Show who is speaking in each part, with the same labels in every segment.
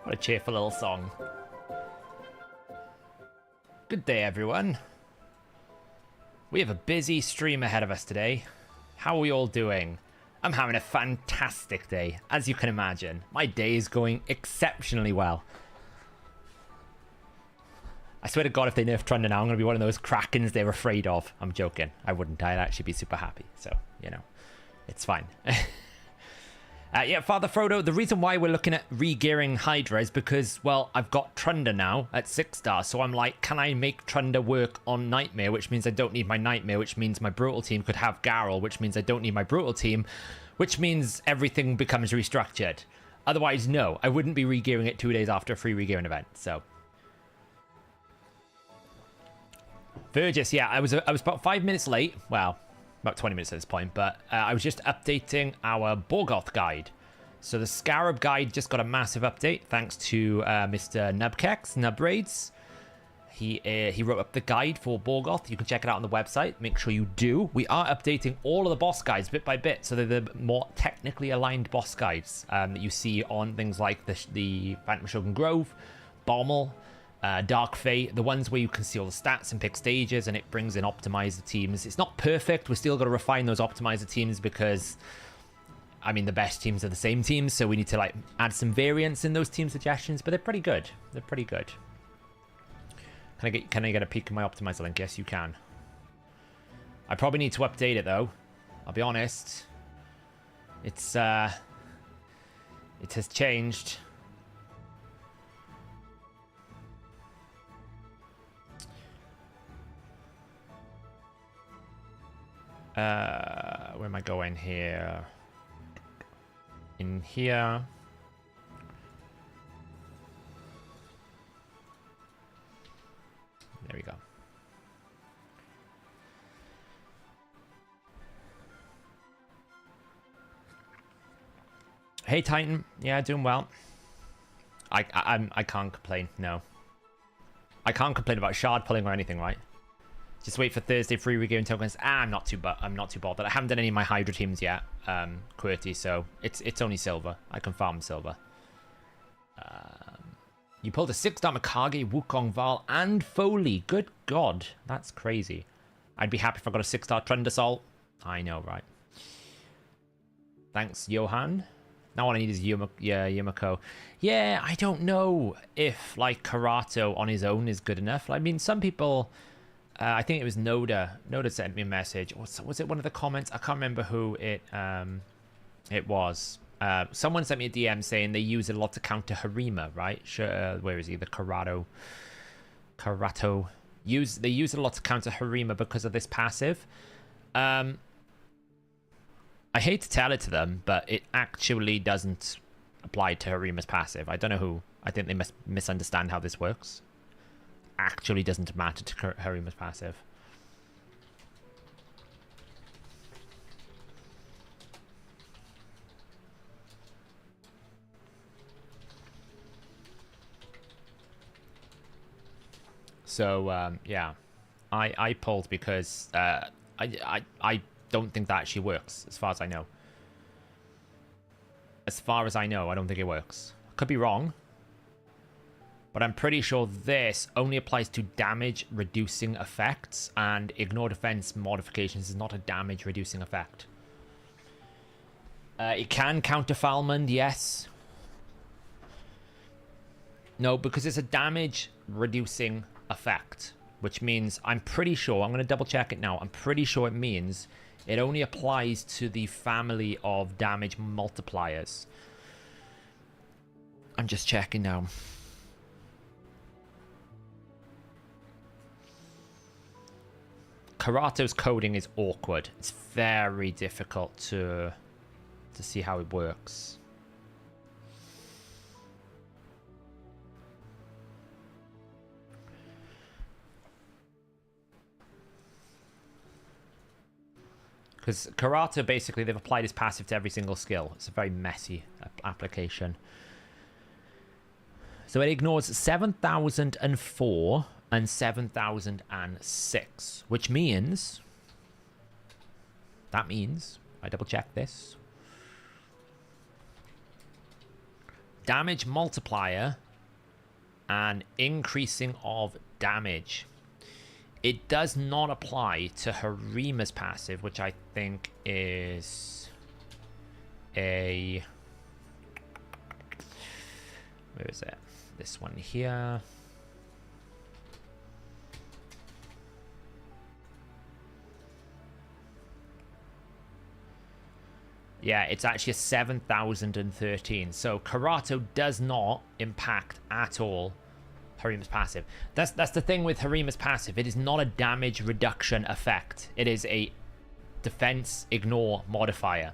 Speaker 1: What a cheerful little song. Good day, everyone. We have a busy stream ahead of us today. How are we all doing? I'm having a fantastic day, as you can imagine. My day is going exceptionally well. I swear to God, if they nerf Trunda now, I'm going to be one of those Krakens they're afraid of. I'm joking. I wouldn't. I'd actually be super happy. So, you know, it's fine. Yeah, Father Frodo, the reason why we're looking at re-gearing Hydra is because, well, I've got Trunda now at 6 stars, so I'm like, can I make Trunda work on Nightmare, which means I don't need my Nightmare, which means my Brutal team could have Garrel, which means I don't need my Brutal team, which means everything becomes restructured. Otherwise, no, I wouldn't be re-gearing it 2 days after a free re-gearing event, so. Vergis, yeah, I was about 5 minutes late, well, about 20 minutes at this point, but I was just updating our Borgoth guide. So the Scarab guide just got a massive update thanks to Mr. Nubkex, Nubraids. He wrote up the guide for Borgoth. You can check it out on the website. Make sure you do. We are updating all of the boss guides bit by bit, so they're the more technically aligned boss guides that you see on things like the Phantom Shogun Grove, Bommel, Dark Fate, the ones where you can see all the stats and pick stages, and it brings in optimizer teams. It's not perfect. We're still got to refine those optimizer teams because, I mean, the best teams are the same teams, so we need to like add some variance in those team suggestions, but they're pretty good. They're pretty good. Can I get a peek at my optimizer link? Yes, you can. I probably need to update it though. I'll be honest. It has changed. Where am I going here? In here. There we go. Hey Titan, yeah, doing well. I can't complain. No, I can't complain about shard pulling or anything, right? Just wait for Thursday free regearing tokens. I'm not too bothered. I haven't done any of my Hydra teams yet, QWERTY, so it's only silver. I can farm silver. You pulled a 6-star Mikage, Wukong, Val, and Foley. Good God, that's crazy. I'd be happy if I got a 6-star Trundasol. I know, right? Thanks, Johan. Now all I need is Yumiko. Yeah, I don't know if like Kato on his own is good enough. I mean, some people. I think it was Noda. Noda sent me a message. Was it one of the comments? I can't remember who it was. Someone sent me a DM saying they use it a lot to counter Harima, right? Sure, where is he? The Kato. They use it a lot to counter Harima because of this passive. I hate to tell it to them, but it actually doesn't apply to Harima's passive. I don't know who. I think they must misunderstand how this works. Actually doesn't matter to Harima's passive. So yeah, I pulled because I don't think that actually works as far as I know. As far as I know, I don't think it works. Could be wrong. But I'm pretty sure this only applies to damage reducing effects, and ignore defense modifications is not a damage reducing effect. It can counter Falmond, yes. No, because it's a damage reducing effect, which means I'm pretty sure, I'm going to double check it now, I'm pretty sure it means it only applies to the family of damage multipliers. I'm just checking now. Karato's coding is awkward. It's very difficult to see how it works. Because Kato, basically, they've applied his passive to every single skill. It's a very messy application. So it ignores 7004 and 7006, which means... That means... I double check this. damage multiplier and increasing of damage. It does not apply to Harima's passive, which I think is a... Where is it? This one here. Yeah, it's actually a 7,013. So Kato does not impact at all Harima's passive. That's the thing with Harima's passive. It is not a damage reduction effect. It is a defense ignore modifier.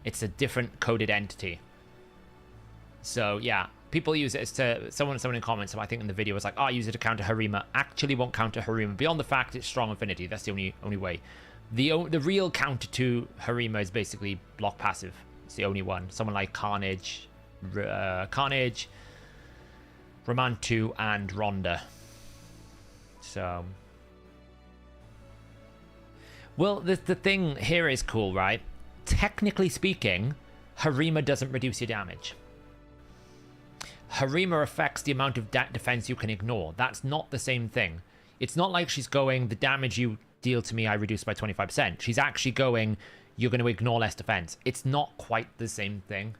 Speaker 1: It's a different coded entity. So yeah, people use it as to someone in comments, I think in the video was like, oh, use it to counter Harima. Actually won't counter Harima beyond the fact it's strong affinity. That's the only way. The real counter to Harima is basically block passive. It's the only one. Someone like Carnage, Ramantu, and Rhonda. So, well, the thing here is cool, right? Technically speaking, Harima doesn't reduce your damage. Harima affects the amount of defense you can ignore. That's not the same thing. It's not like she's going, the damage you deal to me I reduce by 25%. She's actually going, you're going to ignore less defense. It's not quite the same thing.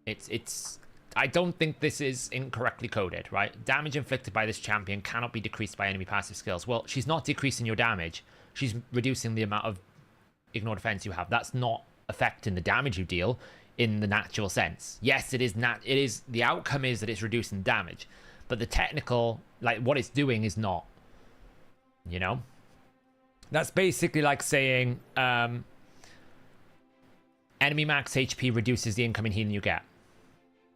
Speaker 1: It's I don't think this is incorrectly coded, right? Damage inflicted by this champion cannot be decreased by enemy passive skills. Well, she's not decreasing your damage. She's reducing the amount of ignore defense you have. That's not affecting the damage you deal in the natural sense. Yes, it is the outcome is that it's reducing damage, but the technical, like what it's doing is not, you know? That's basically like saying enemy max HP reduces the incoming healing you get.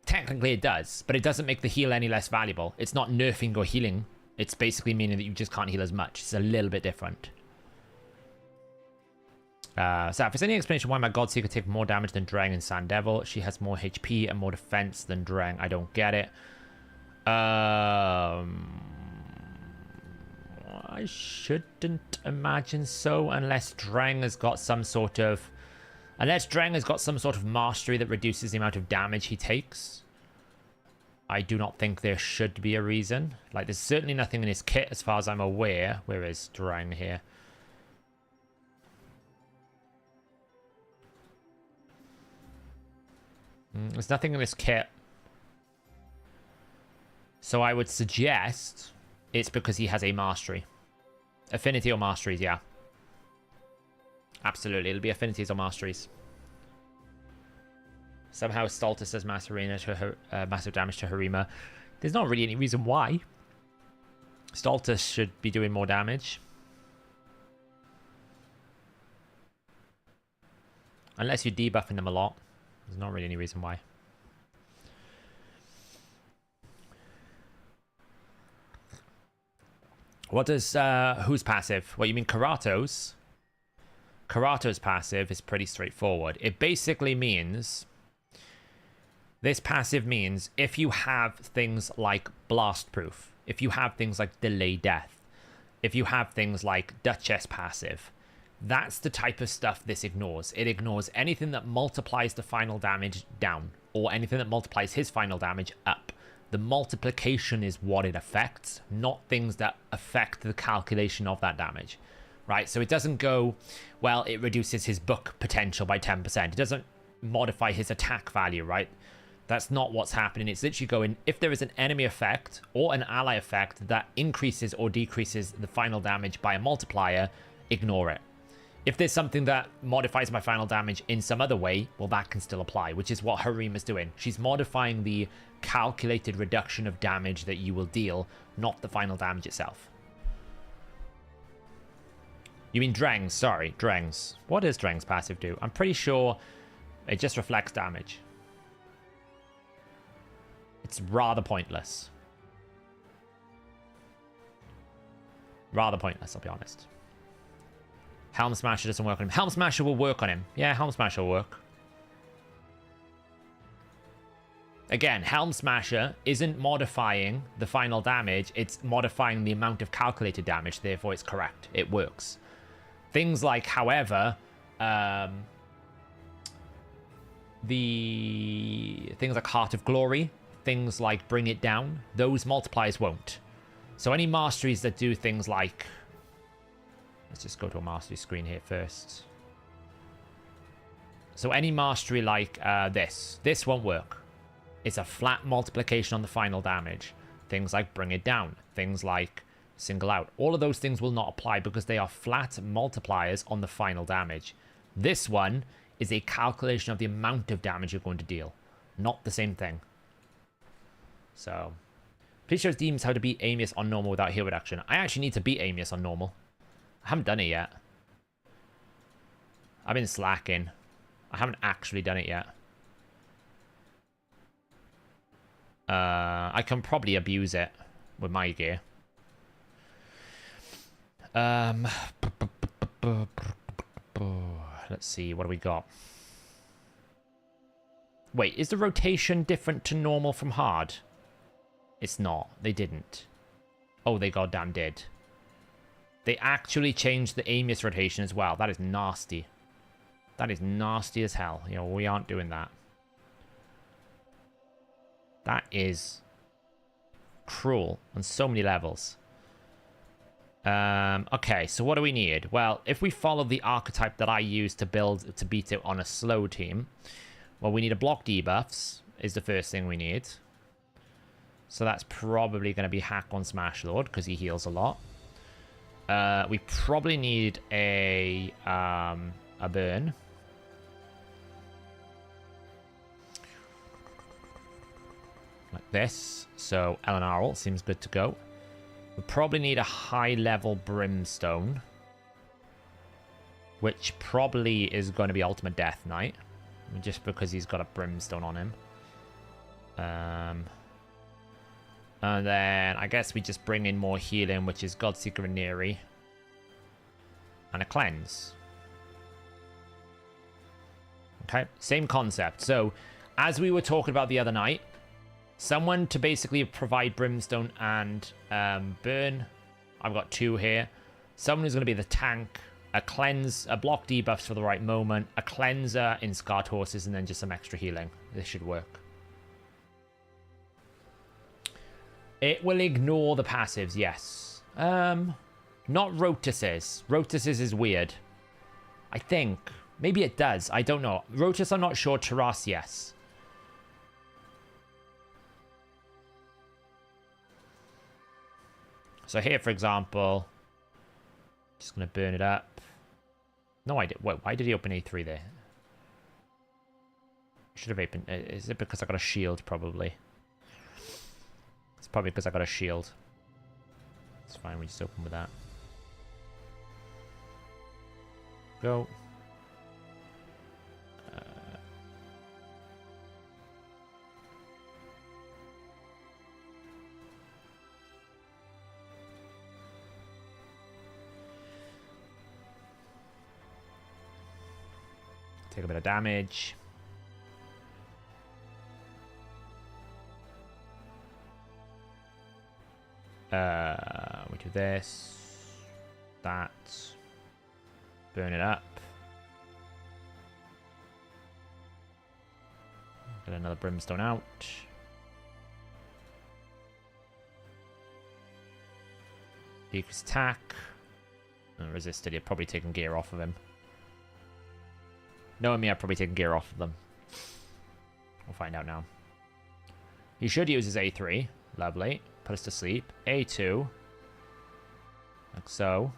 Speaker 1: Technically it does, but it doesn't make the heal any less valuable. It's not nerfing or healing. It's basically meaning that you just can't heal as much. It's a little bit different. So if there's any explanation why my Godseeker take more damage than Drang and Sand Devil, she has more HP and more defense than Drang. I don't get it. I shouldn't imagine so, unless Drang has got some sort of mastery that reduces the amount of damage he takes. I do not think there should be a reason. Like, there's certainly nothing in his kit as far as I'm aware. Where is Drang here? There's nothing in his kit. So I would suggest it's because he has a mastery. Affinity or masteries, yeah. Absolutely, it'll be affinities or masteries. Somehow Stultus does massive damage to Harima. There's not really any reason why. Stultus should be doing more damage. Unless you're debuffing them a lot. There's not really any reason why. What does, who's passive? What, you mean Karato's? Karato's passive is pretty straightforward. It basically means, this passive means if you have things like blast proof, if you have things like delay death, if you have things like Duchess passive, that's the type of stuff this ignores. It ignores anything that multiplies the final damage down, or anything that multiplies his final damage up. The multiplication is what it affects, not things that affect the calculation of that damage, right? So it doesn't go, well, it reduces his book potential by 10%. It doesn't modify his attack value, right? That's not what's happening. It's literally going, if there is an enemy effect or an ally effect that increases or decreases the final damage by a multiplier, ignore it. If there's something that modifies my final damage in some other way, well, that can still apply, which is what Harima's doing. She's modifying the calculated reduction of damage that you will deal, not the final damage itself. You mean Drang's? Sorry, Drang's. What does Drang's passive do? I'm pretty sure it just reflects damage. It's rather pointless. Rather pointless, I'll be honest. Helm Smasher doesn't work on him. Helm Smasher will work on him. Yeah, Helm Smasher will work. Again, Helm Smasher isn't modifying the final damage. It's modifying the amount of calculated damage. Therefore, it's correct. It works. Things like, however, the things like Heart of Glory, things like Bring It Down, those multipliers won't. So any masteries that do things like... Let's just go to a mastery screen here first. So any mastery like this won't work. It's a flat multiplication on the final damage. Things like Bring It Down, things like Single Out. All of those things will not apply because they are flat multipliers on the final damage. This one is a calculation of the amount of damage you're going to deal. Not the same thing. So, please show Deems how to beat Amius on normal without heal reduction. I actually need to beat Amius on normal. I haven't done it yet. I've been slacking. I haven't actually done it yet. I can probably abuse it with my gear. Let's see, what do we got? Wait, is the rotation different to normal from hard? It's not. They didn't. Oh, they goddamn did. They actually changed the Amius rotation as well. That is nasty. That is nasty as hell. You know, we aren't doing that. That is cruel on so many levels. Okay, so what do we need? Well, if we follow the archetype that I use to build to beat it on a slow team, well, we need a block debuffs is the first thing we need. So that's probably going to be Hack on Smash Lord because he heals a lot. We probably need a burn. Like this. So Elenarl seems good to go. We probably need a high-level Brimstone. Which probably is going to be Ultimate Death Knight. Just because he's got a Brimstone on him. And then I guess we just bring in more healing, which is Godseeker and Neri. And a Cleanse. Okay, same concept. So, as we were talking about the other night, someone to basically provide Brimstone and Burn. I've got two here. Someone who's going to be the tank. A Cleanse, a block debuffs for the right moment. A Cleanser in Scarred Horses, and then just some extra healing. This should work. It will ignore the passives, yes. Not Rotus's. Rotus's is weird. I think. Maybe it does. I don't know. Rotus, I'm not sure. Taras, yes. So here, for example, just going to burn it up. No, I did. Wait, why did he open A3 there? Should have opened. Is it because I got a shield? Probably. It's probably because I got a shield. It's fine. We just open with that. Go. Take a bit of damage. We do this. That. Burn it up. Get another Brimstone out. Decrease attack. And resisted. You're probably taking gear off of him. Knowing me, I've probably taken gear off of them. We'll find out now. He should use his A3. Lovely. Put us to sleep. A2. Like so.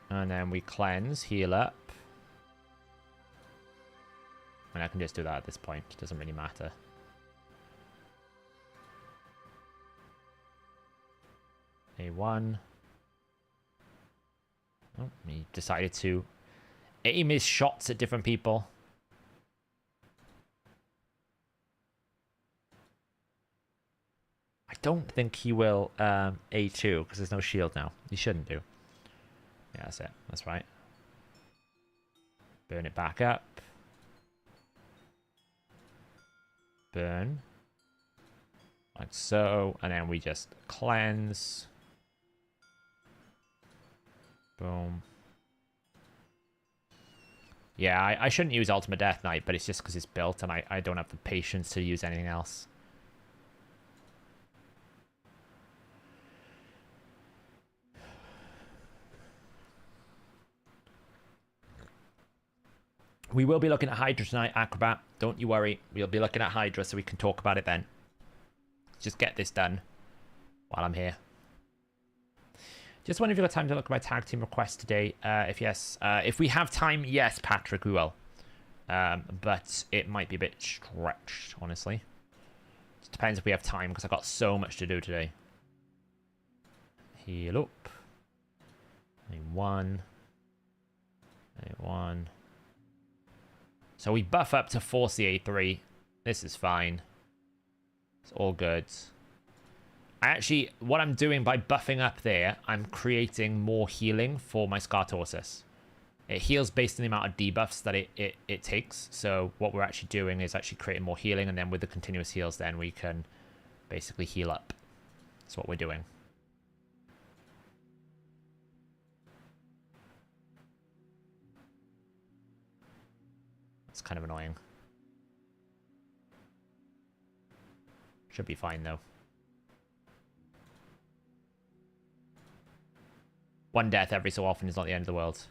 Speaker 1: And then we cleanse, heal up. And I can just do that at this point. It doesn't really matter. A1. Oh, he decided to aim his shots at different people. I don't think he will A2 because there's no shield now. He shouldn't do. Yeah, that's it. That's right. Burn it back up. Burn. Like so. And then we just cleanse. Boom. Yeah, I shouldn't use Ultimate Death Knight, but it's just because it's built and I don't have the patience to use anything else. We will be looking at Hydra tonight, Acrobat. Don't you worry. We'll be looking at Hydra so we can talk about it then. Just get this done while I'm here. Just wondering if you've got time to look at my tag team request today. If yes, if we have time, yes, Patrick, we will. But it might be a bit stretched, honestly. It depends if we have time because I've got so much to do today. Heal up. One. One. So we buff up to 4 CA3. This is fine. It's all good. What I'm doing by buffing up there, I'm creating more healing for my Scartorsus. It heals based on the amount of debuffs that it takes. So what we're actually doing is actually creating more healing, and then with the continuous heals, then we can basically heal up. That's what we're doing. It's kind of annoying. Should be fine, though. One death every so often is not the end of the world.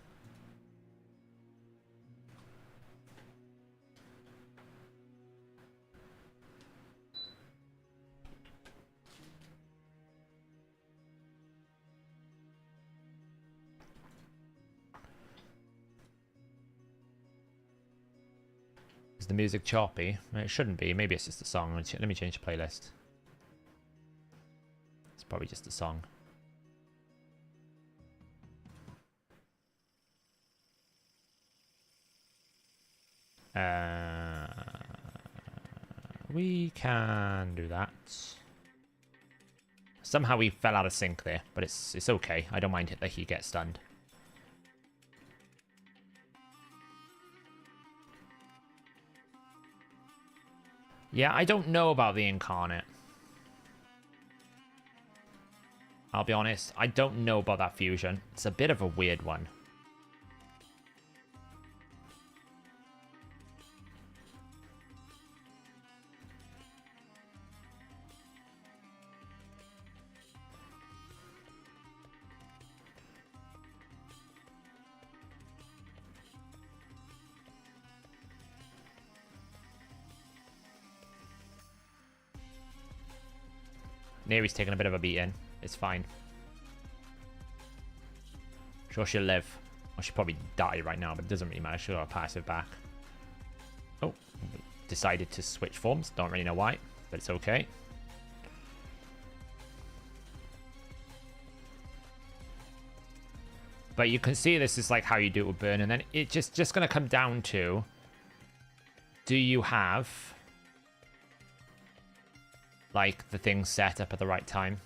Speaker 1: Is the music choppy? It shouldn't be. Maybe it's just the song. Let me change the playlist. It's probably just the song. We can do that. Somehow we fell out of sync there, but it's okay. I don't mind it that he gets stunned. Yeah, I don't know about the Incarnate. I'll be honest, I don't know about that fusion. It's a bit of a weird one. Neri's taking a bit of a beating. It's fine. Sure, she'll live. Well, she'll probably die right now, but it doesn't really matter. She'll have a passive back. Oh, decided to switch forms. Don't really know why, but it's okay. But you can see this is like how you do it with burn, and then it's just going to come down to, do you have like the things set up at the right time?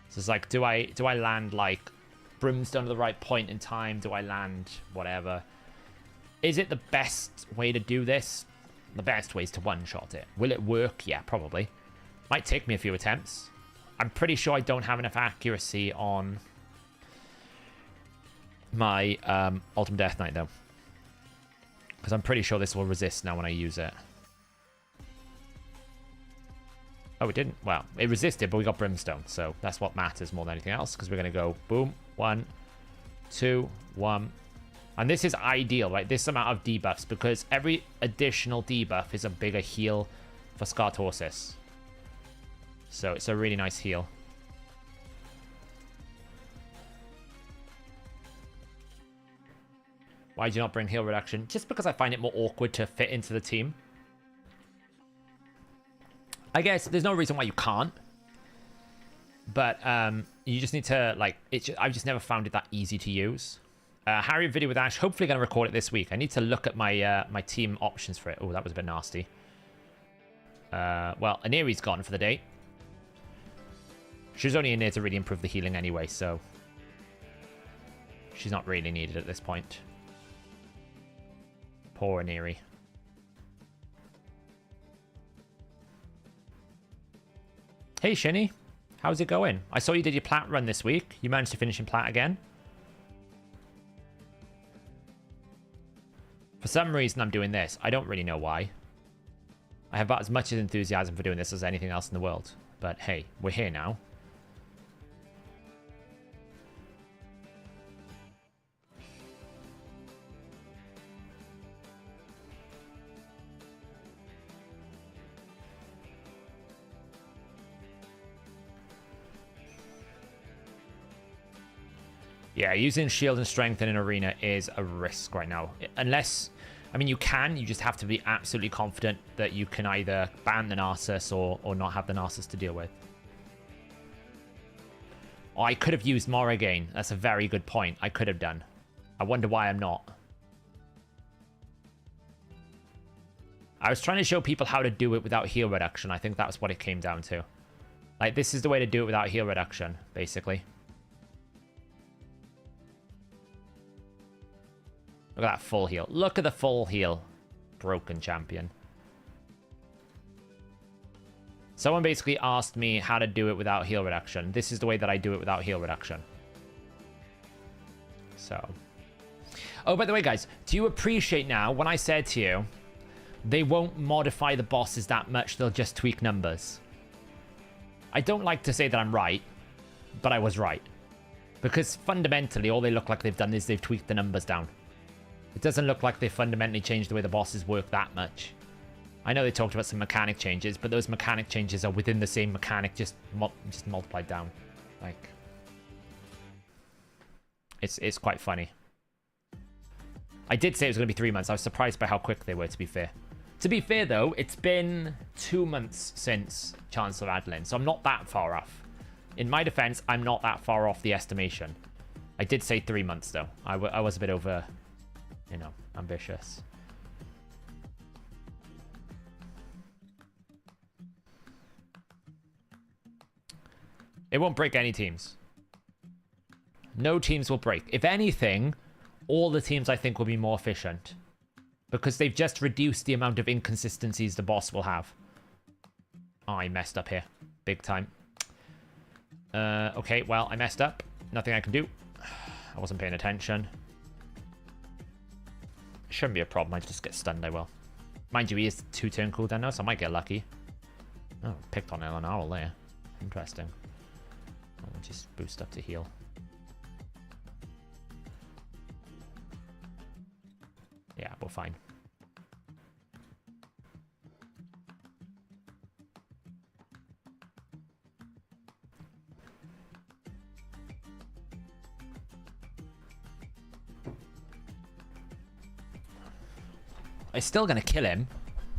Speaker 1: So it's like, do I land like Brimstone at the right point in time? Do I land whatever? Is it the best way to do this? The best way is to one-shot it. Will it work? Yeah, probably. Might take me a few attempts. I'm pretty sure I don't have enough accuracy on my Ultimate Death Knight, though. Because I'm pretty sure this will resist now when I use it. Oh, it didn't. Well, it resisted, but we got Brimstone. So that's what matters more than anything else. Because we're going to go boom. 1, 2, 1. And this is ideal, right? This amount of debuffs. Because every additional debuff is a bigger heal for Scartorsus. So it's a really nice heal. Why do you not bring heal reduction? Just because I find it more awkward to fit into the team. I guess there's no reason why you can't. But you just need to, like, I've just never found it that easy to use. Harry video with Ash, hopefully going to record it this week. I need to look at my my team options for it. Oh, that was a bit nasty. Well, Aniri's gone for the day. She's only in there to really improve the healing anyway, so she's not really needed at this point. Poor Aniri. Hey, Shinny. How's it going? I saw you did your plat run this week. You managed to finish in plat again. For some reason, I'm doing this. I don't really know why. I have about as much enthusiasm for doing this as anything else in the world. But hey, we're here now. Yeah, using shield and strength in an arena is a risk right now. Unless, I mean, you just have to be absolutely confident that you can either ban the Narcissus or not have the Narcissus to deal with. Oh, I could have used Morrigan. That's a very good point. I could have done. I wonder why I'm not. I was trying to show people how to do it without heal reduction. I think that's what it came down to. Like, this is the way to do it without heal reduction, basically. Look at that full heal. Look at the full heal. Broken champion. Someone basically asked me how to do it without heal reduction. This is the way that I do it without heal reduction. So. Oh, by the way, guys, do you appreciate now when I said to you, they won't modify the bosses that much, they'll just tweak numbers? I don't like to say that I'm right, but I was right. Because fundamentally, all they look like they've done is they've tweaked the numbers down. It doesn't look like they fundamentally changed the way the bosses work that much. I know they talked about some mechanic changes, but those mechanic changes are within the same mechanic, just multiplied down. Like, it's quite funny. I did say it was going to be 3 months. I was surprised by how quick they were, to be fair. To be fair, though, it's been 2 months since Chancellor Adeline, so I'm not that far off. In my defense, I'm not that far off the estimation. I did say 3 months, though. I was a bit over... you know, ambitious. It won't break any teams. No teams will break. If anything, all the teams I think will be more efficient. Because they've just reduced the amount of inconsistencies the boss will have. Oh, I messed up here. Big time. Okay, well, I messed up. Nothing I can do. I wasn't paying attention. Shouldn't be a problem. I just get stunned, I will. Mind you, he is 2-turn cooldown now, so I might get lucky. Oh, picked on an owl there. Interesting. I'll just boost up to heal. Yeah, we're fine. I'm still going to kill him.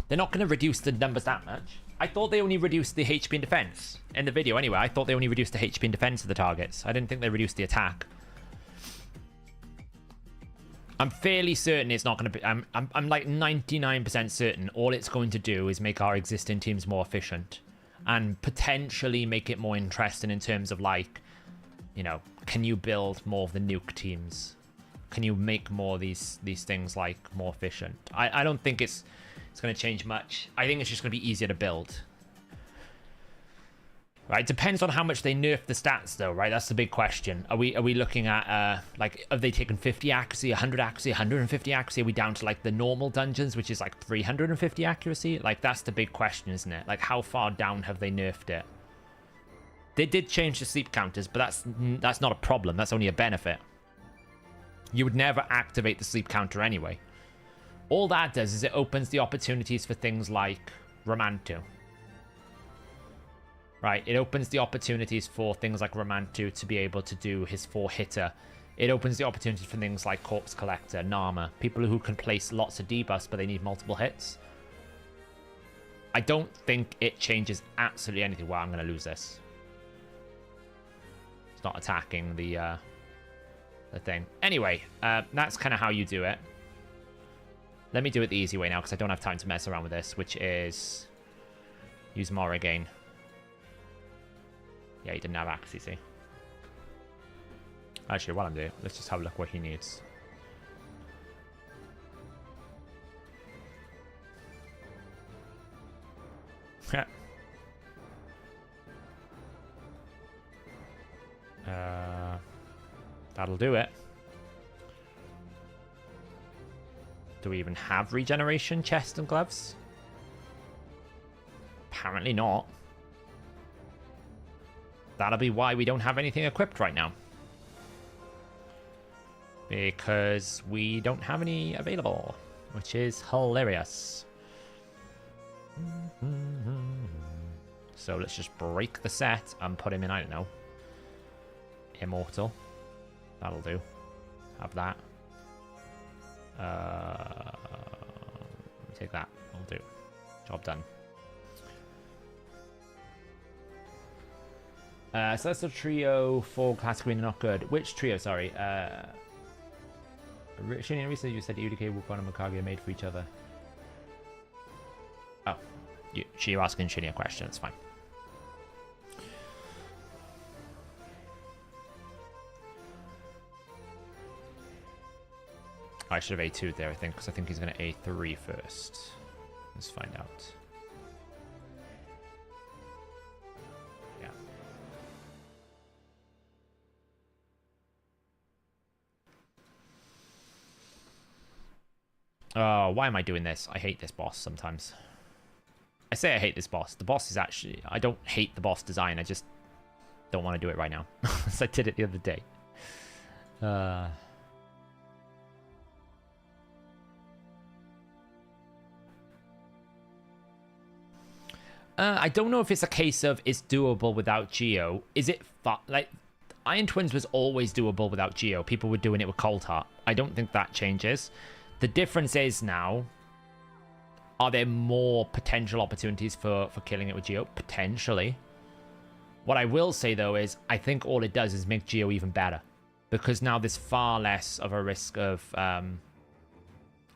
Speaker 1: They're not going to reduce the numbers that much. I thought they only reduced the HP and defense. In the video, anyway, I thought they only reduced the HP and defense of the targets. I didn't think they reduced the attack. I'm fairly certain it's not going to be... I'm like 99% certain all it's going to do is make our existing teams more efficient. And potentially make it more interesting in terms of, like, you know, can you build more of the nuke teams? Can you make more of these things, like, more efficient? I don't think it's going to change much. I think it's just going to be easier to build. Right, depends on how much they nerf the stats, though, right? That's the big question. Are we looking at, like, have they taken 50 accuracy, 100 accuracy, 150 accuracy? Are we down to, like, the normal dungeons, which is, like, 350 accuracy? Like, that's the big question, isn't it? Like, how far down have they nerfed it? They did change the sleep counters, but that's not a problem. That's only a benefit. You would never activate the sleep counter anyway. All that does is it opens the opportunities for things like Romantu. Right, it opens the opportunities for things like Romantu to be able to do his 4-hitter. It opens the opportunities for things like Corpse Collector, Nama, people who can place lots of debuffs but they need multiple hits. I don't think it changes absolutely anything. Wow, I'm going to lose this. It's not attacking the thing. Anyway, that's kind of how you do it. Let me do it the easy way now because I don't have time to mess around with this, which is use more again. Yeah, he didn't have accuracy, see? Actually, while I'm there, let's just have a look what he needs. That'll do it. Do we even have regeneration chest and gloves? Apparently not. That'll be why we don't have anything equipped right now. Because we don't have any available, which is hilarious. So let's just break the set and put him in, I don't know, Immortal. That'll do. Have that. Take that. I'll do. Job done. So that's the trio for classic arena not good. Which trio? Sorry. Shinya, recently you said Udique, Wukong, and Mikage are made for each other. Oh, you're asking Shinya a question. It's fine. I should have A2'd there, I think, because I think he's going to A3 first. Let's find out. Yeah. Oh, why am I doing this? I hate this boss sometimes. I say I hate this boss. The boss is actually... I don't hate the boss design. I just don't want to do it right now. As I did it the other day. I don't know if it's a case of it's doable without Geo. Is it like Iron Twins was always doable without Geo? People were doing it with Cold Heart. I don't think that changes. The difference is now, are there more potential opportunities for killing it with Geo? Potentially. What I will say though is I think all it does is make Geo even better, because now there's far less of a risk of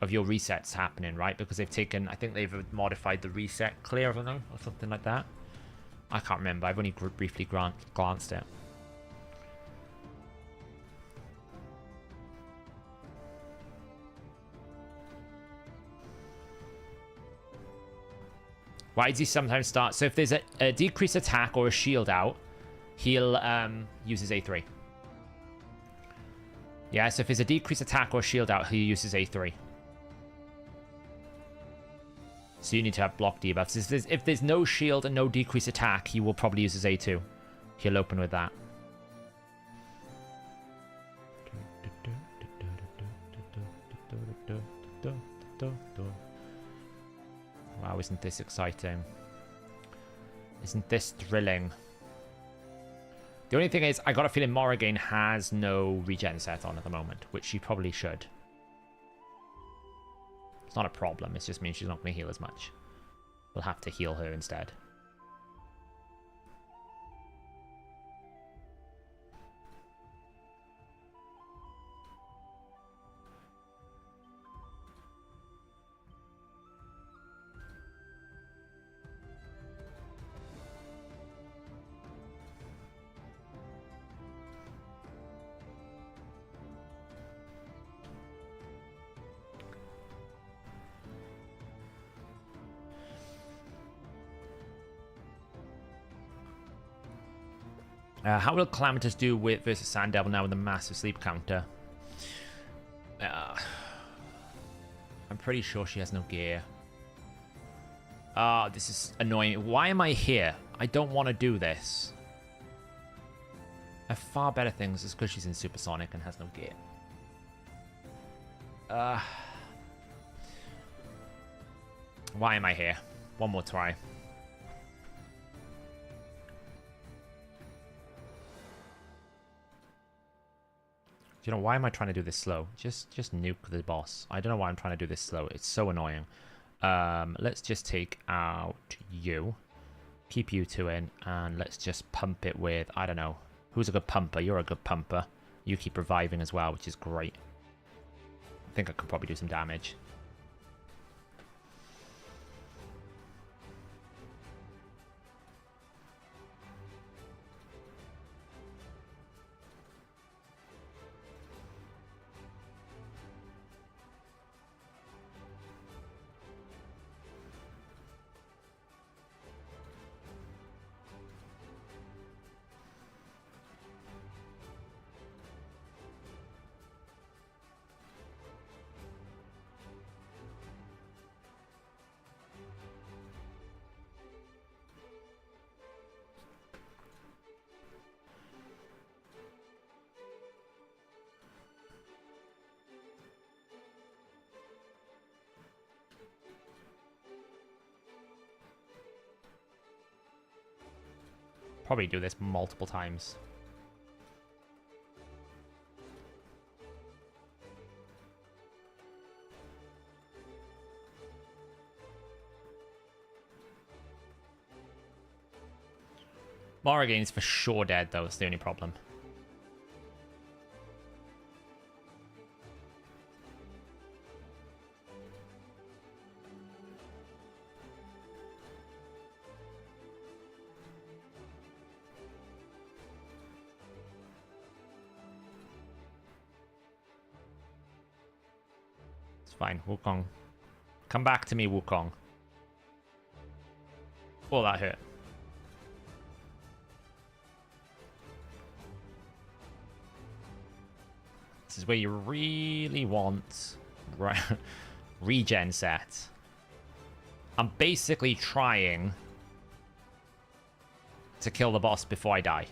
Speaker 1: your resets happening, right? Because they've taken, I think they've modified the reset clear, I don't know, or something like that. I can't remember. I've only briefly glanced at it. Why does he sometimes start? So if there's a decreased attack or a shield out, he'll use his A3. Yeah, so if there's a decreased attack or shield out, he uses A3. So you need to have block debuffs. If there's no shield and no decreased attack, he will probably use his A2. He'll open with that. Wow, isn't this exciting? Isn't this thrilling? The only thing is, I got a feeling Morrigan has no regen set on at the moment, which she probably should. It's not a problem, it just means she's not going to heal as much. We'll have to heal her instead. How will Calamitus do with versus Sand Devil now with a massive sleep counter? I'm pretty sure she has no gear. This is annoying. Why am I here? I don't want to do this. I have far better things. It's because she's in Supersonic and has no gear. Why am I here? One more try. You know, why am I trying to do this slow? Just nuke the boss. I don't know why I'm trying to do this slow. It's so annoying. Let's just take out you. Keep you two in. And let's just pump it with, I don't know. Who's a good pumper? You're a good pumper. You keep reviving as well, which is great. I think I could probably do some damage. Probably do this multiple times. Morrigan's for sure dead, though. That's the only problem. It's fine. Wukong. Come back to me, Wukong. Oh, that hurt. This is where you really want regen set. I'm basically trying to kill the boss before I die.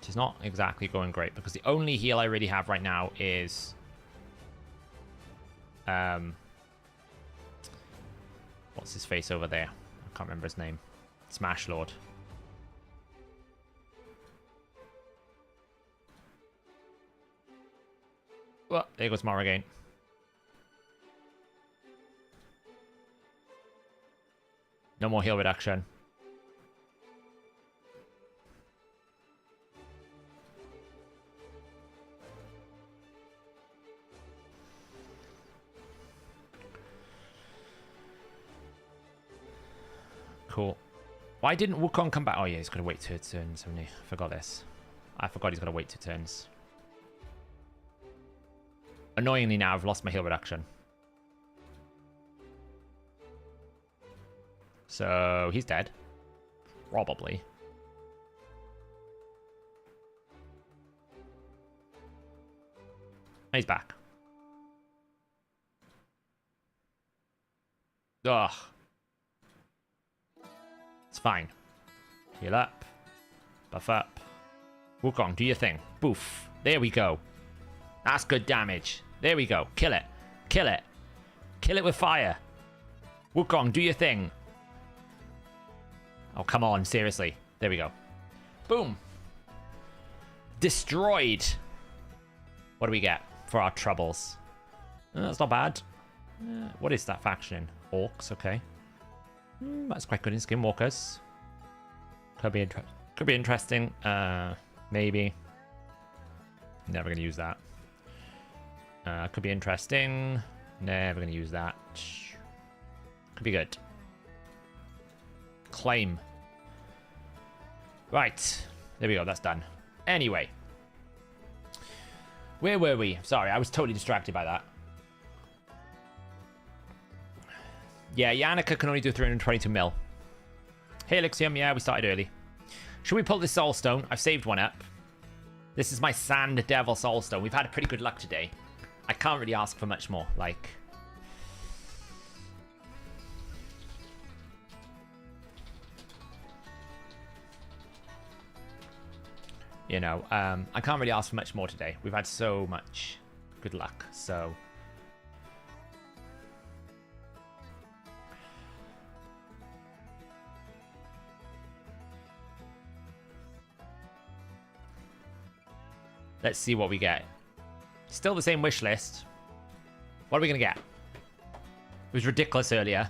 Speaker 1: Which is not exactly going great, because the only heal I really have right now is... what's his face over there? I can't remember his name. Smash Lord. Well, there goes Morrigan. No more heal reduction. Cool. Why didn't Wukong come back? Oh yeah, he's got to wait 2 turns, haven't he? I forgot this. I forgot he's got to wait 2 turns. Annoyingly now, I've lost my heal reduction. So, he's dead. Probably. He's back. Ugh. It's fine. Heal up. Buff up. Wukong, do your thing. Boof. There we go. That's good damage. There we go. Kill it. Kill it. Kill it with fire. Wukong, do your thing. Oh, come on. Seriously. There we go. Boom. Destroyed. What do we get for our troubles? That's not bad. What is that faction? Orcs, okay. That's quite good in Skinwalkers. Could be interesting. Maybe. Never going to use that. Could be interesting. Never going to use that. Could be good. Claim. Right. There we go. That's done. Anyway. Where were we? Sorry, I was totally distracted by that. Yeah, Yannicka can only do 322 mil. Hey, Elixium. Yeah, we started early. Should we pull this Soulstone? I've saved one up. This is my Sand Devil Soulstone. We've had pretty good luck today. I can't really ask for much more. Like... You know, I can't really ask for much more today. We've had so much good luck, so... Let's see what we get. Still the same wish list. What are we going to get? It was ridiculous earlier.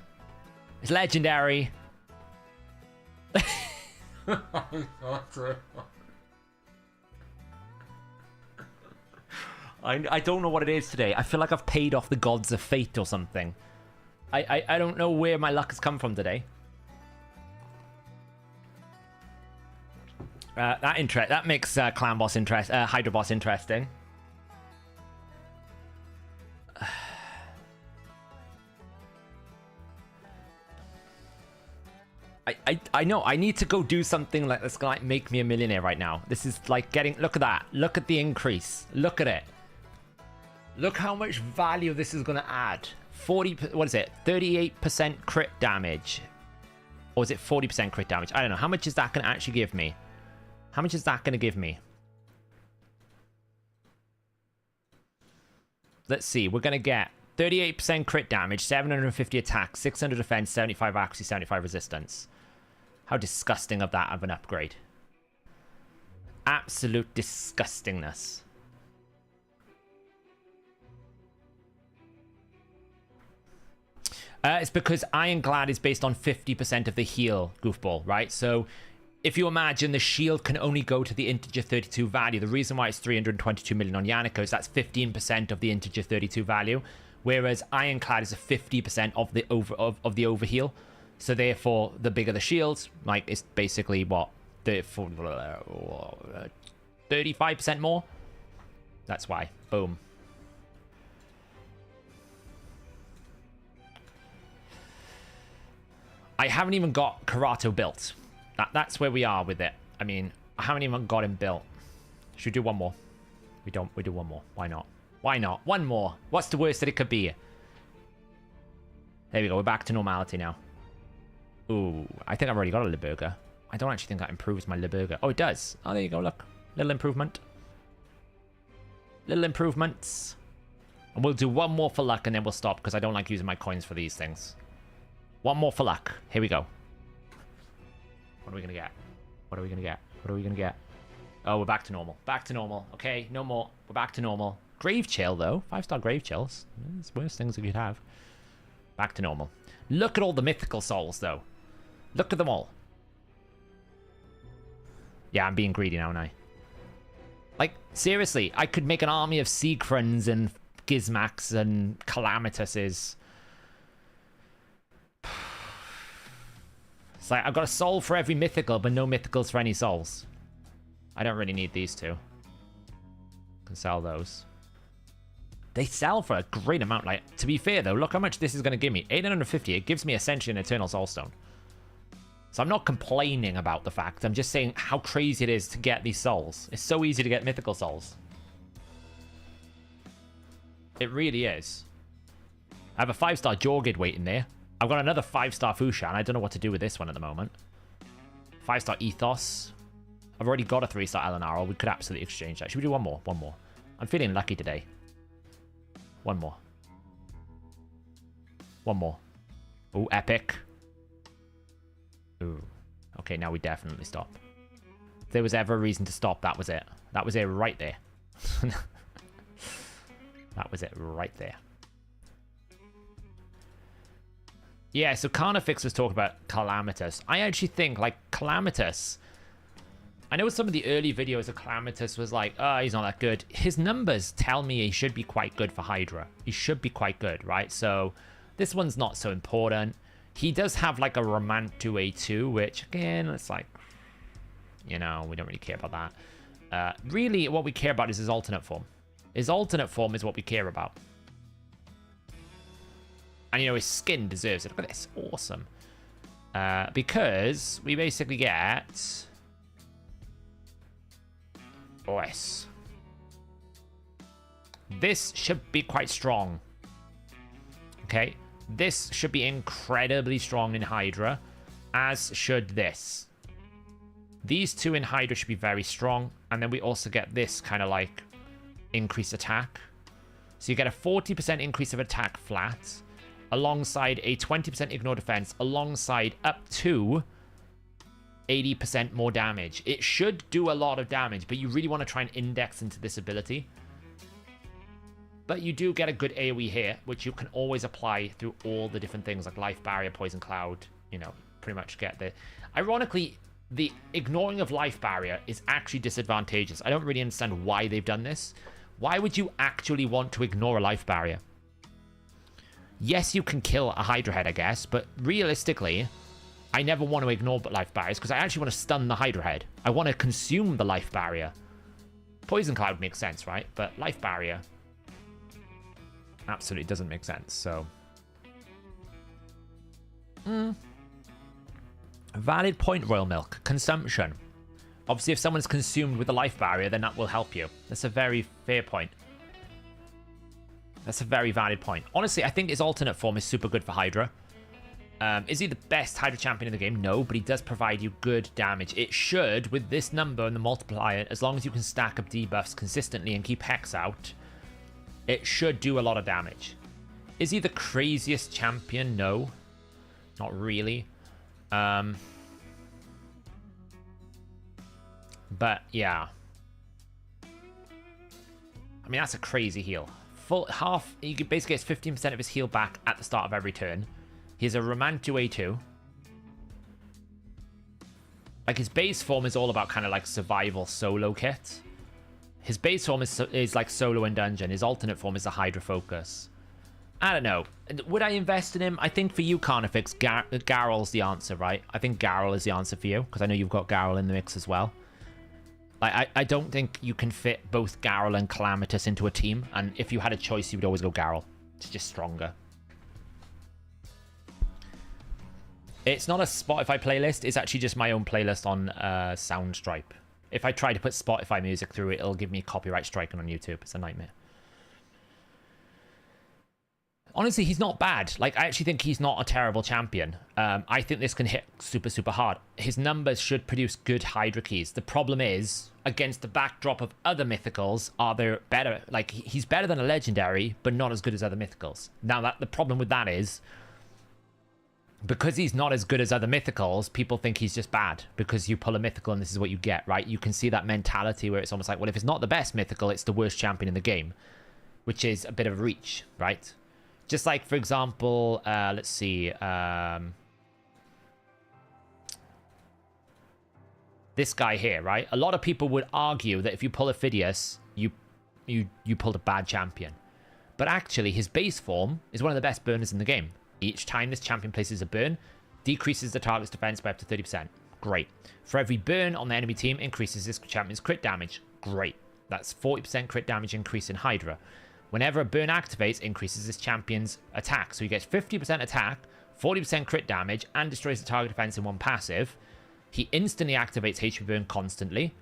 Speaker 1: It's legendary. I don't know what it is today. I feel like I've paid off the gods of fate or something. I don't know where my luck has come from today. That makes Clan Boss Hydra Boss interesting. I know. I need to go do something like that's gonna make me a millionaire right now. This is like getting. Look at that. Look at the increase. Look at it. Look how much value this is gonna add. 40. What is it? 38% crit damage, or is it 40% crit damage? I don't know. How much is that gonna actually give me? How much is that going to give me? Let's see. We're going to get 38% crit damage, 750 attack, 600 defense, 75 accuracy, 75 resistance. How disgusting of that of an upgrade. Absolute disgustingness. It's because Ironclad is based on 50% of the heal, goofball, right? So if you imagine the shield can only go to the integer 32 value, the reason why it's 322 million on Yannico is that's 15% of the integer 32 value, whereas Ironclad is a 50% of the overheal. So therefore, the bigger the shields, like it's basically what 35% more. That's why. Boom. I haven't even got Kato built. That's where we are with it. I mean, I haven't even got him built. Should we do one more? We don't. We do one more. Why not? Why not? One more. What's the worst that it could be? There we go. We're back to normality now. Ooh, I think I've already got a Liburger. I don't actually think that improves my Liburger. Oh, it does. Oh, there you go. Look. Little improvement. Little improvements. And we'll do one more for luck and then we'll stop because I don't like using my coins for these things. One more for luck. Here we go. What are we going to get? What are we going to get? What are we going to get? Oh, we're back to normal. Back to normal. Okay, no more. We're back to normal. Grave Chill, though. 5-star Grave Chills. It's worse things you could have. Back to normal. Look at all the mythical souls, though. Look at them all. Yeah, I'm being greedy now, aren't I? Like, seriously, I could make an army of Siegfrieds and Gizmax and Calamituses. It's like, I've got a soul for every mythical, but no mythicals for any souls. I don't really need these two. Can sell those. They sell for a great amount. Like, to be fair, though, look how much this is going to give me. 850. It gives me essentially an Eternal Soulstone. So I'm not complaining about the fact. I'm just saying how crazy it is to get these souls. It's so easy to get mythical souls. It really is. I have a 5-star Jorgid waiting there. I've got another 5-star Fushan. I don't know what to do with this one at the moment. 5-star Ethos. I've already got a 3-star Elenaro. We could absolutely exchange that. Should we do one more? One more. I'm feeling lucky today. One more. One more. Ooh, epic. Ooh. Okay, now we definitely stop. If there was ever a reason to stop, that was it. That was it right there. That was it right there. Yeah, so Carnifex was talking about Calamitus. I actually think, like, Calamitus... I know some of the early videos of Calamitus was like, oh, he's not that good. His numbers tell me he should be quite good for Hydra. He should be quite good, right? So this one's not so important. He does have, like, a Romantu A2, which, again, it's like, you know, we don't really care about that. Really, what we care about is his alternate form. His alternate form is what we care about. And, you know, his skin deserves it. Look at this. Awesome. Because we basically get... OS. This should be quite strong. Okay. This should be incredibly strong in Hydra, as should this. These two in Hydra should be very strong. And then we also get this kind of like increased attack. So you get a 40% increase of attack flat, alongside a 20% ignore defense, alongside up to 80% more damage. It should do a lot of damage, but you really want to try and index into this ability. But you do get a good AoE here, which you can always apply through all the different things like Life Barrier, Poison Cloud, you know, pretty much get the... Ironically, the ignoring of Life Barrier is actually disadvantageous. I don't really understand why they've done this. Why would you actually want to ignore a Life Barrier? Yes, you can kill a Hydra head, I guess, but realistically, I never want to ignore Life Barriers because I actually want to stun the Hydra head. I want to consume the Life Barrier. Poison Cloud makes sense, right? But Life Barrier absolutely doesn't make sense, so... Valid point, Royal Milk. Consumption. Obviously, if someone's consumed with the Life Barrier, then that will help you. That's a very fair point. That's a very valid point. Honestly, I think his alternate form is super good for Hydra. Is he the best Hydra champion in the game? No, but he does provide you good damage. It should, with this number and the multiplier, as long as you can stack up debuffs consistently and keep Hex out, it should do a lot of damage. Is he the craziest champion? No. Not really. But, yeah. I mean, that's a crazy heal. Full half, he basically gets 15% of his heal back at the start of every turn. He's a Romantu A2. Like, his base form is all about kind of like survival solo kit. His base form is like solo and dungeon. His alternate form is a Hydra focus. I don't know. Would I invest in him? I think for you, Carnifex, Garrel's the answer, right? I think Garrel is the answer for you, because I know you've got Garrel in the mix as well. Like, I don't think you can fit both Garrel and Calamitus into a team, and if you had a choice, you would always go Garrel. It's just stronger. It's not a Spotify playlist. It's actually just my own playlist on Soundstripe. If I try to put Spotify music through it, it'll give me copyright striking on YouTube. It's a nightmare. Honestly, he's not bad. Like, I actually think he's not a terrible champion. I think this can hit super, super hard. His numbers should produce good Hydra keys. The problem is, against the backdrop of other mythicals, are there better? Like, he's better than a legendary, but not as good as other mythicals. Now, the problem with that is, because he's not as good as other mythicals, people think he's just bad because you pull a mythical and this is what you get, right? You can see that mentality where it's almost like, well, if it's not the best mythical, it's the worst champion in the game, which is a bit of a reach, right? Just like, for example, let's see. This guy here, right? A lot of people would argue that if you pull a Phidias, you pulled a bad champion. But actually, his base form is one of the best burners in the game. Each time this champion places a burn, decreases the target's defense by up to 30%. Great. For every burn on the enemy team, increases this champion's crit damage. Great. That's 40% crit damage increase in Hydra. Whenever a burn activates, increases this champion's attack. So he gets 50% attack, 40% crit damage, and destroys the target defense in one passive. He instantly activates HP burn constantly.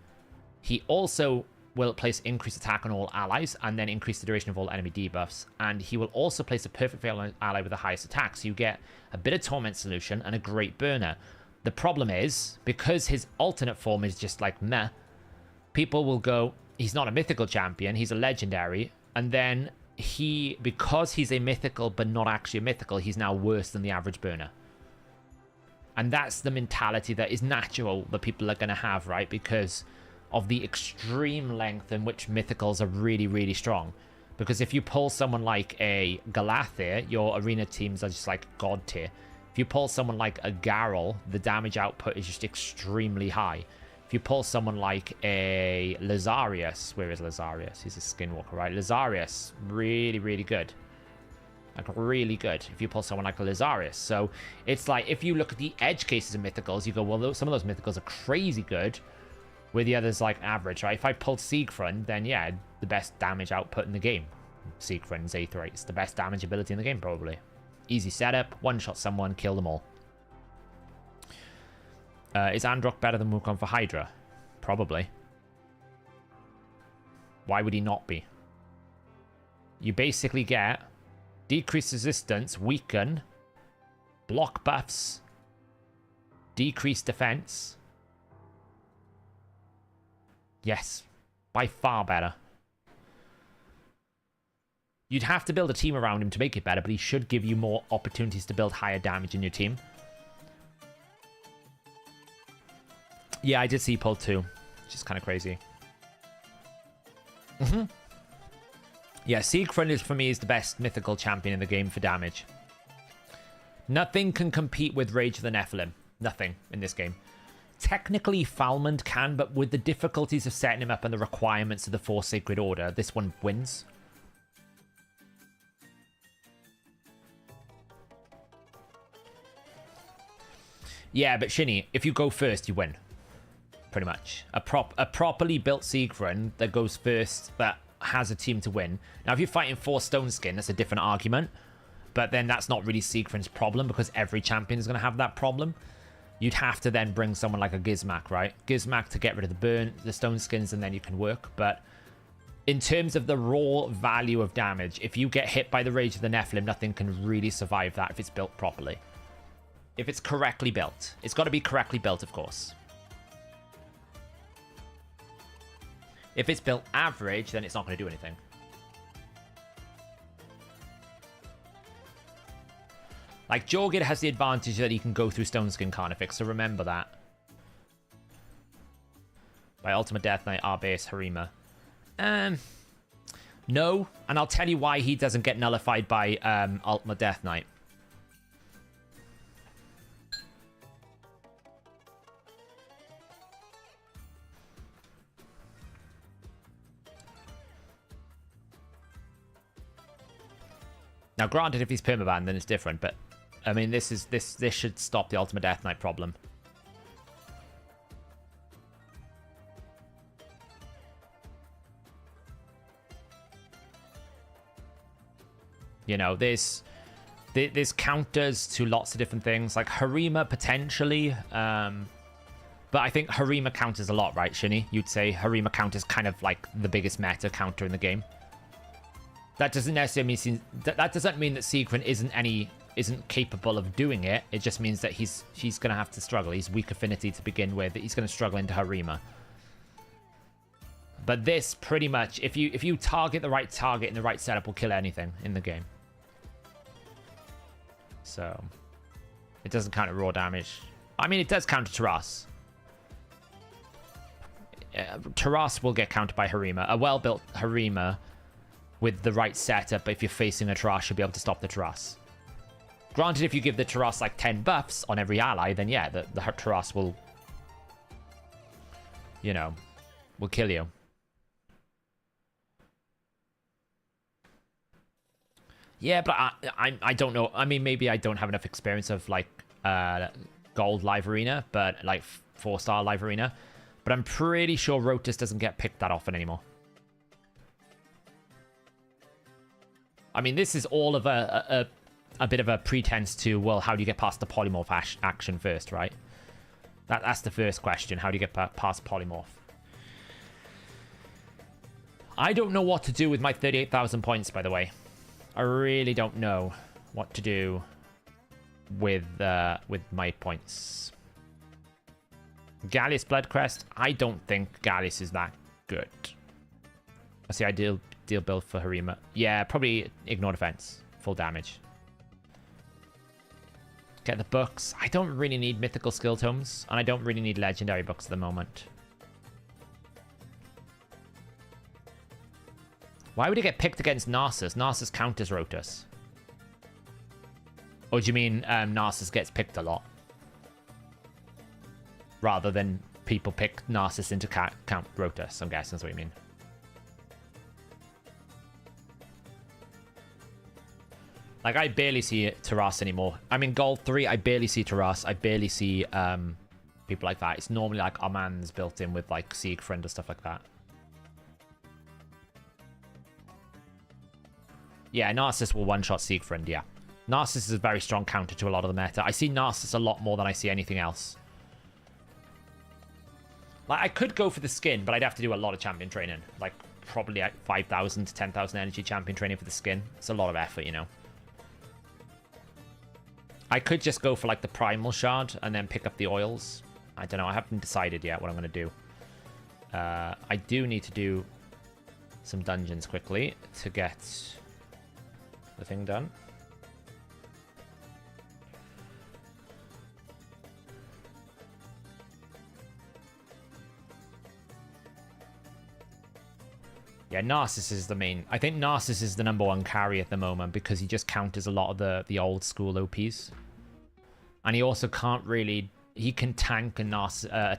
Speaker 1: He also will place increased attack on all allies, and then increase the duration of all enemy debuffs. And he will also place a perfect fail ally with the highest attack. So you get a bit of torment solution and a great burner. The problem is, because his alternate form is just like meh, people will go, he's not a mythical champion, he's a legendary. And then because he's a mythical but not actually a mythical, he's now worse than the average burner. And that's the mentality that is natural that people are going to have, right? Because of the extreme length in which mythicals are really, really strong. Because if you pull someone like a Galathir, your arena teams are just like god tier. If you pull someone like a Garrel, the damage output is just extremely high. If you pull someone like a Lazarius, where is Lazarius? He's a skinwalker, right? Lazarius, really, really good. Like, really good if you pull someone like a Lazarius. So it's like, if you look at the edge cases of mythicals, you go, well, some of those mythicals are crazy good, where the others like average, right? If I pulled Siegfried, then yeah, the best damage output in the game. Siegfried's Aether 8. It's the best damage ability in the game, probably. Easy setup, one-shot someone, kill them all. Is Androck better than Wukong for Hydra? Probably. Why would he not be? You basically get decreased resistance, weaken, block buffs, decreased defense. Yes, by far better. You'd have to build a team around him to make it better, but he should give you more opportunities to build higher damage in your team. Yeah, I did see pull 2, which is kind of crazy. Yeah, Siegfried for me is the best mythical champion in the game for damage. Nothing can compete with Rage of the Nephilim. Nothing in this game. Technically, Falmond can, but with the difficulties of setting him up and the requirements of the Four Sacred Order, this one wins. Yeah, but Shinny, if you go first, you win. Pretty much. A properly built Siegfried that goes first, that has a team to win. Now, if you're fighting 4 Stone Skin, that's a different argument. But then that's not really Siegfried's problem, because every champion is going to have that problem. You'd have to then bring someone like a Gizmak, right? Gizmak to get rid of the burn, the Stone Skins, and then you can work. But in terms of the raw value of damage, if you get hit by the Rage of the Nephilim, nothing can really survive that if it's built properly. If it's correctly built. It's got to be correctly built, of course. If it's built average, then it's not going to do anything. Like, Jorgid has the advantage that he can go through Stone Skin Carnifex, so remember that. By Ultimate Death Knight, R-Base, Harima. No, and I'll tell you why he doesn't get nullified by Ultimate Death Knight. Now, granted, if he's permabanned, then it's different, but I mean, this should stop the Ultimate Death Knight problem. You know, there's counters to lots of different things, like Harima potentially, but I think Harima counters a lot, right, Shinny? You'd say Harima counters kind of like the biggest meta counter in the game. That doesn't necessarily mean that doesn't mean that Siegfried isn't capable of doing it. It just means that he's gonna have to struggle. He's weak affinity to begin with. He's gonna struggle into Harima. But this pretty much, if you target the right target in the right setup, will kill anything in the game. So it doesn't counter raw damage. I mean, it does counter Taras. Taras will get countered by Harima. A well-built Harima with the right setup, if you're facing a Taras, should be able to stop the Taras. Granted, if you give the Taras like 10 buffs on every ally, then yeah, the Taras will, you know, will kill you. Yeah, but I don't know. I mean, maybe I don't have enough experience of like gold live arena, but like 4-star live arena. But I'm pretty sure Rotus doesn't get picked that often anymore. I mean, this is all of a bit of a pretense to, well, how do you get past the polymorph action first, right? That's the first question. How do you get past polymorph? I don't know what to do with my 38,000 points, by the way. I really don't know what to do with my points. Gallius Bloodcrest. I don't think Gallius is that good. That's the ideal build for Harima. Yeah, probably ignore defense. Full damage. Get the books. I don't really need mythical skill tomes, and I don't really need legendary books at the moment. Why would he get picked against Narcissus? Narcissus counters Rotus. Or do you mean Narcissus gets picked a lot? Rather than people pick Narcissus into count Rotus, I'm guessing that's what you mean. Like, I barely see Taras anymore. I mean, Gold 3, I barely see Taras. I barely see people like that. It's normally like Armand's built in with like Siegfried or stuff like that. Yeah, Narcissus will one-shot Siegfried, yeah. Narcissus is a very strong counter to a lot of the meta. I see Narcissus a lot more than I see anything else. Like, I could go for the skin, but I'd have to do a lot of champion training. Like, probably like 5,000 to 10,000 energy champion training for the skin. It's a lot of effort, you know. I could just go for, like, the Primal Shard and then pick up the oils. I don't know. I haven't decided yet what I'm going to do. I do need to do some dungeons quickly to get the thing done. Yeah, Narcissus is the main. I think Narcissus is the #1 carry at the moment because he just counters a lot of the old school OPs. And he also can't really... He can tank a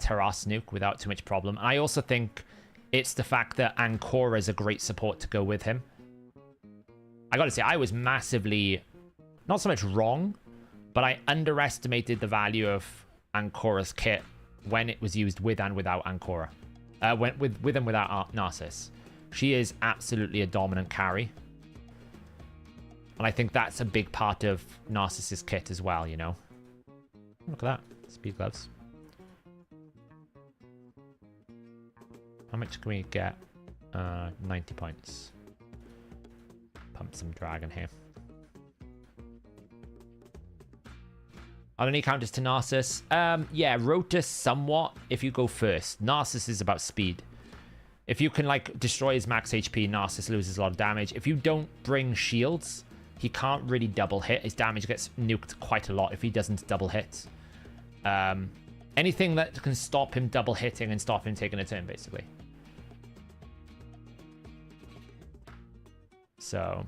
Speaker 1: Taras nuke without too much problem. I also think it's the fact that Ancora is a great support to go with him. I gotta say, I was massively... Not so much wrong, but I underestimated the value of Ancora's kit when it was used with and without Ancora. With and without Narcissus. She is absolutely a dominant carry. And I think that's a big part of Narcissus' kit as well, you know. Look at that. Speed gloves. How much can we get? 90 points. Pump some dragon here. Are there any counters to Narcissus? Yeah, Rotus somewhat if you go first. Narcissus is about speed. If you can, like, destroy his max HP, Narcissus loses a lot of damage. If you don't bring shields, he can't really double hit. His damage gets nuked quite a lot if he doesn't double hit. Anything that can stop him double hitting and stop him taking a turn, basically. So...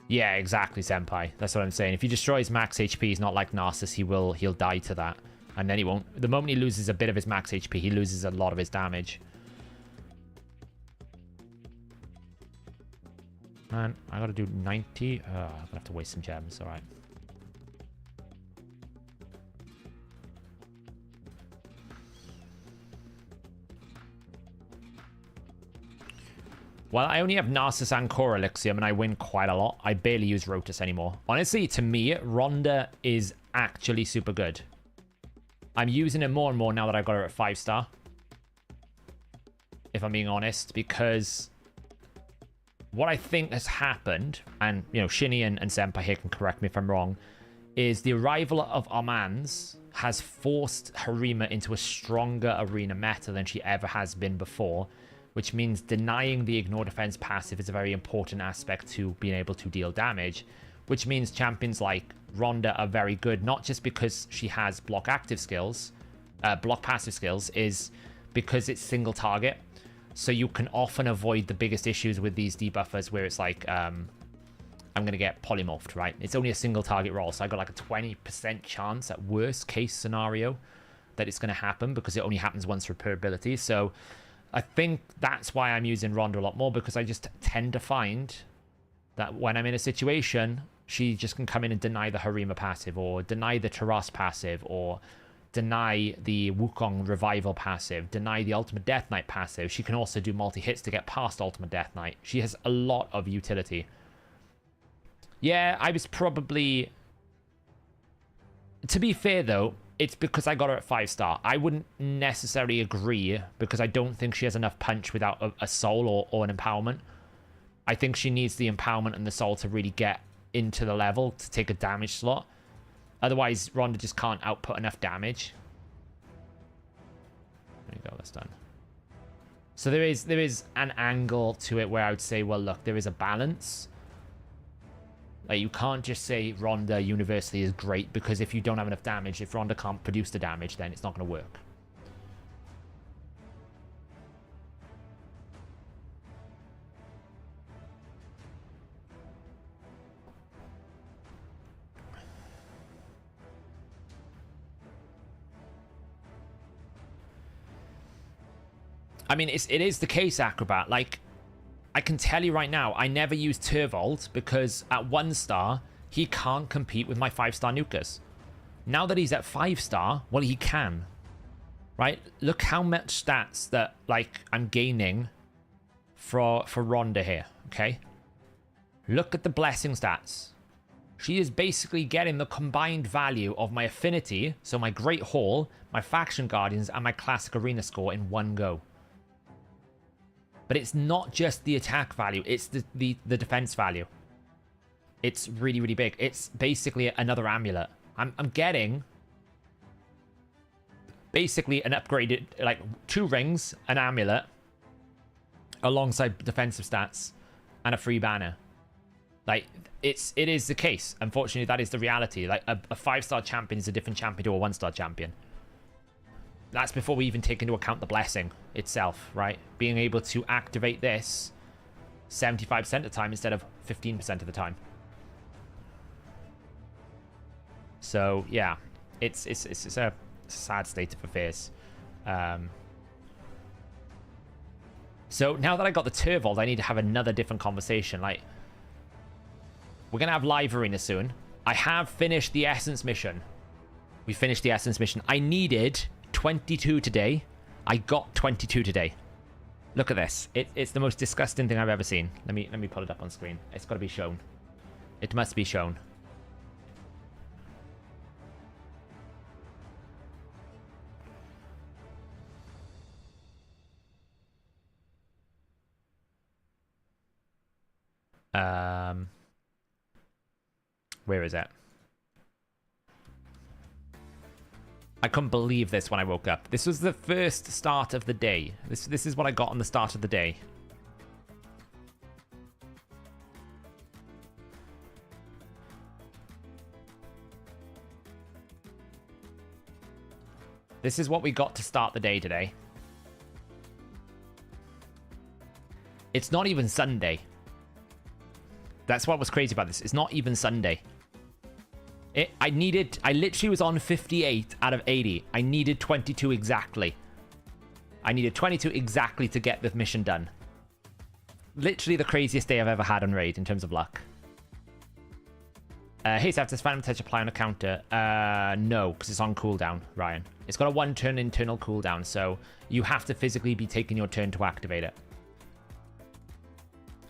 Speaker 1: yeah, exactly, Senpai. That's what I'm saying. If he destroys max HP, he's not like Narcissus. He'll die to that. And then he won't... the moment he loses a bit of his max HP, he loses a lot of his damage. Man, I gotta do 90. I'm gonna have to waste some gems. Alright. Well, I only have Narcissus and Core Elixium, and I win quite a lot. I barely use Rotus anymore. Honestly, to me, Rhonda is actually super good. I'm using it more and more now that I've got her at 5-star. If I'm being honest, because what I think has happened, and, you know, Shinny and Senpai here can correct me if I'm wrong, is the arrival of Armans has forced Harima into a stronger arena meta than she ever has been before, which means denying the ignore defense passive is a very important aspect to being able to deal damage, which means champions like Rhonda are very good, not just because she has block active skills, block passive skills, is because it's single target. So you can often avoid the biggest issues with these debuffers where it's like, I'm going to get polymorphed, right? It's only a single target roll, so I got like a 20% chance at worst case scenario that it's going to happen because it only happens once per ability. So I think that's why I'm using Rhonda a lot more, because I just tend to find that when I'm in a situation, she just can come in and deny the Harima passive, or deny the Taras passive, or deny the Wukong revival passive, deny the Ultimate Death Knight passive. She can also do multi-hits to get past Ultimate Death Knight. She has a lot of utility. Yeah, I was probably... to be fair, though, it's because I got her at 5-star. I wouldn't necessarily agree, because I don't think she has enough punch without a soul or an empowerment. I think she needs the empowerment and the soul to really get into the level to take a damage slot. Otherwise, Rhonda just can't output enough damage. There you go, that's done. So there is an angle to it where I would say, well, look, there is a balance. Like, you can't just say Rhonda universally is great, because if you don't have enough damage, if Rhonda can't produce the damage, then it's not going to work. I mean, it is the case, Acrobat. Like, I can tell you right now, I never used Turvold because at 1-star, he can't compete with my 5-star nukers. Now that he's at 5-star, well, he can. Right? Look how much stats that, like, I'm gaining for Rhonda here, okay? Look at the blessing stats. She is basically getting the combined value of my affinity, so my Great Hall, my Faction Guardians, and my Classic Arena score in one go. But it's not just the attack value, it's the defense value. It's really, really big. It's basically another amulet. I'm getting basically an upgraded, like, 2 rings, an amulet, alongside defensive stats, and a free banner. Like, it is the case. Unfortunately, that is the reality. Like, a 5-star champion is a different champion to a 1-star champion. That's before we even take into account the blessing itself, right? Being able to activate this 75% of the time instead of 15% of the time. So, yeah. It's a sad state of affairs. So, now that I got the Turvold, I need to have another different conversation. Like, we're going to have live arena soon. I have finished the Essence mission. We finished the Essence mission. I needed 22 today. I got 22 today. Look at this. It's the most disgusting thing I've ever seen. Let me pull it up on screen. It's got to be shown. It must be shown. Where is it? I couldn't believe this when I woke up. This was the first start of the day. This is what I got on the start of the day. This is what we got to start the day today. It's not even Sunday. That's what was crazy about this. It's not even Sunday. I literally was on 58 out of 80. I needed 22 exactly. I needed 22 exactly to get the mission done. Literally the craziest day I've ever had on Raid in terms of luck. Hey, Seth, does Phantom Touch apply on a counter? No, because it's on cooldown, Ryan. It's got a 1-turn internal cooldown, so you have to physically be taking your turn to activate it.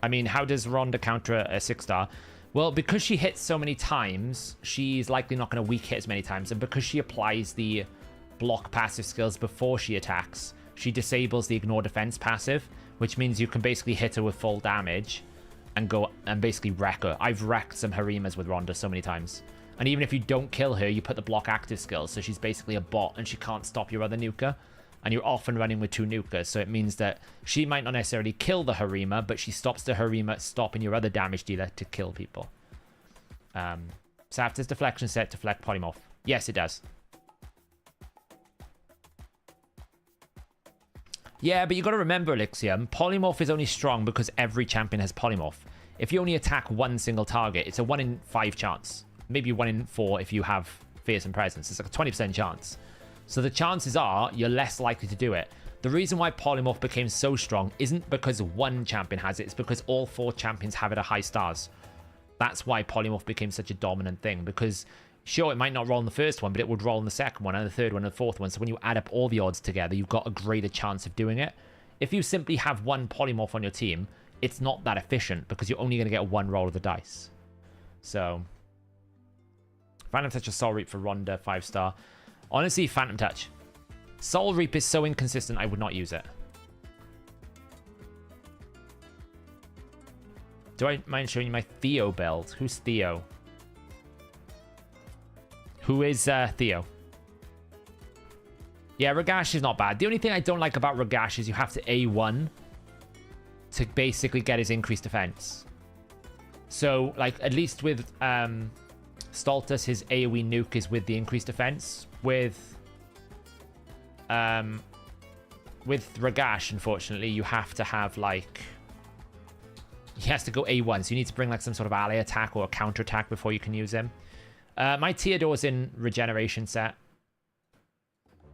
Speaker 1: I mean, how does Rhonda counter a 6-star? Well, because she hits so many times, she's likely not going to weak hit as many times. And because she applies the block passive skills before she attacks, she disables the ignore defense passive, which means you can basically hit her with full damage and go and basically wreck her. I've wrecked some Harimas with Rhonda so many times. And even if you don't kill her, you put the block active skills. So she's basically a bot and she can't stop your other nuker. And you're often running with 2 nukers. So it means that she might not necessarily kill the Harima, but she stops the Harima stopping your other damage dealer to kill people. Saf, does deflection set deflect polymorph? Yes, it does. Yeah, but you got to remember, Elixium, polymorph is only strong because every champion has polymorph. If you only attack one single target, it's a 1 in 5 chance. Maybe 1 in 4 if you have fearsome presence. It's like a 20% chance. So the chances are you're less likely to do it. The reason why polymorph became so strong isn't because one champion has it. It's because all 4 champions have it at high stars. That's why polymorph became such a dominant thing. Because sure, it might not roll in the first one, but it would roll in the second one and the third one and the fourth one. So when you add up all the odds together, you've got a greater chance of doing it. If you simply have one polymorph on your team, it's not that efficient because you're only going to get 1 roll of the dice. So, Phantom Touch or Soul Reap for Rhonda, 5-star. Honestly, Phantom Touch. Soul Reap is so inconsistent, I would not use it. Do I mind showing you my Theo build? Who's Theo? Who is Theo? Yeah, Ragash is not bad. The only thing I don't like about Ragash is you have to A1 to basically get his increased defense. So, like, at least with Stultus, his AoE nuke is with the increased defense. With Ragash, unfortunately, you have to have, like... He has to go A1, so you need to bring, like, some sort of ally attack or a counter attack before you can use him. My Theodore's in regeneration set.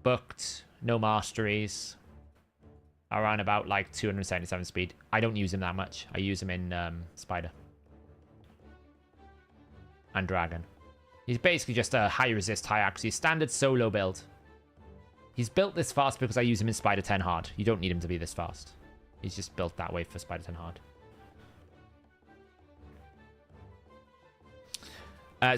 Speaker 1: Booked, no masteries. Around about, like, 277 speed. I don't use him that much. I use him in Spider. And Dragon. He's basically just a high resist, high accuracy, standard solo build. He's built this fast because I use him in Spider 10 hard. You don't need him to be this fast. He's just built that way for Spider 10 hard.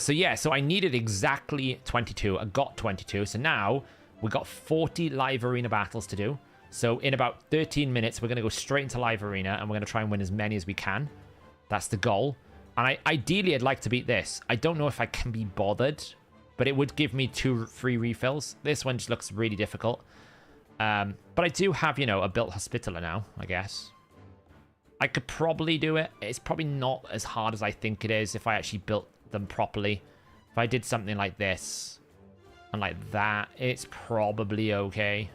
Speaker 1: So yeah, so I needed exactly 22. I got 22. So now we got 40 live arena battles to do. So in about 13 minutes, we're going to go straight into live arena and we're going to try and win as many as we can. That's the goal. And ideally, I'd like to beat this. I don't know if I can be bothered, but it would give me 2 free refills. This one just looks really difficult. But I do have, you know, a built Hospitaller now, I guess. I could probably do it. It's probably not as hard as I think it is if I actually built them properly. If I did something like this and like that, it's probably okay.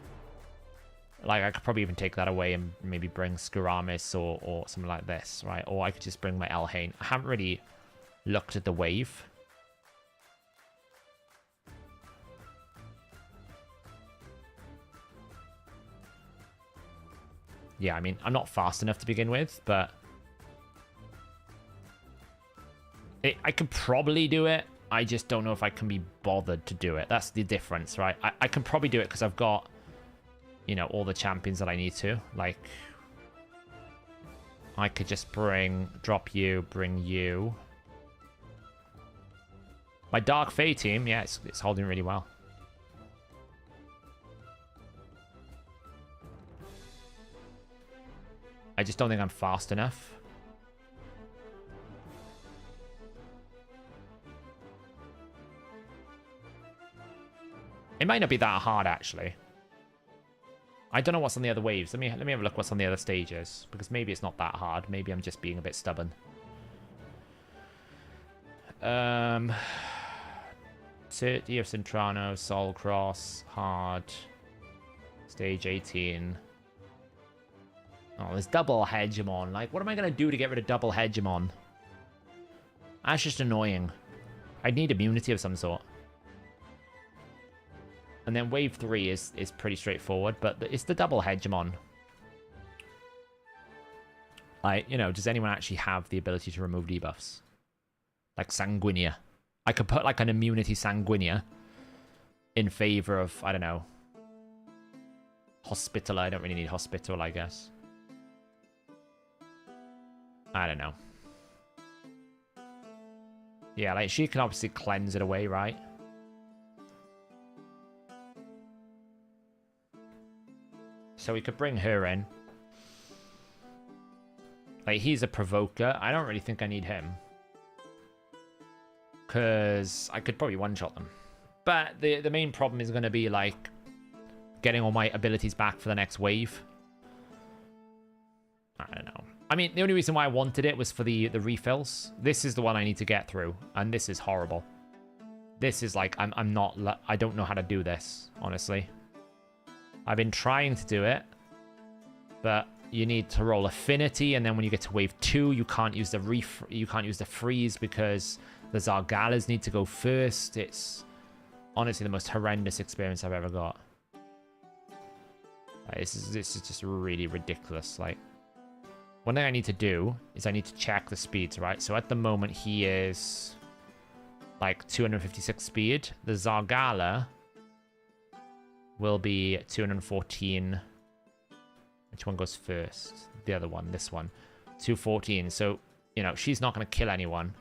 Speaker 1: Like, I could probably even take that away and maybe bring Skaramis or something like this, right? Or I could just bring my Elhain. I haven't really looked at the wave. Yeah, I mean, I'm not fast enough to begin with, but... I could probably do it. I just don't know if I can be bothered to do it. That's the difference, right? I can probably do it because I've got... you know, all the champions that I need to. Like, I could just drop you, bring you. My Dark Fae team, yeah, it's holding really well. I just don't think I'm fast enough. It might not be that hard, actually. I don't know what's on the other waves. Let me have a look what's on the other stages, because maybe it's not that hard. Maybe I'm just being a bit stubborn. 30 of Sintrano, Soul Cross, hard. Stage 18. Oh, there's double Hegemon. Like, what am I going to do to get rid of double Hegemon? That's just annoying. I'd need immunity of some sort. And then wave 3 is pretty straightforward, but it's the double Hegemon. Like, you know, does anyone actually have the ability to remove debuffs? Like Sanguinia. I could put like an immunity Sanguinia in favor of, I don't know, Hospital. I don't really need Hospital, I guess. I don't know. Yeah, like she can obviously cleanse it away, right? So we could bring her in. Like, he's a provoker. I don't really think I need him. Because I could probably one-shot them. But the main problem is going to be, like, getting all my abilities back for the next wave. I don't know. I mean, the only reason why I wanted it was for the refills. This is the one I need to get through. And this is horrible. This is like, I'm not... I don't know how to do this, honestly. I've been trying to do it. But you need to roll affinity, and then when you get to wave 2, you can't use the freeze because the Zargalas need to go first. It's honestly the most horrendous experience I've ever got. Like, this is just really ridiculous. Like, one thing I need to do is I need to check the speeds, right? So at the moment he is like 256 speed. The Zargala will be 214. Which one goes first? The other one, this one. 214. So, you know, she's not going to kill anyone.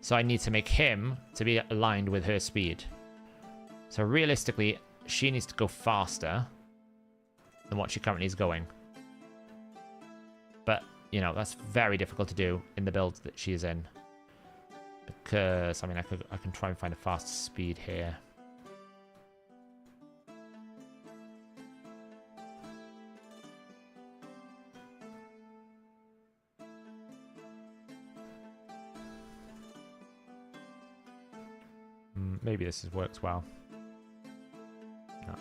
Speaker 1: So I need to make him to be aligned with her speed. So realistically, she needs to go faster than what she currently is going. But, you know, that's very difficult to do in the build that she is in. Because, I mean, I can try and find a faster speed here. Maybe this works well. No.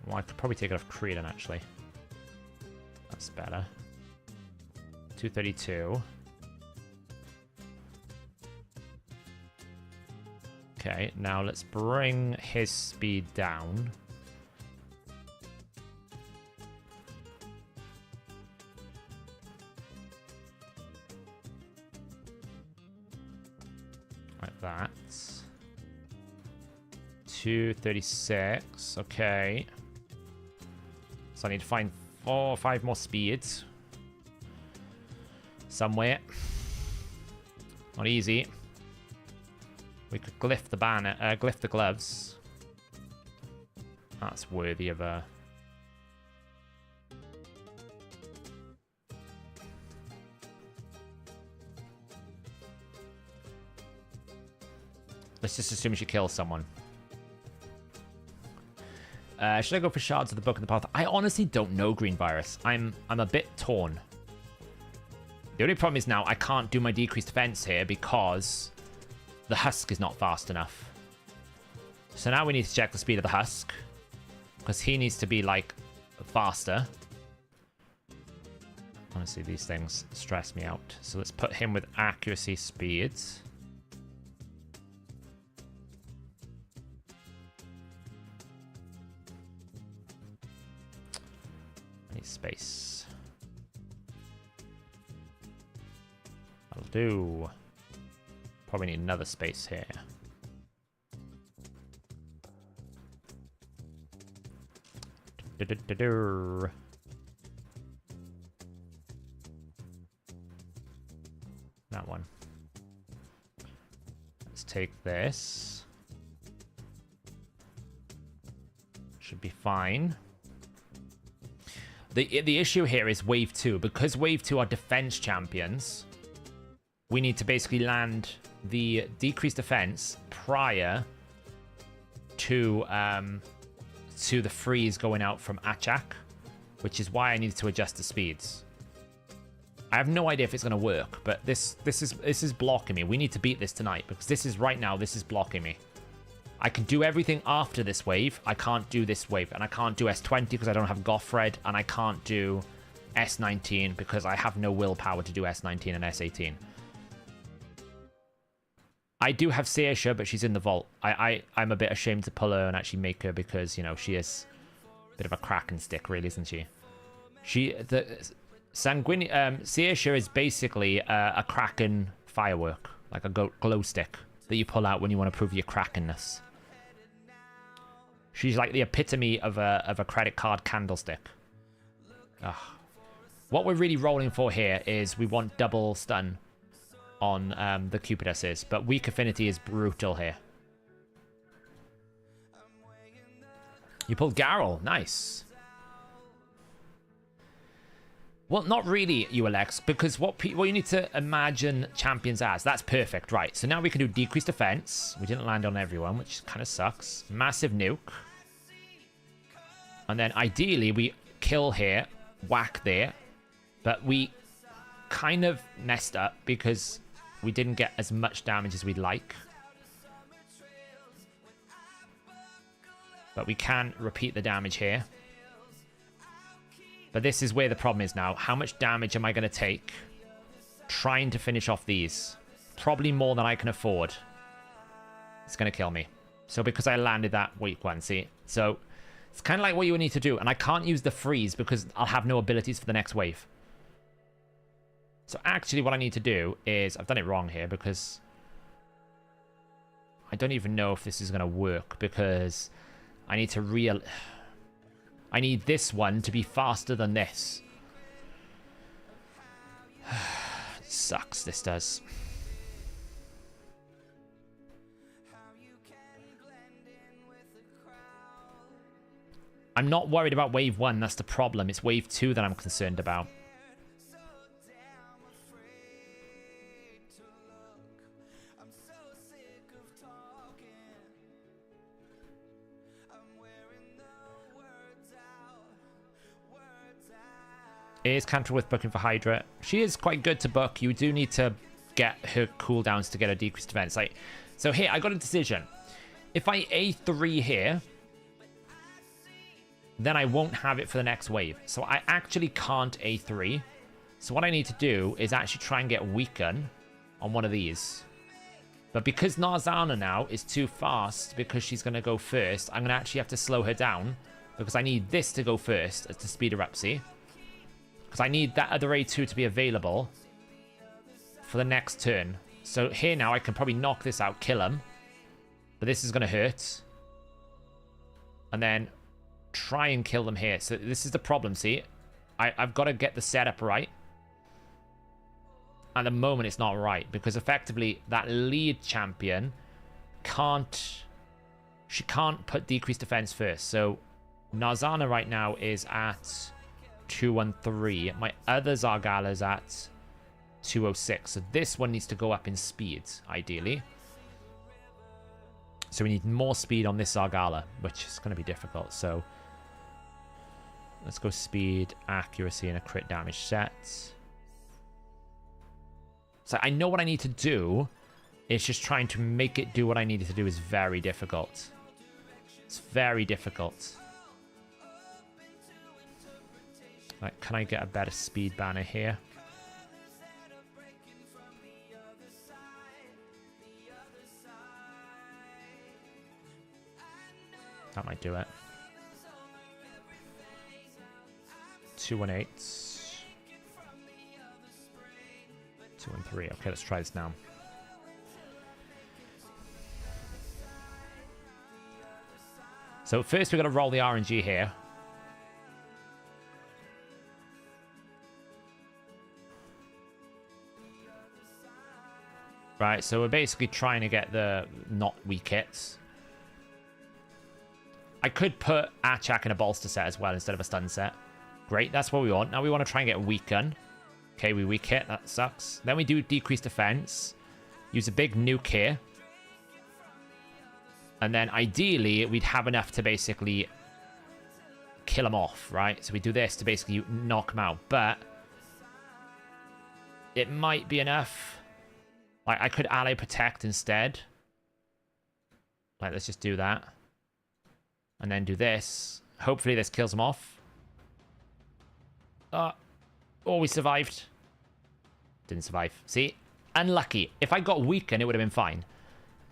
Speaker 1: Well, I could probably take it off Creedon, actually. That's better. 232. Okay, now let's bring his speed down. Like that. 236. Okay. So I need to find 4 or 5 more speeds. Somewhere. Not easy. We could glyph the banner, glyph the gloves. That's worthy of a... Let's just assume she kills someone. Should I go for shards of the book and the path? I honestly don't know, Green Virus. I'm a bit torn. The only problem is now I can't do my decreased defense here because the husk is not fast enough. So now we need to check the speed of the husk because he needs to be like faster. Honestly, these things stress me out. So let's put him with accuracy speeds. Space. That'll do. Probably need another space here. That one. Let's take this. Should be fine. The issue here is Wave 2. Because Wave 2 are defense champions, we need to basically land the decreased defense prior to the freeze going out from Achak, which is why I needed to adjust the speeds. I have no idea if it's going to work, but this is blocking me. We need to beat this tonight because this is blocking me. I can do everything after this wave. I can't do this wave, and I can't do S20 because I don't have Gothred, and I can't do S19 because I have no willpower to do S19 and S18. I do have Seisha, but she's in the vault. I'm a bit ashamed to pull her and actually make her because, you know, she is a bit of a Kraken stick, really, isn't she? Seisha is basically a Kraken firework, like a glow stick that you pull out when you want to prove your Krakenness. She's like the epitome of a credit card candlestick. Ugh. What we're really rolling for here is we want double stun on the Cupiduses, but weak affinity is brutal here. You pulled Garrel, nice. Well, not really, you Alex, because what you need to imagine champions as. That's perfect, right? So now we can do decreased defense. We didn't land on everyone, which kind of sucks. Massive nuke. And then ideally we kill here, whack there. But we kind of messed up because we didn't get as much damage as we'd like. But we can repeat the damage here. But this is where the problem is now. How much damage am I going to take trying to finish off these? Probably more than I can afford. It's going to kill me. So because I landed that weak one, see? So it's kind of like what you need to do. And I can't use the freeze because I'll have no abilities for the next wave. So actually what I need to do is... I've done it wrong here because... I don't even know if this is going to work because I need to I need this one to be faster than this. It sucks, this does. I'm not worried about wave 1, that's the problem. It's wave 2 that I'm concerned about. Is Cantor with booking for Hydra? She is quite good to book. You do need to get her cooldowns to get a decreased defense. Like, so here, I got a decision. If I A3 here, then I won't have it for the next wave. So I actually can't A3. So what I need to do is actually try and get Weaken on one of these. But because Narzana now is too fast, because she's going to go first, I'm going to actually have to slow her down. Because I need this to go first to speed her up, see? Because I need that other A2 to be available for the next turn. So here now, I can probably knock this out, kill him. But this is going to hurt. And then try and kill them here. So this is the problem, see? I've got to get the setup right. At the moment, it's not right. Because effectively, that lead champion can't... She can't put decreased defense first. So Narzana right now is at 213. My other Zargala is at 206. So this one needs to go up in speed, ideally. So we need more speed on this Zargala, which is going to be difficult. So let's go speed, accuracy, and a crit damage set. So I know what I need to do. It's just trying to make it do what I needed to do is very difficult. It's very difficult. Like, can I get a better speed banner here? That might do it. 218. 213. Okay, let's try this now. So first we've got to roll the RNG here. Right, so we're basically trying to get the not weak hits. I could put Achak in a bolster set as well instead of a stun set. Great, that's what we want. Now we want to try and get Weaken. Okay, we weak hit. That sucks. Then we do decrease defense. Use a big nuke here. And then ideally, we'd have enough to basically kill him off, right? So we do this to basically knock him out. But it might be enough. Like, I could ally protect instead. Like, let's just do that. And then do this. Hopefully this kills him off. Oh, we survived. Didn't survive. See? Unlucky. If I got weakened, it would have been fine.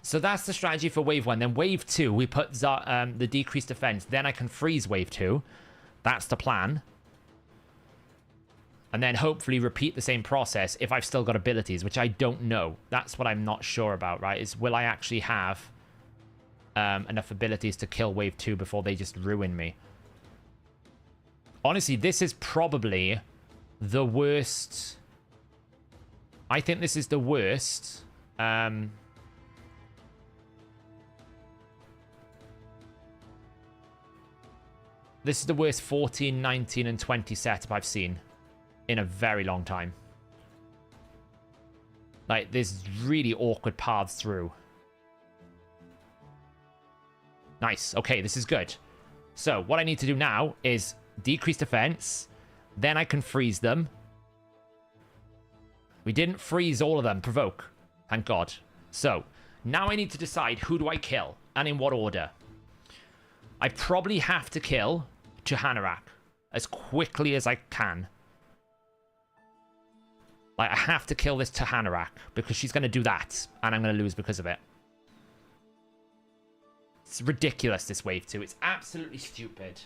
Speaker 1: So that's the strategy for wave 1. Then wave 2, we put the decreased defense. Then I can freeze wave 2. That's the plan. And then hopefully repeat the same process if I've still got abilities, which I don't know. That's what I'm not sure about, right? Is will I actually have enough abilities to kill wave 2 before they just ruin me? Honestly, this is probably the worst. I think this is the worst. This is the worst 14, 19, and 20 setup I've seen in a very long time. Like, there's really awkward paths through. Nice. Okay, this is good. So, what I need to do now is decrease defense. Then I can freeze them. We didn't freeze all of them. Provoke. Thank God. So, now I need to decide who do I kill and in what order. I probably have to kill Chahanarak as quickly as I can. Like, I have to kill this Chahanarak because she's going to do that, and I'm going to lose because of it. It's ridiculous, this wave 2. It's absolutely stupid.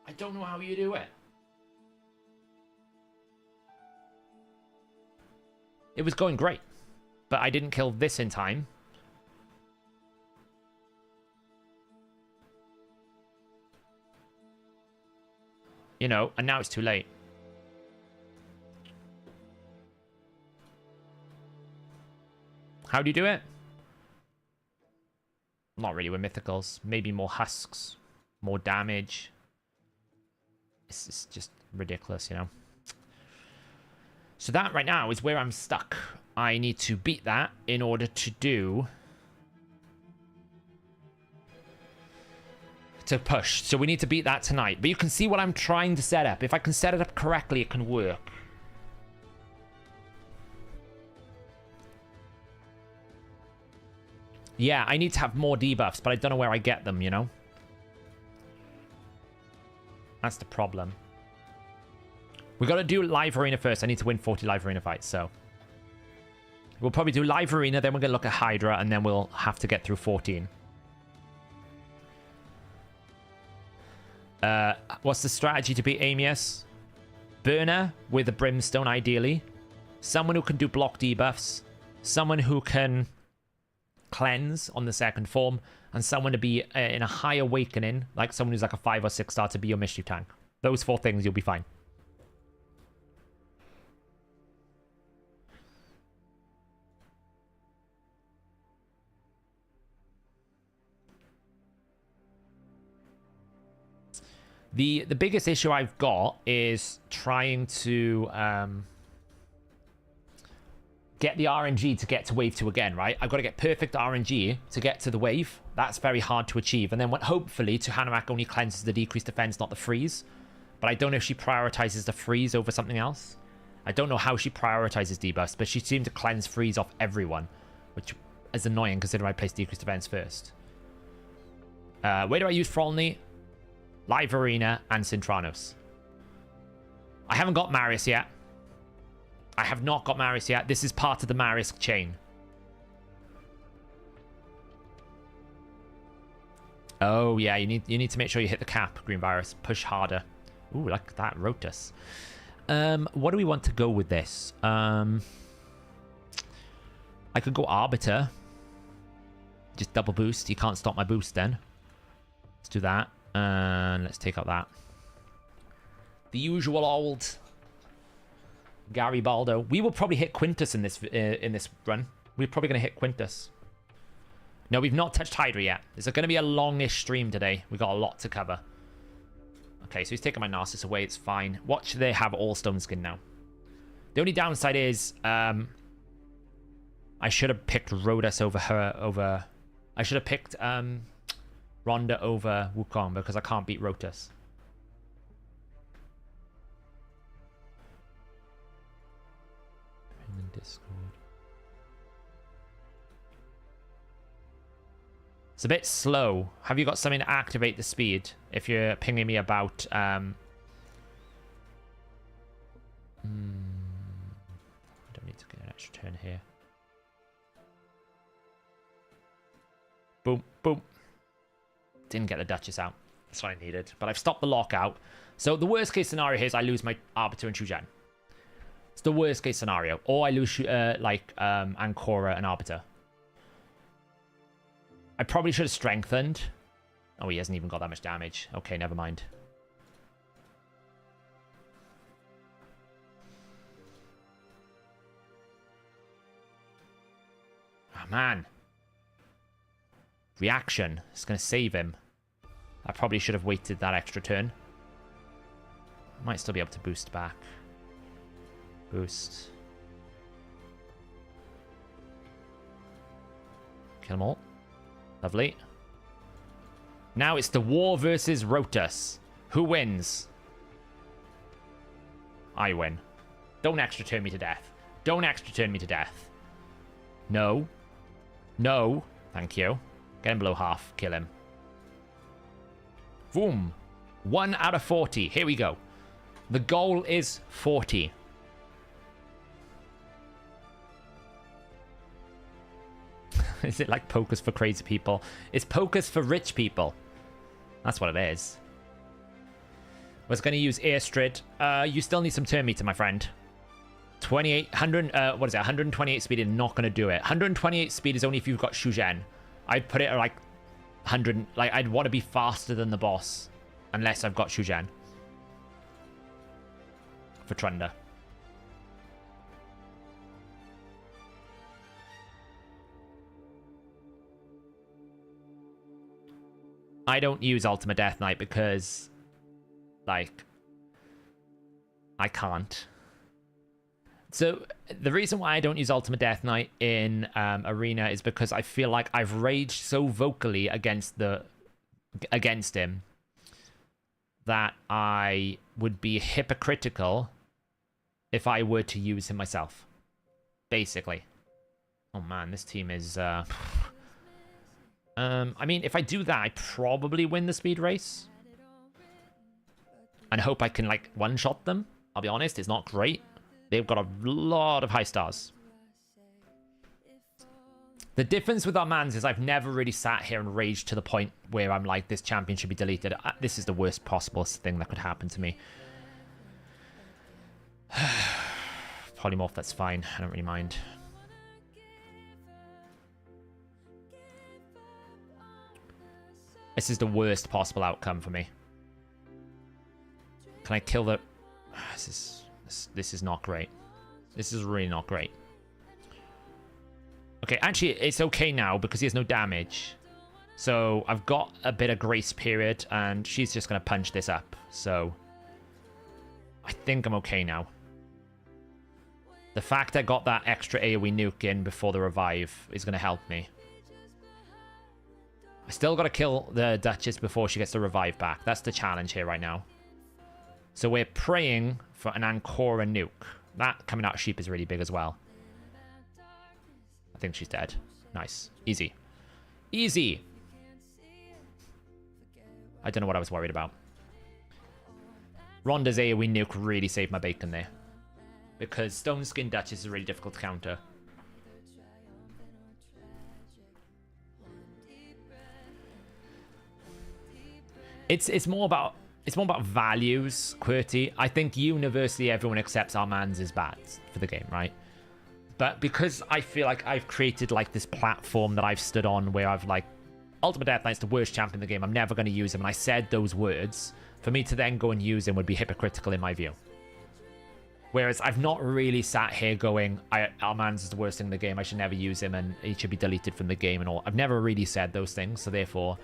Speaker 1: I don't know how you do it. It was going great, but I didn't kill this in time. You know, and now it's too late. How do you do it? Not really with mythicals. Maybe more husks, more damage. It's just ridiculous, you know. So that right now is where I'm stuck. I need to beat that in order to do... to push. So we need to beat that tonight. But you can see what I'm trying to set up. If I can set it up correctly, it can work. Yeah, I need to have more debuffs, but I don't know where I get them, you know? That's the problem. We got to do live arena first. I need to win 40 live arena fights, so... we'll probably do live arena, then we're going to look at Hydra, and then we'll have to get through 14. What's the strategy to beat Amius? Burner with a Brimstone, ideally. Someone who can do block debuffs. Someone who can cleanse on the second form. And someone to be in a high awakening, like someone who's like a 5 or 6 star to be your mischief tank. Those 4 things, you'll be fine. The biggest issue I've got is trying to get the RNG to get to wave 2 again, right? I've got to get perfect RNG to get to the wave. That's very hard to achieve. And then hopefully Chahanarak only cleanses the decreased defense, not the freeze. But I don't know if she prioritizes the freeze over something else. I don't know how she prioritizes debuffs, but she seemed to cleanse freeze off everyone, which is annoying considering I placed decreased defense first. Where do I use Frolny? Live Arena and Sintranos. I haven't got Marius yet. I have not got Marius yet. This is part of the Marius chain. Oh, yeah. You need to make sure you hit the cap, Green Virus. Push harder. Ooh, like that. Rotus. What do we want to go with this? I could go Arbiter. Just double boost. You can't stop my boost then. Let's do that. And let's take out that. The usual old Garibaldo. We will probably hit Quintus in this run. We're probably going to hit Quintus. No, we've not touched Hydra yet. It's going to be a longish stream today. We've got a lot to cover. Okay, so he's taking my Narcissus away. It's fine. Watch, they have all stone skin now. The only downside is I should have picked Rhodas over her. I should have picked Rhonda over Wukong because I can't beat Rotus. In Discord. It's a bit slow. Have you got something to activate the speed? If you're pinging me about... I don't need to get an extra turn here. Boom, boom. Didn't get the Duchess out. That's what I needed. But I've stopped the lockout. So the worst case scenario here is I lose my Arbiter and Shujan. It's the worst case scenario. Or I lose Ancora and Arbiter. I probably should have strengthened. Oh, he hasn't even got that much damage. Okay, never mind. Oh, man. Reaction. It's going to save him. I probably should have waited that extra turn. Might still be able to boost back. Boost. Kill them all. Lovely. Now it's the war versus Rotus. Who wins? I win. Don't extra turn me to death. Don't extra turn me to death. No. No. Thank you. Get him below half. Kill him. Boom. 1 out of 40. Here we go. The goal is 40. Is it like pokers for crazy people? It's pokers for rich people. That's what it is. I was going to use Airstrid. You still need some turn meter, my friend. 100, what is it? 128 speed is not going to do it. 128 speed is only if you've got Shujen. I'd put it at like 100. Like, I'd want to be faster than the boss. Unless I've got Shujen. For Trunda. I don't use Ultimate Death Knight because, like, I can't. So the reason why I don't use Ultimate Death Knight in Arena is because I feel like I've raged so vocally against him that I would be hypocritical if I were to use him myself. Basically. Oh man, this team is... I mean, if I do that, I probably win the speed race. And hope I can, like, one-shot them. I'll be honest, it's not great. They've got a lot of high stars. The difference with our mans is I've never really sat here and raged to the point where I'm like, this champion should be deleted. This is the worst possible thing that could happen to me. Polymorph, that's fine. I don't really mind. This is the worst possible outcome for me. Can I kill the... This is not great. This is really not great. Okay, actually, it's okay now because he has no damage. So I've got a bit of grace period, and she's just going to punch this up. So I think I'm okay now. The fact I got that extra AoE nuke in before the revive is going to help me. I still got to kill the Duchess before she gets the revive back. That's the challenge here right now. So we're praying for an Ancora nuke. That coming out of sheep is really big as well. I think she's dead. Nice. Easy. Easy. I don't know what I was worried about. Rhonda's AoE nuke really saved my bacon there. Because Stone Skin Duchess is really difficult to counter. It's more about values, QWERTY. I think universally everyone accepts our mans is bad for the game, right? But because I feel like I've created like this platform that I've stood on where I've like, Ultimate Death Knight's the worst champion in the game, I'm never going to use him, and I said those words, for me to then go and use him would be hypocritical in my view. Whereas I've not really sat here going, Armand's is the worst thing in the game, I should never use him and he should be deleted from the game and all. I've never really said those things, so therefore,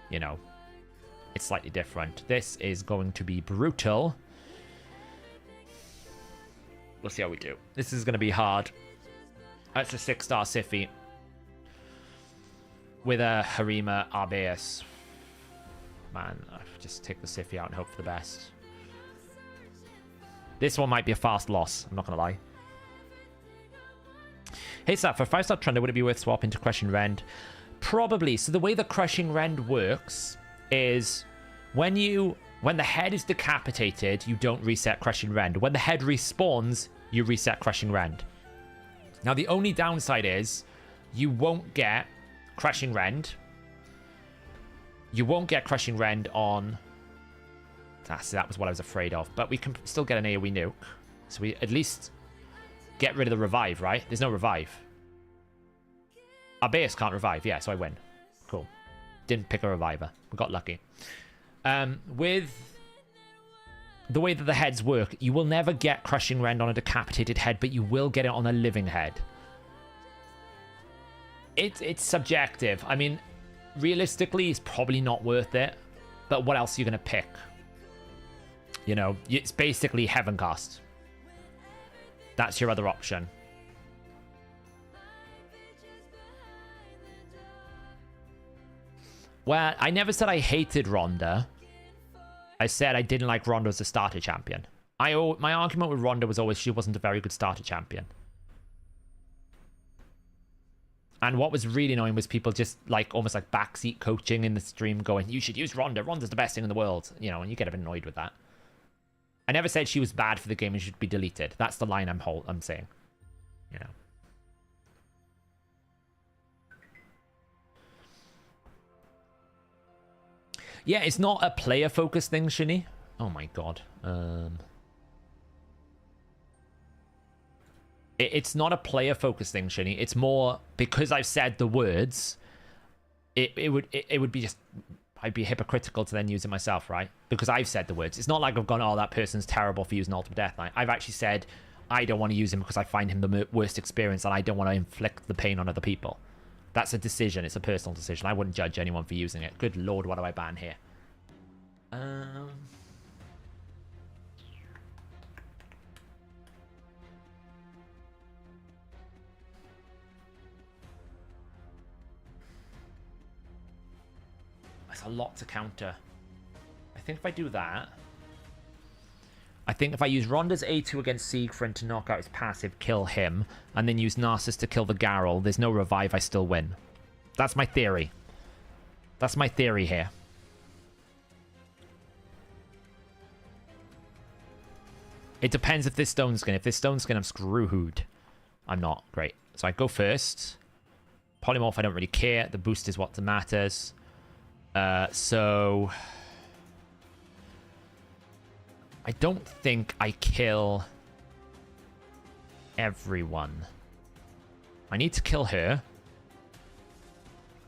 Speaker 1: you know, it's slightly different. This is going to be brutal. We'll see how we do. This is going to be hard. That's a 6-star Siphi with a Harima Arbaeus. Man, I just take the Siphi out and hope for the best. This one might be a fast loss, I'm not going to lie. Hey, Sat, for a 5-star Trender, would it be worth swapping to Crushing Rend? Probably. So the way the Crushing Rend works is when the head is decapitated, you don't reset Crushing Rend. When the head respawns, you reset Crushing Rend. Now, the only downside is you won't get Crushing Rend. You won't get Crushing Rend on... That was what I was afraid of. But we can still get an AoE nuke. So we at least get rid of the revive, right? There's no revive. Arbaeus can't revive. Yeah, so I win. Cool. Didn't pick a reviver. We got lucky. With the way that the heads work, you will never get Crushing Rend on a decapitated head, but you will get it on a living head. It's subjective. I mean, realistically, it's probably not worth it. But what else are you going to pick? You know, it's basically Heaven Cast. That's your other option. Well, I never said I hated Ronda. I said I didn't like Ronda as a starter champion. My argument with Ronda was always she wasn't a very good starter champion. And what was really annoying was people just like almost like backseat coaching in the stream going, you should use Ronda. Ronda's the best thing in the world. You know, and you get a bit annoyed with that. I never said she was bad for the game and should be deleted. That's the line I'm saying. You know. Yeah, it's not a player-focused thing, Shini. Oh my god. It's not a player-focused thing, Shini. It's more because I've said the words. It would be just... I'd be hypocritical to then use it myself, right? Because I've said the words. It's not like I've gone, oh, that person's terrible for using Ultimate Death Knight. I've actually said I don't want to use him because I find him the worst experience and I don't want to inflict the pain on other people. That's a decision. It's a personal decision. I wouldn't judge anyone for using it. Good lord, what do I ban here? That's a lot to counter. I think if I do that... I think if I use Ronda's A2 against Siegfried to knock out his passive, kill him, and then use Narcissus to kill the Garrel, there's no revive, I still win. That's my theory. That's my theory here. It depends if this Stone Skin. If this Stone Skin, I'm screwed. I'm not. Great. So I go first. Polymorph, I don't really care. The boost is what matters. So... I don't think I kill everyone. I need to kill her.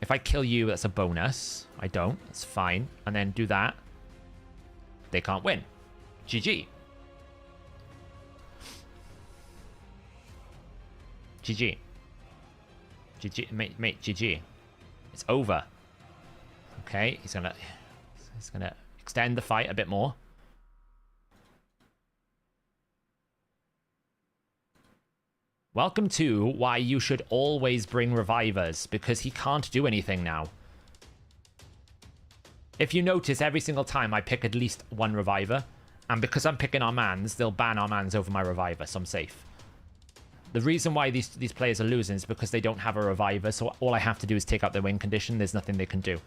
Speaker 1: If I kill you, that's a bonus. I don't. That's fine. And then do that. They can't win. GG. GG. GG. Mate, GG. It's over. Okay, he's gonna extend the fight a bit more. Welcome to why you should always bring revivers, because he can't do anything now. If you notice, every single time I pick at least one reviver, and because I'm picking Armands, they'll ban Armands over my reviver, so I'm safe. The reason why these players are losing is because they don't have a reviver, so all I have to do is take out their win condition. There's nothing they can do.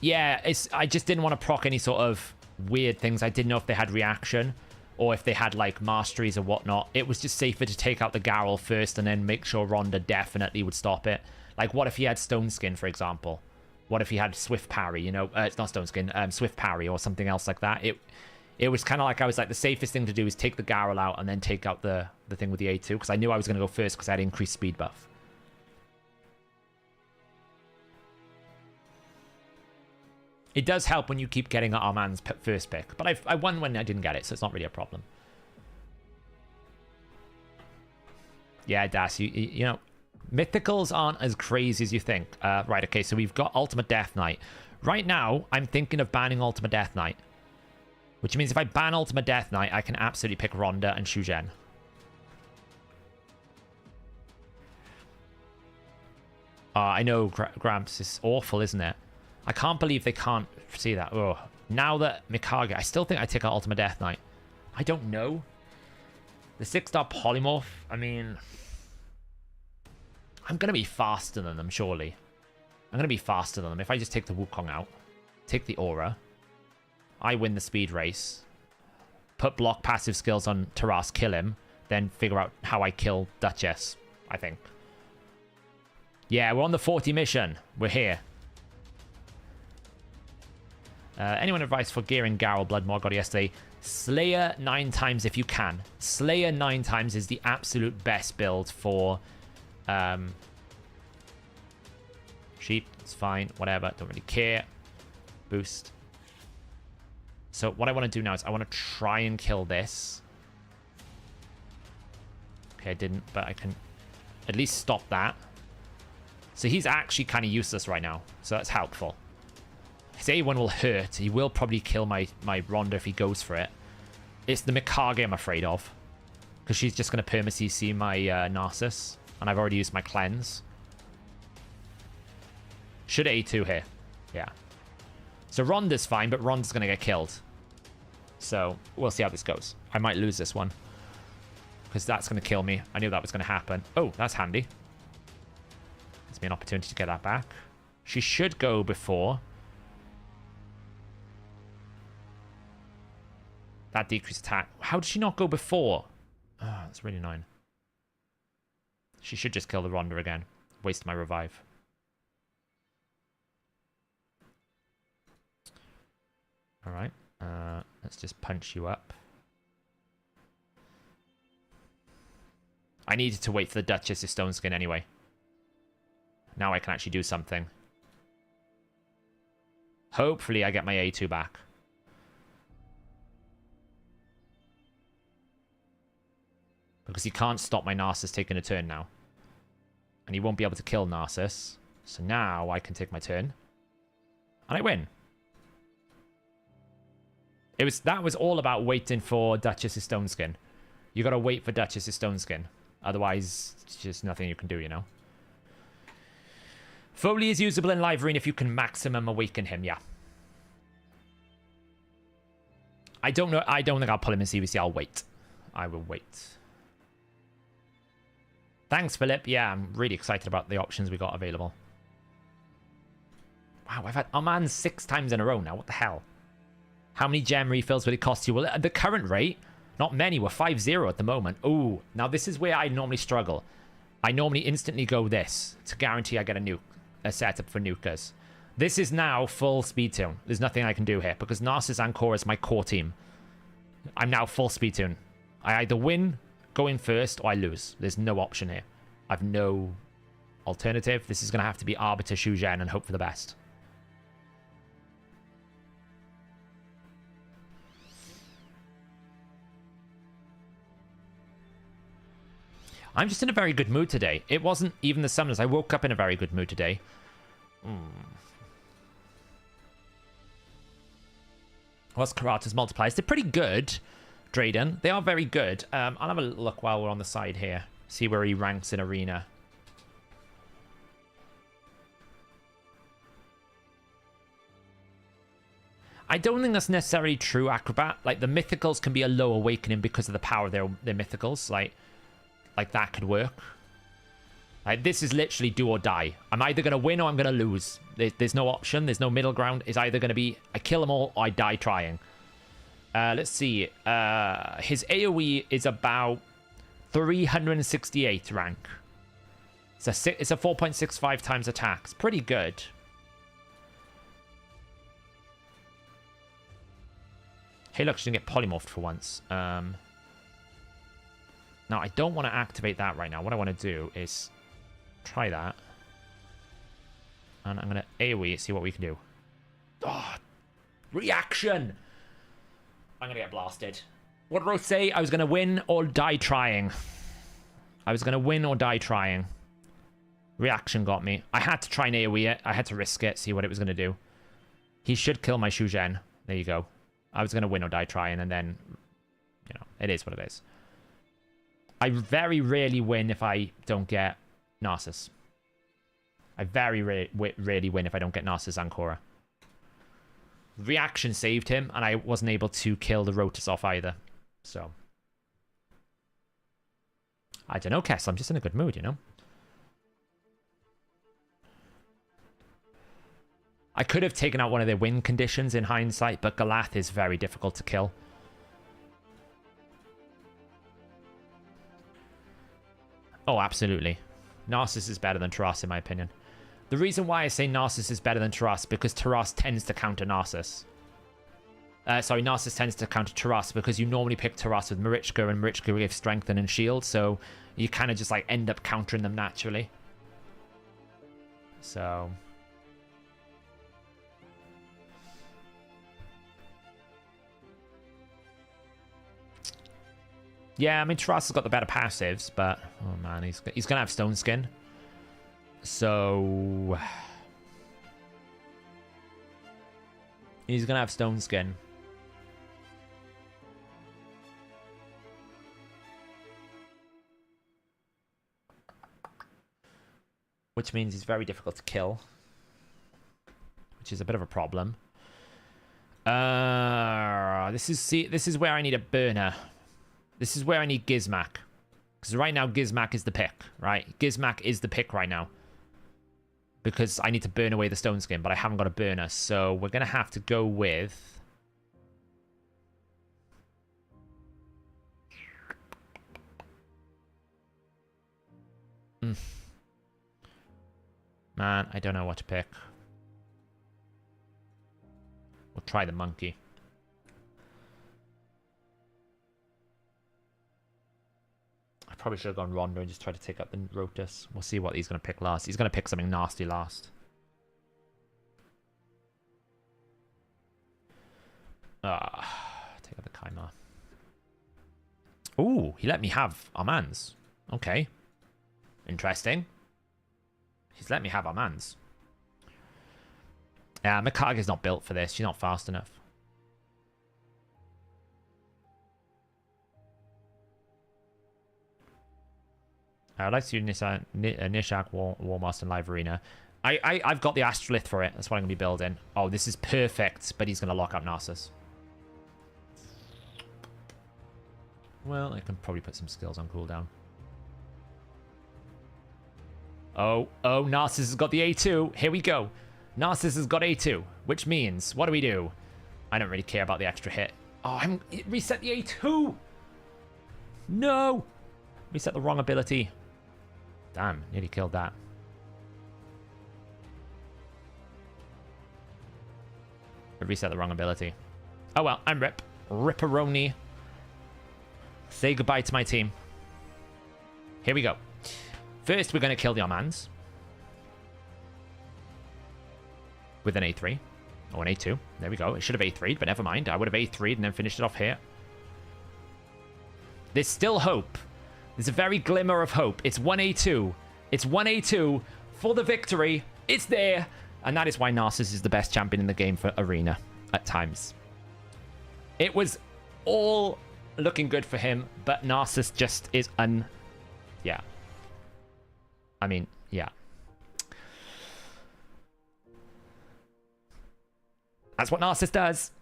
Speaker 1: Yeah, I just didn't want to proc any sort of weird things. I didn't know if they had reaction or if they had like masteries or whatnot. It was just safer to take out the Garrel first and then make sure Ronda definitely would stop it. Like, what if he had Stone Skin, for example? What if he had Swift Parry, you know? It's not Stone Skin, Swift Parry or something else like that. It was kind of like, I was like, the safest thing to do is take the Garrel out and then take out the thing with the A2, because I knew I was going to go first because I had increased speed buff. It does help when you keep getting Armand's first pick. But I won when I didn't get it, so it's not really a problem. Yeah, Das, you know, mythicals aren't as crazy as you think. Right, okay, so we've got Ultimate Death Knight. Right now, I'm thinking of banning Ultimate Death Knight. Which means if I ban Ultimate Death Knight, I can absolutely pick Rhonda and Shu Zhen. I know, Gramps, is awful, isn't it? I can't believe they can't see that. Oh, now that Mikage, I still think I take out Ultimate Death Knight. I don't know. The 6-star polymorph, I mean, I'm going to be faster than them, surely. I'm going to be faster than them. If I just take the Wukong out, take the Aura, I win the speed race, put block passive skills on Taras, kill him, then figure out how I kill Duchess, I think. Yeah, we're on the 40 mission. We're here. Anyone advice for gearing Garrel Bloodmore? Got it yesterday. Slayer 9 times if you can. Slayer 9 times is the absolute best build for sheep. It's fine. Whatever. Don't really care. Boost. So what I want to do now is I want to try and kill this. Okay, I didn't, but I can at least stop that. So he's actually kind of useless right now. So that's helpful. His A1 will hurt. He will probably kill my Rhonda if he goes for it. It's the Mikage I'm afraid of. Because she's just going to perma-CC my Narcissus. And I've already used my cleanse. Should A2 here. Yeah. So Rhonda's fine, but Rhonda's going to get killed. So we'll see how this goes. I might lose this one. Because that's going to kill me. I knew that was going to happen. Oh, that's handy. Gives me an opportunity to get that back. She should go before. That decreased attack. How did she not go before? Oh, that's really annoying. She should just kill the Rhonda again. Waste my revive. Alright. Let's just punch you up. I needed to wait for the Duchess's Stone Skin anyway. Now I can actually do something. Hopefully I get my A2 back. Because he can't stop my Narcissus taking a turn now. And he won't be able to kill Narcissus. So now I can take my turn. And I win. That was all about waiting for Duchess's Stone Skin. You gotta wait for Duchess's Stone Skin. Otherwise, it's just nothing you can do, you know. Foley is usable in Live Arena if you can maximum awaken him, yeah. I don't know. I don't think I'll pull him in CVC. I'll wait. I will wait. Thanks, Philip. Yeah, I'm really excited about the options we got available. Wow, I've had Armand 6 times in a row now. What the hell? How many gem refills will it cost you? Well, at the current rate, not many. We're 5-0 at the moment. Ooh, now this is where I normally struggle. I normally instantly go this to guarantee I get a setup for nukers. This is now full speed tune. There's nothing I can do here because Narcissus and Core is my core team. I'm now full speed tune. I either win going first or I lose. There's no option here. I've no alternative. This is going to have to be Arbiter Shu Zhen and hope for the best. I'm just in a very good mood today. It wasn't even the summoners. I woke up in a very good mood today. What's Karata's multipliers? They're pretty good, Drayden. They are very good. I'll have a look while we're on the side here. See where he ranks in Arena. I don't think that's necessarily true, Acrobat. Like, the Mythicals can be a low awakening because of the power of their Mythicals. Like that could work. Like, this is literally do or die. I'm either going to win or I'm going to lose. There's no option. There's no middle ground. It's either going to be I kill them all or I die trying. Let's see. His AoE is about 368 rank. It's a 4.65 times attack. It's pretty good. Hey, look, she didn't get polymorphed for once. Now, I don't want to activate that right now. What I want to do is try that. And I'm going to AoE it, see what we can do. Oh, reaction. I'm going to get blasted. What did I say? I was going to win or die trying. I was going to win or die trying. Reaction got me. I had to try and AoE it. I had to risk it, see what it was going to do. He should kill my Shu Zhen. There you go. I was going to win or die trying, and then, you know, it is what it is. I very rarely win if I don't get Narcissus. I very rarely win if I don't get Narcissus and Korra. Reaction saved him, and I wasn't able to kill the Rotus off either. So, I don't know, Kess. I'm just in a good mood, you know? I could have taken out one of their win conditions in hindsight, but Galath is very difficult to kill. Oh, absolutely. Narcissus is better than Taras, in my opinion. The reason why I say Narcissus is better than Taras, because Taras tends to counter Narcissus. Sorry, Narcissus tends to counter Taras, because you normally pick Taras with Marichka, and Marichka gives strengthen and shield, so you kind of just like end up countering them naturally. So... yeah, I mean, Taras has got the better passives, but... oh, man, he's going to have Stone Skin. So... he's going to have Stone Skin. Which means he's very difficult to kill. Which is a bit of a problem. This is where I need a burner. This is where I need Gizmak. Because right now, Gizmak is the pick, right? Gizmak is the pick right now. Because I need to burn away the Stone Skin, but I haven't got a burner. So we're going to have to go with... man, I don't know what to pick. We'll try the monkey. Probably should have gone Ronda and just tried to take out the Rotus. We'll see what he's going to pick last. He's going to pick something nasty last. Take out the Kaima. Ooh, he let me have Armand's. Okay. Interesting. He's let me have Armand's. Yeah, Mikaga's not built for this. She's not fast enough. I'd like to do Nishak Warmaster in Live Arena. I've got the Astrolith for it. That's what I'm going to be building. Oh, this is perfect, but he's going to lock up Narcissus. Well, I can probably put some skills on cooldown. Oh, Narcissus has got the A2. Here we go. Narcissus has got A2, which means, what do we do? I don't really care about the extra hit. Oh, reset the A2. No. Reset the wrong ability. Damn, nearly killed that. I reset the wrong ability. Oh well, I'm Rip. Ripperoni. Say goodbye to my team. Here we go. First, we're going to kill the Armands. With an A3. Or an A2. There we go. It should have A3'd, but never mind. I would have A3'd and then finished it off here. There's still hope. There's a very glimmer of hope. It's 1A2. It's 1A2 for the victory. It's there. And that is why Narcissus is the best champion in the game for Arena at times. It was all looking good for him, but Narcissus just is yeah. I mean, yeah. That's what Narcissus does.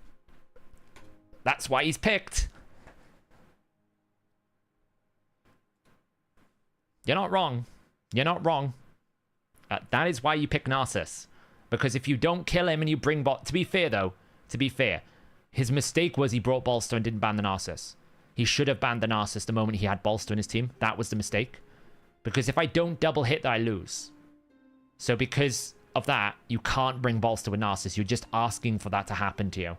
Speaker 1: That's why he's picked. You're not wrong. You're not wrong. That is why you pick Narcissus. Because if you don't kill him and you bring to be fair, though, to be fair, his mistake was he brought Bolster and didn't ban the Narcissus. He should have banned the Narcissus the moment he had Bolster in his team. That was the mistake. Because if I don't double hit, I lose. So because of that, you can't bring Bolster with Narcissus. You're just asking for that to happen to you.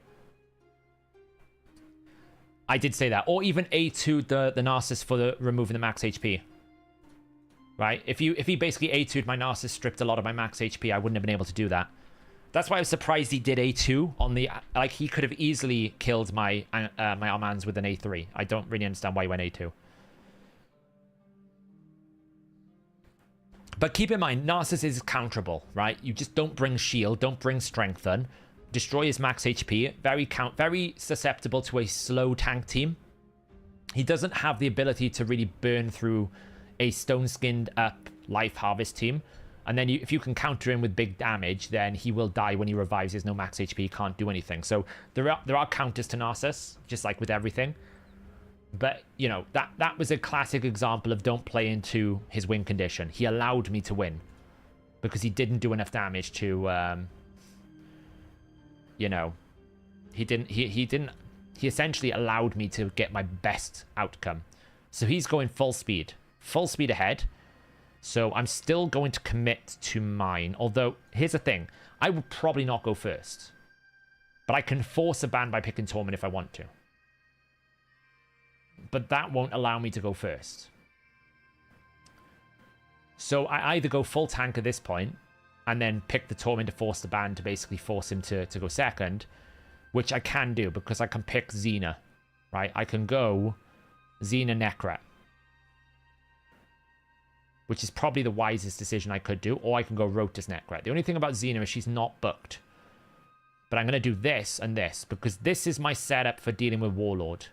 Speaker 1: I did say that. Or even A2 the Narcissus for removing the max HP. Right? If he basically A2'd my Narcissus, stripped a lot of my max HP, I wouldn't have been able to do that. That's why I was surprised he did A2 on the... Like, he could have easily killed my my Armands with an A3. I don't really understand why he went A2. But keep in mind, Narcissus is counterable, right? You just don't bring shield, don't bring strengthen. Destroy his max HP. Very susceptible to a slow tank team. He doesn't have the ability to really burn through a stone-skinned up life harvest team. And then if you can counter him with big damage, then he will die when he revives. He has no max HP, he can't do anything. So there are counters to Narcissus, just like with everything. But, you know, that was a classic example of don't play into his win condition. He allowed me to win because he didn't do enough damage to, you know, he essentially allowed me to get my best outcome. So he's going full speed ahead. So I'm still going to commit to mine. Although, here's the thing. I will probably not go first. But I can force a ban by picking Torment if I want to. But that won't allow me to go first. So I either go full tank at this point and then pick the Torment to force the ban to basically force him to go second, which I can do because I can pick Xena, right? I can go Xena Necrat, which is probably the wisest decision I could do, or I can go Rotus Necrat. The only thing about Xena is she's not booked. But I'm going to do this and this because this is my setup for dealing with Warlord.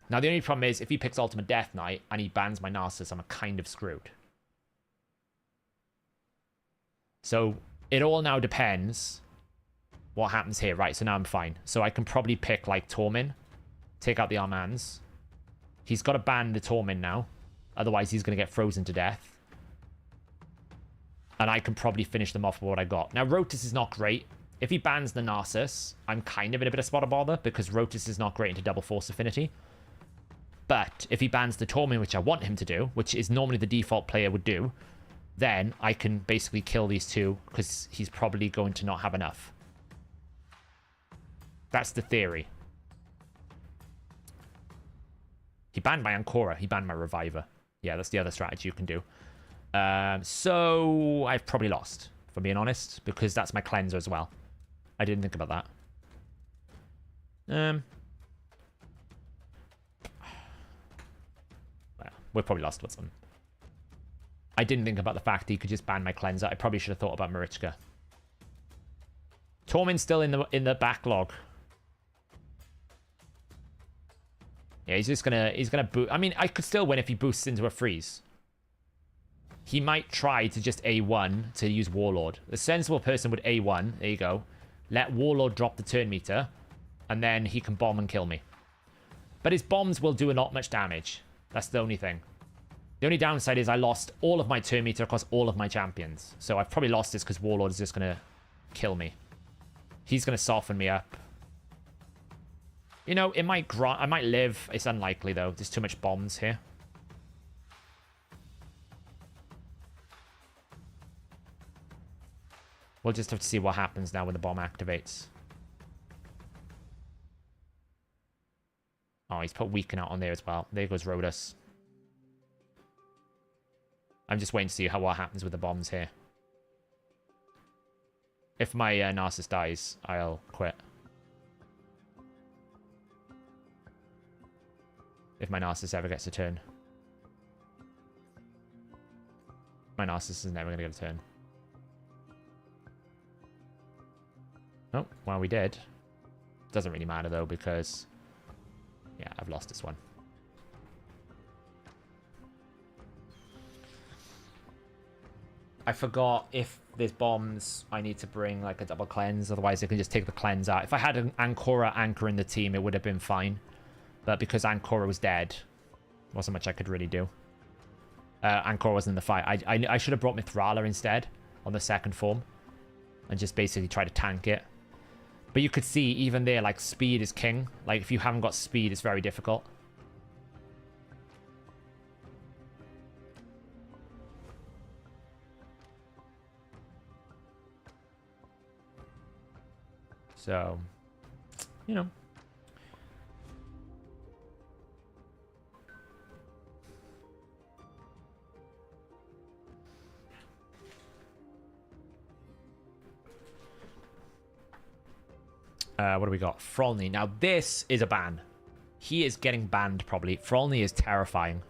Speaker 1: Now, the only problem is, if he picks Ultimate Death Knight and he bans my Narcissus, I'm kind of screwed. So, it all now depends what happens here. Right, so now I'm fine. So, I can probably pick, like, Tormin. Take out the Armands. He's got to ban the Tormin now. Otherwise, he's going to get frozen to death. And I can probably finish them off with what I got. Now, Rotus is not great. If he bans the Narcissus, I'm kind of in a bit of spot of bother because Rotus is not great into double force affinity. But if he bans the Torment, which I want him to do, which is normally the default player would do, then I can basically kill these two because he's probably going to not have enough. That's the theory. He banned my Ancora. He banned my Reviver. Yeah, that's the other strategy you can do. So I've probably lost, if I'm being honest, because that's my cleanser as well. I didn't think about that. We're probably lost with them. I didn't think about the fact that he could just ban my cleanser. I probably should have thought about Marichka. Torment's still in the backlog. Yeah, he's gonna boost. I mean, I could still win if he boosts into a freeze. He might try to just A1 to use Warlord. The sensible person would A1. There you go. Let Warlord drop the turn meter, and then he can bomb and kill me. But his bombs will do not much damage. That's the only thing. The only downside is I lost all of my turn meter across all of my champions. So I've probably lost this because Warlord is just going to kill me. He's going to soften me up. You know, it might I might live. It's unlikely, though. There's too much bombs here. We'll just have to see what happens now when the bomb activates. Oh, he's put Weaken out on there as well. There goes Rodus. I'm just waiting to see what happens with the bombs here. If my Narcissus dies, I'll quit. If my Narcissus ever gets a turn. My Narcissus is never going to get a turn. Oh, well, we did. Doesn't really matter, though, because... yeah, I've lost this one. I forgot if there's bombs, I need to bring like a double cleanse. Otherwise, I can just take the cleanse out. If I had an Ancora anchor in the team, it would have been fine. But because Ancora was dead, wasn't much I could really do. Ancora wasn't in the fight. I should have brought Mithrala instead on the second form. And just basically try to tank it. But you could see, even there, like, speed is king. Like, if you haven't got speed, it's very difficult. So, you know. What do we got? Frolny. Now, this is a ban. He is getting banned, probably. Frolny is terrifying.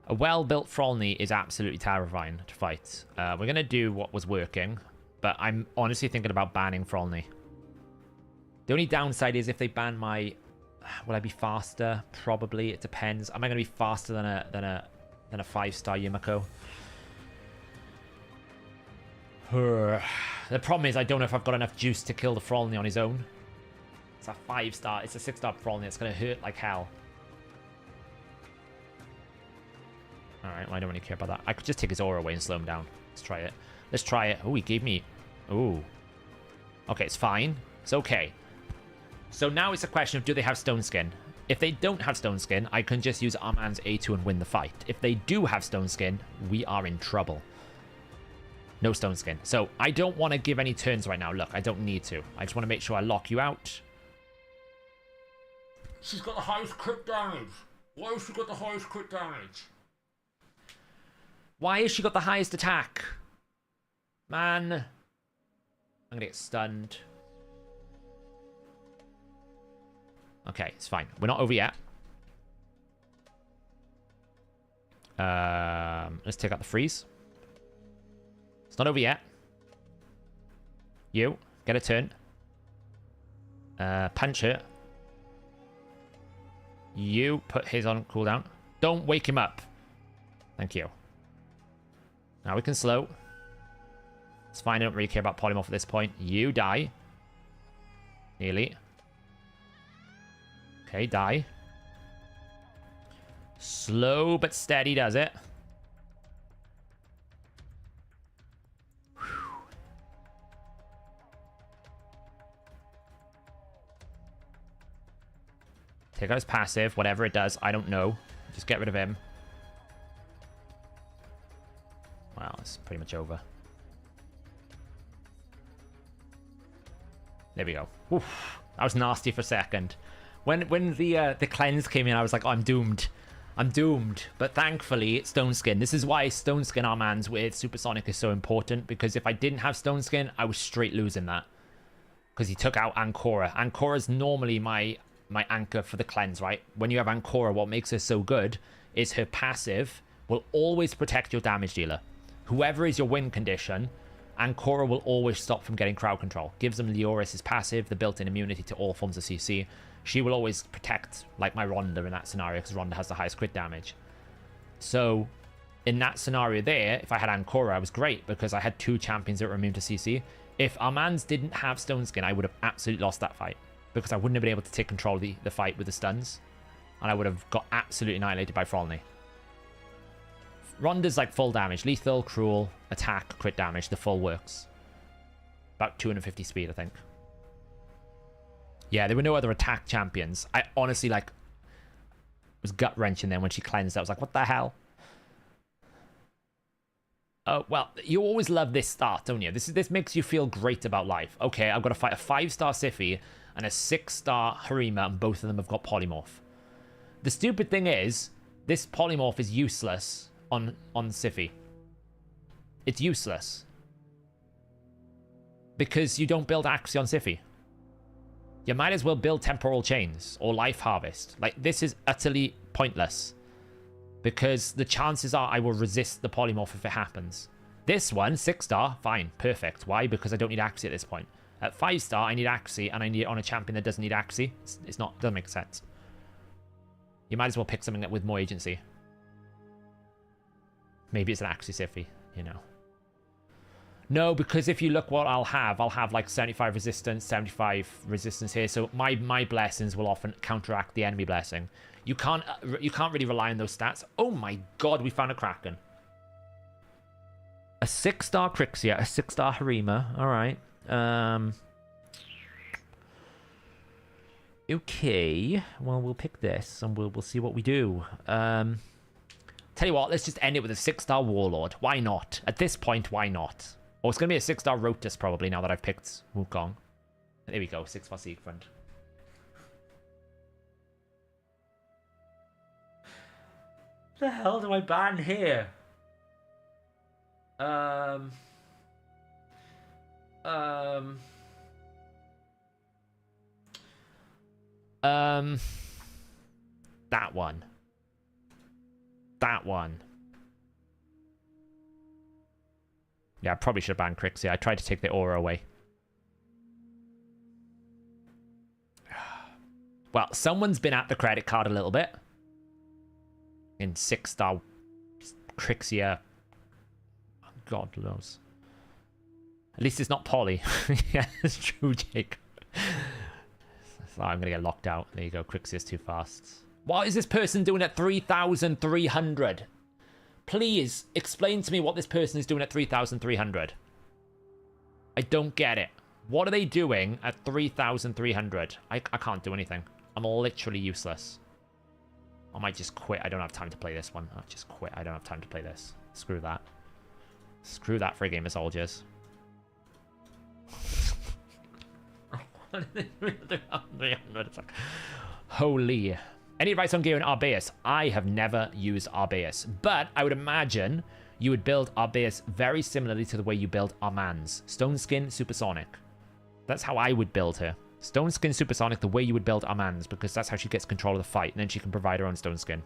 Speaker 1: A well-built Frolny is absolutely terrifying to fight. We're going to do what was working, but I'm honestly thinking about banning Frolny. The only downside is if they ban my... Will I be faster? Probably. It depends. Am I going to be faster than a 5-star Yumiko? The problem is I don't know if I've got enough juice to kill the Frolny on his own. It's a 5-star. It's a 6-star Frolny. It's going to hurt like hell. Alright, well, I don't really care about that. I could just take his aura away and slow him down. Let's try it. Let's try it. Oh, he gave me... Ooh. Okay, it's fine. It's okay. So now it's a question of do they have Stone Skin? If they don't have Stone Skin, I can just use Arman's A2 and win the fight. If they do have Stone Skin, we are in trouble. No Stone Skin. So I don't want to give any turns right now. Look, I don't need to. I just want to make sure I lock you out. She's got the highest crit damage. Why has she got the highest crit damage? Why has she got the highest attack? Man. I'm going to get stunned. Okay, it's fine. We're not over yet. Let's take out the freeze. It's not over yet. You, get a turn. Punch her. You put his on cooldown. Don't wake him up. Thank you. Now we can slow. It's fine, I don't really care about polymorph at this point. You die. Nearly. Okay, die. Slow but steady does it. Whew. Take out his passive, whatever it does, I don't know. Just get rid of him. Wow, it's pretty much over. There we go. Oof, that was nasty for a second. When the cleanse came in, I was like, oh, I'm doomed. I'm doomed. But thankfully, it's Stone Skin. This is why Stone Skin Armands with Supersonic is so important. Because if I didn't have Stone Skin, I was straight losing that. Because he took out Ancora. Ancora's normally my anchor for the cleanse, right? When you have Ancora, what makes her so good is her passive will always protect your damage dealer. Whoever is your win condition, Ancora will always stop from getting crowd control. Gives them Leoris' passive, the built-in immunity to all forms of CC. She will always protect, like my Ronda in that scenario, because Ronda has the highest crit damage. So, in that scenario there, if I had Ancora, I was great, because I had 2 champions that were immune to CC. If Armands didn't have Stone Skin, I would have absolutely lost that fight, because I wouldn't have been able to take control of the fight with the stuns, and I would have got absolutely annihilated by Frolny. Ronda's like full damage. Lethal, cruel, attack, crit damage. The full works. About 250 speed, I think. Yeah, there were no other attack champions. I honestly, like, was gut-wrenching then when she cleansed. I was like, what the hell? Oh, well, you always love this start, don't you? This makes you feel great about life. Okay, I've got to fight a 5-star Siphi and a 6-star Harima, and both of them have got polymorph. The stupid thing is, this polymorph is useless on Siphi. It's useless. Because you don't build Axie on Siphi. You might as well build Temporal Chains or Life Harvest. Like, this is utterly pointless. Because the chances are I will resist the polymorph if it happens. This one, 6-star, fine, perfect. Why? Because I don't need Axie at this point. At 5-star, I need Axie, and I need it on a champion that doesn't need Axie. It's not, doesn't make sense. You might as well pick something with more agency. Maybe it's an Axie Siphi, you know. No, because if you look what I'll have like 75 resistance, 75 resistance here. So my blessings will often counteract the enemy blessing. You can't really rely on those stats. Oh my god, we found a Kraken. A 6-star Crixia, a 6-star Harima. All right. Okay. Well, we'll pick this and we'll see what we do. Tell you what, let's just end it with a 6-star Warlord. Why not? At this point, why not? Or it's going to be a 6-star Rotus probably now that I've picked Wukong. There we go, 6-star Siegfried. The hell do I ban here? That one. That one. Yeah, I probably should have banned Crixia. I tried to take the aura away. Well, someone's been at the credit card a little bit. In 6-star Crixia. God knows. At least it's not Polly. Yeah, it's true, Jake. So I'm going to get locked out. There you go. Crixia's too fast. What is this person doing at 3,300? Please explain to me what this person is doing at 3,300. I don't get it. What are they doing at 3,300? I can't do anything. I'm literally useless. I might just quit. I don't have time to play this one. I'll just quit. I don't have time to play this. Screw that. Screw that for a game of soldiers. Holy. Any advice on gearing Arbaeus? I have never used Arbaeus, but I would imagine you would build Arbaeus very similarly to the way you build Armand's. Stone Skin, Supersonic. That's how I would build her. Stone Skin, Supersonic, the way you would build Armand's, because that's how she gets control of the fight, and then she can provide her own Stone Skin.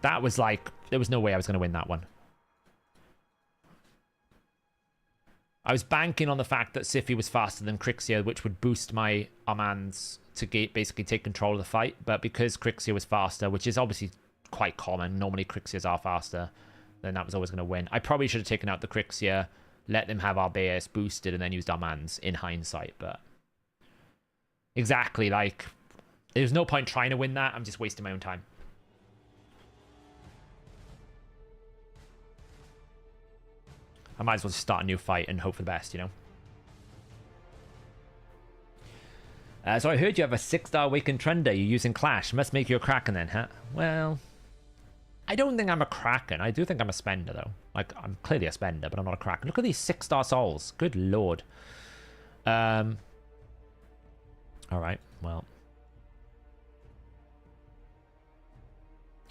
Speaker 1: That was like, there was no way I was going to win that one. I was banking on the fact that Sify was faster than Crixia, which would boost my Armands to basically take control of the fight. But because Crixia was faster, which is obviously quite common, normally Crixias are faster, then that was always going to win. I probably should have taken out the Crixia, let them have Arbaeus boosted, and then used Armands in hindsight. But exactly, like, there's no point trying to win that. I'm just wasting my own time. I might as well just start a new fight and hope for the best, you know? So I heard you have a 6-star Awakened Trender you're using Clash. Must make you a Kraken then, huh? Well, I don't think I'm a Kraken. I do think I'm a spender, though. Like, I'm clearly a spender, but I'm not a Kraken. Look at these 6-star souls. Good lord. Alright, well.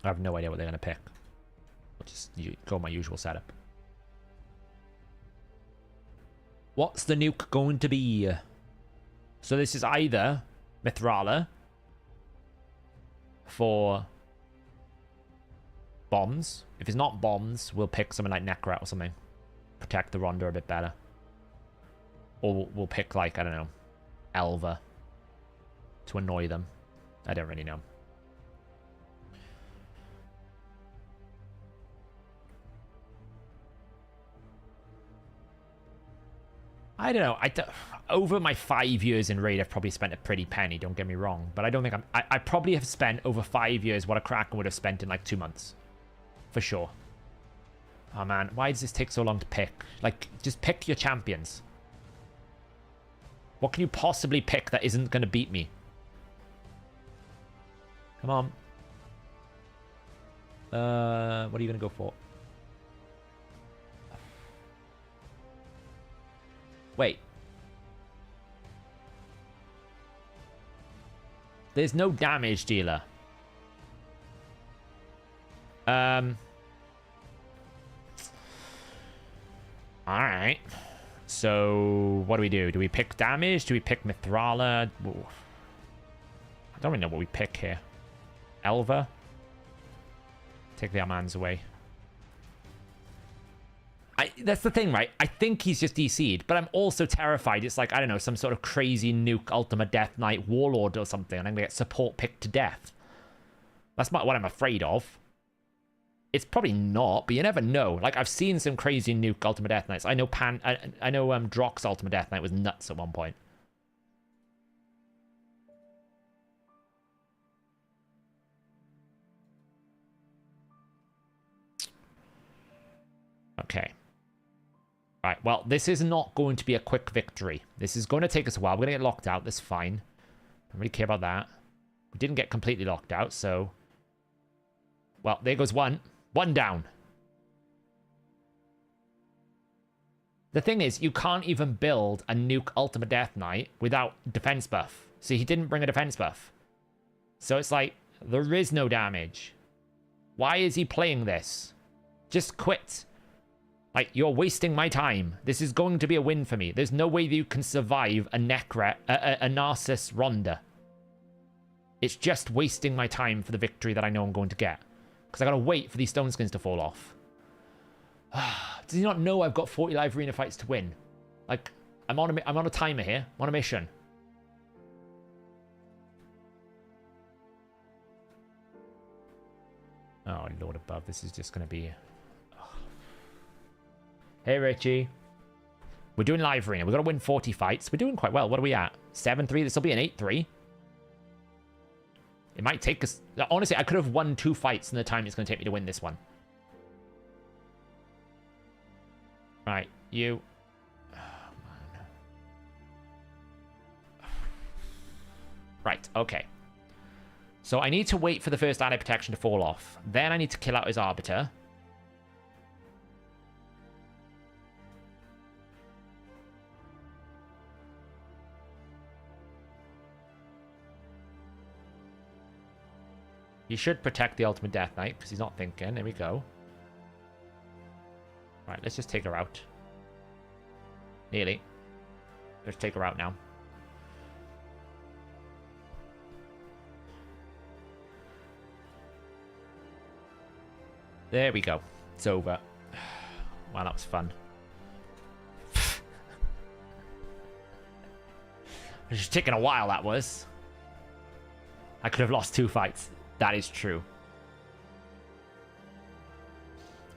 Speaker 1: I have no idea what they're going to pick. I'll just go my usual setup. What's the nuke going to be? So this is either Mithrala for bombs. If it's not bombs, we'll pick something like Necrat or something. Protect the Ronda a bit better. Or we'll pick, like, I don't know, Elva to annoy them. I don't really know. I don't know. Over my 5 years in Raid, I've probably spent a pretty penny, don't get me wrong. But I don't think I probably have spent over 5 years what a Kraken would have spent in like 2 months. For sure. Oh man, why does this take so long to pick? Like, just pick your champions. What can you possibly pick that isn't going to beat me? Come on. What are you going to go for? Wait. There's no damage dealer. Alright. So, what do we do? Do we pick damage? Do we pick Mithrala? Ooh. I don't really know what we pick here. Elva? Take the Armands away. That's the thing, right? I think he's just DC'd, but I'm also terrified. It's like, I don't know, some sort of crazy nuke Ultimate Death Knight Warlord or something, and I'm going to get support picked to death. That's not what I'm afraid of. It's probably not, but you never know. Like, I've seen some crazy nuke Ultimate Death Knights. I know Drock's Ultimate Death Knight was nuts at one point. Okay. Right, well, this is not going to be a quick victory. This is going to take us a while. We're going to get locked out. That's fine. Don't really care about that. We didn't get completely locked out, so... Well, there goes one. One down. The thing is, you can't even build a nuke Ultimate Death Knight without defense buff. See, he didn't bring a defense buff. So it's like, there is no damage. Why is he playing this? Just quit. Like, you're wasting my time. This is going to be a win for me. There's no way that you can survive a Narcissus Ronda. It's just wasting my time for the victory that I know I'm going to get. Because I gotta wait for these stone skins to fall off. Does he not know I've got 40 live arena fights to win? Like, I'm on a timer here. I'm on a mission. Oh, Lord above. This is just gonna be... Hey, Richie. We're doing live arena. We've got to win 40 fights. We're doing quite well. What are we at? 7-3. This will be an 8-3. It might take us... Honestly, I could have won 2 fights in the time it's going to take me to win this one. Right. You... Oh, man. Right. Okay. So I need to wait for the first ally protection to fall off. Then I need to kill out his Arbiter. He should protect the Ultimate Death Knight, because he's not thinking. There we go. Right, let's just take her out. Nearly. Let's take her out now. There we go. It's over. Wow, that was fun. It's just taking a while, that was. I could have lost 2 fights. That is true.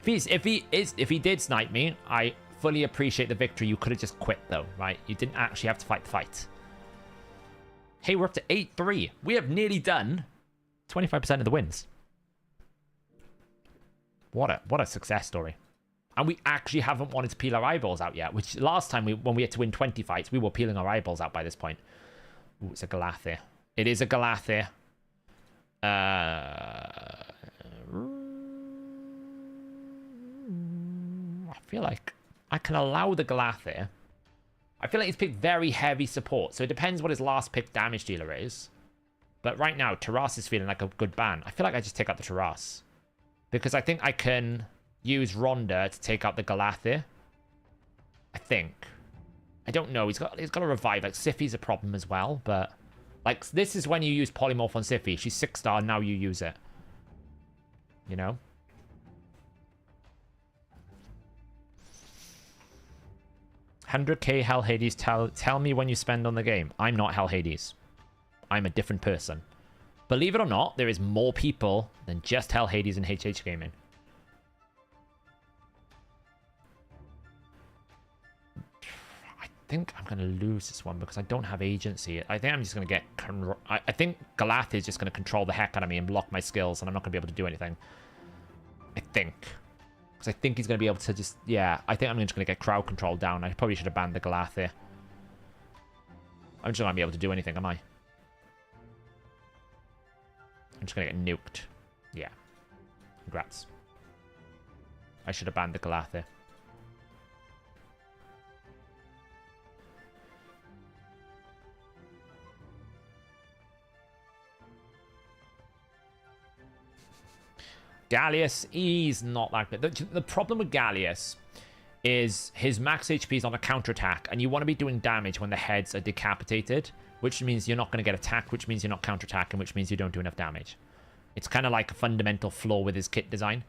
Speaker 1: If he did snipe me, I fully appreciate the victory. You could have just quit though, right? You didn't actually have to fight the fight. Hey, we're up to 8-3. We have nearly done 25% of the wins. What a success story. And we actually haven't wanted to peel our eyeballs out yet, which last time when we had to win 20 fights, we were peeling our eyeballs out by this point. Ooh, it's a Galathir. It is a Galathir. I feel like I can allow the Galathir. I feel like he's picked very heavy support, so it depends what his last pick damage dealer is. But right now, Taras is feeling like a good ban. I feel like I just take out the Taras. Because I think I can use Ronda to take out the Galathir. I think. I don't know. He's got a revive. Like, Siphi's a problem as well, but... Like, this is when you use Polymorph on Siphi. She's 6-star, now you use it. You know? $100k Hell Hades, tell me when you spend on the game. I'm not Hell Hades. I'm a different person. Believe it or not, there is more people than just Hell Hades in HH Gaming. I think I'm going to lose this one because I don't have agency. I think I'm just going to get... I think Galathir is just going to control the heck out of me and block my skills, and I'm not going to be able to do anything. I think. Because I think he's going to be able to just... Yeah, I think I'm just going to get crowd control down. I probably should have banned the Galathir. I'm just not going to be able to do anything, am I? I'm just going to get nuked. Yeah. Congrats. I should have banned the Galathir. Gallius, he's not that good. The problem with Gallius is his max HP is on a counterattack, and you want to be doing damage when the heads are decapitated, which means you're not going to get attacked, which means you're not counterattacking, which means you don't do enough damage. It's kind of like a fundamental flaw with his kit design.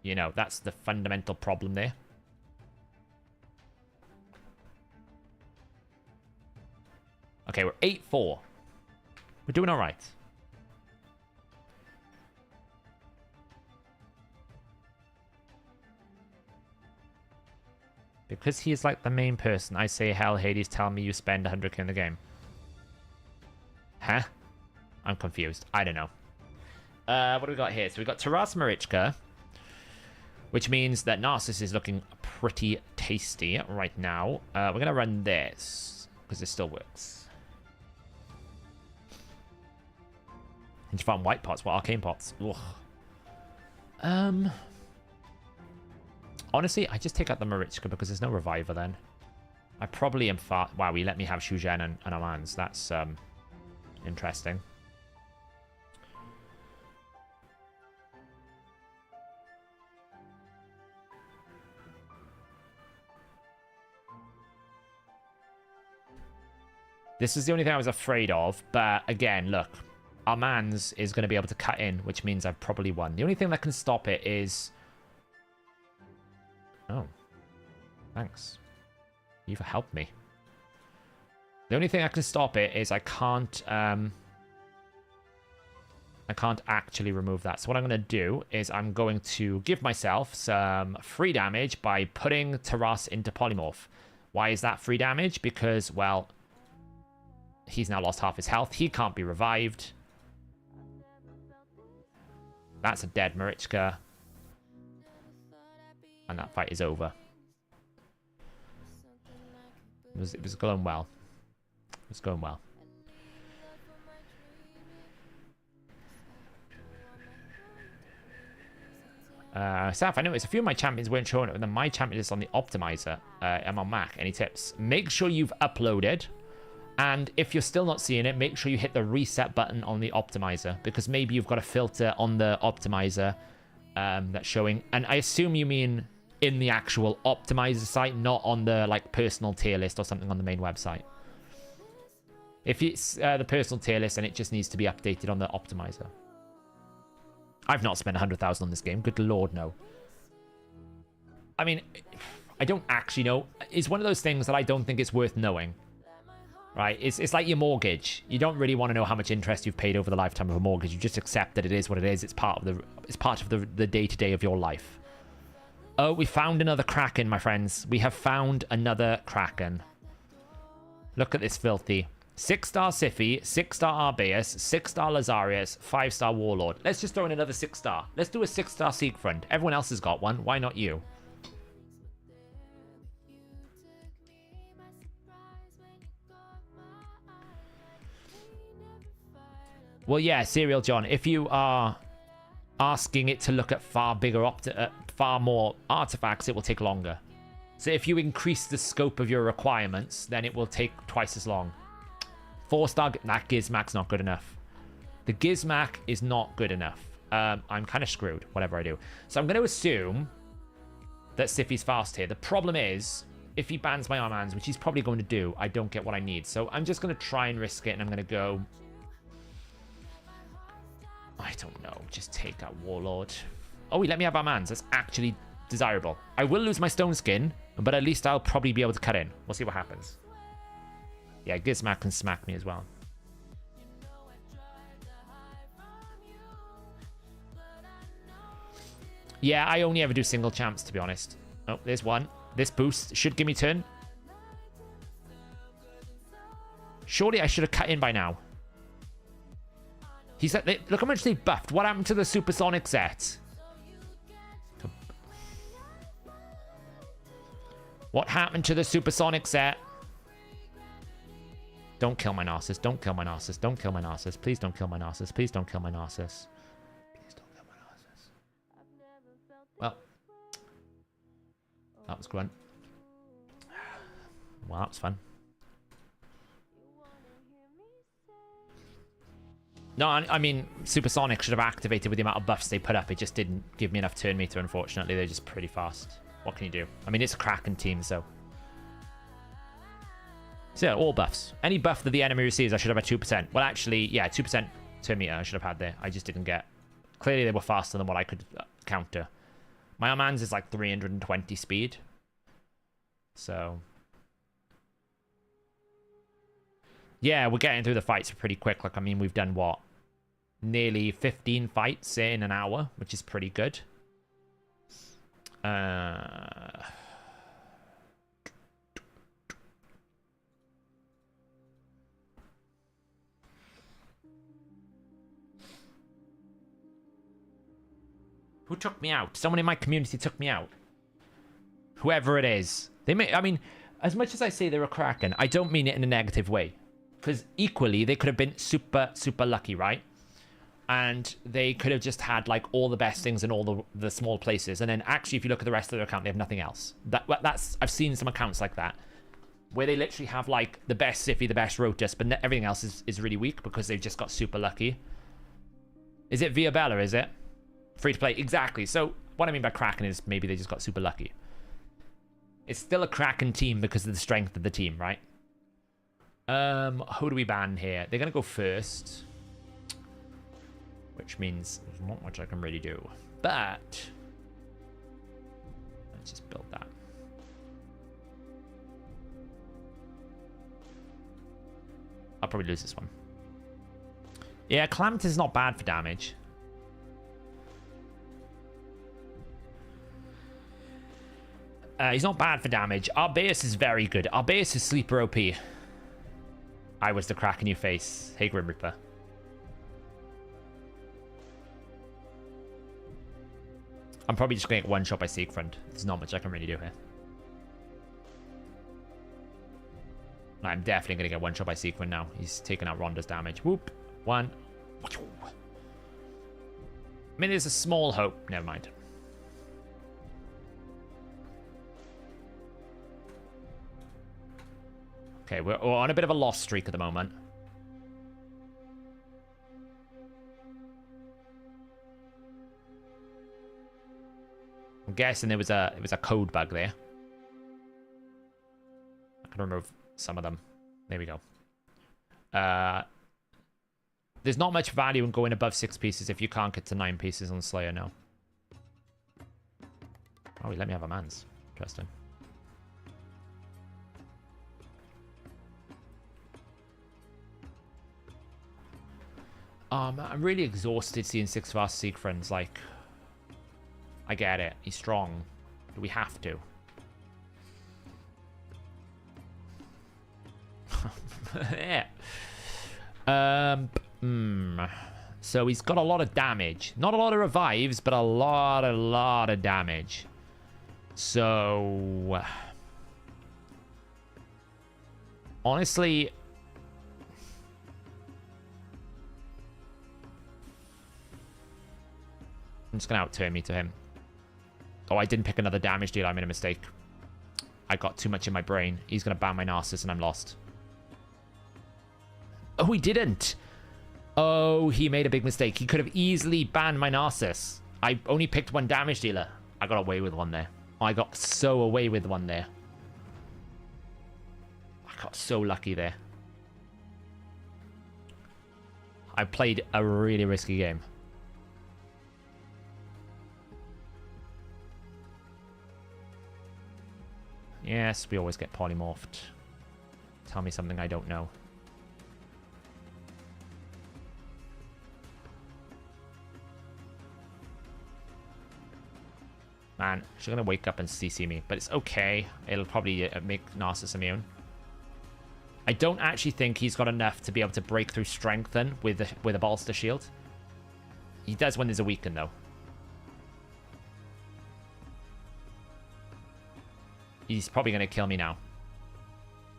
Speaker 1: You know, that's the fundamental problem there. Okay, we're 8-4. We're doing all right. Because he is like the main person, I say, hell, Hades, tell me you spend 100k in the game. Huh? I'm confused. I don't know. What do we got here? So we got Taras Marichka, which means that Narcissus is looking pretty tasty right now. We're going to run this, because this still works. And you find white pots, what arcane pots? Ugh. Honestly, I just take out the Marichka because there's no reviver then. I probably am far... Wow, he let me have Shujen and Amans. That's interesting. This is the only thing I was afraid of. But again, look. Our man's is going to be able to cut in, which means I've probably won. The only thing that can stop it is... Oh. Thanks. You've helped me. The only thing that can stop it is I can't actually remove that. So what I'm going to do is I'm going to give myself some free damage by putting Taras into Polymorph. Why is that free damage? Because, well, he's now lost half his health. He can't be revived. That's a dead Marichka. And that fight is over. It was going well. It was going well. Saf, I noticed a few of my champions weren't showing it, and then my champion is on the optimizer. I'm on Mac. Any tips? Make sure you've uploaded. And if you're still not seeing it, make sure you hit the reset button on the optimizer, because maybe you've got a filter on the optimizer that's showing. And I assume you mean in the actual optimizer site, not on the like personal tier list or something on the main website. If it's the personal tier list, then it just needs to be updated on the optimizer. I've not spent 100,000 on this game. Good lord, no. I mean, I don't actually know. It's one of those things that I don't think it's worth knowing. Right, it's like your mortgage. You don't really want to know how much interest you've paid over the lifetime of a mortgage. You just accept that it is what it is. It's part of the day-to-day of your life. Oh, we found another Kraken, my friends. We have found another Kraken. Look at this filthy. 6-star Siphi, 6-star Arbaeus, 6-star Lazarius, 5-star Warlord. Let's just throw in another 6-star. Let's do a 6-star Siegfried. Everyone else has got one. Why not you? Well, yeah, Serial John, if you are asking it to look at far more artifacts, it will take longer. So if you increase the scope of your requirements, then it will take twice as long. 4-star, that Gizmac's not good enough. The Gizmac is not good enough. I'm kind of screwed, whatever I do. So I'm going to assume that Siphi's fast here. The problem is, if he bans my Armands, which he's probably going to do, I don't get what I need. So I'm just going to try and risk it, and I'm going to go... I don't know. Just take that Warlord. Oh, he let me have Armands. That's actually desirable. I will lose my Stone Skin, but at least I'll probably be able to cut in. We'll see what happens. Yeah, Gizmac can smack me as well. Yeah, I only ever do single champs, to be honest. Oh, there's one. This boost should give me turn. Surely I should have cut in by now. He's like, look how much they buffed. What happened to the supersonic set? What happened to the supersonic set? Don't kill my Narcissus. Don't kill my Narcissus. Don't kill my Narcissus. Please don't kill my Narcissus. Please don't kill my Narcissus. Please don't kill my Narcissus. Well, that was grunt. Well, that was fun. No, I mean, Supersonic should have activated with the amount of buffs they put up. It just didn't give me enough turn meter, unfortunately. They're just pretty fast. What can you do? I mean, it's a Kraken team, so... So yeah, all buffs. Any buff that the enemy receives, I should have a 2%. Well, actually, yeah, 2% turn meter I should have had there. I just didn't get... Clearly, they were faster than what I could counter. My Armands is like 320 speed. So... Yeah, we're getting through the fights pretty quick. Like, I mean, we've done, what? Nearly 15 fights in an hour, which is pretty good. Who took me out? Someone in my community took me out. Whoever it is. They may, I mean, as much as I say they're a Kraken, I don't mean it in a negative way. Because equally, they could have been super, super lucky, right? And they could have just had, like, all the best things in all the small places. And then, actually, if you look at the rest of their account, they have nothing else. That's I've seen some accounts like that. Where they literally have, like, the best Siphi, the best Rotus, but everything else is really weak because they've just got super lucky. Is it Via Bella, is it? Free to play, exactly. So, what I mean by Kraken is maybe they just got super lucky. It's still a Kraken team because of the strength of the team, right? Who do we ban here? They're going to go first. Which means there's not much I can really do. But let's just build that. I'll probably lose this one. Yeah, Calamitus is not bad for damage. He's not bad for damage. Arbaeus is very good. Arbaeus is sleeper OP. I was the crack in your face. Hey, Grim Reaper. I'm probably just going to get one shot by Siegfried. There's not much I can really do here. I'm definitely going to get one shot by Siegfried now. He's taking out Ronda's damage. Whoop. One. I mean, there's a small hope. Never mind. Okay, we're on a bit of a loss streak at the moment. I'm guessing it was a code bug there. I can remove some of them. There we go. There's not much value in going above 6 pieces if you can't get to 9 pieces on Slayer now. Oh, he let me have a man's. Interesting. I'm really exhausted seeing 6 fast Siegfrieds. Like, I get it. He's strong. Do we have to? Yeah. So he's got a lot of damage. Not a lot of revives, but a lot of damage. So honestly, I'm just gonna outturn me to him. Oh, I didn't pick another damage deal. I made a mistake. I got too much in my brain. He's gonna ban my Narcissus and I'm lost. Oh, he didn't. Oh, he made a big mistake. He could have easily banned my Narcissus. I only picked one damage dealer. I got away with one there. I got so away with one there. I got so lucky there. I played a really risky game. Yes, we always get polymorphed. Tell me something I don't know. Man, she's gonna wake up and CC me, but it's okay. It'll probably make Narcissus immune. I don't actually think he's got enough to be able to break through Strengthen with a Bolster Shield. He does when there's a weaken, though. He's probably gonna kill me now.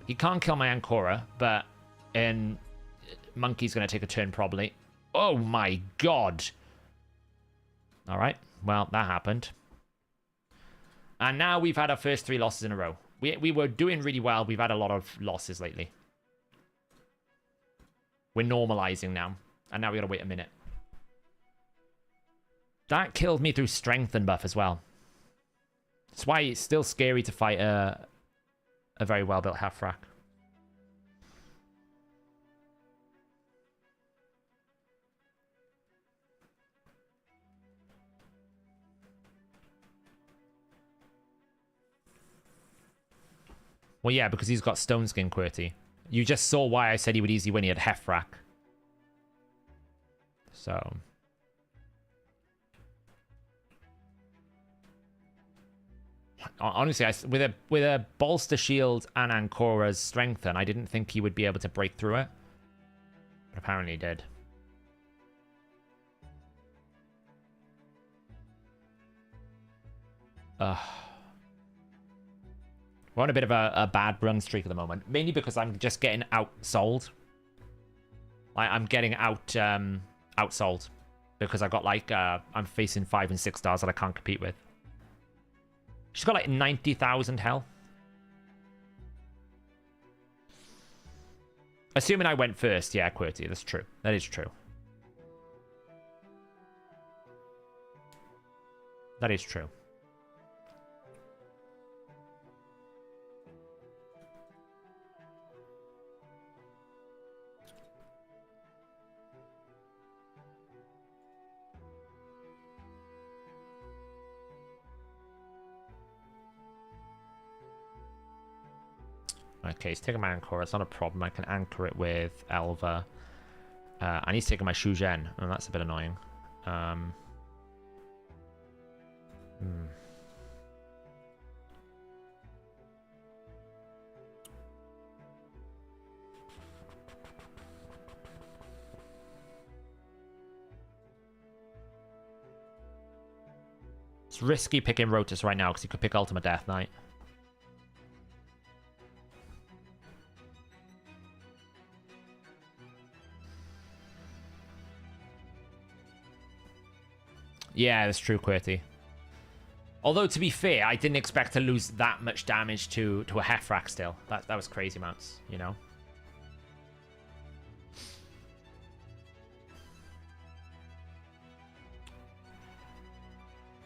Speaker 1: He can't kill my Ancora, but Monkey's gonna take a turn probably. Oh my god! All right, well that happened. And now we've had our first 3 losses in a row. We were doing really well. We've had a lot of losses lately. We're normalizing now. And now we gotta wait a minute. That killed me through Strengthen buff as well. That's why it's still scary to fight a very well-built half-rack. Well, yeah, because he's got Stone Skin QWERTY. You just saw why I said he would easily win. He had Hefrak. So. Honestly, with a Bolster Shield and Ancora's Strengthen, I didn't think he would be able to break through it. But apparently he did. We're on a bit of a bad run streak at the moment. Mainly because I'm just getting outsold. I'm getting outsold. Because I got like, I'm facing 5 and 6 stars that I can't compete with. She's got like 90,000 health. Assuming I went first, yeah, QWERTY, that's true. That is true. That is true. Okay, he's taking my Ancora. It's not a problem. I can anchor it with Elva. And he's taking my Shuzhen. Oh, that's a bit annoying. It's risky picking Rotus right now because he could pick Ultimate Death Knight. Yeah, that's true, QWERTY. Although, to be fair, I didn't expect to lose that much damage to a Heffrack still. That was crazy amounts, you know?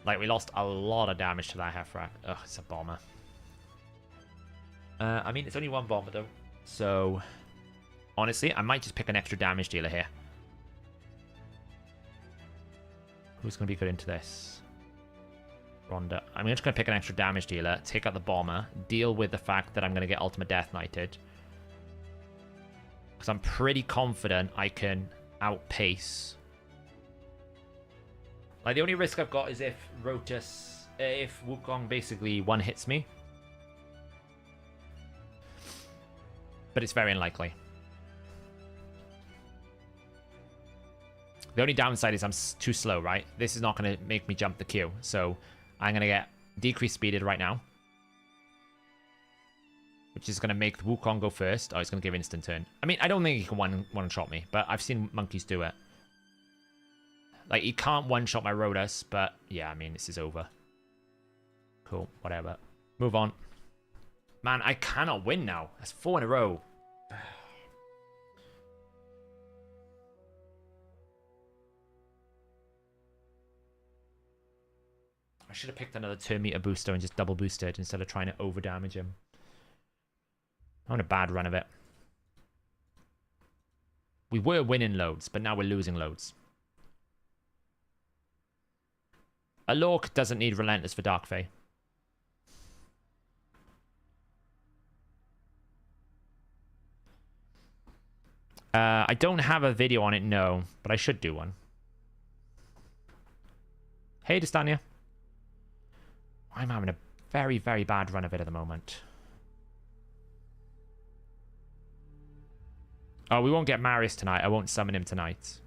Speaker 1: Like, we lost a lot of damage to that Heffrack. Ugh, it's a bomber. I mean, it's only one bomber, though. So, honestly, I might just pick an extra damage dealer here. Who's going to be good into this? Ronda. I'm just going to pick an extra damage dealer, take out the bomber, deal with the fact that I'm going to get Ultimate Death Knighted. Because I'm pretty confident I can outpace. Like, the only risk I've got is if if Wukong basically one-hits me. But it's very unlikely. The only downside is I'm too slow, right? This is not going to make me jump the queue. So I'm going to get decreased speeded right now. Which is going to make the Wukong go first. Oh, he's going to give instant turn. I mean, I don't think he can one-shot me. But I've seen monkeys do it. Like, he can't one-shot my Rotus. But, yeah, I mean, this is over. Cool, whatever. Move on. Man, I cannot win now. That's 4 in a row. I should have picked another turn meter booster and just double boosted instead of trying to over damage him. I'm on a bad run of it. We were winning loads, but now we're losing loads. A Lork doesn't need Relentless for Dark Fae. I don't have a video on it, no, but I should do one. Hey, Destania. I'm having a very, very bad run of it at the moment. Oh, we won't get Marius tonight. I won't summon him tonight.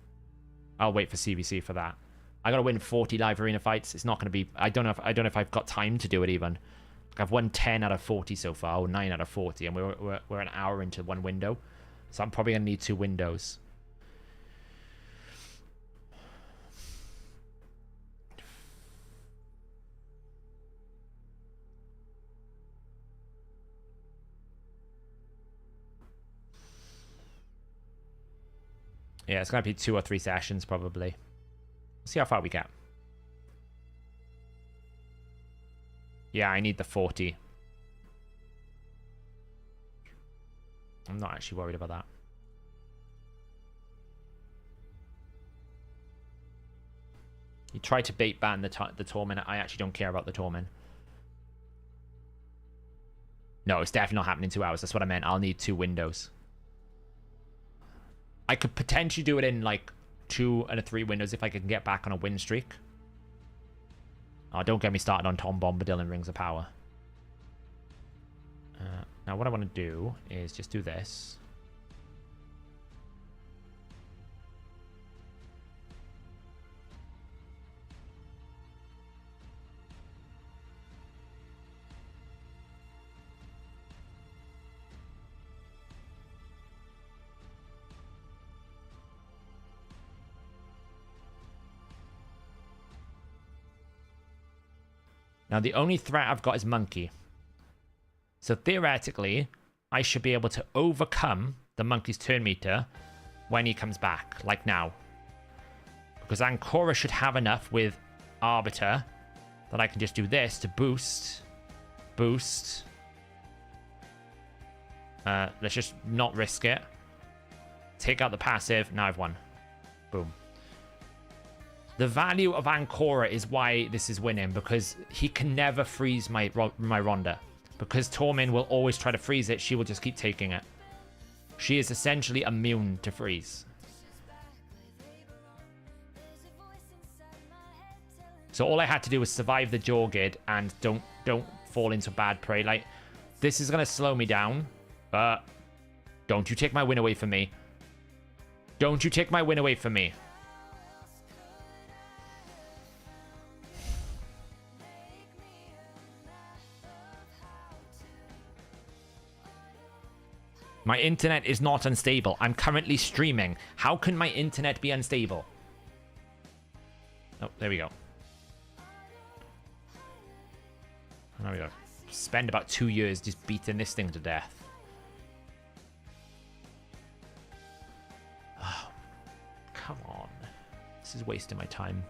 Speaker 1: I'll wait for CVC for that. I gotta win 40 live arena fights. It's not gonna be. I don't know if I've got time to do it even. Like, I've won 10 out of 40 so far, or 9 out of 40, and we're an hour into one window. So I'm probably gonna need 2 windows. Yeah, it's going to be 2 or 3 sessions, probably. See how far we get. Yeah, I need the 40. I'm not actually worried about that. You try to bait ban the Torment. I actually don't care about the Torment. No, it's definitely not happening in 2 hours. That's what I meant. I'll need 2 windows. I could potentially do it in like 2 and 3 windows if I can get back on a win streak. Oh, don't get me started on Tom Bombadil and Rings of Power. Now what I want to do is just do this. Now, the only threat I've got is Monkey. So, theoretically, I should be able to overcome the Monkey's turn meter when he comes back, like now. Because Ancora should have enough with Arbiter that I can just do this to boost. Boost. Let's just not risk it. Take out the passive. Now I've won. Boom. The value of Ancora is why this is winning, because he can never freeze my Ronda. Because Tormin will always try to freeze it, she will just keep taking it. She is essentially immune to freeze. So all I had to do was survive the Jorgid and don't fall into bad prey. Like, this is going to slow me down, but don't you take my win away from me. Don't you take my win away from me. My internet is not unstable. I'm currently streaming. How can my internet be unstable? Oh, there we go. There we go. Spend about 2 years just beating this thing to death. Oh, come on. This is wasting my time.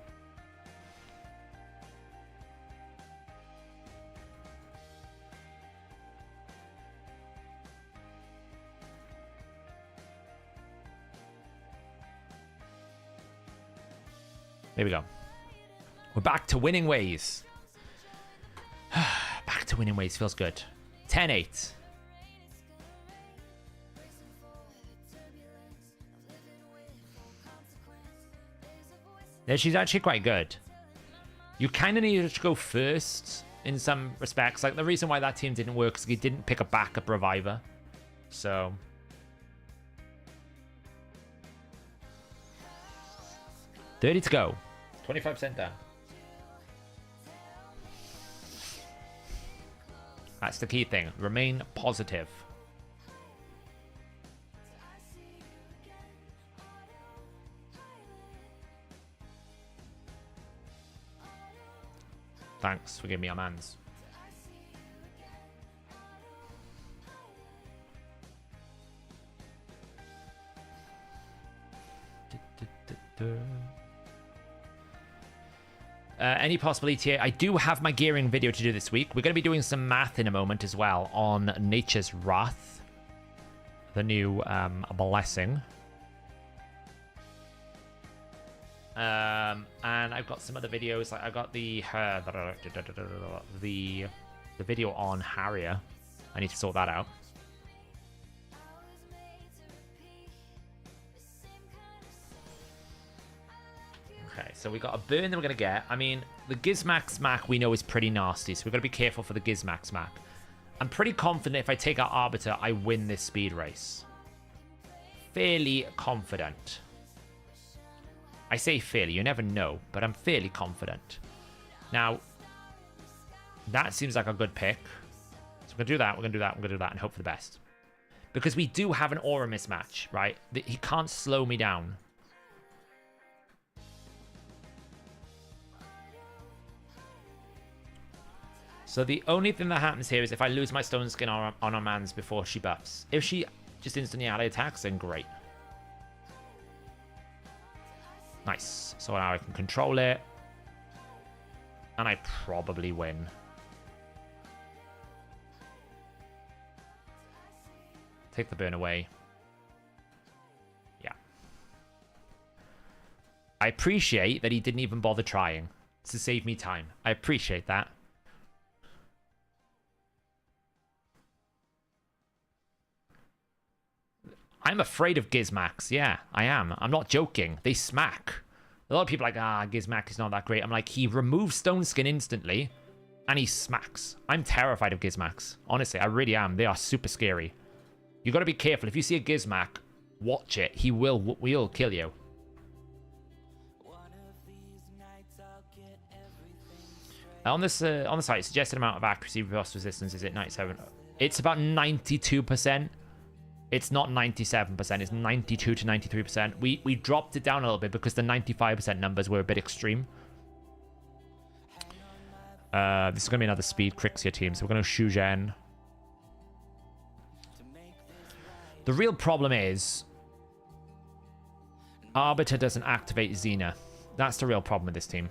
Speaker 1: There we go. We're back to winning ways. Back to winning ways. Feels good. 10-8. Yeah, she's actually quite good. You kind of needed to go first in some respects. Like, the reason why that team didn't work is he didn't pick a backup reviver. So... 30 to go. 25% down. That's the key thing. Remain positive. Thanks for giving me a mans. Any possible ETA? I do have my gearing video to do this week. We're going to be doing some math in a moment as well on Nature's Wrath, the new blessing. And I've got some other videos. Like, I've got the video on Harrier. I need to sort that out. Okay, so we got a burn that we're going to get. I mean, the Gizmax Mac we know is pretty nasty, so we've got to be careful for the Gizmax Mac. I'm pretty confident if I take out Arbiter, I win this speed race. Fairly confident. I say fairly, you never know, but I'm fairly confident. Now, that seems like a good pick. So we're going to do that, we're going to do that, we're going to do that, and hope for the best. Because we do have an aura mismatch, right? He can't slow me down. So the only thing that happens here is if I lose my stone skin on our mans before she buffs. If she just instantly ally attacks, then great. Nice. So now I can control it. And I probably win. Take the burn away. Yeah. I appreciate that he didn't even bother trying to save me time. I appreciate that. I'm afraid of Gizmax. Yeah, I am. I'm not joking. They smack. A lot of people are like, Gizmax is not that great. I'm like, he removes Stone Skin instantly, and he smacks. I'm terrified of Gizmax. Honestly, I really am. They are super scary. You got to be careful. If you see a Gizmax, watch it. He will kill you. On the site, suggested amount of accuracy versus resistance is it 97? It's about 92%. It's not 97%, it's 92 to 93%. We dropped it down a little bit because the 95% numbers were a bit extreme. This is going to be another speed Crixia team, so we're going to Shuzhen. The real problem is Arbiter doesn't activate Xena. That's the real problem with this team.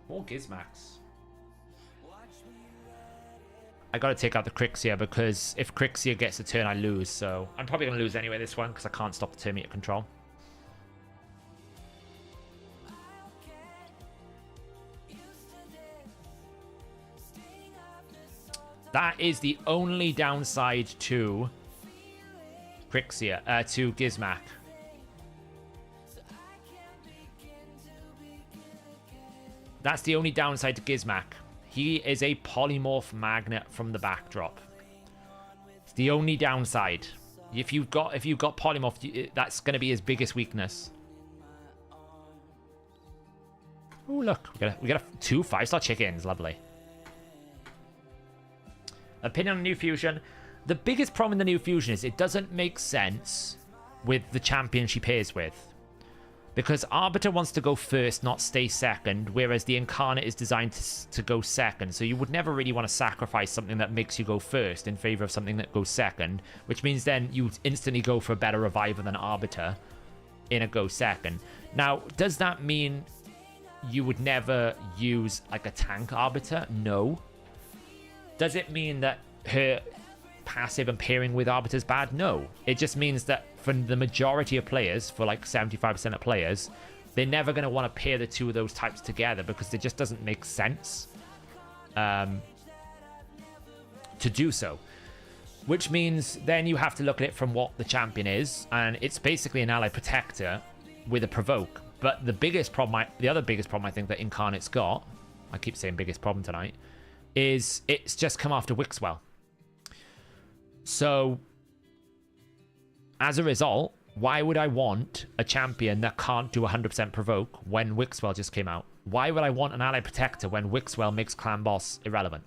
Speaker 1: More Gizmax. I gotta take out the Crixia because if Crixia gets a turn, I lose. So I'm probably gonna lose anyway this one because I can't stop the turn meter control. That is the only downside to Crixia, to Gizmak. That's the only downside to Gizmak. He is a polymorph magnet from the backdrop. It's the only downside. If you've got polymorph, that's going to be his biggest weakness. Oh look, we got 2 5-star chickens, lovely. Opinion on new fusion. The biggest problem in the new fusion is it doesn't make sense with the champion she pairs with. Because Arbiter wants to go first, not stay second, whereas the Incarnate is designed to go second. So you would never really want to sacrifice something that makes you go first in favor of something that goes second, which means then you instantly go for a better reviver than Arbiter in a go second. Now, does that mean you would never use like a tank Arbiter? No. Does it mean that her passive and pairing with Arbiter is bad? No. It just means that for the majority of players, for like 75% of players, they're never going to want to pair the two of those types together because it just doesn't make sense to do so. Which means then you have to look at it from what the champion is, and it's basically an ally protector with a provoke. But the biggest problem, the other biggest problem I think that Incarnate's got, I keep saying biggest problem tonight, is it's just come after Wixwell. So, as a result, why would I want a champion that can't do 100% provoke when Wixwell just came out? Why would I want an ally protector when Wixwell makes clan boss irrelevant?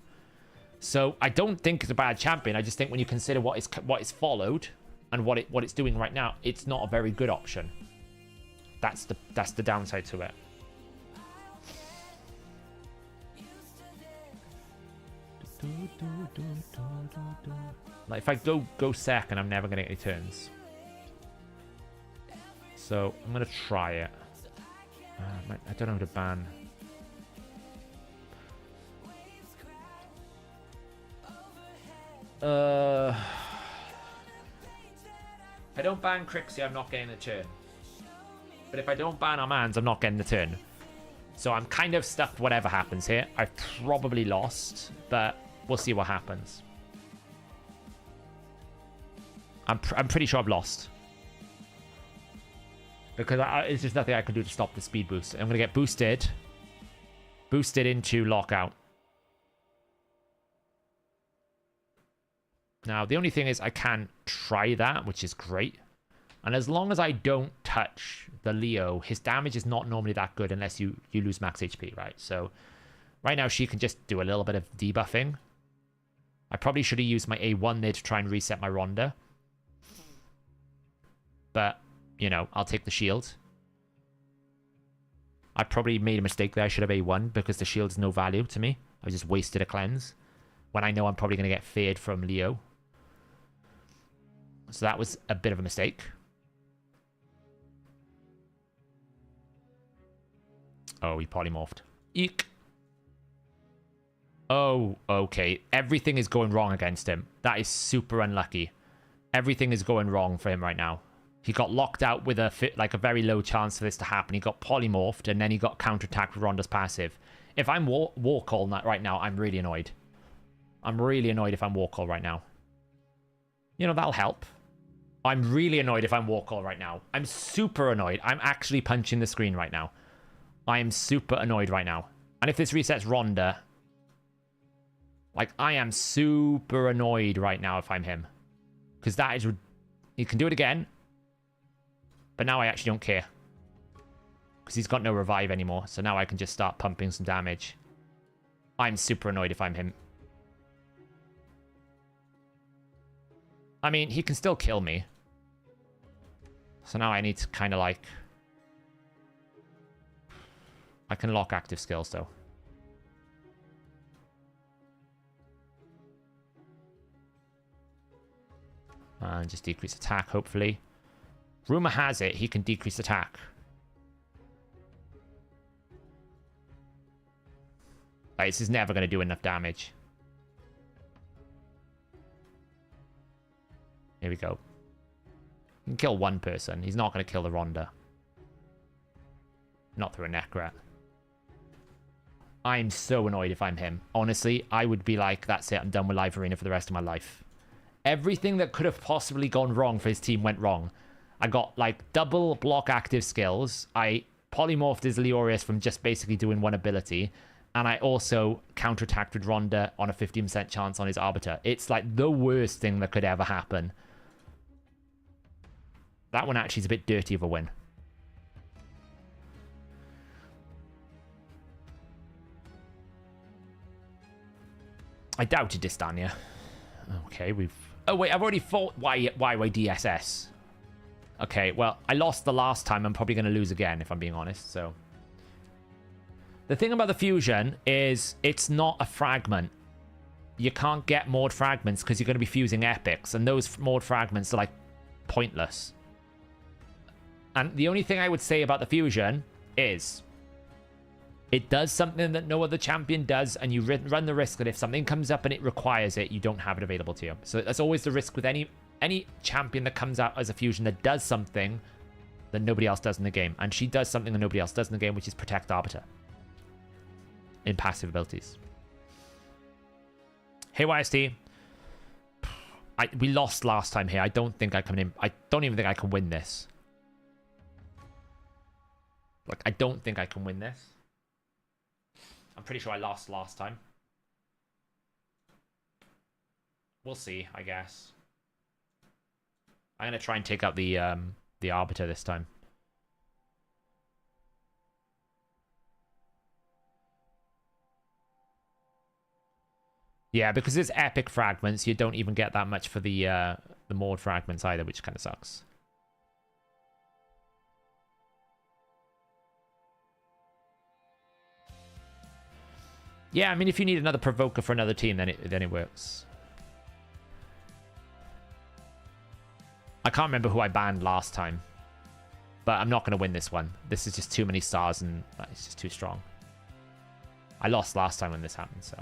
Speaker 1: So I don't think it's a bad champion. I just think when you consider what is followed and what it's doing right now, it's not a very good option. That's the downside to it. Like if I go second, I'm never gonna get any turns. So I'm gonna try it. I don't know how to ban. If I don't ban Crixie, I'm not getting a turn. But if I don't ban Armands, I'm not getting the turn. So I'm kind of stuck whatever happens here. I've probably lost, but we'll see what happens. I'm pretty sure I've lost. Because it's just nothing I can do to stop the speed boost. I'm going to get boosted. Boosted into lockout. Now, the only thing is I can try that, which is great. And as long as I don't touch the Leo, his damage is not normally that good unless you lose max HP, right? So right now she can just do a little bit of debuffing. I probably should have used my A1 there to try and reset my Ronda. But, you know, I'll take the shield. I probably made a mistake there. I should have A1 because the shield's no value to me. I just wasted a cleanse when I know I'm probably going to get feared from Leo. So that was a bit of a mistake. Oh, he polymorphed. Eek. Oh, okay. Everything is going wrong against him. That is super unlucky. Everything is going wrong for him right now. He got locked out with a very low chance for this to happen. He got polymorphed, and then he got counterattacked with Ronda's passive. If I'm Warcall right now, I'm really annoyed. I'm really annoyed if I'm Warcall right now. You know, that'll help. I'm really annoyed if I'm Warcall right now. I'm super annoyed. I'm actually punching the screen right now. I am super annoyed right now. And if this resets Ronda, like, I am super annoyed right now if I'm him. Because that is... He can do it again. But now I actually don't care. Because he's got no revive anymore. So now I can just start pumping some damage. I'm super annoyed if I'm him. I mean, he can still kill me. So now I need to kind of like... I can lock active skills though. And just decrease attack, hopefully. Rumor has it he can decrease attack. Like, this is never going to do enough damage. Here we go. He can kill one person. He's not going to kill the Ronda. Not through a Necrat. I'm so annoyed if I'm him. Honestly, I would be like, that's it, I'm done with Live Arena for the rest of my life. Everything that could have possibly gone wrong for his team went wrong. I got, like, double block active skills. I polymorphed his Leorius from just basically doing one ability. And I also counterattacked with Rhonda on a 15% chance on his Arbiter. It's, like, the worst thing that could ever happen. That one actually is a bit dirty of a win. I doubted Distania. Okay, we've... Oh, wait, I've already fought YYDSS. Okay, well, I lost the last time. I'm probably going to lose again, if I'm being honest, so... The thing about the fusion is it's not a fragment. You can't get moored fragments because you're going to be fusing epics, and those moored fragments are, like, pointless. And the only thing I would say about the fusion is... It does something that no other champion does, and you run the risk that if something comes up and it requires it, you don't have it available to you. So that's always the risk with any champion that comes out as a fusion that does something that nobody else does in the game. And she does something that nobody else does in the game, which is protect Arbiter in passive abilities. Hey, YST. We lost last time here. I don't think I can in. I don't even think I can win this. Like, I don't think I can win this. I'm pretty sure I lost last time. We'll see, I guess. I'm going to try and take out the Arbiter this time. Yeah, because it's epic fragments, you don't even get that much for the moored fragments either, which kind of sucks. Yeah, I mean, if you need another provoker for another team, then it works. I can't remember who I banned last time, but I'm not going to win this one. This is just too many stars, and it's just too strong. I lost last time when this happened, so...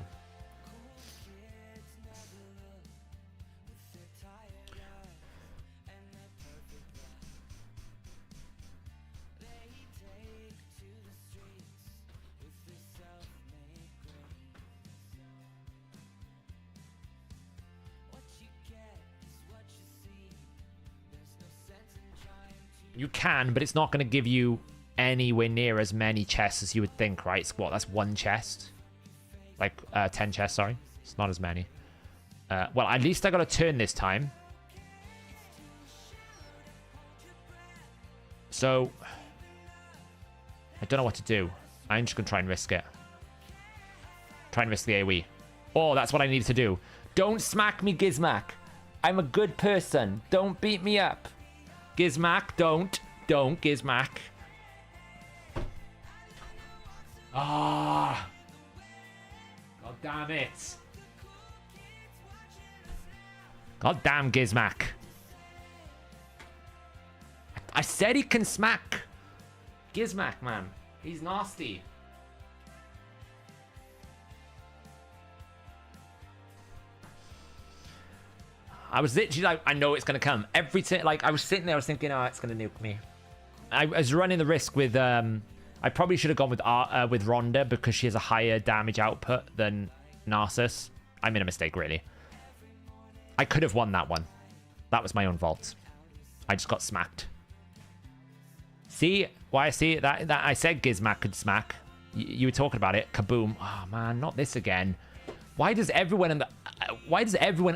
Speaker 1: You can, but it's not going to give you anywhere near as many chests as you would think, right? It's what, that's one chest? Like, 10 chests, sorry. It's not as many. Well, at least I got a turn this time. So, I don't know what to do. I'm just going to try and risk it. Try and risk the AoE. Oh, that's what I needed to do. Don't smack me, Gizmac. I'm a good person. Don't beat me up. Gizmac, don't, Gizmac. Ah. God damn it. God damn Gizmac. I said he can smack. Gizmac, man. He's nasty. I was literally like, I know it's going to come. Every time, like, I was sitting there, I was thinking, oh, it's going to nuke me. I was running the risk with, I probably should have gone with Rhonda because she has a higher damage output than Narcissus. I made a mistake, really. I could have won that one. That was my own fault. I just got smacked. See? Why I see that I said Gizmac could smack. You were talking about it. Kaboom. Oh, man, not this again. Why does everyone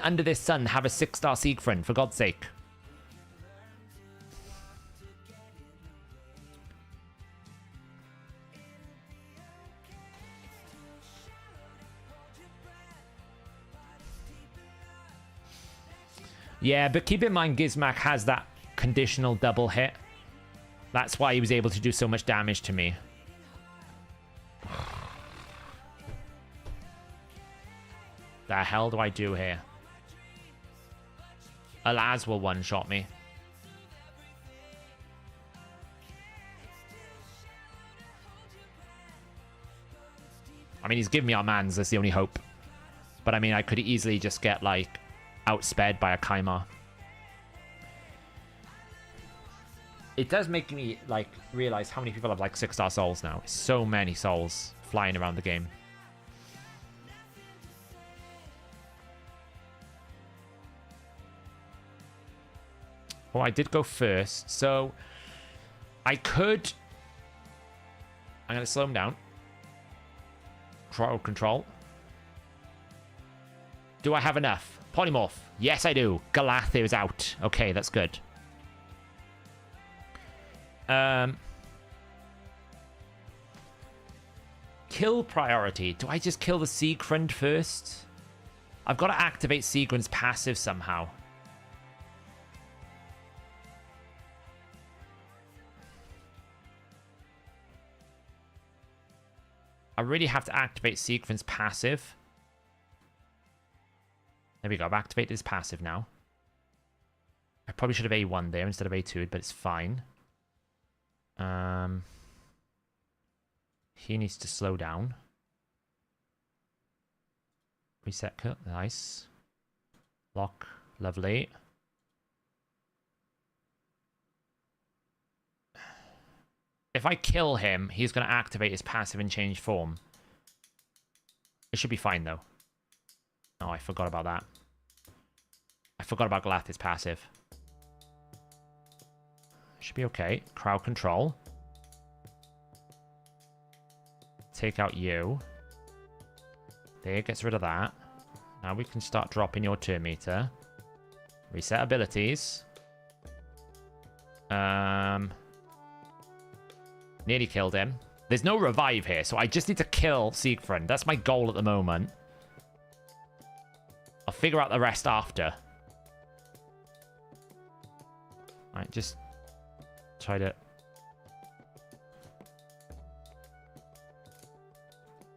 Speaker 1: under this sun have a 6-star Siegfried, for God's sake? Yeah, but keep in mind Gizmac has that conditional double hit. That's why he was able to do so much damage to me. The hell do I do here? Alaz will one-shot me. I mean, he's giving me our mans. That's the only hope. But I mean, I could easily just get, like, outsped by a Kaimar. It does make me, like, realize how many people have, like, 6-star souls now. So many souls. flying around the game. Oh, I did go first, so I could... I'm going to slow him down. Throttle control. Do I have enough? Polymorph. Yes, I do. Galathir is out. Okay, that's good. Kill priority. Do I just kill the Siegfried first? I've got to activate Siegfried's passive somehow. I really have to activate Siegfried's passive. There we go. I've activated his passive now. I probably should have A1 there instead of A2, but it's fine. He needs to slow down. Reset cut. Nice. Lock. Lovely. If I kill him, he's going to activate his passive and change form. It should be fine, though. Oh, I forgot about that. I forgot about Galathir's passive. Should be okay. Crowd control. Take out you. There, gets rid of that. Now we can start dropping your turn meter. Reset abilities. Nearly killed him. There's no revive here, so I just need to kill Siegfried. That's my goal at the moment. I'll figure out the rest after. Alright, just try to...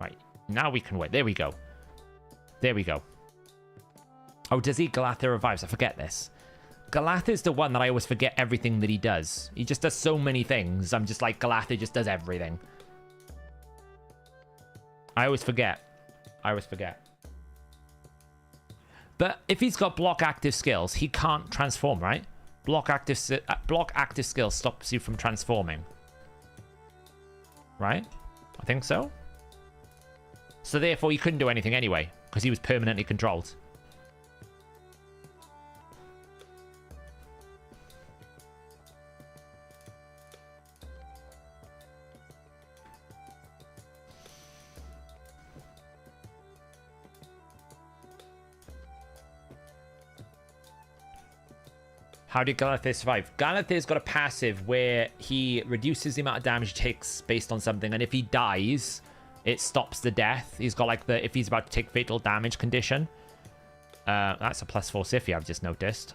Speaker 1: Right, now we can wait. There we go. There we go. Oh, does he Galathir revives? I forget this. Galathir's the one that I always forget everything that he does. He just does so many things. I'm just like, Galathir just does everything. I always forget. I always forget. But if he's got block active skills, he can't transform, right? Block active skills stops you from transforming. Right? I think so. So therefore, he couldn't do anything anyway, because he was permanently controlled. How did Galathir survive? Galathir's got a passive where he reduces the amount of damage he takes based on something, and if he dies, it stops the death. He's got like the if he's about to take fatal damage condition. That's a +4 Siffy, I've just noticed.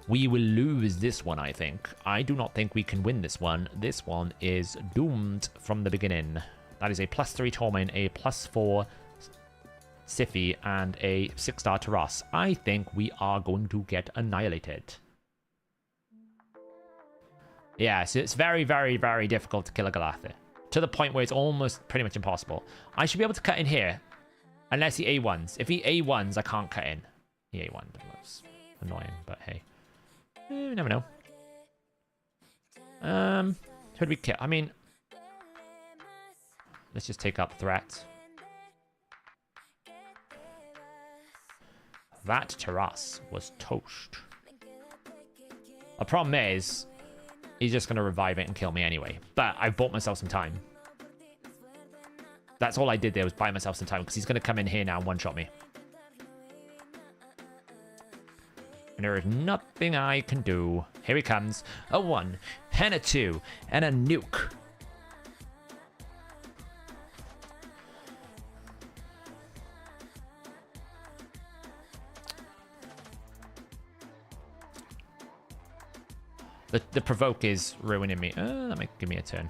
Speaker 1: We will lose this one, I think. I do not think we can win this one. This one is doomed from the beginning. That is a +3 Torment, a +4 Siffy, and a 6-star Taras. I think we are going to get annihilated. Yeah, so it's very, very, very difficult to kill a Galathir. To the point where it's almost pretty much impossible. I should be able to cut in here. Unless he A1s. If he A1s, I can't cut in. He A1. That's annoying, but hey. You never know. Who do we kill? I mean... Let's just take out the threat. That Taras was toast. The problem is, he's just going to revive it and kill me anyway. But I bought myself some time. That's all I did there was buy myself some time, because he's going to come in here now and one-shot me. And there is nothing I can do. Here he comes. A 1, and a 2, and a nuke. The provoke is ruining me. That might give me a turn.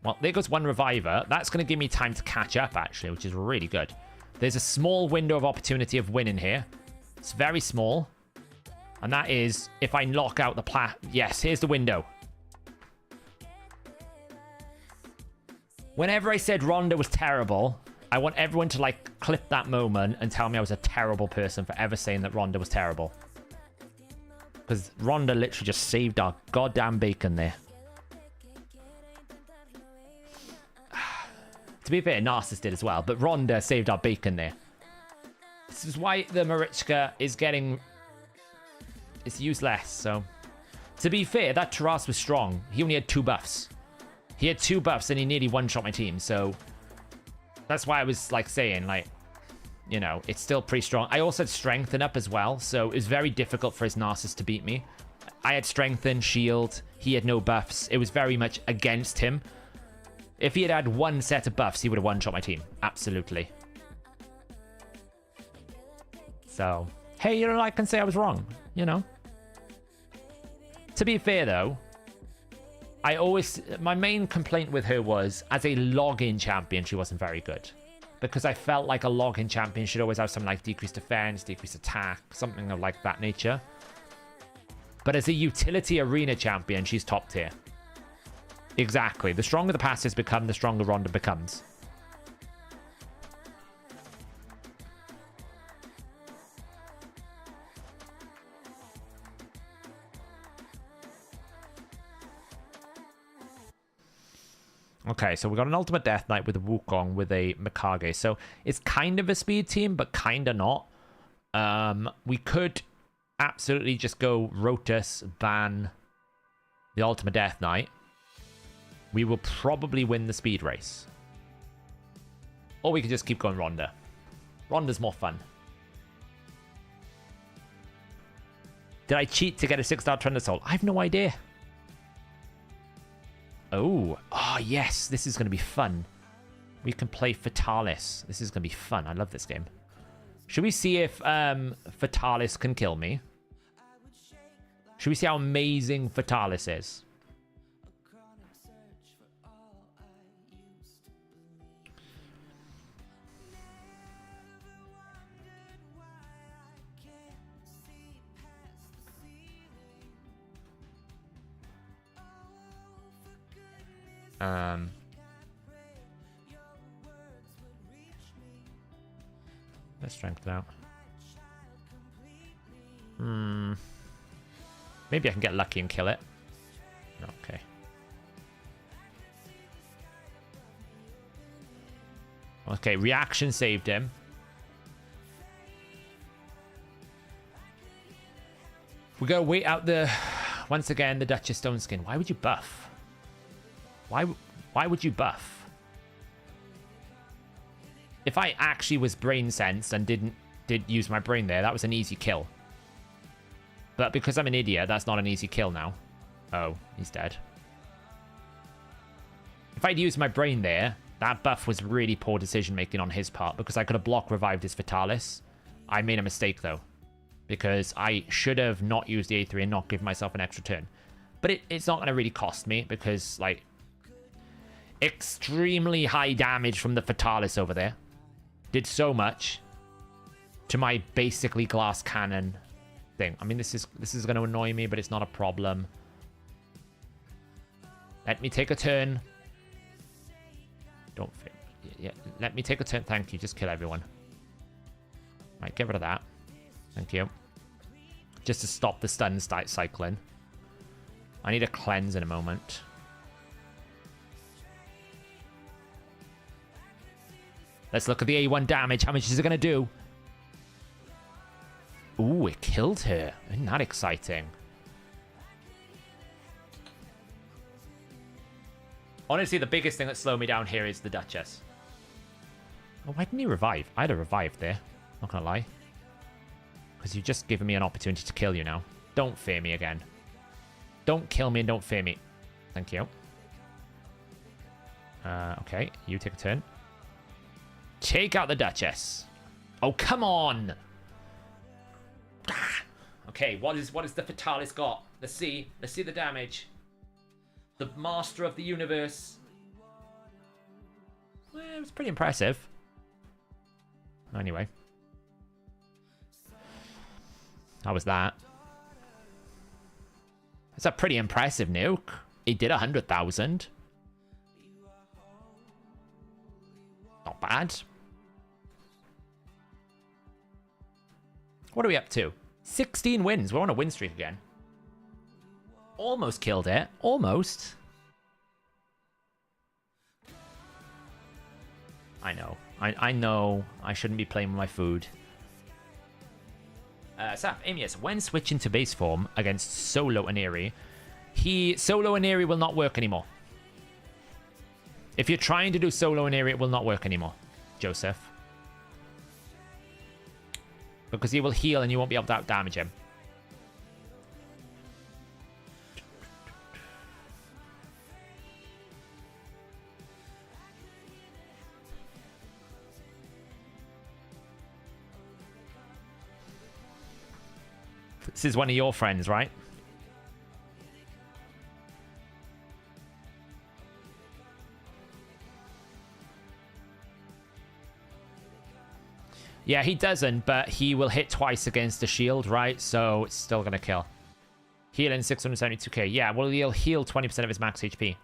Speaker 1: Well, there goes one reviver. That's going to give me time to catch up, actually, which is really good. There's a small window of opportunity of winning here. It's very small. And that is if I lock out the Yes, here's the window. Whenever I said Ronda was terrible, I want everyone to, like, clip that moment and tell me I was a terrible person for ever saying that Ronda was terrible. Because Ronda literally just saved our goddamn bacon there. To be fair, Narcissus did as well, but Ronda saved our bacon there. This is why the Marichka is getting... It's used less, so... To be fair, that Taras was strong. He only had 2 buffs. He had 2 buffs and he nearly one-shot my team, so... That's why I was, like, saying, like... You know, it's still pretty strong. I also had Strengthen up as well, so it was very difficult for his Narcissus to beat me. I had Strengthen, Shield. He had no buffs. It was very much against him. If he had had 1 set of buffs, he would have one-shot my team. Absolutely. So, hey, you know, I can say I was wrong, you know. To be fair, though, my main complaint with her was, as a login champion, she wasn't very good. Because I felt like a login champion should always have something like decreased defense, decreased attack, something of like that nature. But as a utility arena champion, she's top tier. Exactly. The stronger the passes become, the stronger Ronda becomes. Okay, so we got an Ultimate Death Knight with a Wukong with a Mikage. So it's kind of a speed team, but kind of not. We could absolutely just go Rotus, ban the Ultimate Death Knight. We will probably win the speed race. Or we could just keep going Ronda. Ronda's more fun. Did I cheat to get a 6-star Trend Soul? I have no idea. Oh, yes, this is going to be fun. We can play Fatalis. This is going to be fun. I love this game. Should we see if Fatalis can kill me? Should we see how amazing Fatalis is? Let's strengthen out. Maybe I can get lucky and kill it. Okay. Okay, reaction saved him. We gotta wait out the... Once again, the Duchess Stone Skin. Why would you buff? Why would you buff? If I actually was brain sensed and did use my brain there, that was an easy kill. But because I'm an idiot, that's not an easy kill now. Oh, he's dead. If I'd used my brain there, that buff was really poor decision making on his part because I could have block revived his Fatalis. I made a mistake though, because I should have not used the A3 and not given myself an extra turn. But it's not going to really cost me because, like, extremely high damage from the Fatalis over there. Did so much to my basically glass cannon thing. I mean, this is going to annoy me, but it's not a problem. Let me take a turn. Don't fit. Yeah, let me take a turn. Thank you. Just kill everyone. Right, get rid of that. Thank you. Just to stop the stun cycling. I need a cleanse in a moment. Let's look at the A1 damage. How much is it going to do? Ooh, it killed her. Isn't that exciting? Honestly, the biggest thing that slowed me down here is the Duchess. Oh, why didn't he revive? I'd have revived there. Not gonna lie. Because you've just given me an opportunity to kill you now. Don't fear me again. Don't kill me and don't fear me. Thank you. Okay, you take a turn. Take out the Duchess. Oh, come on. Okay, what is the Fatalis got? Let's see. Let's see the damage. The Master of the Universe. Well, it was pretty impressive. Anyway. How was that? It's a pretty impressive nuke. It did 100,000. Not bad. What are we up to? 16 wins. We're on a win streak again. Almost killed it. Almost. I know. I know I shouldn't be playing with my food. Saf, Amius, when switching to base form against Solo and Eerie, Solo and Eerie will not work anymore. If you're trying to do Solo and Eerie, it will not work anymore, Joseph. Because he will heal and you won't be able to out-damage him. This is one of your friends, right? Yeah, he doesn't, but he will hit twice against the shield, right? So it's still going to kill. Healing 672k. Yeah, well, he'll heal 20% of his max HP,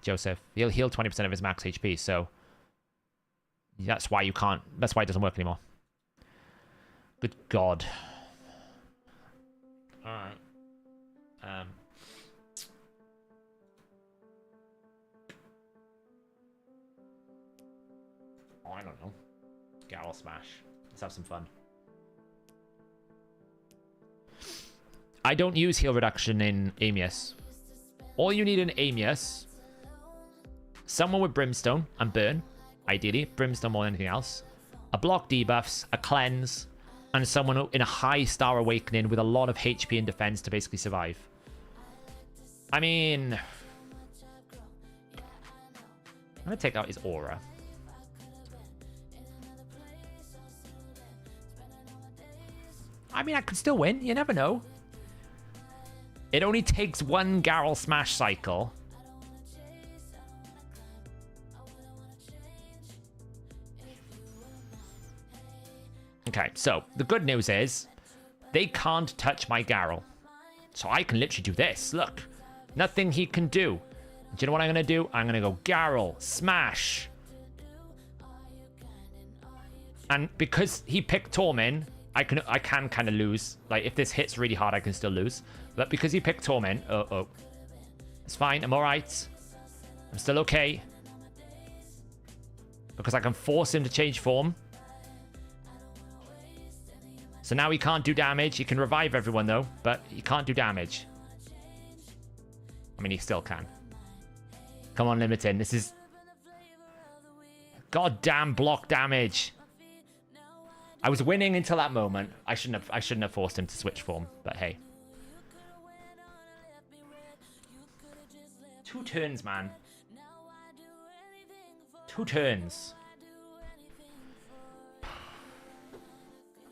Speaker 1: Joseph. He'll heal 20% of his max HP, so that's why you can't... That's why it doesn't work anymore. Good God. Alright. Oh, I don't know. Garrel Smash. Let's have some fun. I don't use heal reduction in Amius. All you need in Amius, someone with Brimstone and Burn, ideally. Brimstone more than anything else. A block debuffs, a cleanse, and someone in a high Star Awakening with a lot of HP and defense to basically survive. I mean... I'm going to take out his aura. I mean, I could still win. You never know. It only takes one Garrel Smash cycle. Okay, so the good news is they can't touch my Garrel. So I can literally do this. Look, nothing he can do. Do you know what I'm going to do? I'm going to go Garrel, Smash. And because he picked Torment, I can kind of lose. Like, if this hits really hard, I can still lose. But because he picked Torment, it's fine. I'm all right. I'm still okay. Because I can force him to change form. So now he can't do damage. He can revive everyone, though. But he can't do damage. I mean, he still can. Come on, Limited. This is... goddamn block damage. I was winning until that moment. I shouldn't have forced him to switch form. But hey. 2 turns, man. 2 turns.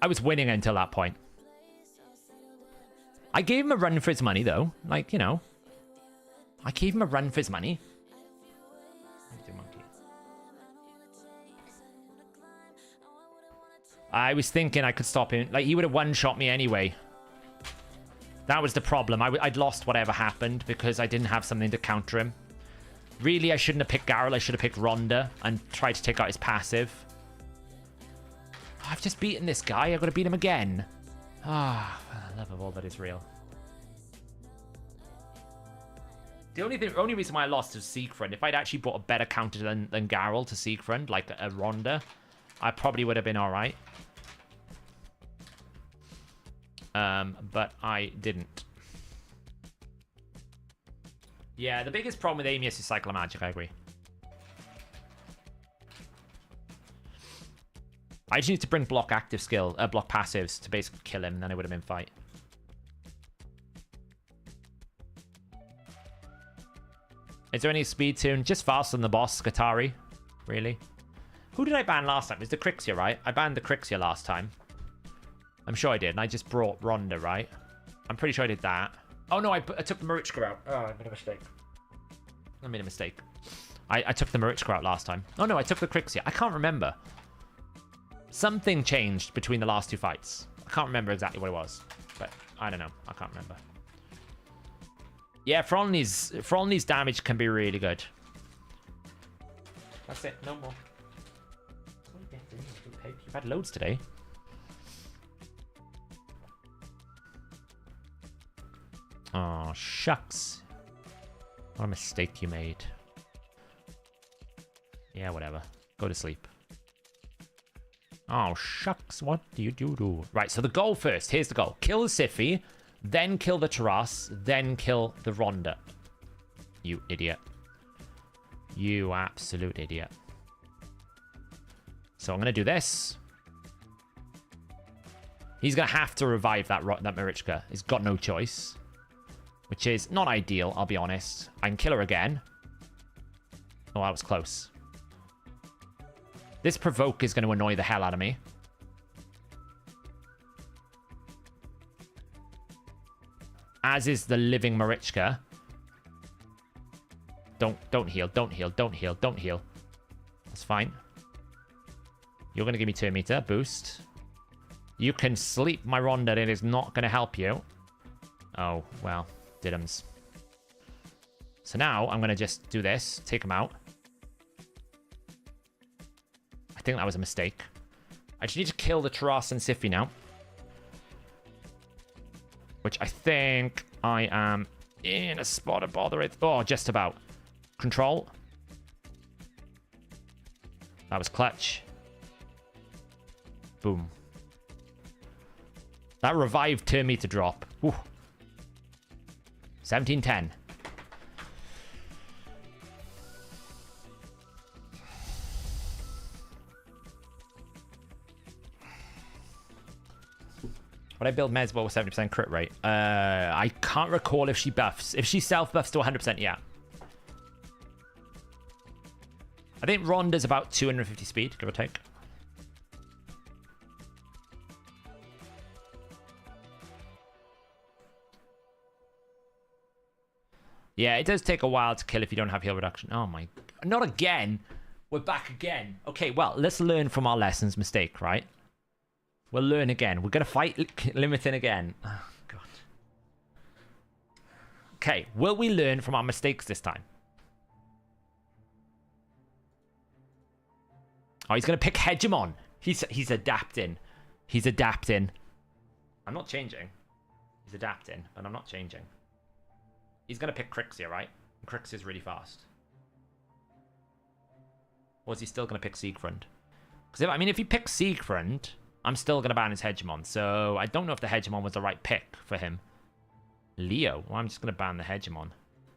Speaker 1: I was winning until that point. I gave him a run for his money, though. Like, you know. I gave him a run for his money. I was thinking I could stop him. Like, he would have one-shot me anyway. That was the problem. I'd lost whatever happened because I didn't have something to counter him. Really, I shouldn't have picked Garrel. I should have picked Rhonda and tried to take out his passive. I've just beaten this guy. I've got to beat him again. Ah, for the love of all that is real. The only reason why I lost was Siegfried. If I'd actually brought a better counter than Garrel to Siegfried, like a Rhonda, I probably would have been alright. But I didn't. Yeah, the biggest problem with Amius is Cycle of Magic, I agree. I just need to bring block active skill, block passives to basically kill him, and then it would have been fight. Is there any speed tune? Just faster than the boss, Skatari. Really? Who did I ban last time? It was the Crixia, right? I banned the Crixia last time. I'm sure I did, and I just brought Rhonda, right? I'm pretty sure I did that. Oh no, I took the Marichka out. Oh, I made a mistake. I made a mistake. I took the Marichka out last time. Oh no, I took the Crixia. I can't remember. Something changed between the last 2 fights. I can't remember exactly what it was. But I don't know. I can't remember. Yeah, Frolny's damage can be really good. That's it. No more. You've had loads today. Oh, shucks. What a mistake you made. Yeah, whatever. Go to sleep. Oh, shucks. What do you do? Right, so the goal first. Here's the goal. Kill the Siffy, then kill the Taras, then kill the Rhonda. You idiot. You absolute idiot. So I'm going to do this. He's going to have to revive that Marichka. He's got no choice. Which is not ideal, I'll be honest. I can kill her again. Oh, that was close. This provoke is going to annoy the hell out of me. As is the living Marichka. Don't heal, don't heal, don't heal, don't heal. That's fine. You're going to give me 2 meter boost. You can sleep, my Rhonda. It is not going to help you. Oh, well, diddums. So now I'm going to just do this. Take him out. I think that was a mistake. I just need to kill the Taras and Siffy now. Which I think I am in a spot of bother with. Oh, just about. Control. That was clutch. Boom. That revived 2 meter drop. Whew. 1710. Would I build Mezbot with 70% crit rate? I can't recall if she buffs. If she self-buffs to 100%, yeah. I think Rhonda's about 250 speed, give or take. Yeah, it does take a while to kill if you don't have heal reduction. Oh my... Not again! We're back again. Okay, well, let's learn from our lessons mistake, right? We'll learn again. We're going to fight limiting again. Oh, God. Okay, will we learn from our mistakes this time? Oh, he's going to pick Hegemon. He's adapting. He's adapting. I'm not changing. He's adapting, but I'm not changing. He's going to pick Crixia, right? Crixia's really fast. Or is he still going to pick Siegfried? Because, if he picks Siegfried, I'm still going to ban his Hegemon. So, I don't know if the Hegemon was the right pick for him. Leo? Well, I'm just going to ban the Hegemon.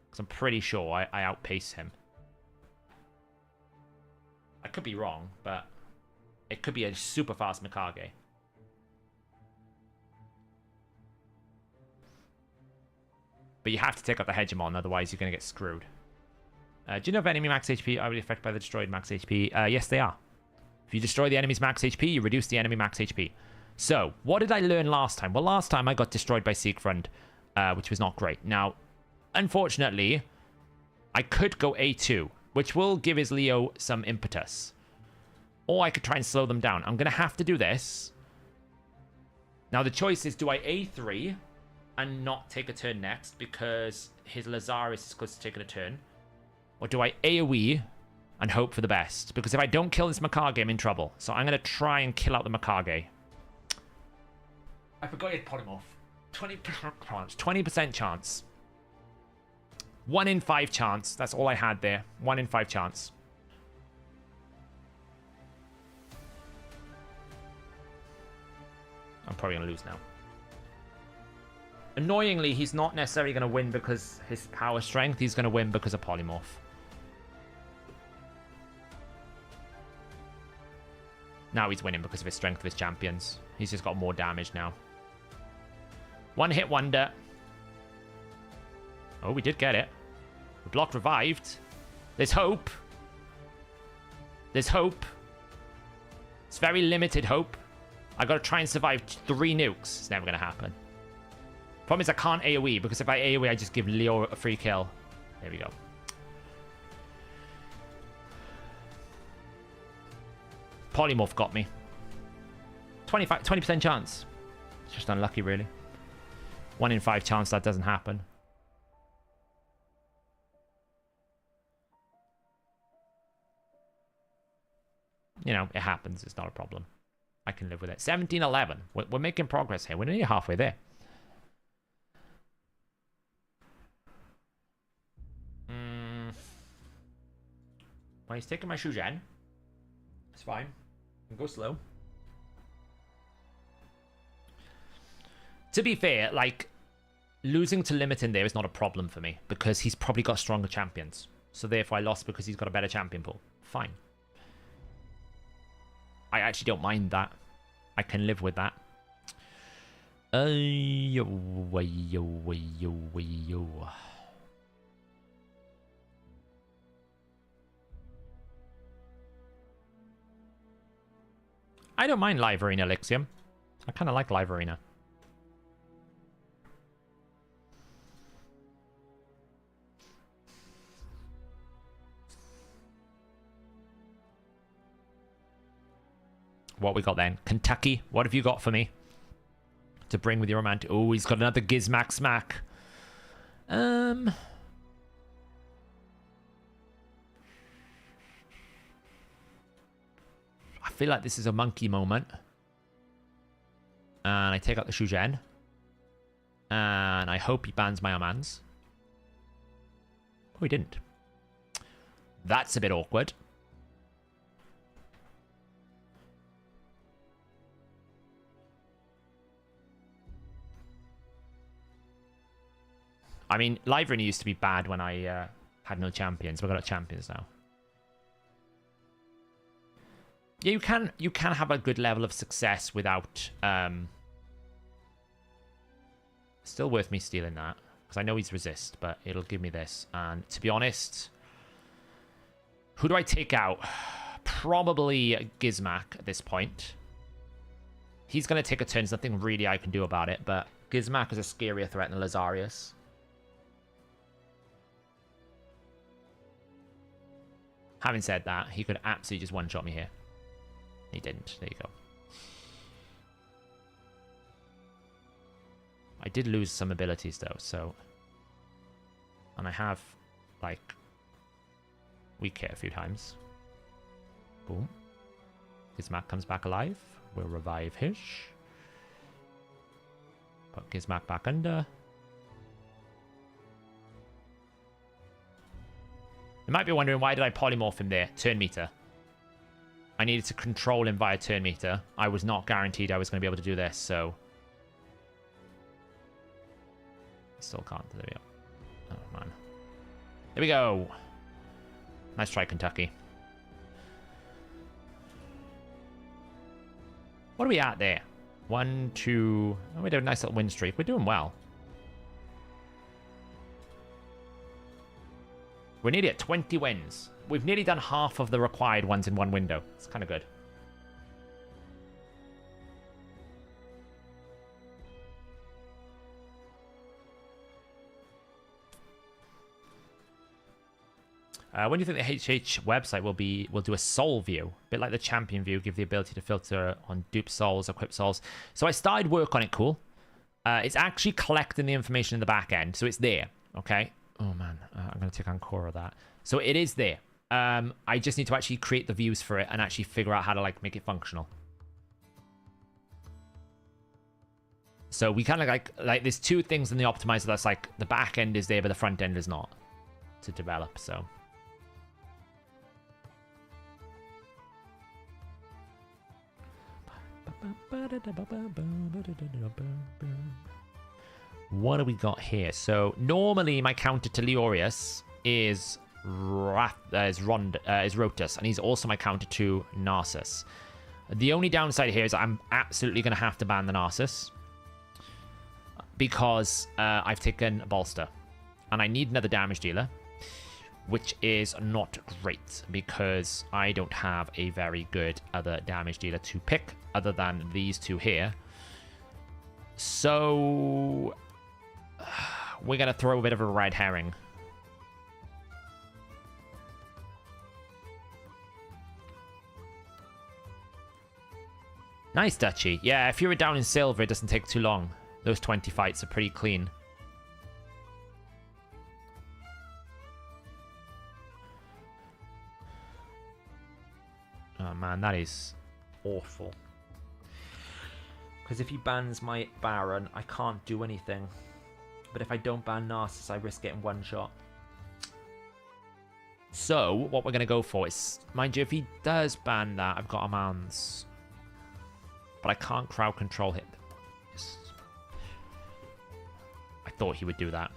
Speaker 1: Because I'm pretty sure I outpace him. I could be wrong, but it could be a super fast Mikage. But you have to take out the Hegemon, otherwise you're going to get screwed. Do you know if enemy max HP are really affected by the destroyed max HP? Yes, they are. If you destroy the enemy's max HP, you reduce the enemy max HP. So, what did I learn last time? Well, last time I got destroyed by Siegfried, which was not great. Now, unfortunately, I could go A2, which will give his Leo some impetus. Or I could try and slow them down. I'm going to have to do this. Now, the choice is, do I A3 and not take a turn next because his Lazarus is close to taking a turn? Or do I AoE and hope for the best? Because if I don't kill this Mikage, I'm in trouble. So I'm going to try and kill out the Mikage. I forgot he had Polymorph. 20% chance. 1 in 5 chance. That's all I had there. 1 in 5 chance. I'm probably going to lose now. Annoyingly, he's not necessarily going to win because his power strength. He's going to win because of Polymorph. Now he's winning because of his strength of his champions. He's just got more damage now. One hit wonder. Oh, we did get it. The block revived. There's hope. There's hope. It's very limited hope. I gotta try and survive 3 nukes. It's never gonna happen. Problem is I can't AoE, because if I AoE, I just give Leo a free kill. There we go. Polymorph got me. 20% chance. It's just unlucky, really. 1 in 5 chance that doesn't happen. You know, it happens. It's not a problem. I can live with it. 17-11. We're making progress here. We're nearly halfway there. Well, he's taking my Shujen. It's fine. I can go slow. To be fair, like, losing to Limit in there is not a problem for me because he's probably got stronger champions. So therefore I lost because he's got a better champion pool. Fine. I actually don't mind that. I can live with that. Yo. I don't mind Live Arena, Lixium. I kind of like Live Arena. What we got then? Kentucky, what have you got for me? To bring with your romantic... Oh, he's got another Gizmac Smack. I feel like this is a monkey moment. And I take out the Shujen. And I hope he bans my Amans. Oh, he didn't. That's a bit awkward. I mean, Live Arena used to be bad when I had no champions. We've got champions now. Yeah, you can have a good level of success without... Still worth me stealing that. Because I know he's resist, but it'll give me this. And to be honest... Who do I take out? Probably Gizmac at this point. He's going to take a turn. There's nothing really I can do about it, but Gizmac is a scarier threat than Lazarius. Having said that, he could absolutely just one-shot me here. He didn't. There you go. I did lose some abilities, though, so... And I have, like... Weak hit a few times. Boom. Gizmac comes back alive. We'll revive Hish. Put Gizmac back under. You might be wondering, why did I polymorph him there? Turn meter. I needed to control him via turn meter. I was not guaranteed I was going to be able to do this, so... Still can't. There we go. Oh, man. There we go. Nice try, Kentucky. What are we at there? 1, 2... Oh, we did a nice little win streak. We're doing well. We're nearly at 20 wins. We've nearly done half of the required ones in one window. It's kind of good. When do you think the HH website will do a soul view? A bit like the champion view, give the ability to filter on dupe souls, equip souls. So I started work on it, cool. It's actually collecting the information in the back end, so it's there, okay? Oh man, I'm going to take Ancora that. So it is there. I just need to actually create the views for it and actually figure out how to like make it functional. So we kind of like there's two things in the optimizer that's like the back end is there, but the front end is not to develop. So what do we got here? So normally my counter to Leorius is Rotus, and he's also my counter to Narcissus. The only downside here is I'm absolutely going to have to ban the Narcissus because I've taken a Bolster, and I need another damage dealer, which is not great because I don't have a very good other damage dealer to pick other than these two here. So we're going to throw a bit of a red herring. Nice, Dutchy. Yeah, if you're down in silver, it doesn't take too long. Those 20 fights are pretty clean. Oh man, that is awful. Because if he bans my Baron, I can't do anything. But if I don't ban Narcissus, I risk getting one shot. So, what we're going to go for is... Mind you, if he does ban that, I've got Amans. But I can't crowd control him. I thought he would do that.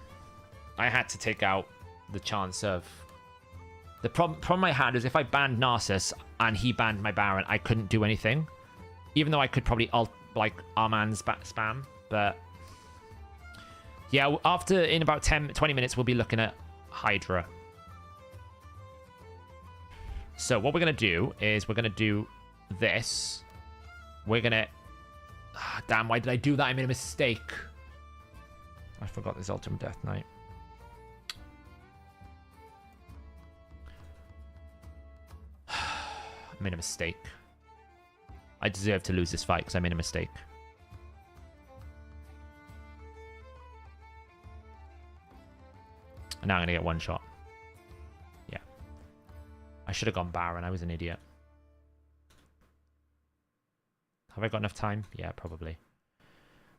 Speaker 1: I had to take out the chance of... The problem I had is if I banned Narcissus and he banned my Baron, I couldn't do anything. Even though I could probably like Arman's spam, but... Yeah, in about 20 minutes, we'll be looking at Hydra. So what we're going to do is we're going to do this. We're going to... damn, why did I do that? I made a mistake. I forgot this Ultimate Death Knight. I made a mistake. I deserve to lose this fight because I made a mistake. And now I'm going to get one shot. Yeah. I should have gone Baron. I was an idiot. Have I got enough time? Yeah, probably.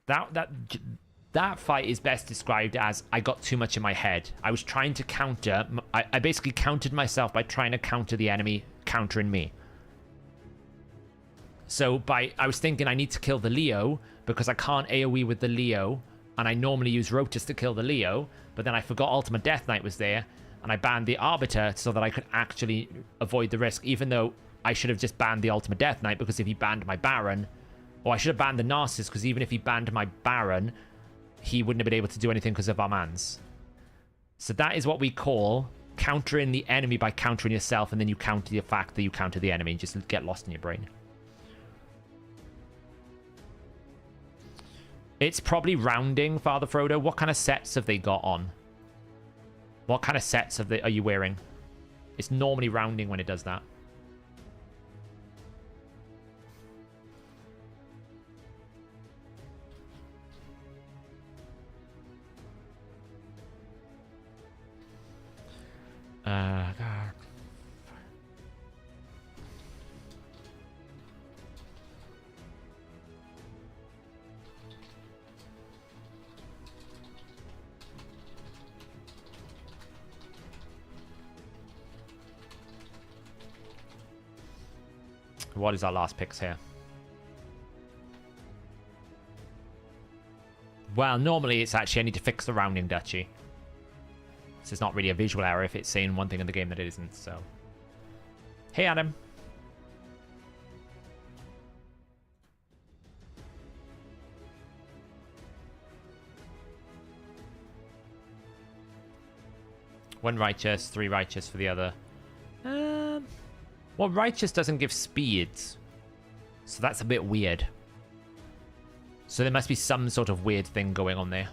Speaker 1: That fight is best described as I got too much in my head. I was trying to counter. I basically countered myself by trying to counter the enemy countering me. So I was thinking I need to kill the Leo because I can't AoE with the Leo, and I normally use Rotus to kill the Leo, but then I forgot Ultimate Death Knight was there, and I banned the Arbiter so that I could actually avoid the risk, even though I should have just banned the Ultimate Death Knight, because if he banned my Baron, or I should have banned the Narcissus, because even if he banned my Baron, he wouldn't have been able to do anything because of Arman's. So that is what we call countering the enemy by countering yourself, and then you counter the fact that you counter the enemy and just get lost in your brain. It's probably rounding, Father Frodo. What kind of sets have they got on? What kind of sets are you wearing? It's normally rounding when it does that. God. What is our last picks here? Well, normally it's actually I need to fix the rounding duchy. This is not really a visual error if it's saying one thing in the game that it isn't, so. Hey, Adam. One righteous, 3 righteous for the other. Well, righteous doesn't give speeds, so that's a bit weird. So there must be some sort of weird thing going on there.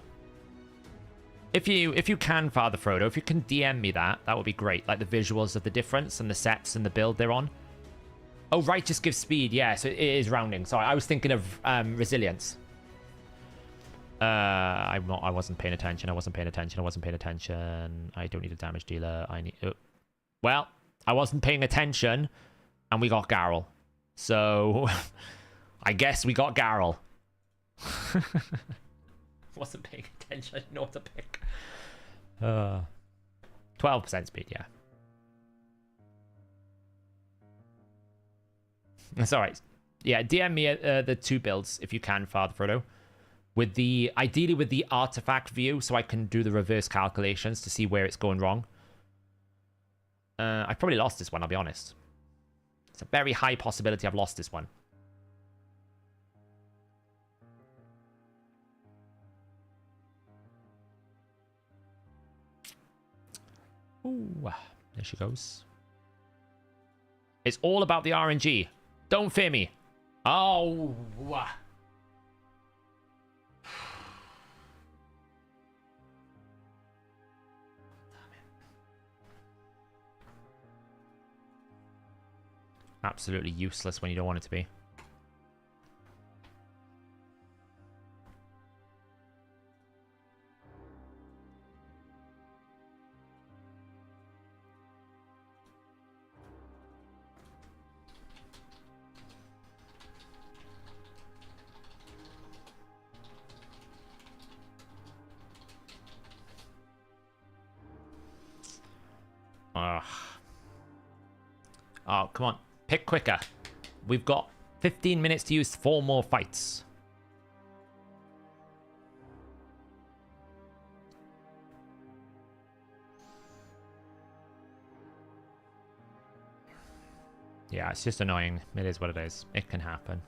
Speaker 1: If you can, Father Frodo, if you can DM me that would be great. Like the visuals of the difference and the sets and the build they're on. Oh, righteous gives speed. Yeah, so it is rounding. Sorry, I was thinking of resilience. I wasn't paying attention. I wasn't paying attention. I don't need a damage dealer. I need... Well, I wasn't paying attention, and we got Garrel. So, I guess we got Garrel. Wasn't paying attention. I didn't know what to pick. 12% speed, yeah. That's all right. Yeah, DM me the 2 builds if you can, Father Frodo. Ideally with the artifact view, so I can do the reverse calculations to see where it's going wrong. I've probably lost this one, I'll be honest. It's a very high possibility I've lost this one. Ooh, there she goes. It's all about the RNG. Don't fear me. Oh. Absolutely useless when you don't want it to be. Ugh. Oh, come on. Pick quicker. We've got 15 minutes to use 4 more fights. Yeah, it's just annoying. It is what it is. It can happen.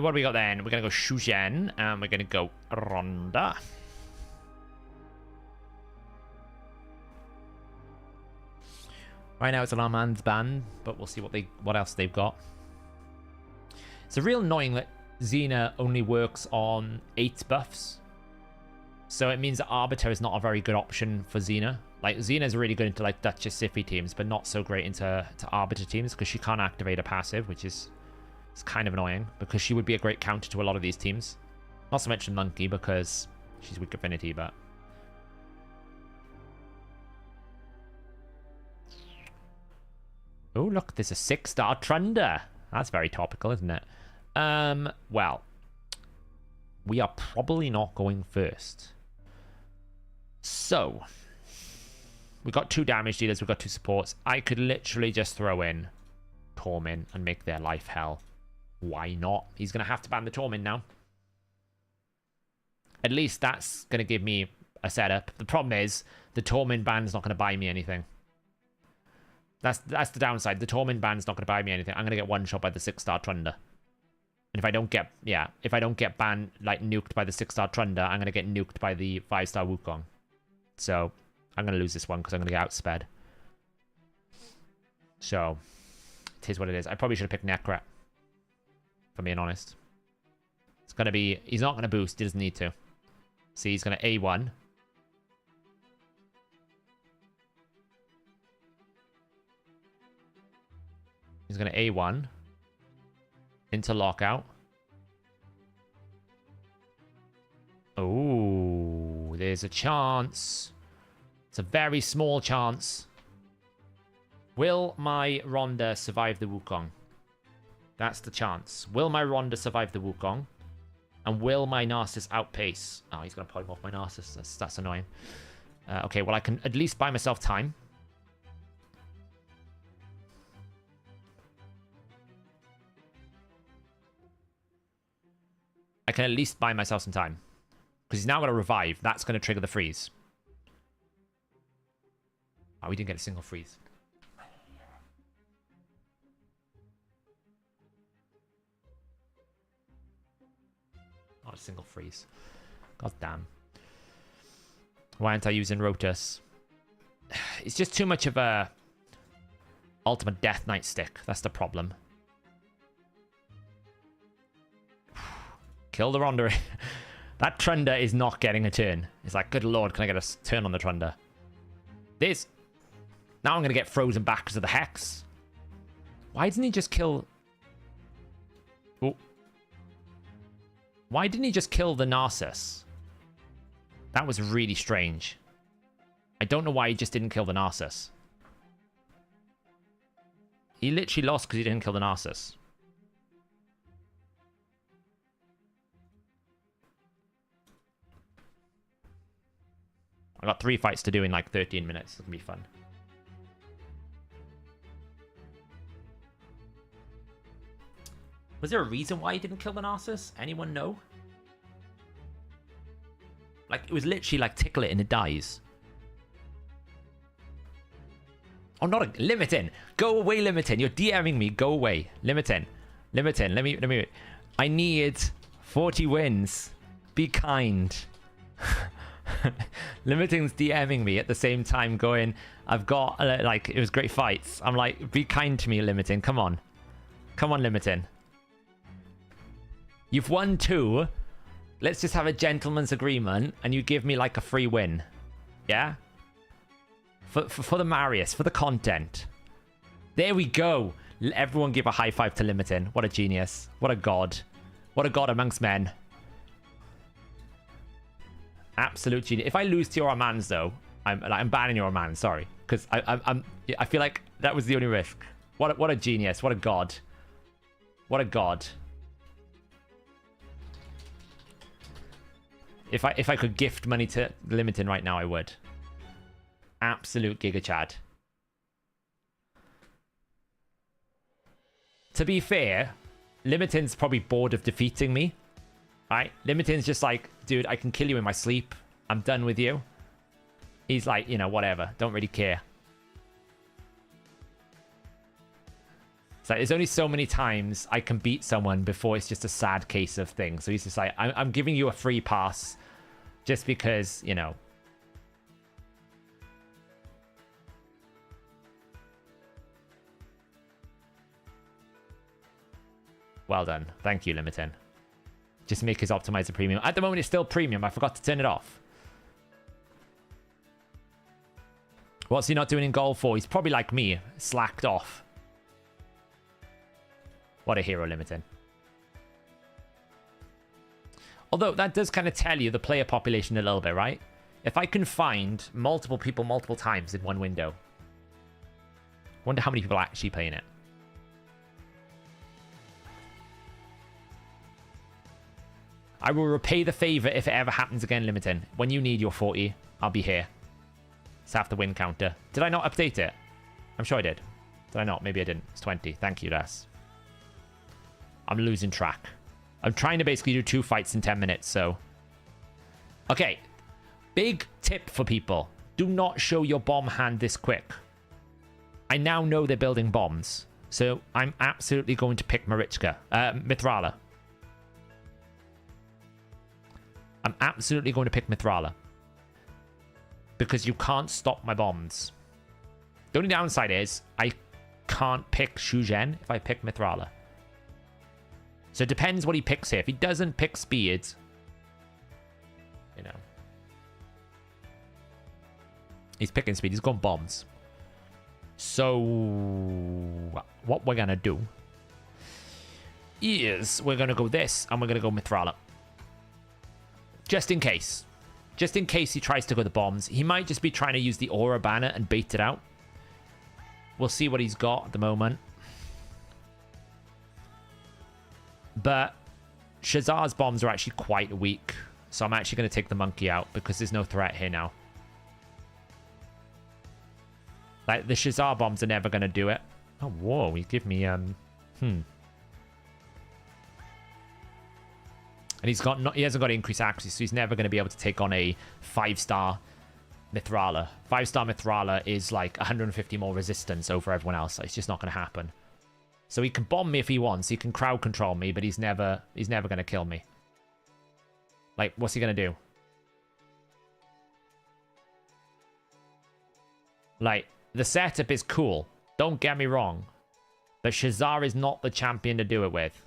Speaker 1: What do we got then? We're going to go Shuzhen, and we're going to go Ronda. Right now it's an Armand's ban, but we'll see what else they've got. It's a real annoying that Xena only works on 8 buffs. So it means that Arbiter is not a very good option for Xena. Like, Xena's really good into, like, Duchess Sify teams, but not so great into Arbiter teams, because she can't activate a passive, which is... It's kind of annoying, because she would be a great counter to a lot of these teams. Not so much the Monkey, because she's weak affinity, but... Oh, look, there's a 6-star Trunda. That's very topical, isn't it? Well, we are probably not going first. So, we've got 2 damage dealers, we've got 2 supports. I could literally just throw in Tormin and make their life hell. Why not? He's going to have to ban the Tormin now. At least that's going to give me a setup. The problem is, the Tormin ban's not going to buy me anything. That's the downside. The Tormin ban's not going to buy me anything. I'm going to get one-shot by the 6-star Trunda. And if I don't get, if I don't get banned, like, nuked by the 6-star Trunda, I'm going to get nuked by the 5-star Wukong. So, I'm going to lose this one because I'm going to get outsped. So, it is what it is. I probably should have picked Necrat. For being honest. It's going to be... He's not going to boost. He doesn't need to. See, he's going to A1. He's going to A1. Into lockout. Oh, there's a chance. It's a very small chance. Will my Ronda survive the Wukong? That's the chance. Will my Ronda survive the Wukong? And will my Narcissus outpace? Oh, he's going to polymorph my Narcissus. That's annoying. Okay, well, I can at least buy myself time. I can at least buy myself some time. Because he's now got to revive. That's going to trigger the freeze. Oh, we didn't get a single freeze. Not a single freeze. God damn. Why aren't I using Rotus? It's just too much of a ultimate Death Knight stick. That's the problem. Kill the Ronda. That Trunda is not getting a turn. It's like, good lord, can I get a turn on the Trunda? This. Now I'm going to get frozen back because of the Hex. Why didn't he just kill... Oh. Why didn't he just kill the Narcissus? That was really strange. I don't know why he just didn't kill the Narcissus. He literally lost because he didn't kill the Narcissus. I got 3 fights to do in like 13 minutes. It's going to be fun. Was there a reason why he didn't kill the Narcissus? Anyone know? Like, it was literally like tickle it and it dies. Oh, not a... Limitin! Go away, Limitin. You're DMing me. Go away. Limitin. Limitin. Let me... I need 40 wins. Be kind. Limiting's DMing me at the same time going, I've got, like, it was great fights. I'm like, be kind to me, Limiting. Come on. Come on, Limiting. You've won 2. Let's just have a gentleman's agreement and you give me, like, a free win. Yeah? For the Marius, for the content. There we go. Everyone give a high five to Limiting. What a genius. What a god. What a god amongst men. Absolute genius. If I lose to your Armands, though, I'm banning your Armands. Sorry, because I feel like that was the only risk. What a genius. What a god. What a god. If I could gift money to Limited right now, I would. Absolute Giga Chad. To be fair, Limitin's probably bored of defeating me. Right? Limitin's just like, dude, I can kill you in my sleep. I'm done with you. He's like, you know, whatever. Don't really care. It's like, there's only so many times I can beat someone before it's just a sad case of things. So he's just like, I'm giving you a free pass just because, you know. Well done. Thank you, Limitin. Just make his optimizer premium. At the moment, it's still premium. I forgot to turn it off. What's he not doing in goal for? He's probably like me, slacked off. What a hero, Limited. Although that does kind of tell you the player population a little bit, right? If I can find multiple people multiple times in one window, wonder how many people are actually playing it. I will repay the favor if it ever happens again, Limited. When you need your 40, I'll be here. It's half the win counter. Did I not update it? I'm sure I did. Did I not? Maybe I didn't. It's 20. Thank you, Das. I'm losing track. I'm trying to basically do 2 fights in 10 minutes, so... Okay. Big tip for people. Do not show your bomb hand this quick. I now know they're building bombs, so I'm absolutely going to pick Mithrala. I'm absolutely going to pick Mithrala. Because you can't stop my bombs. The only downside is I can't pick Shujen if I pick Mithrala. So it depends what he picks here. If he doesn't pick speed, you know. He's picking speed. He's going bombs. So what we're going to do is we're going to go this and we're going to go Mithrala. Just in case. Just in case he tries to go the bombs. He might just be trying to use the aura banner and bait it out. We'll see what he's got at the moment. But Shazar's bombs are actually quite weak. So I'm actually going to take the monkey out because there's no threat here now. Like, the Shazar bombs are never going to do it. Oh, whoa. He give me, And he hasn't got increased accuracy, so he's never going to be able to take on a 5-star Mithrala. 5-star Mithrala is like 150 more resistance over everyone else. It's just not going to happen. So he can bomb me if he wants. He can crowd control me, but he's never going to kill me. Like, what's he going to do? Like, the setup is cool. Don't get me wrong. But Shazar is not the champion to do it with.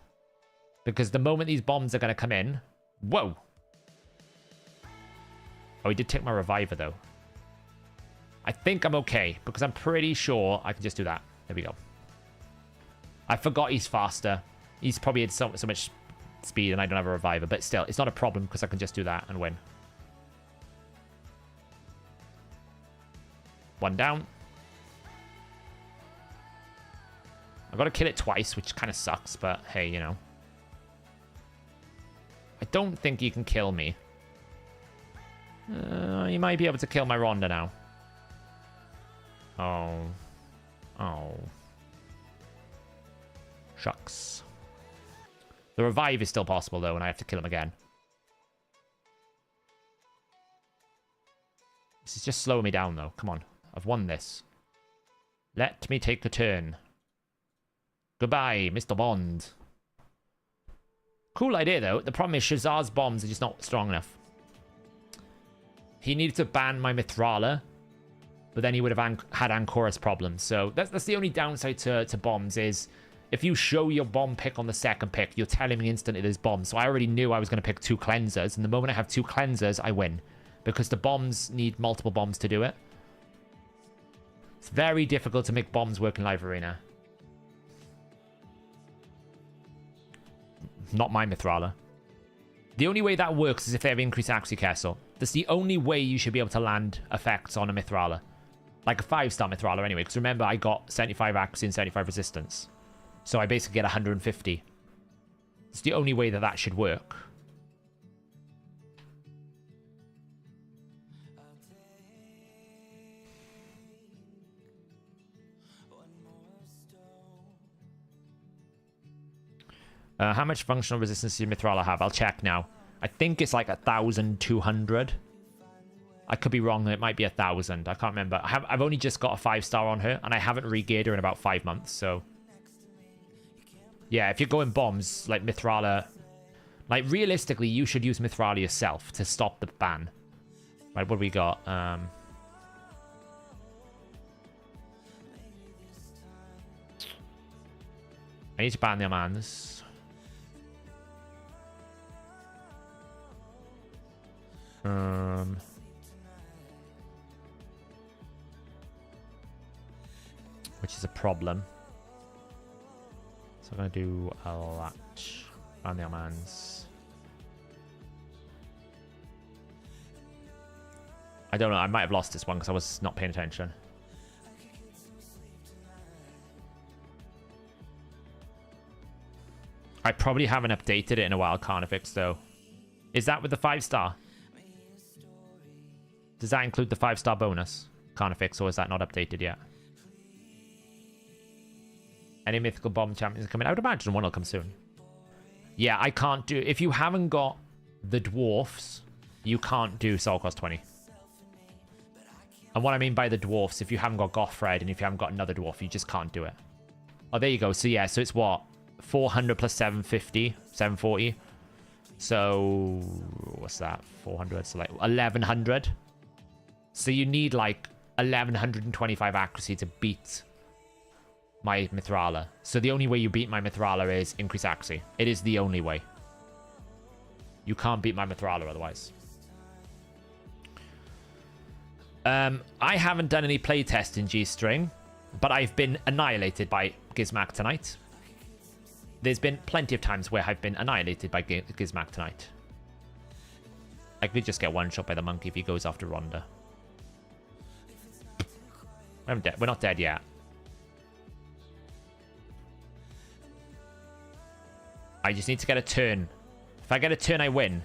Speaker 1: Because the moment these bombs are going to come in... Whoa! Oh, he did take my reviver, though. I think I'm okay, because I'm pretty sure I can just do that. There we go. I forgot he's faster. He's probably had so much speed and I don't have a reviver. But still, it's not a problem because I can just do that and win. One down. I've got to kill it twice, which kind of sucks, but hey, you know. I don't think you can kill me. You might be able to kill my Ronda now. Oh. Oh. Shucks. The revive is still possible, though, and I have to kill him again. This is just slowing me down, though. Come on. I've won this. Let me take a turn. Goodbye, Mr. Bond. Cool idea, though. The problem is Shazar's bombs are just not strong enough. He needed to ban my Mithrala, but then he would have had Ancora's problems. So that's the only downside to bombs is if you show your bomb pick on the second pick, you're telling me instantly there's bombs. So I already knew I was going to pick 2 cleansers, and the moment I have 2 cleansers, I win. Because the bombs need multiple bombs to do it. It's very difficult to make bombs work in Live Arena. Not my Mithrala. The only way that works is if they have increased accuracy castle. That's the only way you should be able to land effects on a Mithrala. Like a 5-star Mithrala anyway, because remember I got 75 accuracy and 75 resistance. So I basically get 150. It's the only way that should work. How much functional resistance does Mithrala have? I'll check now. I think it's like 1,200. I could be wrong. It might be 1,000. I can't remember. I've only just got a 5-star on her, and I haven't regeared her in about 5 months, so... Yeah, if you're going bombs, like Mithrala... Like, realistically, you should use Mithrala yourself to stop the ban. Right, what do we got? I need to ban the Amus. Which is a problem. So I'm going to do a lot. Ban the Amus. I don't know. I might have lost this one because I was not paying attention. I probably haven't updated it in a while, Carnifex, though. Is that with the 5-star? Does that include the 5-star bonus, Carnifex, or is that not updated yet? Any mythical bomb champions coming? I would imagine one will come soon. Yeah, I can't do... If you haven't got the dwarfs, you can't do Soul Cost 20. And what I mean by the dwarfs, if you haven't got Gothred and if you haven't got another dwarf, you just can't do it. Oh, there you go. So yeah, so it's what? 400 plus 750, 740. So what's that? 400, so like 1100. So you need like 1125 accuracy to beat my Mithrala. So the only way you beat my Mithrala is increase accuracy. It is the only way. You can't beat my Mithrala otherwise. I haven't done any playtest in G-String, but I've been annihilated by Gizmak tonight. There's been plenty of times where I've been annihilated by Gizmak tonight. I could just get one-shot by the monkey if he goes after Rhonda. I'm dead. We're not dead yet. I just need to get a turn. If I get a turn, I win.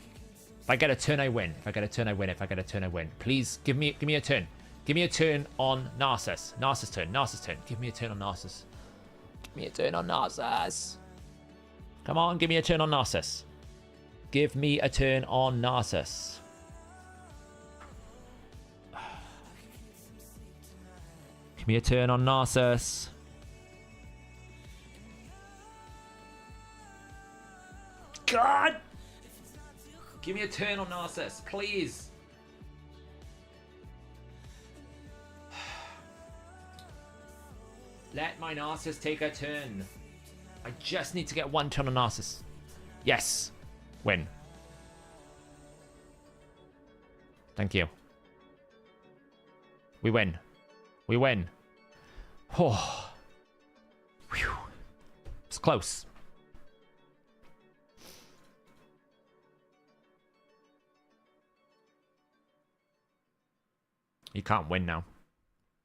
Speaker 1: If I get a turn, I win. If I get a turn, I win. If I get a turn, I win. Please, give me a turn. Give me a turn on Narcissus. Narcissus turn. Narcissus turn. Give me a turn on Narcissus. Give me a turn on Narcissus. Come on, give me a turn on Narcissus. Give me a turn on Narcissus. Give me a turn on Narcissus. God! Give me a turn on Narcissus, please. Let my Narcissus take a turn. I just need to get one turn on Narcissus. Yes. Win. Thank you. We win. We win. Oh. Whew. It's close. You can't win now.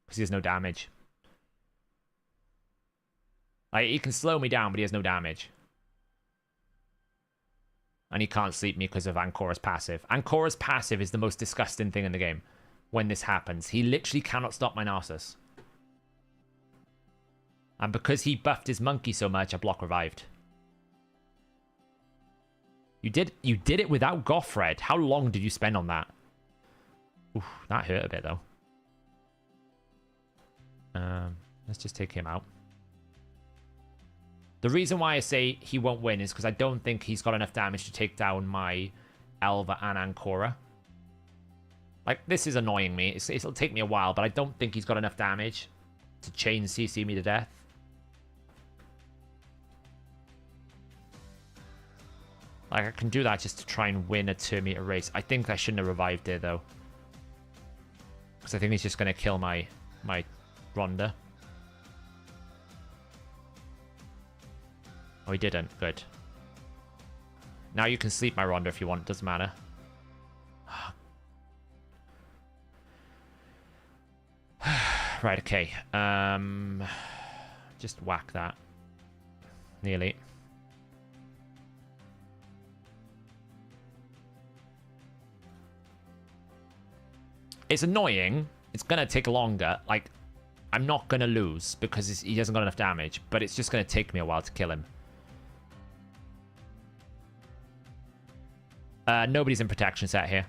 Speaker 1: Because he has no damage. Like, he can slow me down, but he has no damage. And he can't sleep me because of Ancora's passive. Ancora's passive is the most disgusting thing in the game. When this happens. He literally cannot stop my Narcissus. And because he buffed his monkey so much, I block revived. You did it without Gothred. How long did you spend on that? Oof, that hurt a bit, though. Let's just take him out. The reason why I say he won't win is because I don't think he's got enough damage to take down my Elva and Ancora. Like, this is annoying me. It'll take me a while, but I don't think he's got enough damage to chain CC me to death. Like, I can do that just to try and win a 2-meter race. I think I shouldn't have revived there, though. Because I think he's just going to kill my Rhonda. Oh, he didn't. Good. Now you can sleep my Rhonda if you want. It doesn't matter. Right, okay. Just whack that. Nearly. It's annoying. It's going to take longer. Like, I'm not going to lose because he hasn't got enough damage. But it's just going to take me a while to kill him. Nobody's in protection set here.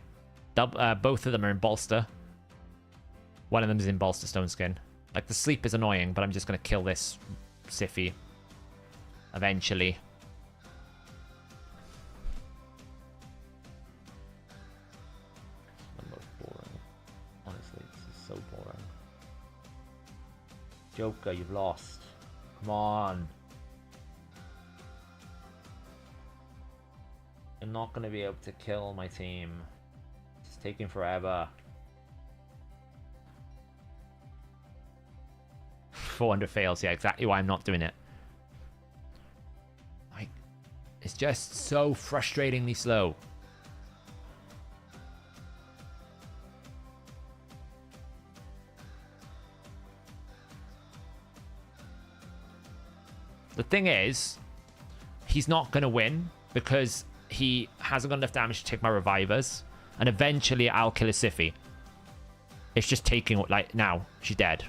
Speaker 1: Both of them are in bolster. One of them is in bolster stone skin. Like, the sleep is annoying, but I'm just going to kill this Siffy eventually. The most boring. Honestly, this is so boring. Joker, you've lost. Come on. I'm not going to be able to kill my team. It's taking forever. 400 fails. Yeah, exactly why I'm not doing it. Like, it's just so frustratingly slow. The thing is, he's not going to win because he hasn't got enough damage to take my revivers. And eventually I'll kill a Siffy. It's just taking, like, now. She's dead.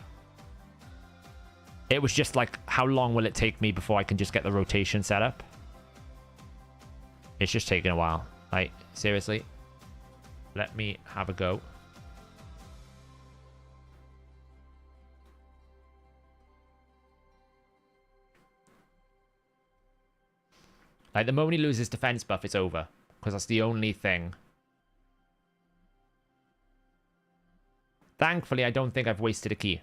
Speaker 1: It was just like, how long will it take me before I can just get the rotation set up? It's just taking a while. Like, seriously. Let me have a go. Like, the moment he loses defense buff, it's over. Because that's the only thing. Thankfully, I don't think I've wasted a key.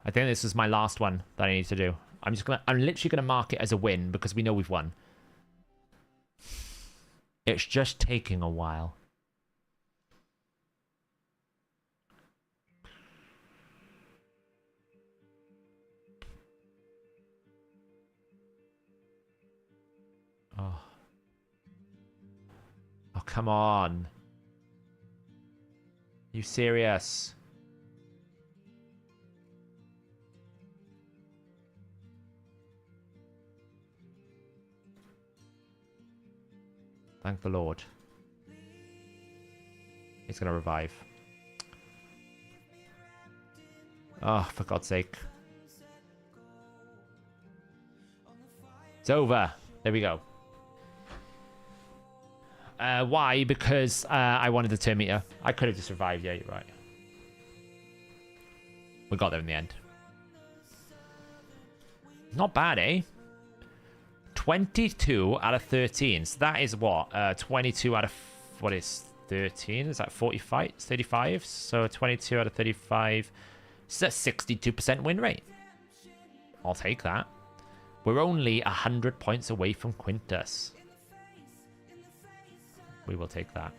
Speaker 1: I think this is my last one that I need to do. I'm literally gonna mark it as a win because we know we've won. It's just taking a while. Oh. Oh, come on. You serious? Thank the Lord. He's gonna revive. Oh, for God's sake. It's over. There we go. Why? Because I wanted the turn meter. I could have just revived. Yeah, you're right. We got there in the end. Not bad, eh? 22 out of 13. So that is what? 22 out of... What is 13? Is that 45? 35? So 22 out of 35. It's a 62% win rate. I'll take that. We're only 100 points away from Quintus. We will take that.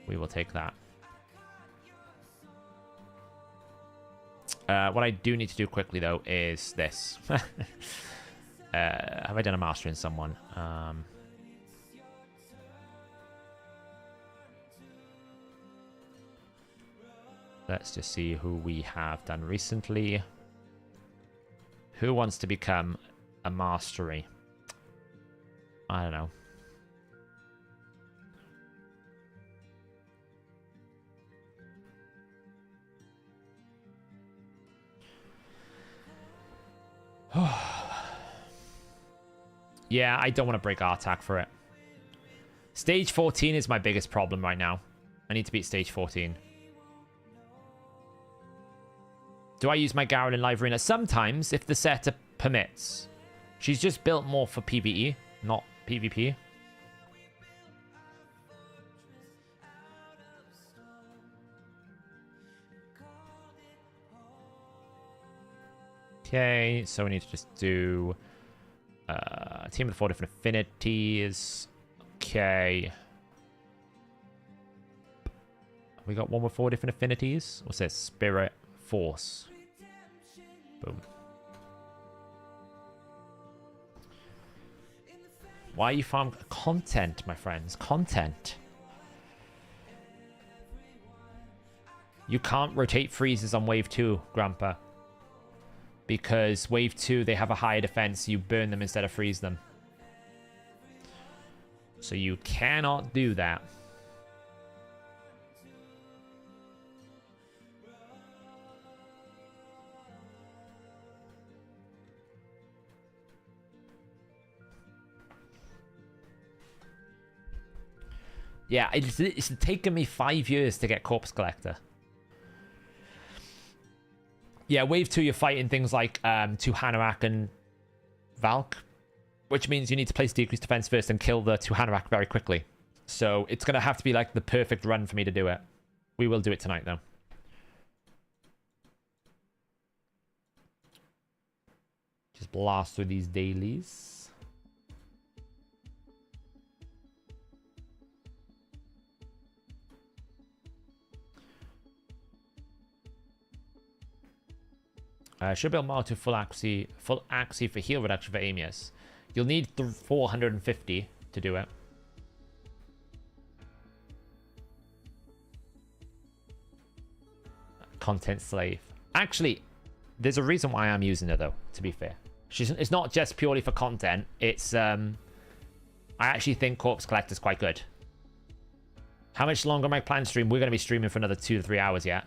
Speaker 1: We will take that. What I do need to do quickly, though, is this. Have I done a mastering someone? Let's just see who we have done recently. Who wants to become a mastery? I don't know. Yeah, I don't want to break Artak for it. Stage 14 is my biggest problem right now. I need to beat stage 14. Do I use my Garrel in Live Arena? Sometimes, if the setup permits. She's just built more for PvE, not PvP. Okay, so we need to just do a team with 4 different affinities. Okay. We got one with 4 different affinities. What's this? Spirit, Force. Boom. Why are you farming? Content, my friends. Content. You can't rotate freezes on wave 2, Grandpa. Because wave 2, they have a higher defense. You burn them instead of freeze them. So you cannot do that. Yeah, it's taken me 5 years to get Corpse Collector. Yeah, wave 2, you're fighting things like Tuhanarak and Valk, which means you need to place decreased defense first and kill the Tuhanarak very quickly. So it's going to have to be like the perfect run for me to do it. We will do it tonight, though. Just blast through these dailies. Should build more to full accuracy for heal reduction for Amius. You'll need 450 to do it. Content slave. Actually, there's a reason why I'm using her though, to be fair. It's not just purely for content. It's I actually think Corpse Collector's quite good. How much longer am I planning to stream? We're going to be streaming for another 2 to 3 hours yet.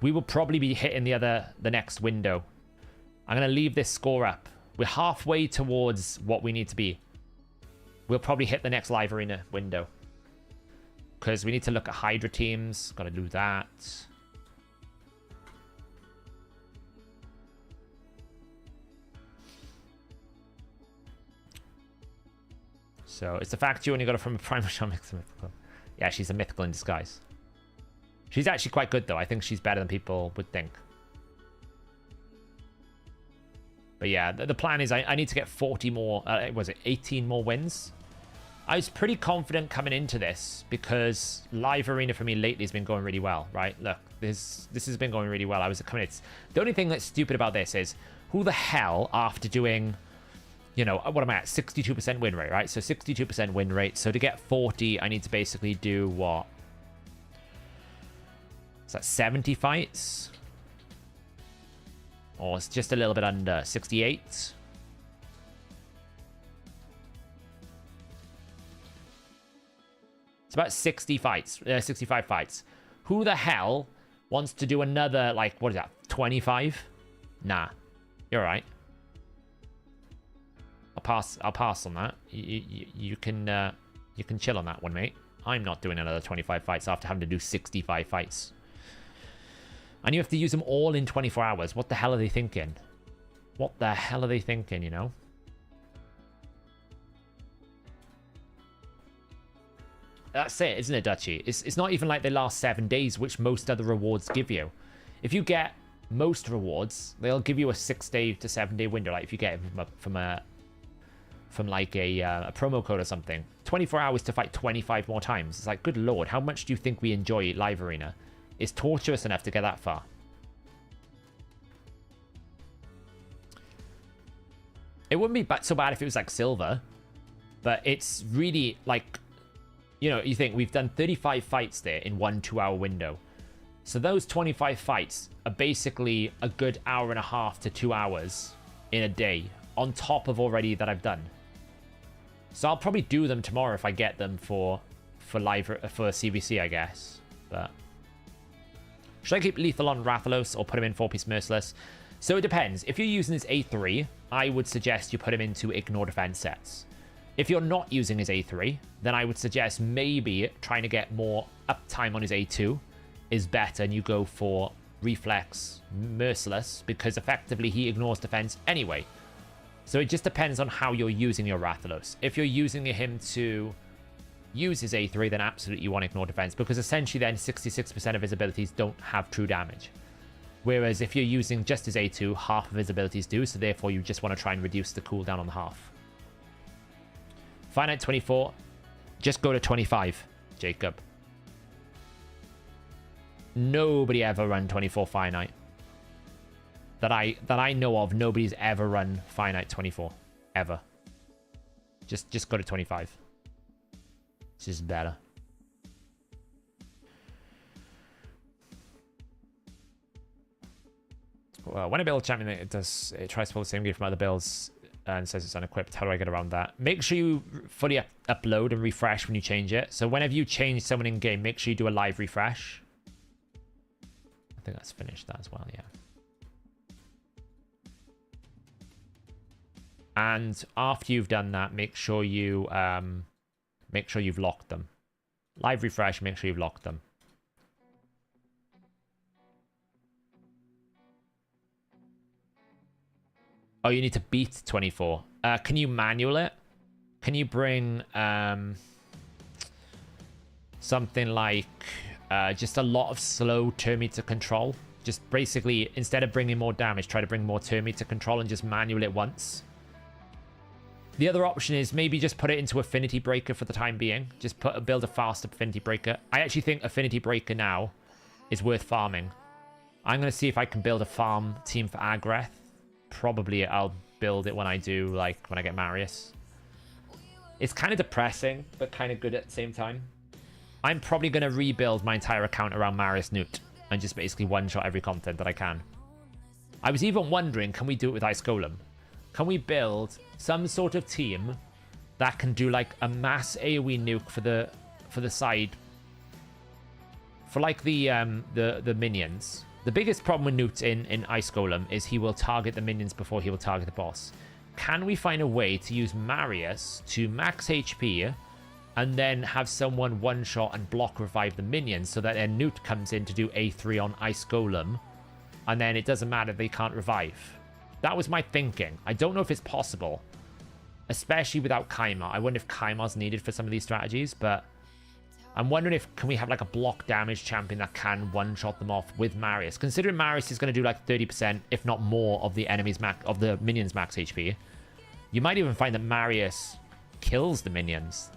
Speaker 1: We will probably be hitting the next window. I'm going to leave this score up. We're halfway towards what we need to be. We'll probably hit the next live arena window. Because we need to look at Hydra teams. Got to do that. So it's the fact you only got it from a primary shot mix mythical. Yeah, she's a mythical in disguise. She's actually quite good, though. I think she's better than people would think. But yeah, the plan is I need to get 40 more... was it 18 more wins? I was pretty confident coming into this because live arena for me lately has been going really well, right? Look, this has been going really well. I was coming in. The only thing that's stupid about this is who the hell, after doing... You know, what am I at? 62% win rate, right? So 62% win rate. So to get 40, I need to basically do what? Is that 70 fights? Or it's just a little bit under 68. It's about 60 fights, 65 fights. Who the hell wants to do another, like, what is that, 25? Nah, you're right. I'll pass on that. You can chill on that one, mate. I'm not doing another 25 fights after having to do 65 fights. And you have to use them all in 24 hours. What the hell are they thinking? What the hell are they thinking, you know? That's it, isn't it, Dutchy? It's not even like they last 7 days, which most other rewards give you. If you get most rewards, they'll give you a 6-day to 7-day window. Like if you get it from like a promo code or something. 24 hours to fight 25 more times. It's like, good lord, how much do you think we enjoy live arena? It's torturous enough to get that far. It wouldn't be so bad if it was like silver, but it's really like, you know, you think we've done 35 fights there in 1 2-hour window. So those 25 fights are basically a good hour and a half to 2 hours in a day on top of already that I've done. So I'll probably do them tomorrow if I get them for CVC, I guess. But should I keep Lethal on Rathalos or put him in 4-piece Merciless? So it depends. If you're using his A3, I would suggest you put him into Ignore Defense sets. If you're not using his A3, then I would suggest maybe trying to get more uptime on his A2 is better, and you go for Reflex Merciless, because effectively he ignores defense anyway. So it just depends on how you're using your Rathalos. If you're using him to use his A3, then absolutely you want to ignore defense, because essentially then 66% of his abilities don't have true damage. Whereas if you're using just his A2, half of his abilities do, so therefore you just want to try and reduce the cooldown on the half. Finite 24, just go to 25, Jacob. Nobody ever run 24 finite. That I know of, nobody's ever run finite 24. Ever. Just go to 25. It's just better. Well, when a build champion, it tries to pull the same gear from other builds and says it's unequipped. How do I get around that? Make sure you fully upload and refresh when you change it. So whenever you change someone in game, make sure you do a live refresh. I think that's finished that as well, yeah. And after you've done that, make sure you've locked them. Live refresh, make sure you've locked them. Oh, you need to beat 24. Can you manual it? Can you bring something like just a lot of slow turn meter control? Just basically, instead of bringing more damage, try to bring more turn meter control and just manual it once. The other option is maybe just put it into Affinity Breaker for the time being. Just build a fast Affinity Breaker. I actually think Affinity Breaker now is worth farming. I'm going to see if I can build a farm team for Agreth. Probably I'll build it when I do, like, when I get Marius. It's kind of depressing, but kind of good at the same time. I'm probably going to rebuild my entire account around Marius Newt and just basically one-shot every content that I can. I was even wondering, can we do it with Ice Golem? Can we build some sort of team that can do like a mass AoE nuke for the side, for like the minions? The biggest problem with Newt in Ice Golem is he will target the minions before he will target the boss. Can we find a way to use Marius to max HP and then have someone one-shot and block revive the minions so that then Newt comes in to do A3 on Ice Golem and then it doesn't matter, they can't revive? That was my thinking. I don't know if it's possible, especially without Kaima. I wonder if Kaima's needed for some of these strategies, but I'm wondering if can we have like a block damage champion that can one-shot them off with Marius. Considering Marius is going to do like 30%, if not more, of the minions' max HP. You might even find that Marius kills the minions.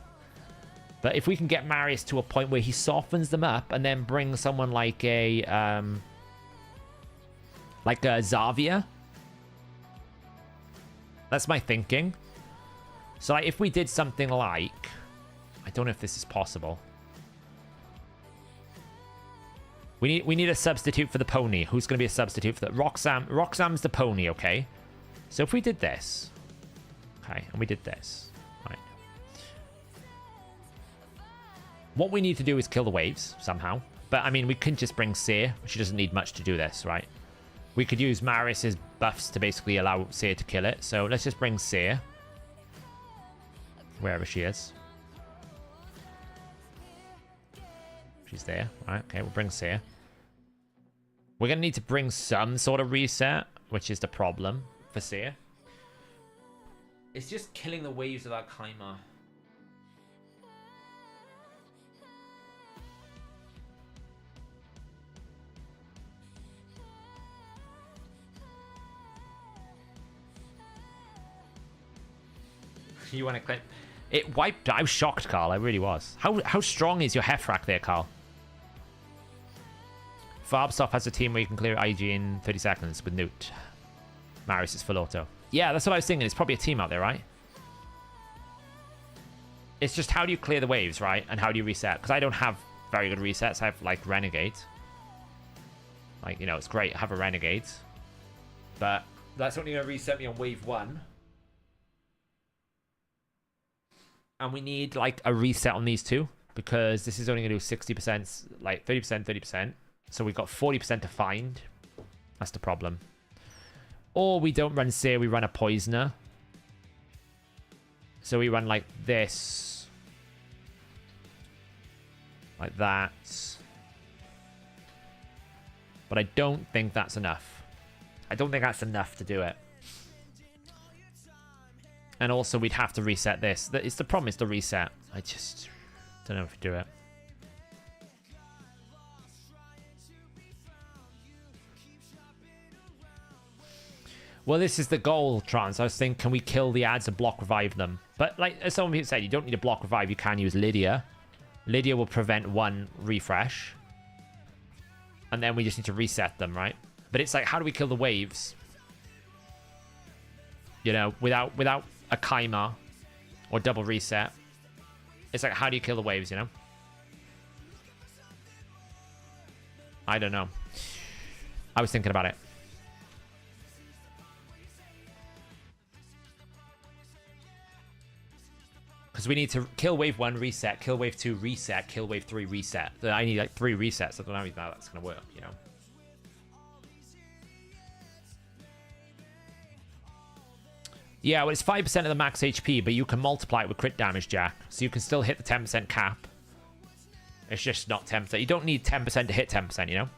Speaker 1: But if we can get Marius to a point where he softens them up and then bring someone like a Xavier. That's my thinking. So like, if we did something like, I don't know if this is possible. We need a substitute for the pony. Who's going to be a substitute for the Roxam? Roxam's the pony, okay? So if we did this, okay, and we did this, right? What we need to do is kill the waves somehow. But I mean, we can just bring Seer. She doesn't need much to do this, right? We could use Marius's buffs to basically allow Seer to kill it. So let's just bring Seer. Wherever she is. She's there. Right, okay, we'll bring Seer. We're going to need to bring some sort of reset, which is the problem for Seer. It's just killing the waves without Kaima. You want to clip? It wiped. I was shocked, Carl. I really was. How strong is your Hefrak there, Carl? Farbsoft has a team where you can clear IG in 30 seconds with Newt. Marius is full auto. Yeah, that's what I was thinking. It's probably a team out there, right? It's just how do you clear the waves, right? And how do you reset? Because I don't have very good resets. I have, like, Renegade. Like, you know, it's great. I have a Renegade. But that's only going to reset me on wave 1. And we need, like, a reset on these two. Because this is only going to do 60%, like, 30%, 30%. So we've got 40% to find. That's the problem. Or we don't run Seer, we run a Poisoner. So we run, like, this. Like that. But I don't think that's enough. I don't think that's enough to do it. And also, we'd have to reset this. It's the problem is the reset. I just don't know if we do it. Well, this is the goal, Trans. I was thinking, can we kill the ads and block revive them? But, like, as someone said, you don't need a block revive. You can use Lydia. Lydia will prevent one refresh. And then we just need to reset them, right? But it's like, how do we kill the waves? You know, without a Kaima or double reset. It's like, how do you kill the waves, you know? I don't know. I was thinking about it. Because we need to kill wave 1, reset, kill wave 2, reset, kill wave 3, reset. I need like 3 resets. I don't know how that's going to work, you know? Yeah, well, it's 5% of the max HP, but you can multiply it with crit damage, Jack. So you can still hit the 10% cap. It's just not 10%. You don't need 10% to hit 10%, you know?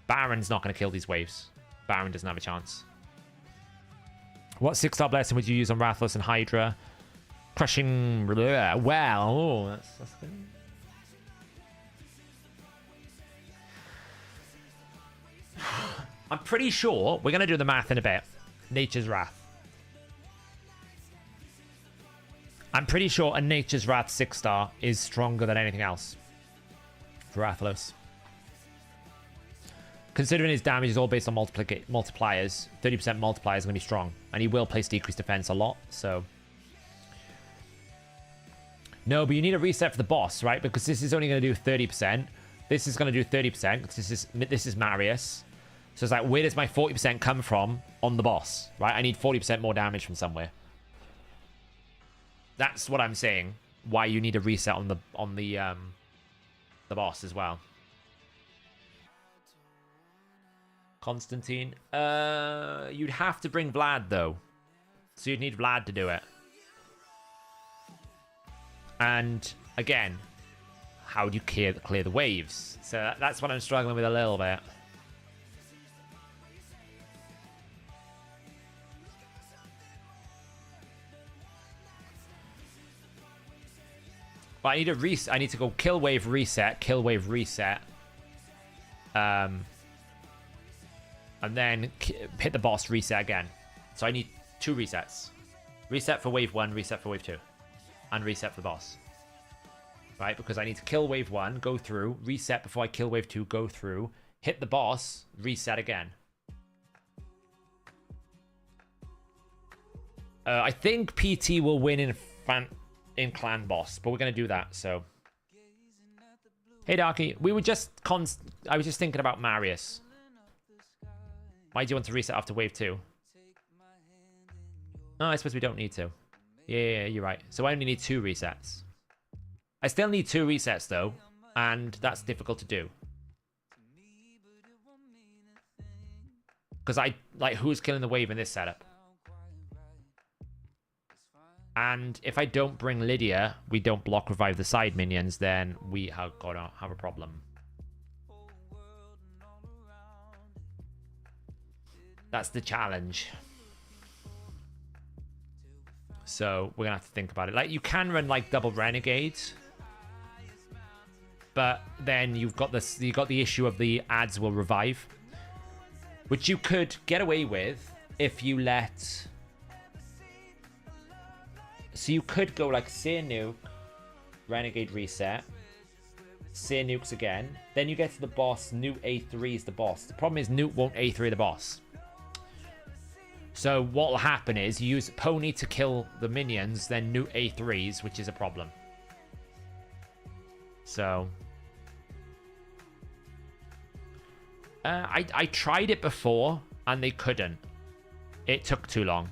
Speaker 1: Baron's not going to kill these waves. Baron doesn't have a chance. What 6-star blessing would you use on Rathalos and Hydra? Crushing... Well... Oh, that's good. I'm pretty sure we're going to do the math in a bit. Nature's Wrath. I'm pretty sure a Nature's Wrath 6-star is stronger than anything else for Rathalos. Considering his damage is all based on multipliers, 30% multiplier is going to be strong. And he will place decreased defense a lot, so... No, but you need a reset for the boss, right? Because this is only going to do 30%. This is going to do 30%, because this is Marius. So it's like, where does my 40% come from on the boss, right? I need 40% more damage from somewhere. That's what I'm saying. Why you need a reset on the boss as well. Constantine. You'd have to bring Vlad though, so you'd need Vlad to do it. And again, how do you clear the waves? So that's what I'm struggling with a little bit. But I need a reset. I need to go kill wave reset, and then hit the boss, reset again. So I need 2 resets. Reset for wave 1, reset for wave 2. And reset for the boss. Right? Because I need to kill wave 1, go through, reset before I kill wave 2, go through, hit the boss, reset again. I think PT will win in clan boss, but we're going to do that, so... Hey, Darky. We were just I was just thinking about Marius. Why do you want to reset after wave 2? Oh, I suppose we don't need to. Yeah, you're right. So I only need 2 resets. I still need 2 resets, though, and that's difficult to do. Because who's killing the wave in this setup? And if I don't bring Lydia, we don't block revive the side minions, then we have got to have a problem. That's the challenge. So we're gonna have to think about it. Like, you can run like double renegades, but then you've got the issue of the ads will revive, which you could get away with if you let. So you could go like Seer Nuke, Renegade reset, Seer Nukes again. Then you get to the boss, Newt A3 is the boss. The problem is Newt won't A3 the boss. So what will happen is you use Pony to kill the minions, then Newt A3s, which is a problem. So... I tried it before, and they couldn't. It took too long.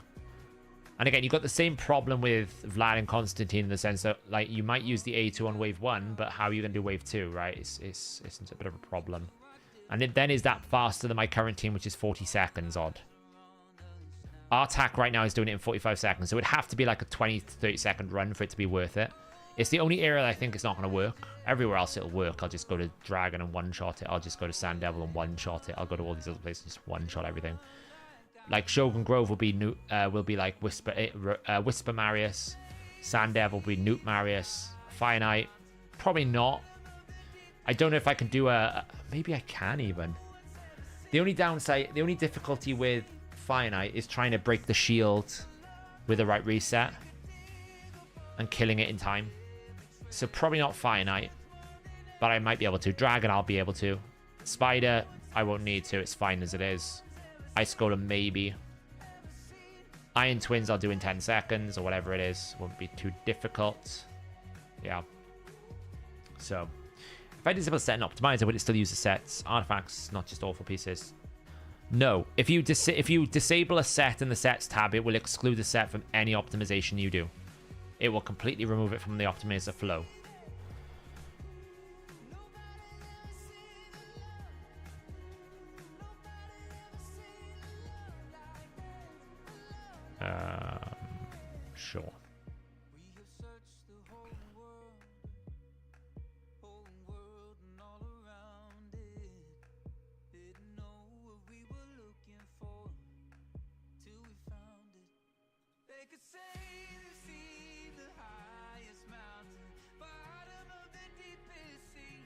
Speaker 1: And again, you've got the same problem with Vlad and Constantine in the sense that, like, you might use the A2 on wave 1, but how are you going to do wave 2, right? It's a bit of a problem. And it then is that faster than my current team, which is 40 seconds odd. Our attack right now is doing it in 45 seconds, so it would have to be like a 20 to 30 second run for it to be worth it. It's the only area that I think is not going to work. Everywhere else it'll work. I'll just go to Dragon and one-shot it. I'll just go to Sand Devil and one-shot it. I'll go to all these other places and just one-shot everything. Like Shogun Grove will be like Whisper Marius. Sand Devil will be Newt Marius. Fire Knight, probably not. I don't know if I can do maybe I can even. The only downside, the only difficulty with Fire Knight is trying to break the shield with the right reset and killing it in time. So probably not Fire Knight, but I might be able to. Dragon, I'll be able to. Spider, I won't need to. It's fine as it is. Ice Golem, maybe. Iron Twins, I'll do in 10 seconds or whatever it is. Won't be too difficult. Yeah. So, if I disable set and optimizer, would it still use the sets? Artifacts, not just awful pieces. No. If you disable a set in the sets tab, it will exclude the set from any optimization you do. It will completely remove it from the optimizer flow. Sure.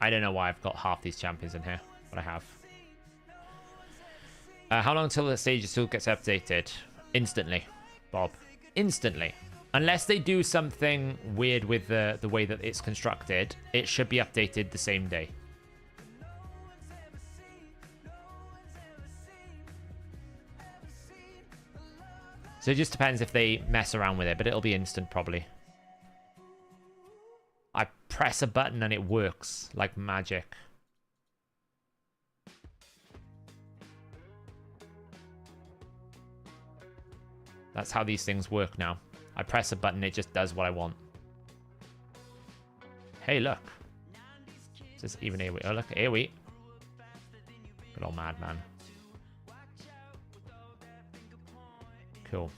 Speaker 1: I don't know why I've got half these champions in here, but I have. How long until the stage still gets updated? Instantly, Bob. Instantly. Unless they do something weird with the way that it's constructed, it should be updated the same day. So it just depends if they mess around with it, but it'll be instant probably. I press a button and it works like magic. That's how these things work now. I press a button, it just does what I want. Hey, look. Is this even AoE? Oh, look, AoE. Good old madman. Cool.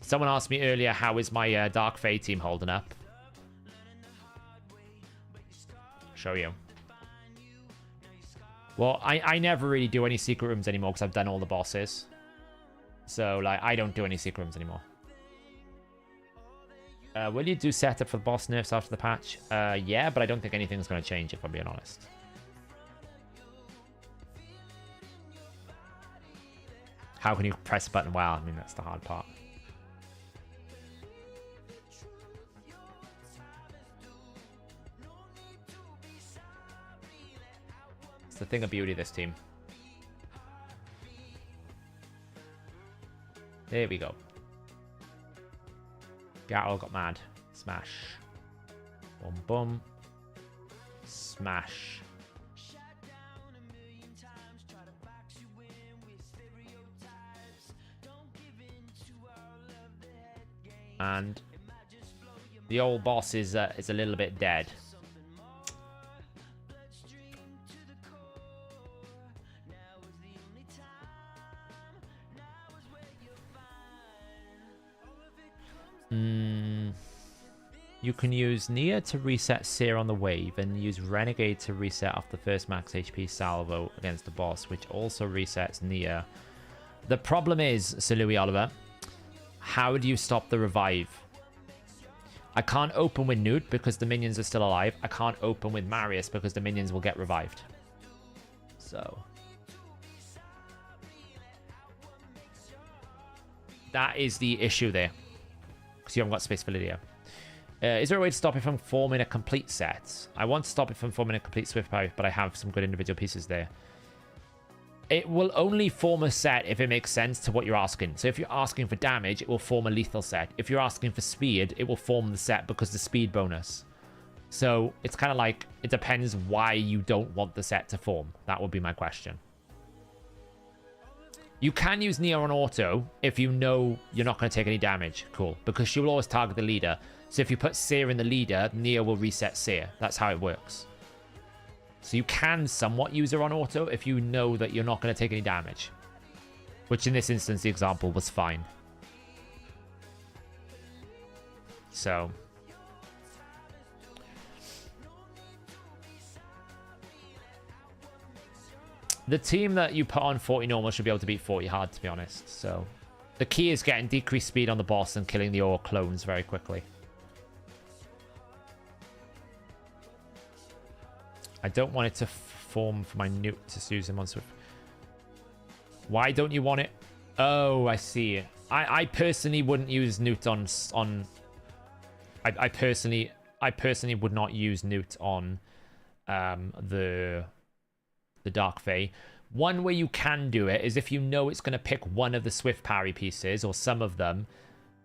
Speaker 1: Someone asked me earlier, how is my Dark Fae team holding up? Show you. Well, I never really do any secret rooms anymore because I've done all the bosses. So, like, I don't do any secret rooms anymore. Will you do setup for the boss nerfs after the patch? Yeah, but I don't think anything's going to change, if I'm being honest. How can you press a button? Well, I mean, that's the hard part. It's the thing of beauty of this team. There we go. Kato got mad. Smash. Boom, boom. Smash. And the old boss is a little bit dead. You can use Nia to reset Seer on the wave and use Renegade to reset off the first max HP salvo against the boss, which also resets Nia. The problem is, Sir Louis Oliver, how do you stop the revive? I can't open with Newt because the minions are still alive. I can't open with Marius because the minions will get revived. So that is the issue there. Because you haven't got space for Lydia. Is there a way to stop it from forming a complete set? I want to stop it from forming a complete Swift Pipe, but I have some good individual pieces there. It will only form a set if it makes sense to what you're asking. So if you're asking for damage, it will form a lethal set. If you're asking for speed, it will form the set because the speed bonus. So it's kind of like, it depends why you don't want the set to form. That would be my question. You can use Nia on auto if you know you're not going to take any damage. Cool. Because she will always target the leader. So if you put Seer in the leader, Nia will reset Seer. That's how it works. So you can somewhat use her on auto if you know that you're not going to take any damage. Which in this instance, the example was fine. So the team that you put on 40 normal should be able to beat 40 hard, to be honest. So the key is getting decreased speed on the boss and killing the Aura clones very quickly. I don't want it to form for my Newt to use him on Swift. Why don't you want it? Oh, I see. I personally wouldn't use Newt on I personally would not use Newt on the Dark Fae. One way you can do it is if you know it's going to pick one of the Swift parry pieces or some of them,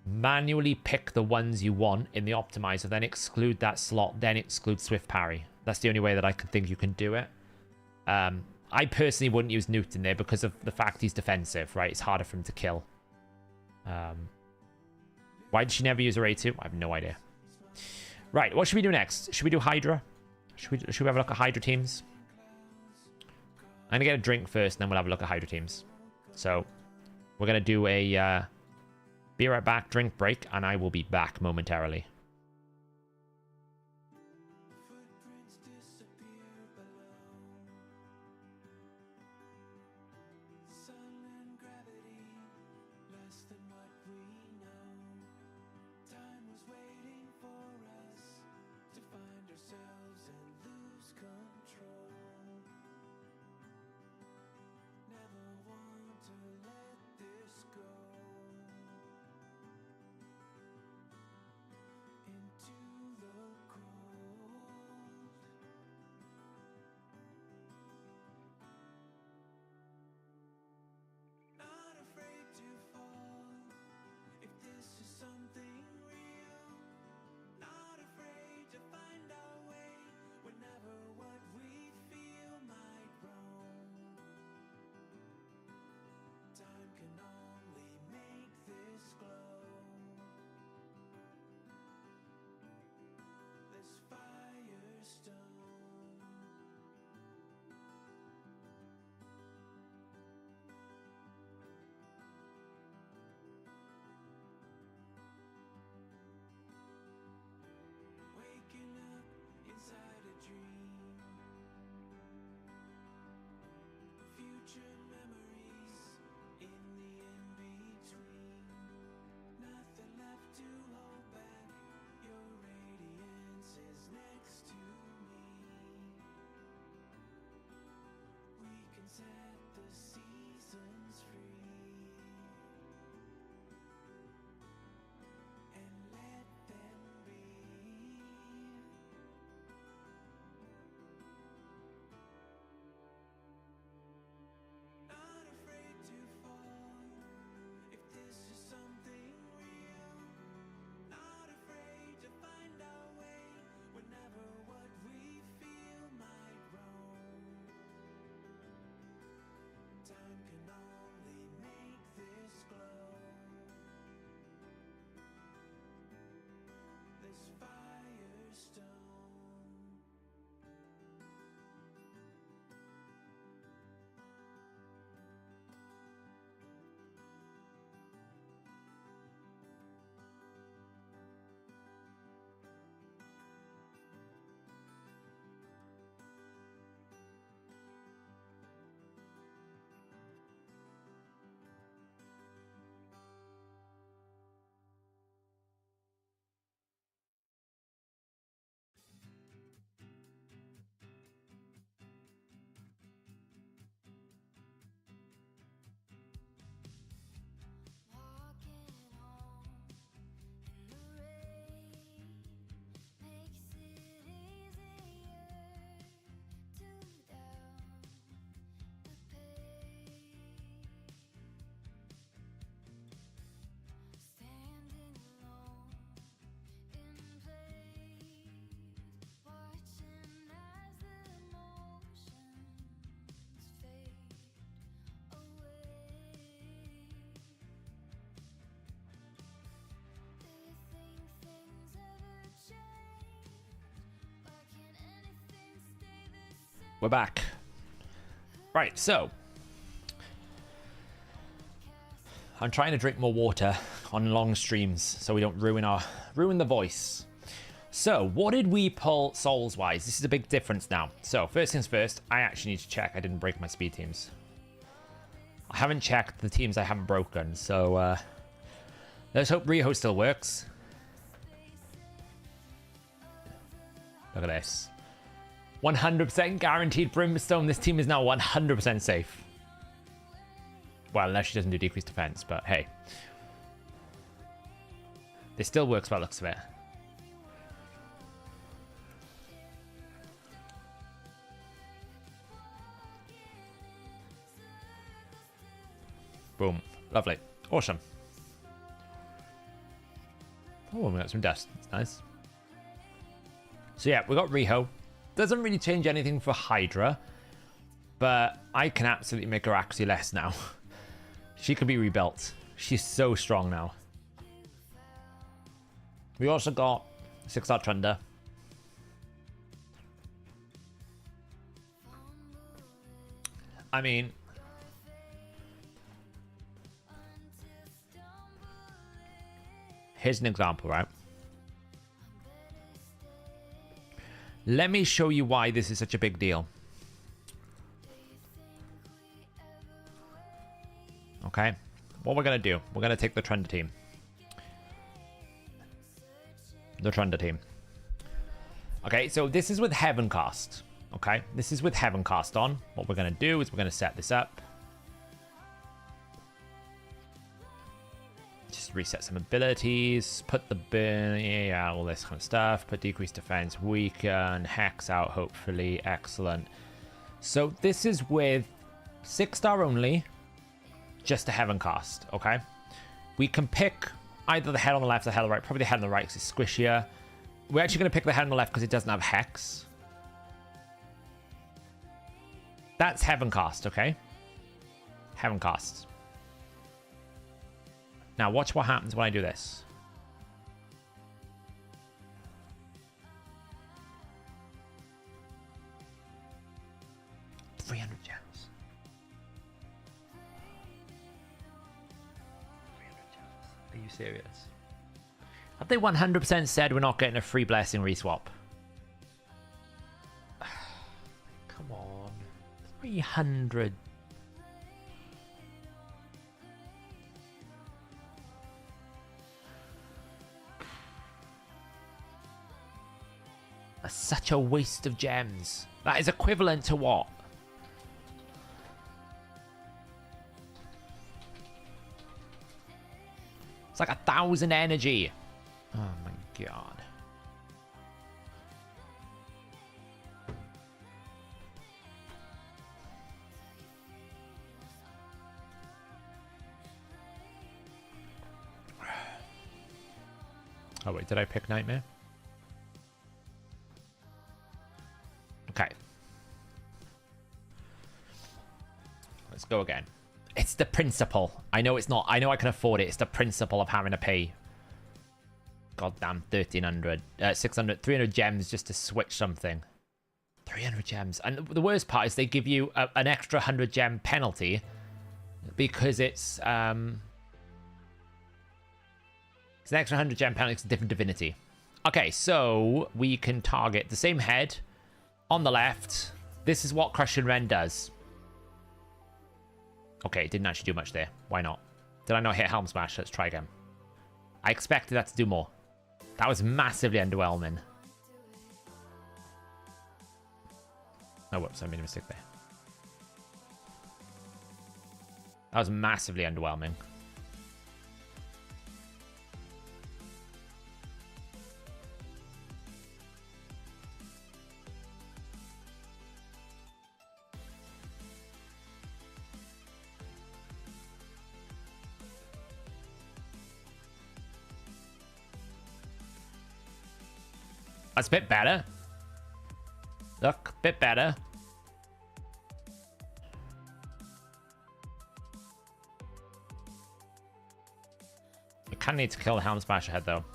Speaker 1: manually pick the ones you want in the optimizer, then exclude that slot, then exclude Swift parry. That's the only way that I can think you can do it. I personally wouldn't use Newt in there because of the fact he's defensive, right? It's harder for him to kill. Why did she never use her A2? I have no idea. Right, what should we do next? Should we do Hydra? Should we have a look at Hydra teams? I'm going to get a drink first, and then we'll have a look at Hydra teams. So, we're going to do a be right back drink break, and I will be back momentarily. We're back. Right, so I'm trying to drink more water on long streams so we don't ruin the voice. So what did we pull souls wise? This is a big difference now. So first things first, I actually need to check I didn't break my speed teams. I haven't checked the teams I haven't broken, so let's hope Riho still works. Look at this. 100% guaranteed Brimstone. This team is now 100% safe. Well, unless she doesn't do decreased defense, but hey. This still works by the looks of it. Boom. Lovely. Awesome. Oh, we got some dust. That's nice. So yeah, we got Riho. Doesn't really change anything for Hydra, but I can absolutely make her accuracy less now. She could be rebuilt. She's so strong now. We also got 6-star Thunder. I mean, here's an example, right? Let me show you why this is such a big deal. Okay, what we're going to do, we're going to take the Thunder team. The Thunder team. Okay, so this is with Heaven Cast. Okay, this is with Heaven Cast on. What we're going to do is we're going to set this up. Just reset some abilities. Put the burn, yeah, all this kind of stuff. Put decreased defense, weaken, hex out, hopefully. Excellent. So this is with 6-star only, just a Heaven Cast, okay? We can pick either the head on the left or the head on the right. Probably the head on the right because it's squishier. We're actually going to pick the head on the left because it doesn't have hex. That's Heaven Cast, okay? Heaven Cast. Now watch what happens when I do this. $300 gems. 300 gems. Are you serious? Have they 100% said we're not getting a free blessing reswap? Come on. 300. That's such a waste of gems. That is equivalent to what? It's like 1,000 energy. Oh my god. Oh wait, did I pick Nightmare? Okay. Let's go again. It's the principle. I know it's not. I know I can afford it. It's the principle of having to pay. Goddamn, 1,300, 600, 300 gems just to switch something. 300 gems. And the worst part is they give you an extra 100 gem penalty because it's an extra 100 gem penalty. It's a different divinity. Okay, so we can target the same head on the left. This is what Crush and Rend does. Okay, it didn't actually do much there. Why not? Did I not hit Helm Smash? Let's try again. I expected that to do more. That was massively underwhelming. Oh, whoops, I made a mistake there. That was massively underwhelming. That's a bit better. Look, a bit better. I kind of need to kill the Helm Smash ahead, though.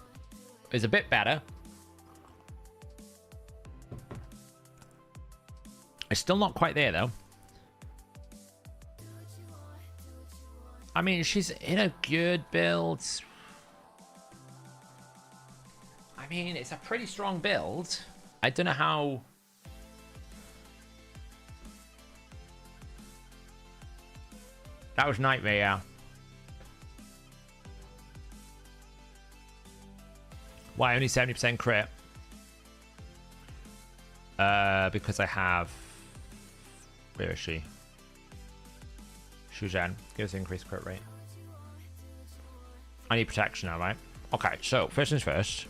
Speaker 1: It's a bit better. It's still not quite there, though. I mean, she's in a good build. I mean, it's a pretty strong build. I don't know how... That was Nightmare, yeah. Why, only 70% crit? Because I have... Where is she? Shuzhen. Give us increased crit rate. I need protection now, right? Okay, so, first things first.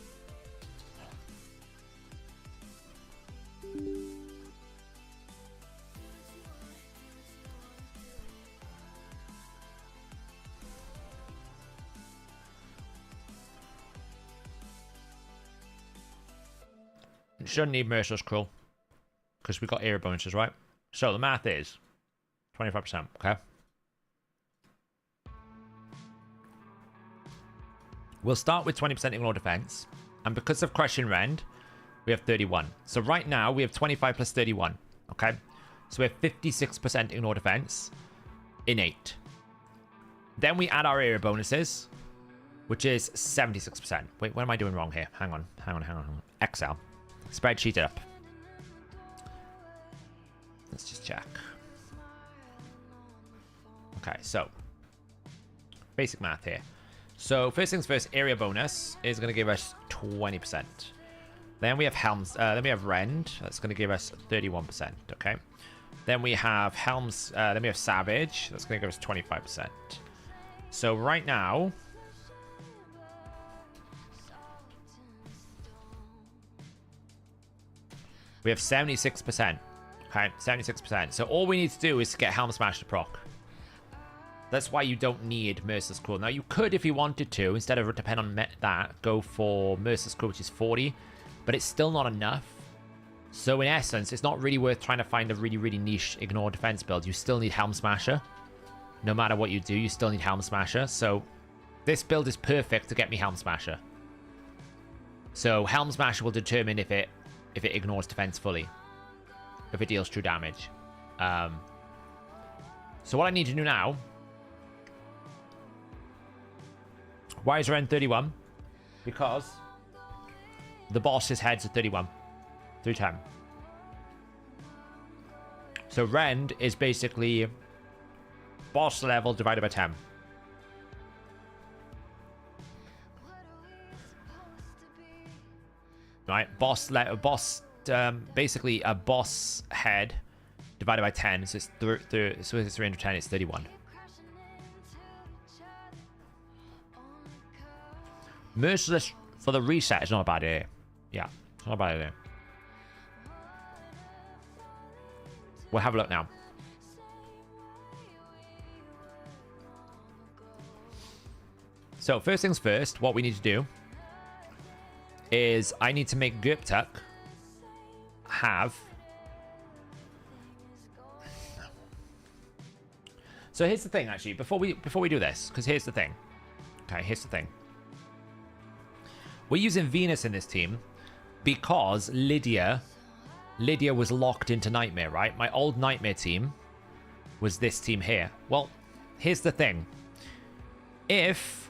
Speaker 1: Shouldn't need Merciless Cruel because we got area bonuses, right? So the math is 25%, okay? We'll start with 20% ignore defense, and because of Crush and Rend, we have 31. So right now we have 25 plus 31, okay? So we have 56% ignore defense, innate. Then we add our area bonuses, which is 76%. Wait, what am I doing wrong here? Hang on. Excel. Spreadsheet it up. Let's just check. Okay, so basic math here. So first things first, area bonus is going to give us 20%. Then we have then we have Rend. That's going to give us 31%. Okay. Then we have then we have Savage. That's going to give us 25%. So right now, we have 76%. Okay, 76%. So all we need to do is to get Helm Smash to proc. That's why you don't need Merciless Claw. Now, you could, if you wanted to, instead of depend on that, go for Merciless Claw, which is 40, but it's still not enough. So in essence, it's not really worth trying to find a really, really niche ignore defense build. You still need Helm Smasher. No matter what you do, you still need Helm Smasher. So this build is perfect to get me Helm Smasher. So Helm Smasher will determine if it ignores defense fully, if it deals true damage. So what I need to do now... Why is Ren 31? Because the boss's heads are 31 through 10. So Rend is basically boss level divided by 10. Right, basically a boss head divided by 10. So it's 310. It's 31. Merciless for the reset is not a bad idea. Yeah, it's not a bad idea. We'll have a look now. So first things first, what we need to do is I need to make Gurptuk have... So here's the thing, actually, before we do this, because here's the thing. Okay, here's the thing. We're using Venus in this team because Lydia was locked into Nightmare, right? My old Nightmare team was this team here. Well, here's the thing. If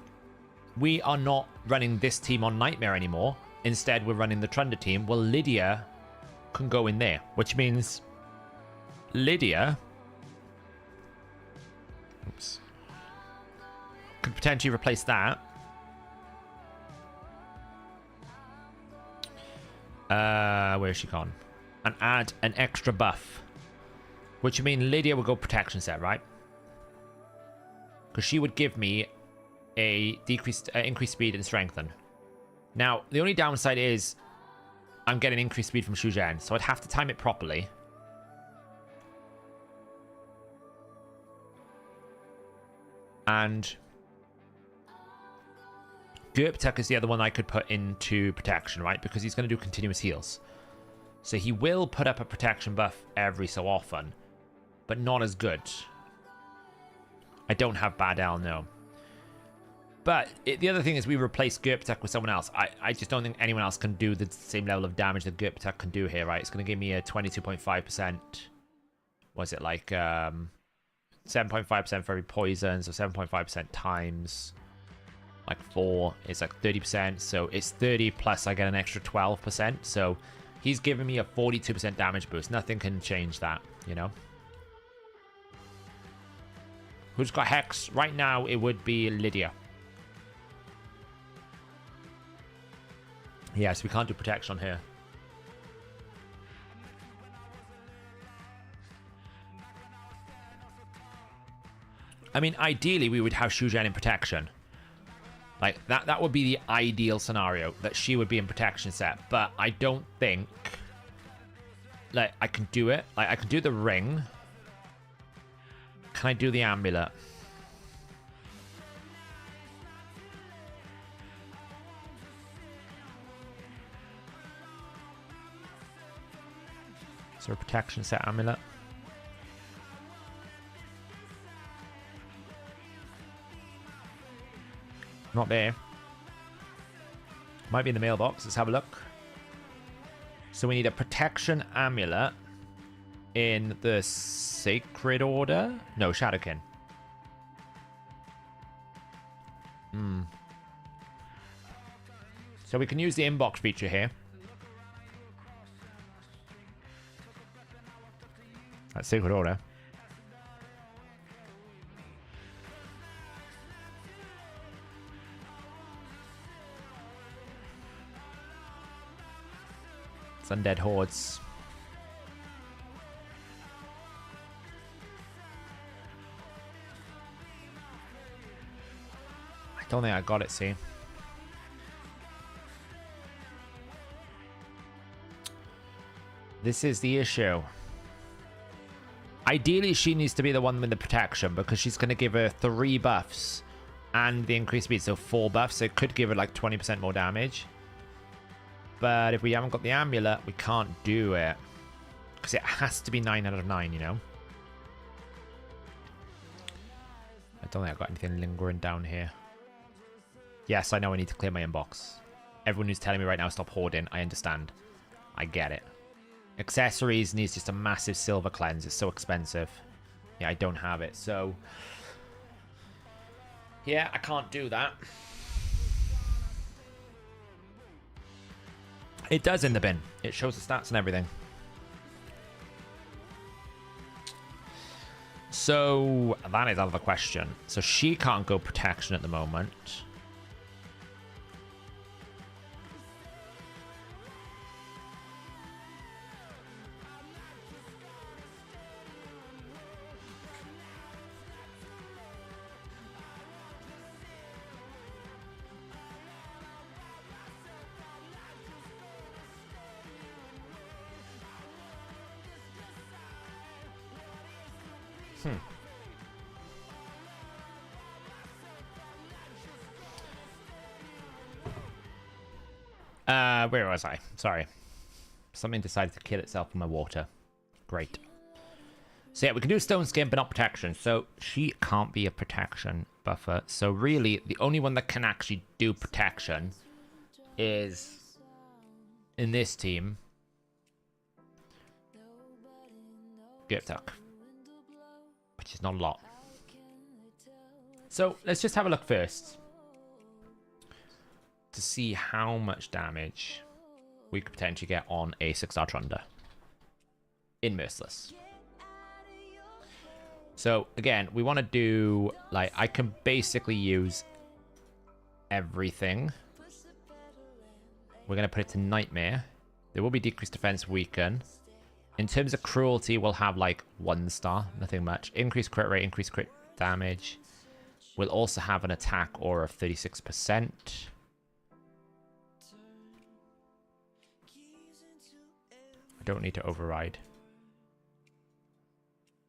Speaker 1: we are not running this team on Nightmare anymore, instead we're running the Trunder team, well, Lydia can go in there, which means Lydia could potentially replace that. Where's she gone? And add an extra buff. Which would mean Lydia would go protection set, right? Because she would give me a increased speed and strengthen. Now, the only downside is I'm getting increased speed from Shu Zhen, so I'd have to time it properly. And Gurptuk is the other one I could put into protection, right? Because he's going to do continuous heals. So he will put up a protection buff every so often, but not as good. I don't have Badal, no. But the other thing is we replace Gurptuk with someone else. I just don't think anyone else can do the same level of damage that Gurptuk can do here, right? It's going to give me a 22.5%. Was it like 7.5% for every poison, so 7.5% times like 4 is like 30%, so it's 30 plus I get an extra 12%, so he's giving me a 42% damage boost. Nothing can change that, you know. Who's got Hex? Right now it would be Lydia. Yes, we can't do protection on here. I mean, ideally we would have Shu Zhen in protection. Like, that would be the ideal scenario, that she would be in protection set. But I don't think, like, I can do it. Like, I can do the ring. Can I do the amulet? Is there a protection set amulet? Not there. Might be in the mailbox. Let's have a look. So we need a protection amulet in the Sacred Order. No, Shadowkin. So we can use the inbox feature here. That's Sacred Order. It's undead hordes. I don't think I got it, see. This is the issue. Ideally, she needs to be the one with the protection because she's going to give her 3 buffs and the increased speed, so 4 buffs. So it could give her like 20% more damage. But if we haven't got the amulet, we can't do it. Because it has to be 9 out of 9, you know? I don't think I've got anything lingering down here. Yes, I know I need to clear my inbox. Everyone who's telling me right now, stop hoarding. I understand. I get it. Accessories needs just a massive silver cleanse. It's so expensive. Yeah, I don't have it. So, yeah, I can't do that. It does in the bin. It shows the stats and everything. So, that is out of the question. So, she can't go protection at the moment. Where was I? Sorry. Something decided to kill itself in my water. Great. So yeah, we can do stone skin, but not protection. So she can't be a protection buffer. So really, the only one that can actually do protection is in this team. Giptuck. Which is not a lot. So let's just have a look first. To see how much damage we could potentially get on a 6-star Trunda in Merciless. So again, we want to do, like, I can basically use everything. We're going to put it to Nightmare. There will be decreased defense, weaken. In terms of cruelty, we'll have like 1 star, nothing much. Increased crit rate, increased crit damage. We'll also have an attack aura of 36%. I don't need to override.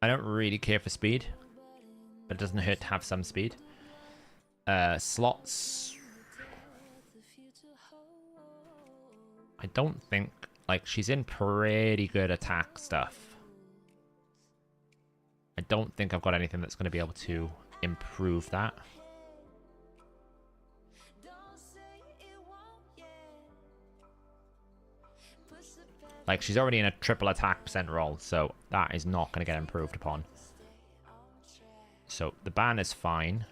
Speaker 1: I don't really care for speed, but it doesn't hurt to have some speed. Slots. I don't think, like, she's in pretty good attack stuff. I don't think I've got anything that's going to be able to improve that. Like, she's already in a triple attack percent roll, so that is not going to get improved upon. So the ban is fine.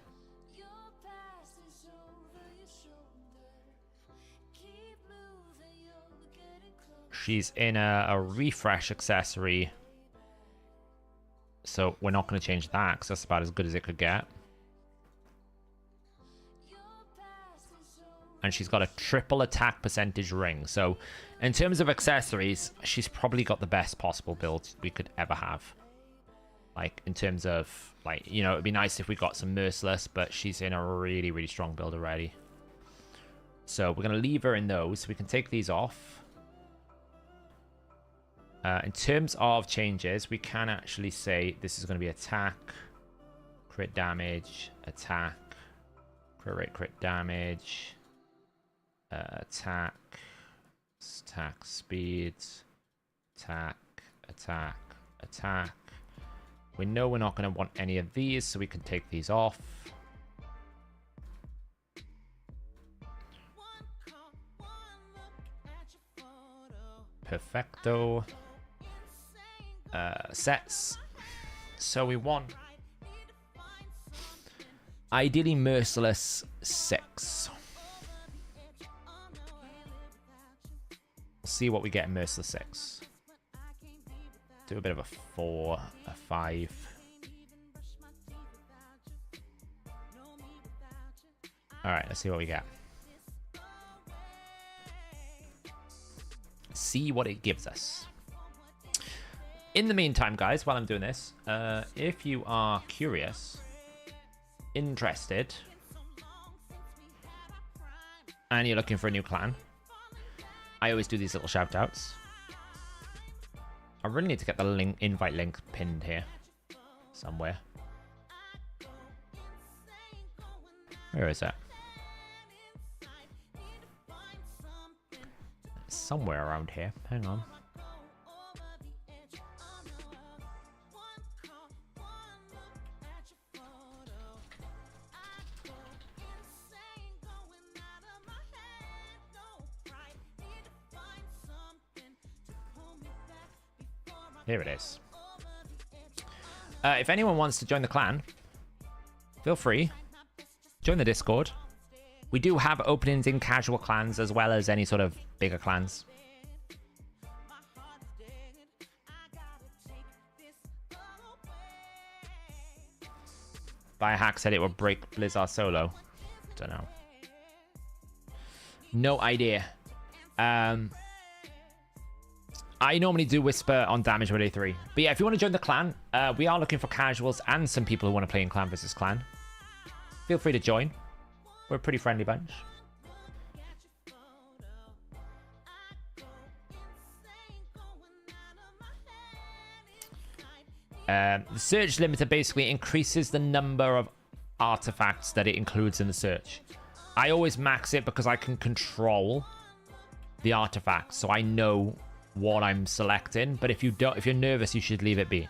Speaker 1: She's in a refresh accessory, so we're not going to change that because that's about as good as it could get. And she's got a triple attack percentage ring. So in terms of accessories, she's probably got the best possible build we could ever have. Like, in terms of, like, you know, it'd be nice if we got some Merciless, but she's in a really, really strong build already. So we're going to leave her in those. We can take these off. In terms of changes, we can actually say this is going to be attack, crit damage, attack, crit rate, crit damage, attack, speed, attack, attack. We know we're not going to want any of these, so we can take these off. Perfecto. Sets. So we want ideally Merciless 6. See what we get in Merciless 6. Do a bit of a 4, a 5. Alright, let's see what we get. see what it gives us. In the meantime, guys, while I'm doing this, if you are curious, interested, and you're looking for a new clan, I always do these little shout outs. I really need to get the invite link pinned here somewhere. Where is that? Somewhere around here. Hang on. Here it is. If anyone wants to join the clan, feel free. Join the Discord. We do have openings in casual clans as well as any sort of bigger clans. Biohack said it would break Blizzard solo. Don't know. No idea. I normally do Whisper on damage with A3. But yeah, if you want to join the clan, we are looking for casuals and some people who want to play in clan versus clan. Feel free to join. We're a pretty friendly bunch. The search limiter basically increases the number of artifacts that it includes in the search. I always max it because I can control the artifacts, so I know what I'm selecting. But if you're nervous, you should leave it be.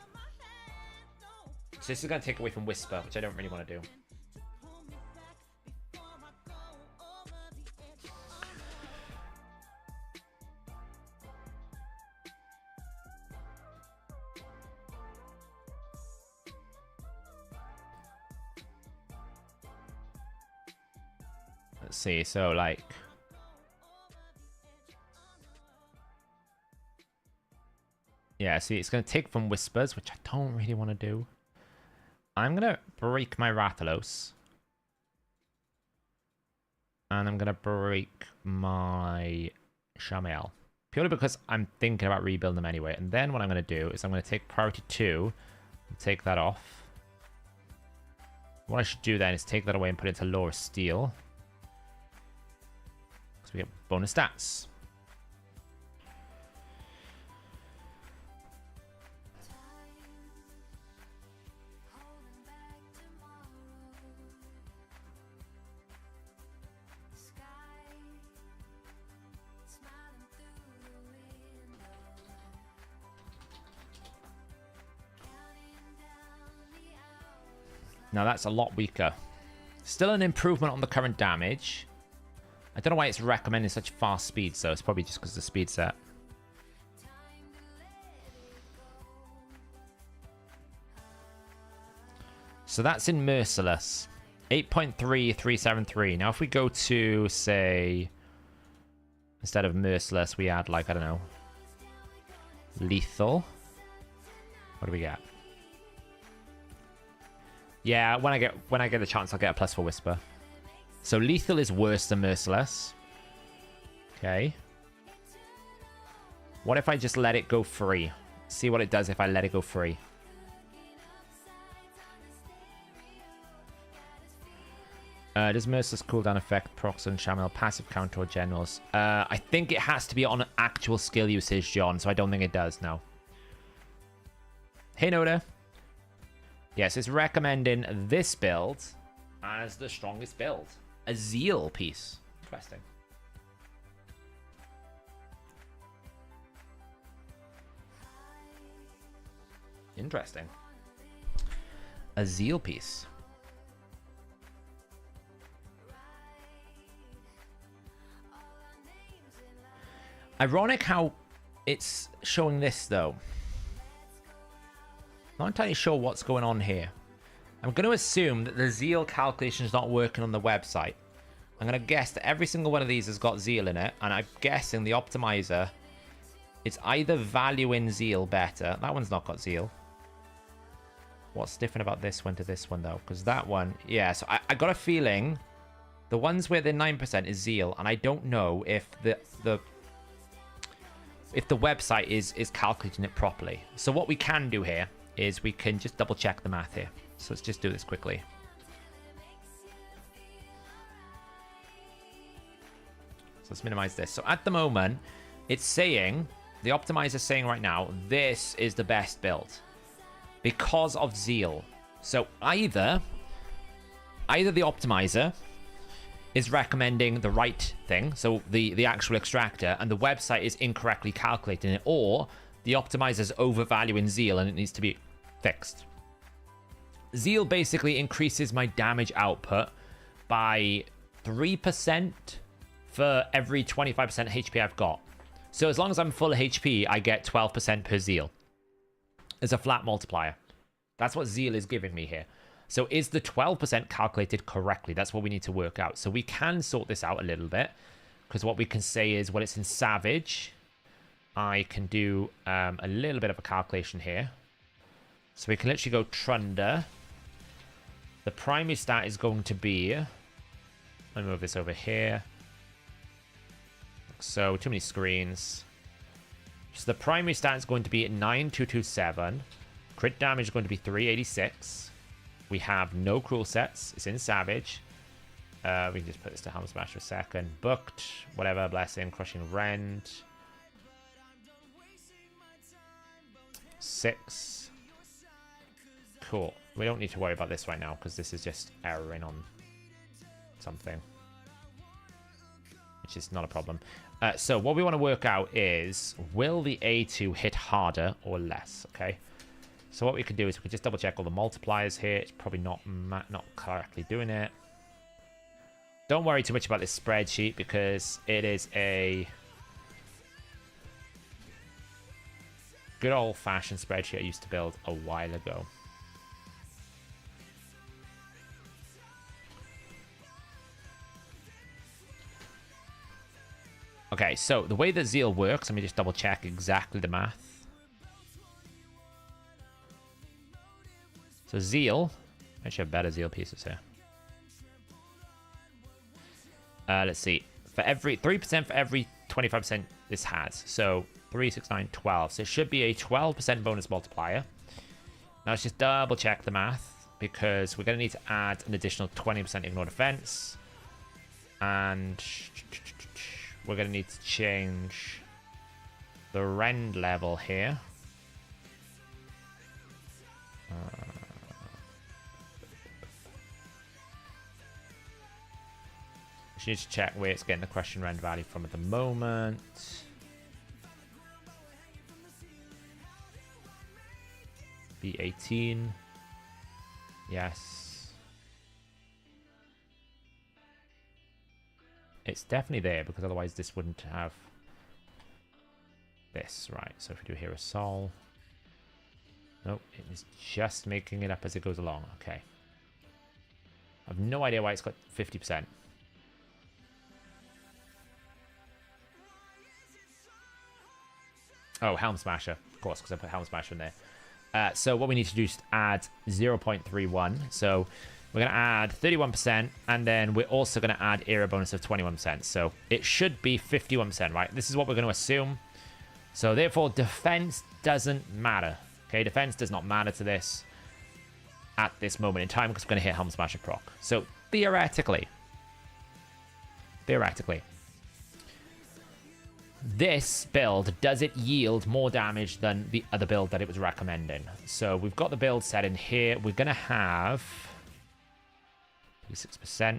Speaker 1: So this is going to take away from Whisper, which I don't really want to do. Let's see, so like yeah, see, it's going to take from Whispers, which I don't really want to do. I'm going to break my Rathalos. And I'm going to break my Shamael. Purely because I'm thinking about rebuilding them anyway. And then what I'm going to do is I'm going to take priority 2 and take that off. What I should do then is take that away and put it into Law of Steel. Because we get bonus stats. Now that's a lot weaker. Still an improvement on the current damage. I don't know why it's recommending such fast speed, so it's probably just because of the speed set. So that's in Merciless. 8.3373. Now if we go to, say, instead of Merciless, we add, like, I don't know, Lethal. What do we get? Yeah, when I get the chance, I'll get a plus for Whisper. So Lethal is worse than Merciless. Okay. What if I just let it go free? See what it does if I let it go free. Does Merciless cooldown affect procs and Shamael passive counter or generals? I think it has to be on actual skill usage, John, so I don't think it does, no. Hey, Noda. Yes, it's recommending this build as the strongest build. A Zeal piece. Interesting. Interesting. A Zeal piece. Ironic how it's showing this, though. Not entirely sure what's going on here. I'm going to assume that the Zeal calculation is not working on the website. I'm going to guess that every single one of these has got Zeal in it, and I'm guessing the optimizer, it's either valuing Zeal better. That one's not got Zeal. What's different about this one to this one, though? Because that one, yeah, so I got a feeling the ones where they're 9% is Zeal, and I don't know if the if the website is calculating it properly. So what we can do here is we can just double check the math here. So let's just do this quickly. So let's minimize this. So at the moment, it's saying, the optimizer is saying right now, this is the best build because of Zeal. So either the optimizer is recommending the right thing, so the actual extractor, and the website is incorrectly calculating it, or the optimizer is overvaluing Zeal and it needs to be fixed. Zeal basically increases my damage output by 3% for every 25% HP I've got. So as long as I'm full HP, I get 12% per Zeal as a flat multiplier. That's what Zeal is giving me here. So is the 12% calculated correctly? That's what we need to work out. So we can sort this out a little bit, because what we can say is, well, it's in Savage. I can do a little bit of a calculation here. So we can literally go Trunder. The primary stat is going to be... Let me move this over here. So too many screens. So the primary stat is going to be 9227. Crit damage is going to be 386. We have no cruel sets. It's in Savage. We can just put this to Helm Smash for a second. Booked. Whatever. Blessing. Crushing Rend. 6. Cool. We don't need to worry about this right now because this is just erroring on something, which is not a problem. So what we want to work out is, will the A2 hit harder or less? Okay. So what we could do is we could just double check all the multipliers here. It's probably not correctly doing it. Don't worry too much about this spreadsheet because it is a good old-fashioned spreadsheet I used to build a while ago. Okay, so the way that Zeal works, let me just double check exactly the math. So Zeal, I should have better Zeal pieces here. Let's see. For every 3% for every 25% this has. So 3, 6, 9, 12. So it should be a 12% bonus multiplier. Now let's just double check the math because we're going to need to add an additional 20% ignore defense. And we're going to need to change the rend level here. Just need to check where it's getting the question rend value from at the moment. B18. Yes. It's definitely there because otherwise this wouldn't have this, right? So if we do Hero Soul. Nope, it is just making it up as it goes along. Okay. I have no idea why it's got 50%. Oh, Helm Smasher, of course, because I put Helm Smasher in there. So what we need to do is add 0.31. So we're going to add 31%, and then we're also going to add era bonus of 21%. So it should be 51%, right? This is what we're going to assume. So therefore, defense doesn't matter. Okay, defense does not matter to this at this moment in time because we're going to hit Helm Smasher proc. So theoretically, this build, does it yield more damage than the other build that it was recommending? So we've got the build set in here. We're going to have 36%.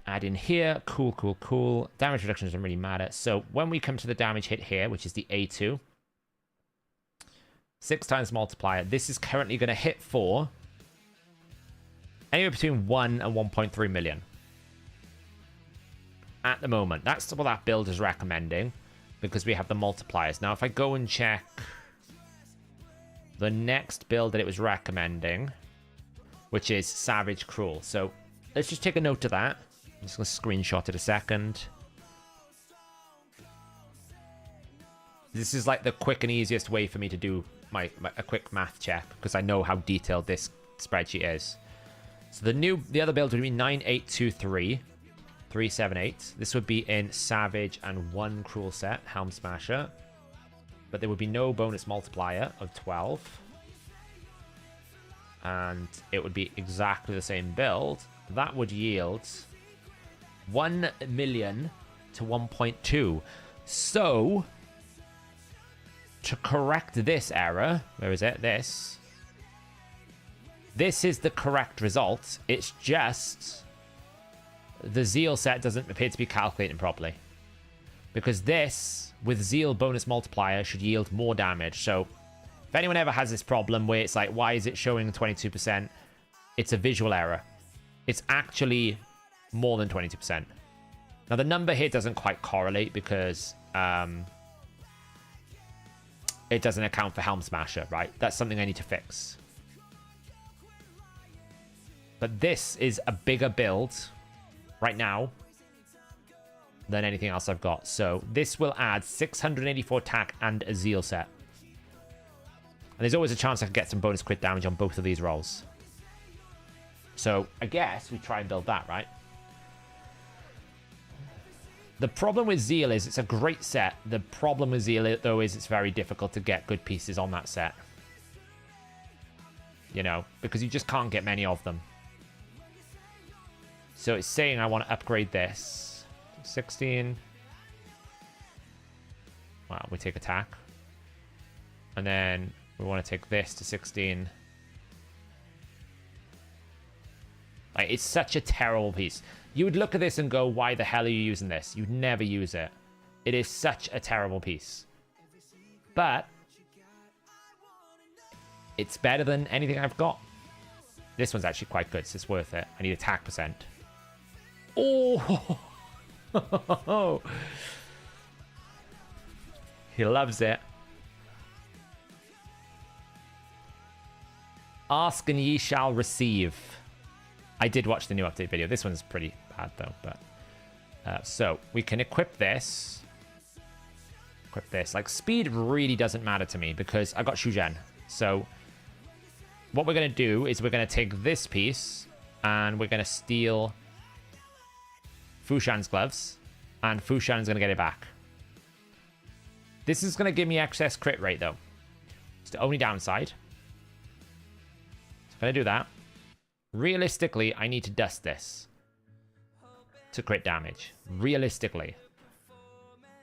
Speaker 1: Add in here. Cool. Damage reduction doesn't really matter. So when we come to the damage hit here, which is the A2, 6 times multiplier, this is currently going to hit for anywhere between 1 and 1.3 million. At the moment, that's what that build is recommending because we have the multipliers. Now, if I go and check the next build that it was recommending, which is Savage Cruel. So let's just take a note of that. I'm just going to screenshot it a second. This is like the quick and easiest way for me to do a quick math check because I know how detailed this spreadsheet is. So the other build would be 9823 378. This would be in Savage and 1 Cruel set, Helm Smasher. But there would be no bonus multiplier of 12. And it would be exactly the same build. That would yield 1 million to 1.2. So, to correct this error, where is it? This is the correct result. It's just the Zeal set doesn't appear to be calculating properly. Because this, with Zeal bonus multiplier, should yield more damage. So, if anyone ever has this problem where it's like, why is it showing 22%? It's a visual error. It's actually more than 22%. Now, the number here doesn't quite correlate because it doesn't account for Helm Smasher, right? That's something I need to fix. But this is a bigger build right now than anything else I've got. So this will add 684 attack and a Zeal set. And there's always a chance I can get some bonus crit damage on both of these rolls. So I guess we try and build that, right? The problem with Zeal is it's a great set. The problem with Zeal, though, is it's very difficult to get good pieces on that set. You know, because you just can't get many of them. So it's saying I want to upgrade this. 16. Wow, we take attack. And then we want to take this to 16. Like, it's such a terrible piece. You would look at this and go, why the hell are you using this? You'd never use it. It is such a terrible piece. But it's better than anything I've got. This one's actually quite good, so it's worth it. I need attack percent. Oh! He loves it. Ask and ye shall receive. I did watch the new update video. This one's pretty bad though, but so we can equip this. Equip this. Like, speed really doesn't matter to me because I got Shujen. So what we're gonna do is we're gonna take this piece and we're gonna steal Fushan's gloves, and Fushan's gonna get it back. This is gonna give me excess crit rate though. It's the only downside. So I'm gonna do that. Realistically, I need to dust this to crit damage. Realistically.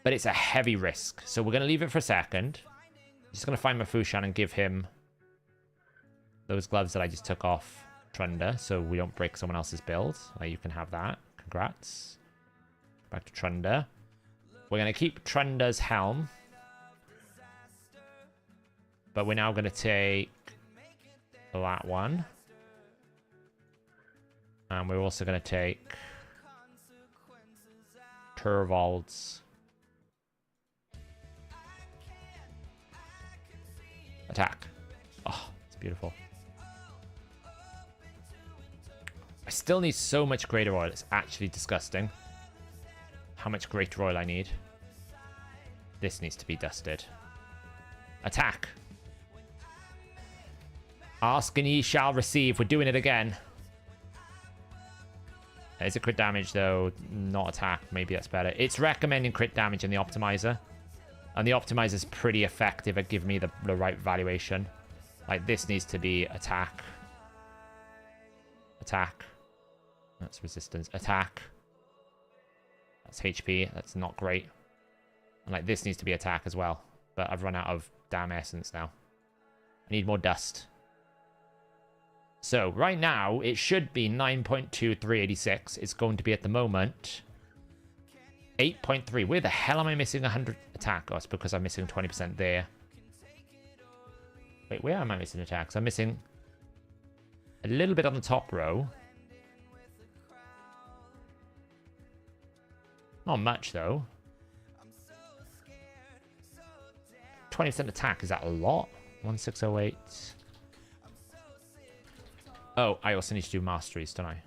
Speaker 1: But it's a heavy risk. So we're going to leave it for a second. I'm just going to find my Fushan and give him those gloves that I just took off Trunda so we don't break someone else's build. You can have that. Congrats. Back to Trunda. We're going to keep Trunda's helm. But we're now going to take that one. And we're also going to take Turvold's attack. Oh, it's beautiful. I still need so much Greater Oil. It's actually disgusting how much Greater Oil I need. This needs to be dusted. Attack. Ask and ye shall receive. We're doing it again. It's a crit damage, though, not attack. Maybe that's better. It's recommending crit damage in the optimizer. And the optimizer is pretty effective at giving me the right valuation. Like, this needs to be attack. Attack. That's resistance. Attack. That's HP. That's not great. And, like, this needs to be attack as well. But I've run out of damn essence now. I need more dust. So, right now, it should be 9.2386. It's going to be, at the moment, 8.3. Where the hell am I missing 100 attack? Oh, it's because I'm missing 20% there. Wait, where am I missing attacks? I'm missing a little bit on the top row. Not much, though. 20% attack. Is that a lot? 1608. Oh, I also need to do masteries, don't I?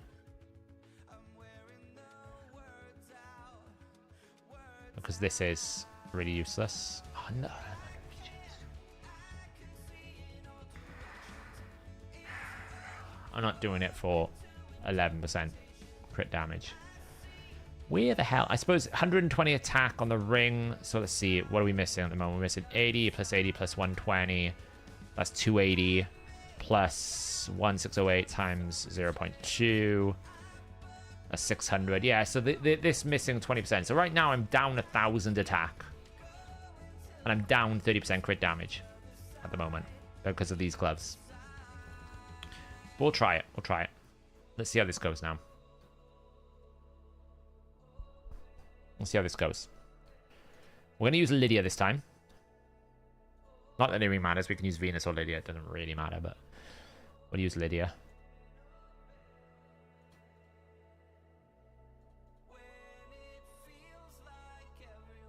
Speaker 1: Because this is really useless. Oh, no. I'm not doing it for 11% crit damage. Where the hell? I suppose 120 attack on the ring. So let's see. What are we missing at the moment? We're missing 80 plus 80 plus 120. That's 280 plus 1608 times 0.2. That's 600. Yeah, so this missing 20%. So right now I'm down 1,000 attack. And I'm down 30% crit damage at the moment because of these gloves. But we'll try it. We'll try it. Let's see how this goes now. Let's see how this goes. We're going to use Lydia this time. Not that it really matters. We can use Venus or Lydia. It doesn't really matter, but we'll use Lydia.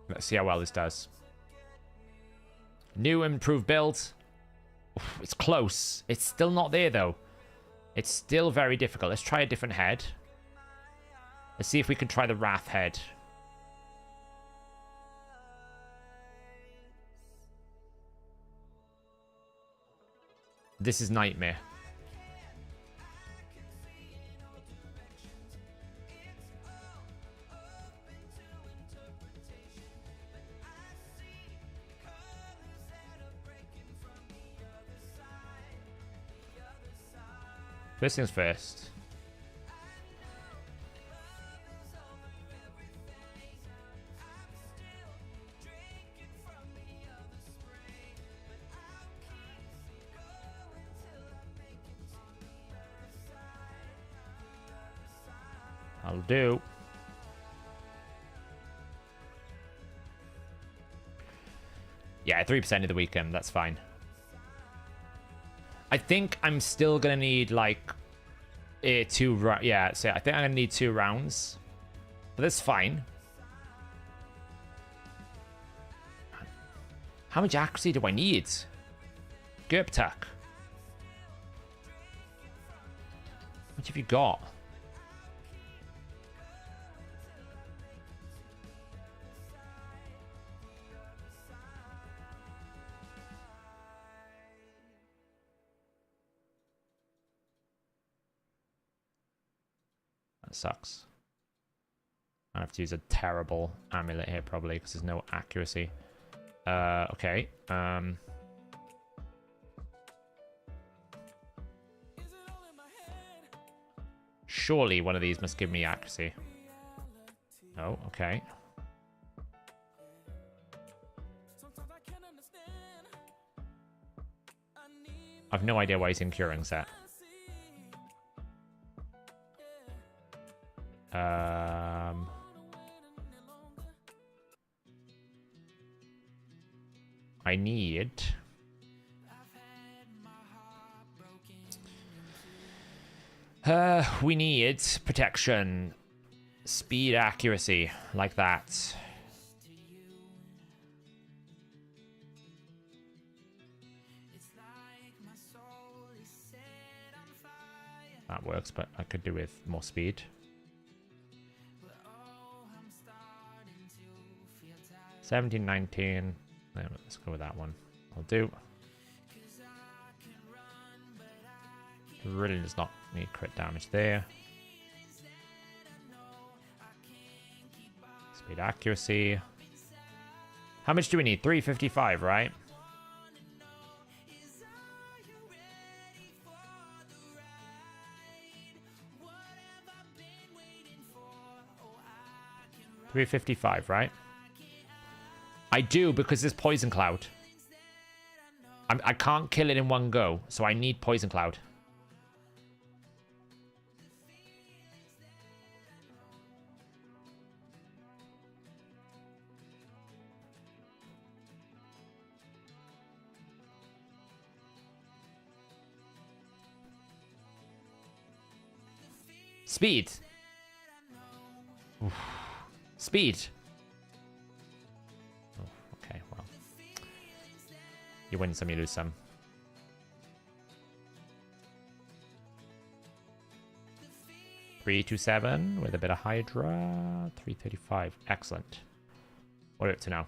Speaker 1: Let's see how well this does. New improved build. Oof, it's close. It's still not there, though. It's still very difficult. Let's try a different head. Let's see if we can try the Wrath head. This is Nightmare. First things first. I'll do. Yeah, 3% of the weekend. That's fine. I think I'm still gonna need like two. Yeah, so I think I'm gonna need 2 rounds, but that's fine. How much accuracy do I need? Gerptak. How much have you got? Sucks. I have to use a terrible amulet here probably because there's no accuracy. Okay. Surely one of these must give me accuracy. Oh, okay. I've no idea why he's in curing set. I need we need protection, speed, accuracy, like that. That works, but I could do with more speed. 17, 19. Let's go with that one. I'll do. Really does not need crit damage there. Speed, accuracy. How much do we need? 355, right? $355, right? I do, because there's Poison Cloud. I can't kill it in one go, so I need Poison Cloud. Speed. Oof. Speed. Okay, well. You win some, you lose some. $327 with a bit of Hydra. $335. Excellent. What are we up to now?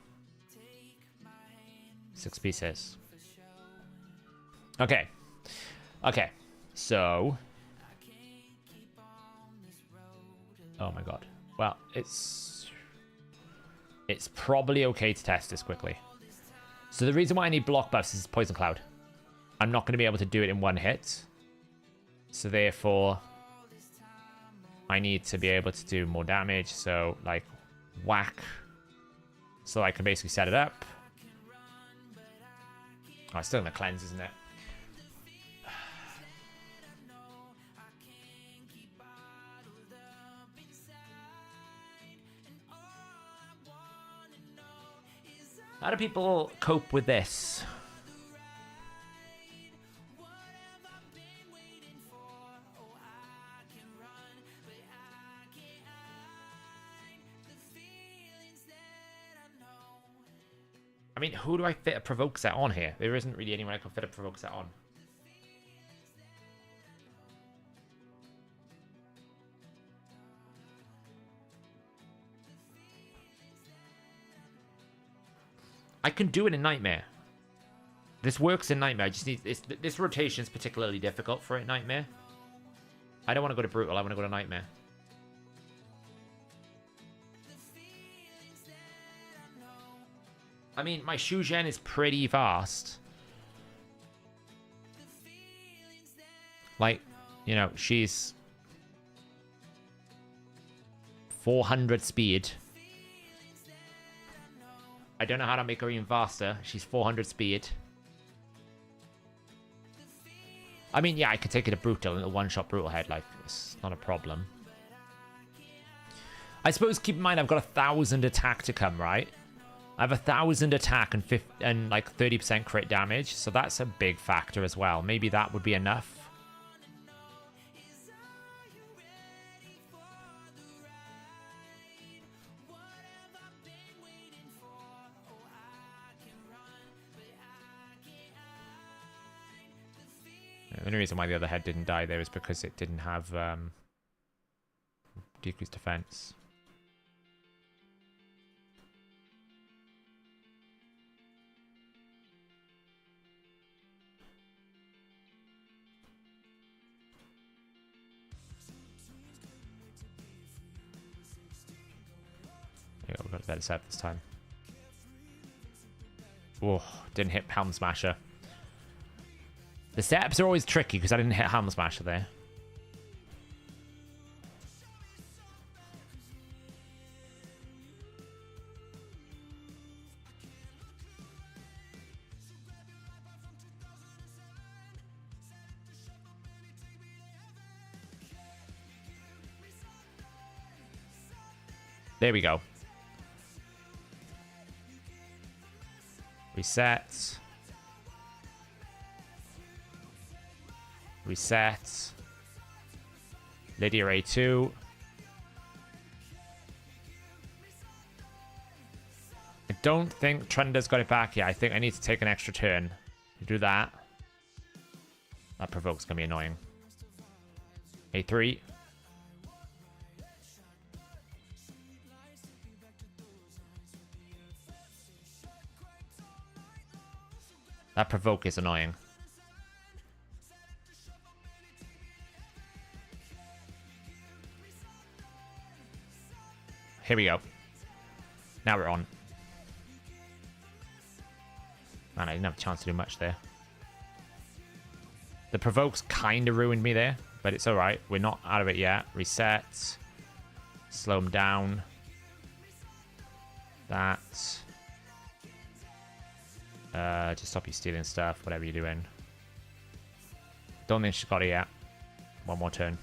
Speaker 1: 6 pieces. Okay. Okay. So. Oh my god. Well, it's probably okay to test this quickly. So the reason why I need block buffs is Poison Cloud. I'm not going to be able to do it in one hit. So therefore, I need to be able to do more damage. So, like, whack. So I can basically set it up. Oh, it's still going to cleanse, isn't it? How do people cope with this? I mean, who do I fit a provoke set on here? There isn't really anyone I can fit a provoke set on. I can do it in Nightmare. This works in Nightmare. I just need this rotation is particularly difficult for it in Nightmare. I don't want to go to Brutal. I want to go to Nightmare. I mean, my Shugen is pretty fast. Like, you know, she's 400 speed. I don't know how to make her even faster. She's 400 speed. I mean, yeah, I could take it to Brutal and a one-shot Brutal head. Like, it's not a problem. I suppose, keep in mind, I've got 1,000 attack to come, right? I have 1,000 attack and like 30% crit damage. So that's a big factor as well. Maybe that would be enough. The only reason why the other head didn't die there is because it didn't have decreased defense. Yeah, we've got a better set this time. Oh, didn't hit Helm Smasher. The setups are always tricky because I didn't hit Helm Smasher there. There we go. Reset. Reset. Lydia A2. I don't think Trenda's got it back yet. I think I need to take an extra turn to do that. That provoke's going to be annoying. A3. That provoke is annoying. Here we go. Now we're on. Man, I didn't have a chance to do much there. The provokes kind of ruined me there, but it's alright. We're not out of it yet. Reset. Slow them down. That. Just stop you stealing stuff, whatever you're doing. Don't think she's got it yet. One more turn.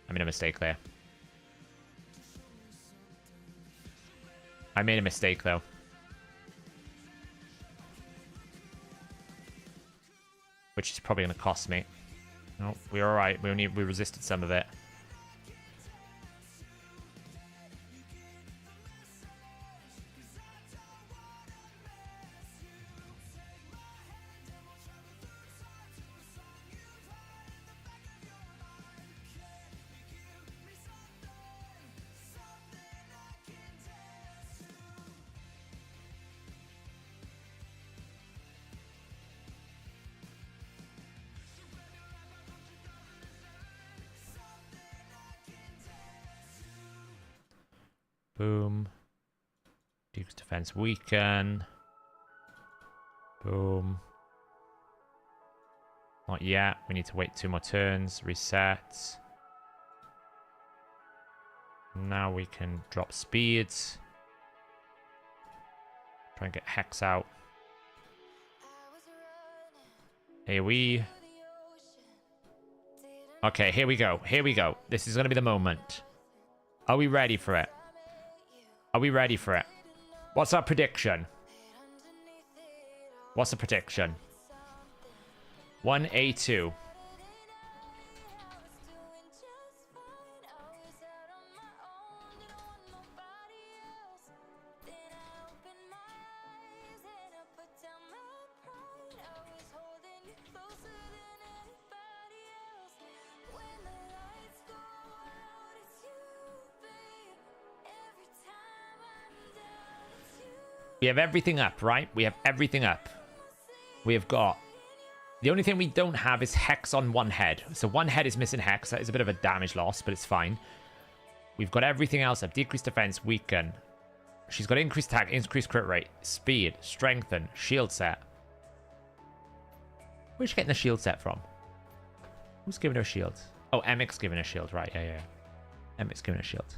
Speaker 1: I made a mistake there. I made a mistake, though. Which is probably going to cost me. No, we're alright. We resisted some of it. Boom. Decrease defense weaken. Boom. Not yet. We need to wait 2 more turns. Reset. Now we can drop speeds. Try and get Hex out. Here we... Okay, here we go. Here we go. This is going to be the moment. Are we ready for it? Are we ready for it? What's our prediction? What's the prediction? 1A2. We have everything up, right? We have everything up. We have got... The only thing we don't have is Hex on one head. So one head is missing Hex. That is a bit of a damage loss, but it's fine. We've got everything else up. Decreased defense, weaken. She's got increased attack, increased crit rate, speed, strengthen, shield set. Where's she getting the shield set from? Who's giving her a shield? Oh, Emic's giving her a shield. Right, yeah. Emic's giving her a shield.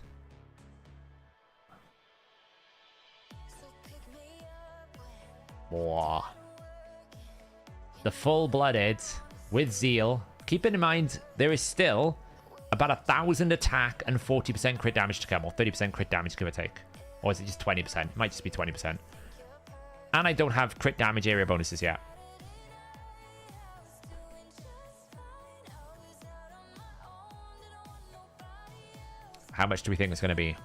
Speaker 1: Whoa. The full-blooded with zeal. Keep in mind, there is still about 1,000 attack and 40% crit damage to come, or 30% crit damage, give or take. Or is it just 20%? It might just be 20%. And I don't have crit damage area bonuses yet. How much do we think it's going to be?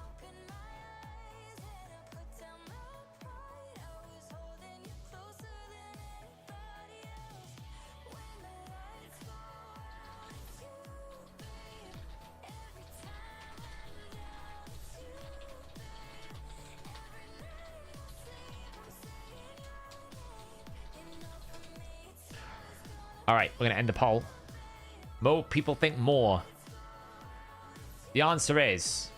Speaker 1: All right, we're going to end the poll. More people think more. The answer is...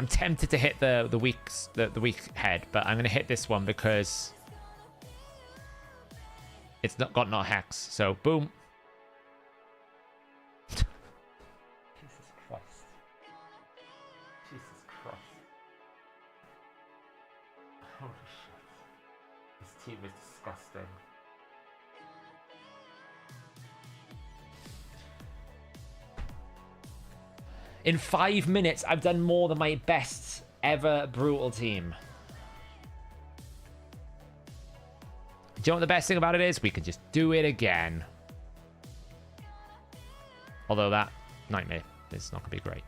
Speaker 1: I'm tempted to hit the weak head, but I'm going to hit this one because it's not got not Hex. So, boom. Jesus Christ. Jesus Christ. Holy shit. This team is disgusting. In 5 minutes, I've done more than my best ever brutal team. Do you know what the best thing about it is? We can just do it again. Although that nightmare is not going to be great.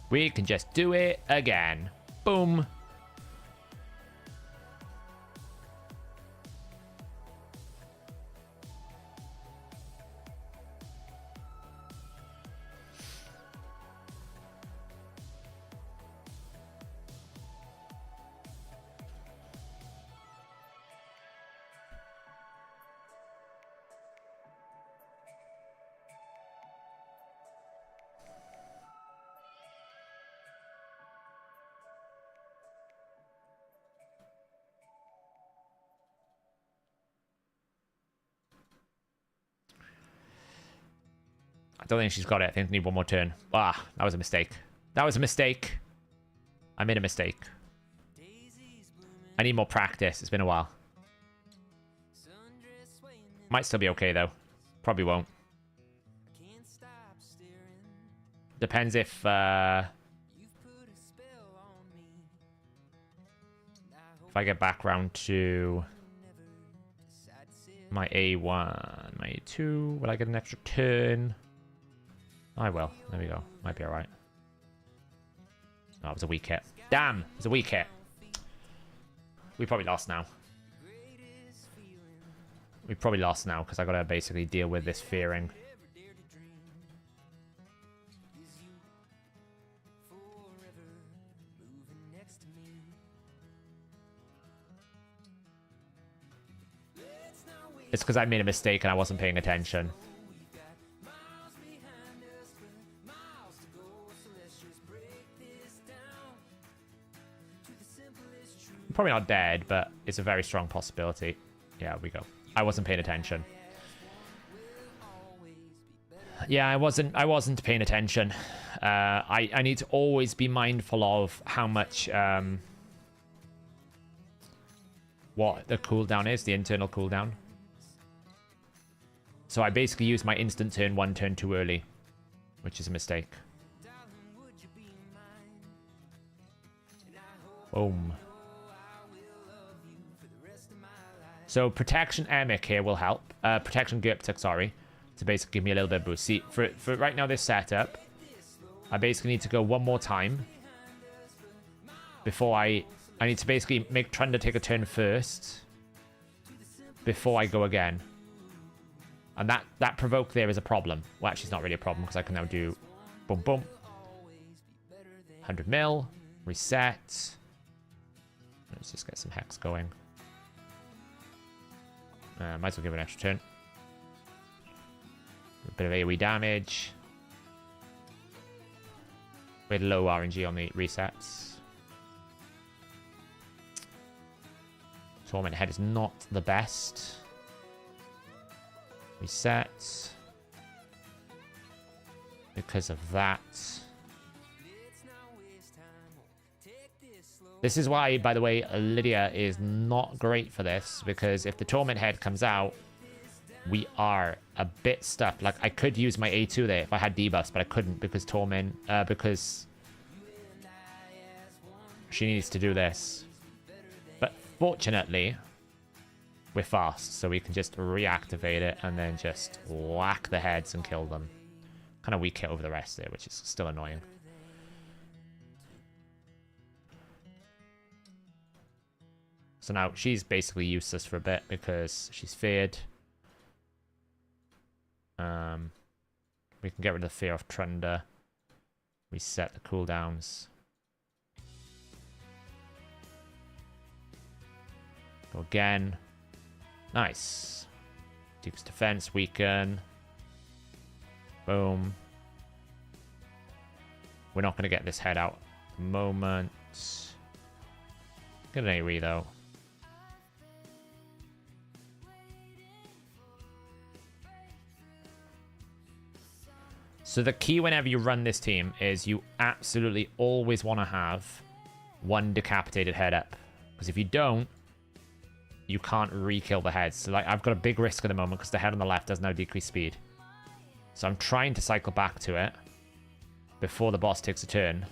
Speaker 1: We can just do it again. Boom. I don't think she's got it. I think I need one more turn. Ah, that was a mistake. That was a mistake. I made a mistake. I need more practice. It's been a while. Might still be okay, though. Probably won't. Depends if... If I get back round to... my A1, my A2. Will I get an extra turn? I will. There we go. Might be alright. Oh, it was a weak hit. Damn! It was a weak hit. We probably lost now. We probably lost now because I gotta basically deal with this fearing. It's because I made a mistake and I wasn't paying attention. I'm probably not dead, but it's a very strong possibility. Yeah, we go. I wasn't paying attention. Yeah, I wasn't paying attention. I need to always be mindful of how much what the cooldown is, the internal cooldown. So I basically used my instant turn 1 turn too early, which is a mistake. Boom. So protection Emic here will help. Protection Gurptuk, sorry, to basically give me a little bit of boost. See, for right now this setup, I basically need to go one more time before I need to basically make Trunda take a turn first before I go again. And that provoke there is a problem. Well, actually, it's not really a problem because I can now do boom, boom. 100 mil. Reset. Let's just get some hex going. Might as well give it an extra turn. A bit of AoE damage. We had low RNG on the resets. Torment Head is not the best. Reset. Because of that. This is why, by the way, Lydia is not great for this, because if the Torment Head comes out, we are a bit stuck. Like, I could use my A2 there if I had debuffs, but I couldn't because because she needs to do this. But fortunately, we're fast, so we can just reactivate it and then just whack the heads and kill them. Kind of weak hit over the rest there, which is still annoying. So now she's basically useless for a bit because she's feared. We can get rid of the fear of Trunda. Reset the cooldowns. Go again. Nice. Duke's defense weaken. Boom. We're not going to get this head out at the moment. Get an AoE though. So the key whenever you run this team is you absolutely always want to have one decapitated head up. Because if you don't, you can't re-kill the heads. So like I've got a big risk at the moment because the head on the left does now decrease speed. So I'm trying to cycle back to it before the boss takes a turn.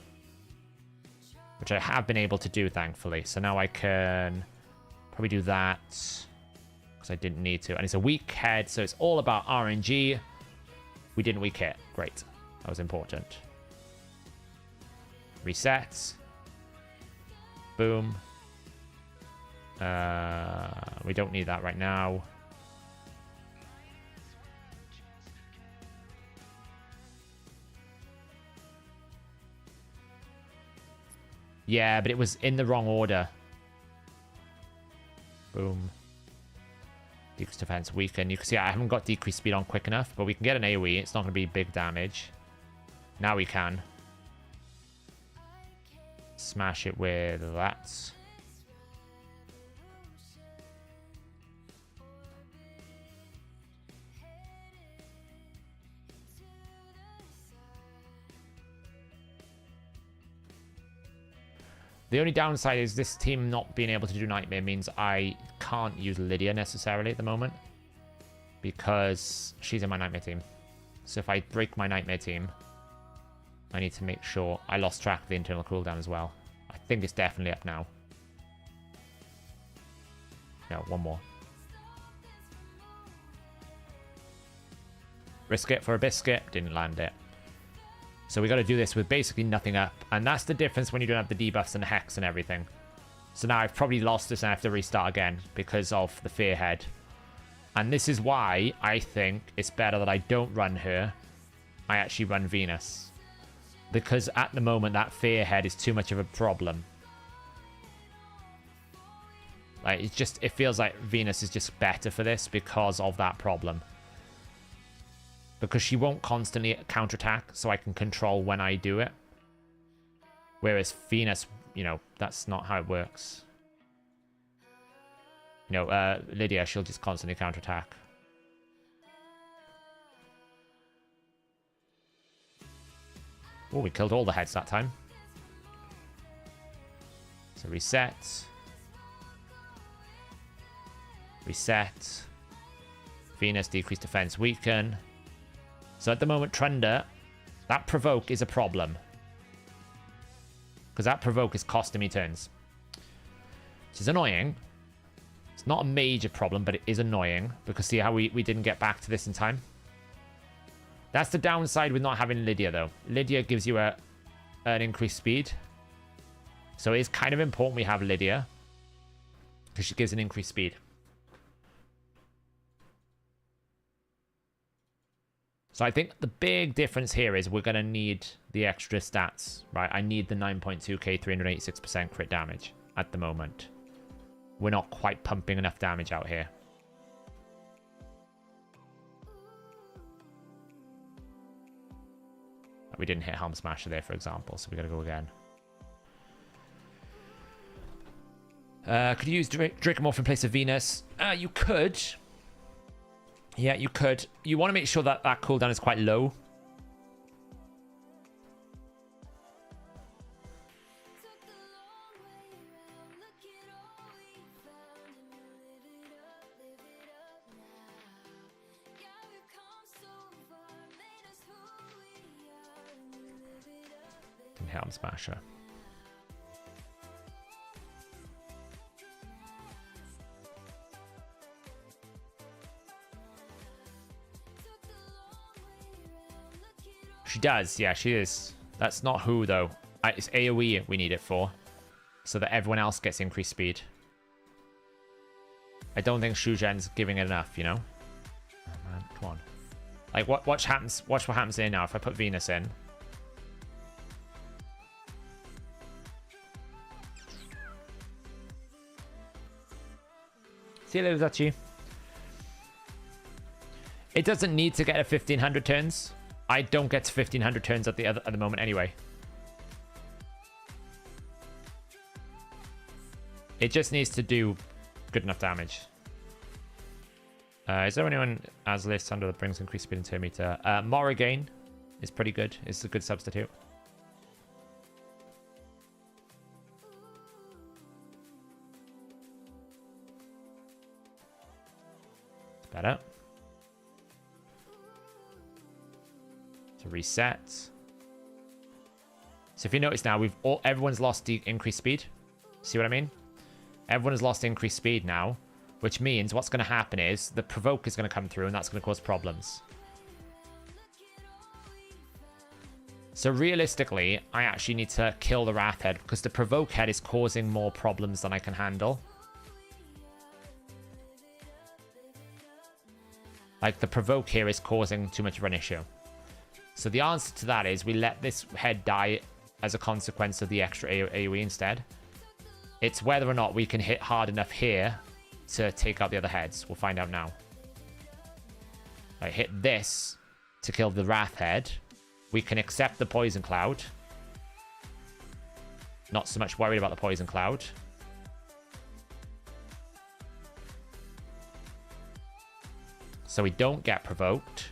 Speaker 1: Which I have been able to do, thankfully. So now I can probably do that because I didn't need to. And it's a weak head, so it's all about RNG. We didn't weak hit. Great. That was important. Reset. Boom. We don't need that right now. Yeah, but it was in the wrong order. Boom. Duke's defense weaken. You can see I haven't got decreased speed on quick enough, but we can get an AoE. It's not going to be big damage. Now we can. Smash it with that. The only downside is this team not being able to do Nightmare means I can't use Lydia necessarily at the moment because she's in my Nightmare team. So if I break my Nightmare team, I need to make sure I lost track of the internal cooldown as well. I think it's definitely up now. No, one more. Risk it for a biscuit. Didn't land it. So we got to do this with basically nothing up. And that's the difference when you don't have the debuffs and the hex and everything. So now I've probably lost this and I have to restart again because of the fear head. And this is why I think it's better that I don't run her. I actually run Venus. Because at the moment that fear head is too much of a problem. Like, it feels like Venus is just better for this because of that problem. Because she won't constantly counterattack, so I can control when I do it. Whereas Venus, you know, that's not how it works. You know, Lydia, she'll just constantly counterattack. Oh, we killed all the heads that time. So reset. Reset. Venus, decrease defense, weaken. So at the moment, Trunda, that provoke is a problem. Because that provoke is costing me turns. Which is annoying. It's not a major problem, but it is annoying. Because see how we didn't get back to this in time? That's the downside with not having Lydia, though. Lydia gives you an increased speed. So it is kind of important we have Lydia. Because she gives an increased speed. So I think the big difference here is we're going to need the extra stats, right? I need the 9.2k 386% crit damage at the moment. We're not quite pumping enough damage out here. We didn't hit Helm Smasher there, for example, so we got to go again. Could you use Dracomorph in place of Venus? You could. Yeah, you could. You want to make sure that that cooldown is quite low. And Helm Smasher. She does, yeah, she is. That's not who, though. It's AoE we need it for. So that everyone else gets increased speed. I don't think Shugen's giving it enough, you know? Oh, man, come on. Like, watch what happens here now if I put Venus in. See you later, Zachi. It doesn't need to get a 1500 turns. I don't get to 1500 turns at the moment anyway. It just needs to do good enough damage. Is there anyone as list under that brings increased speed and turn meter? Morrigan is pretty good. It's a good substitute. It's better. Reset. So if you notice now, everyone's lost increased speed. See what I mean? Everyone has lost increased speed now, which means what's going to happen is the provoke is going to come through and that's going to cause problems. So realistically, I actually need to kill the Wrath Head because the provoke head is causing more problems than I can handle. Like the provoke here is causing too much of an issue. So the answer to that is we let this head die as a consequence of the extra AoE instead. It's whether or not we can hit hard enough here to take out the other heads. We'll find out now. I hit this to kill the Wrath Head. We can accept the Poison Cloud. Not so much worried about the Poison Cloud. So we don't get provoked.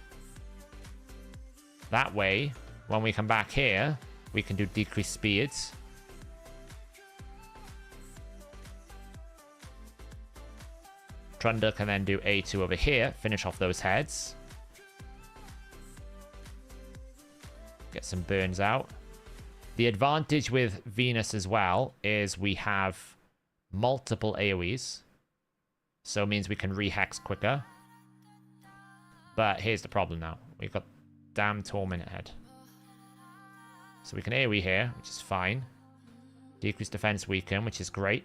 Speaker 1: That way, when we come back here, we can do decreased speeds. Trunda can then do A2 over here, finish off those heads. Get some burns out. The advantage with Venus as well is we have multiple AoEs. So it means we can re-hex quicker. But here's the problem now. We've got damn Torment head. So we can AoE here, which is fine. Decrease defense weaken, which is great.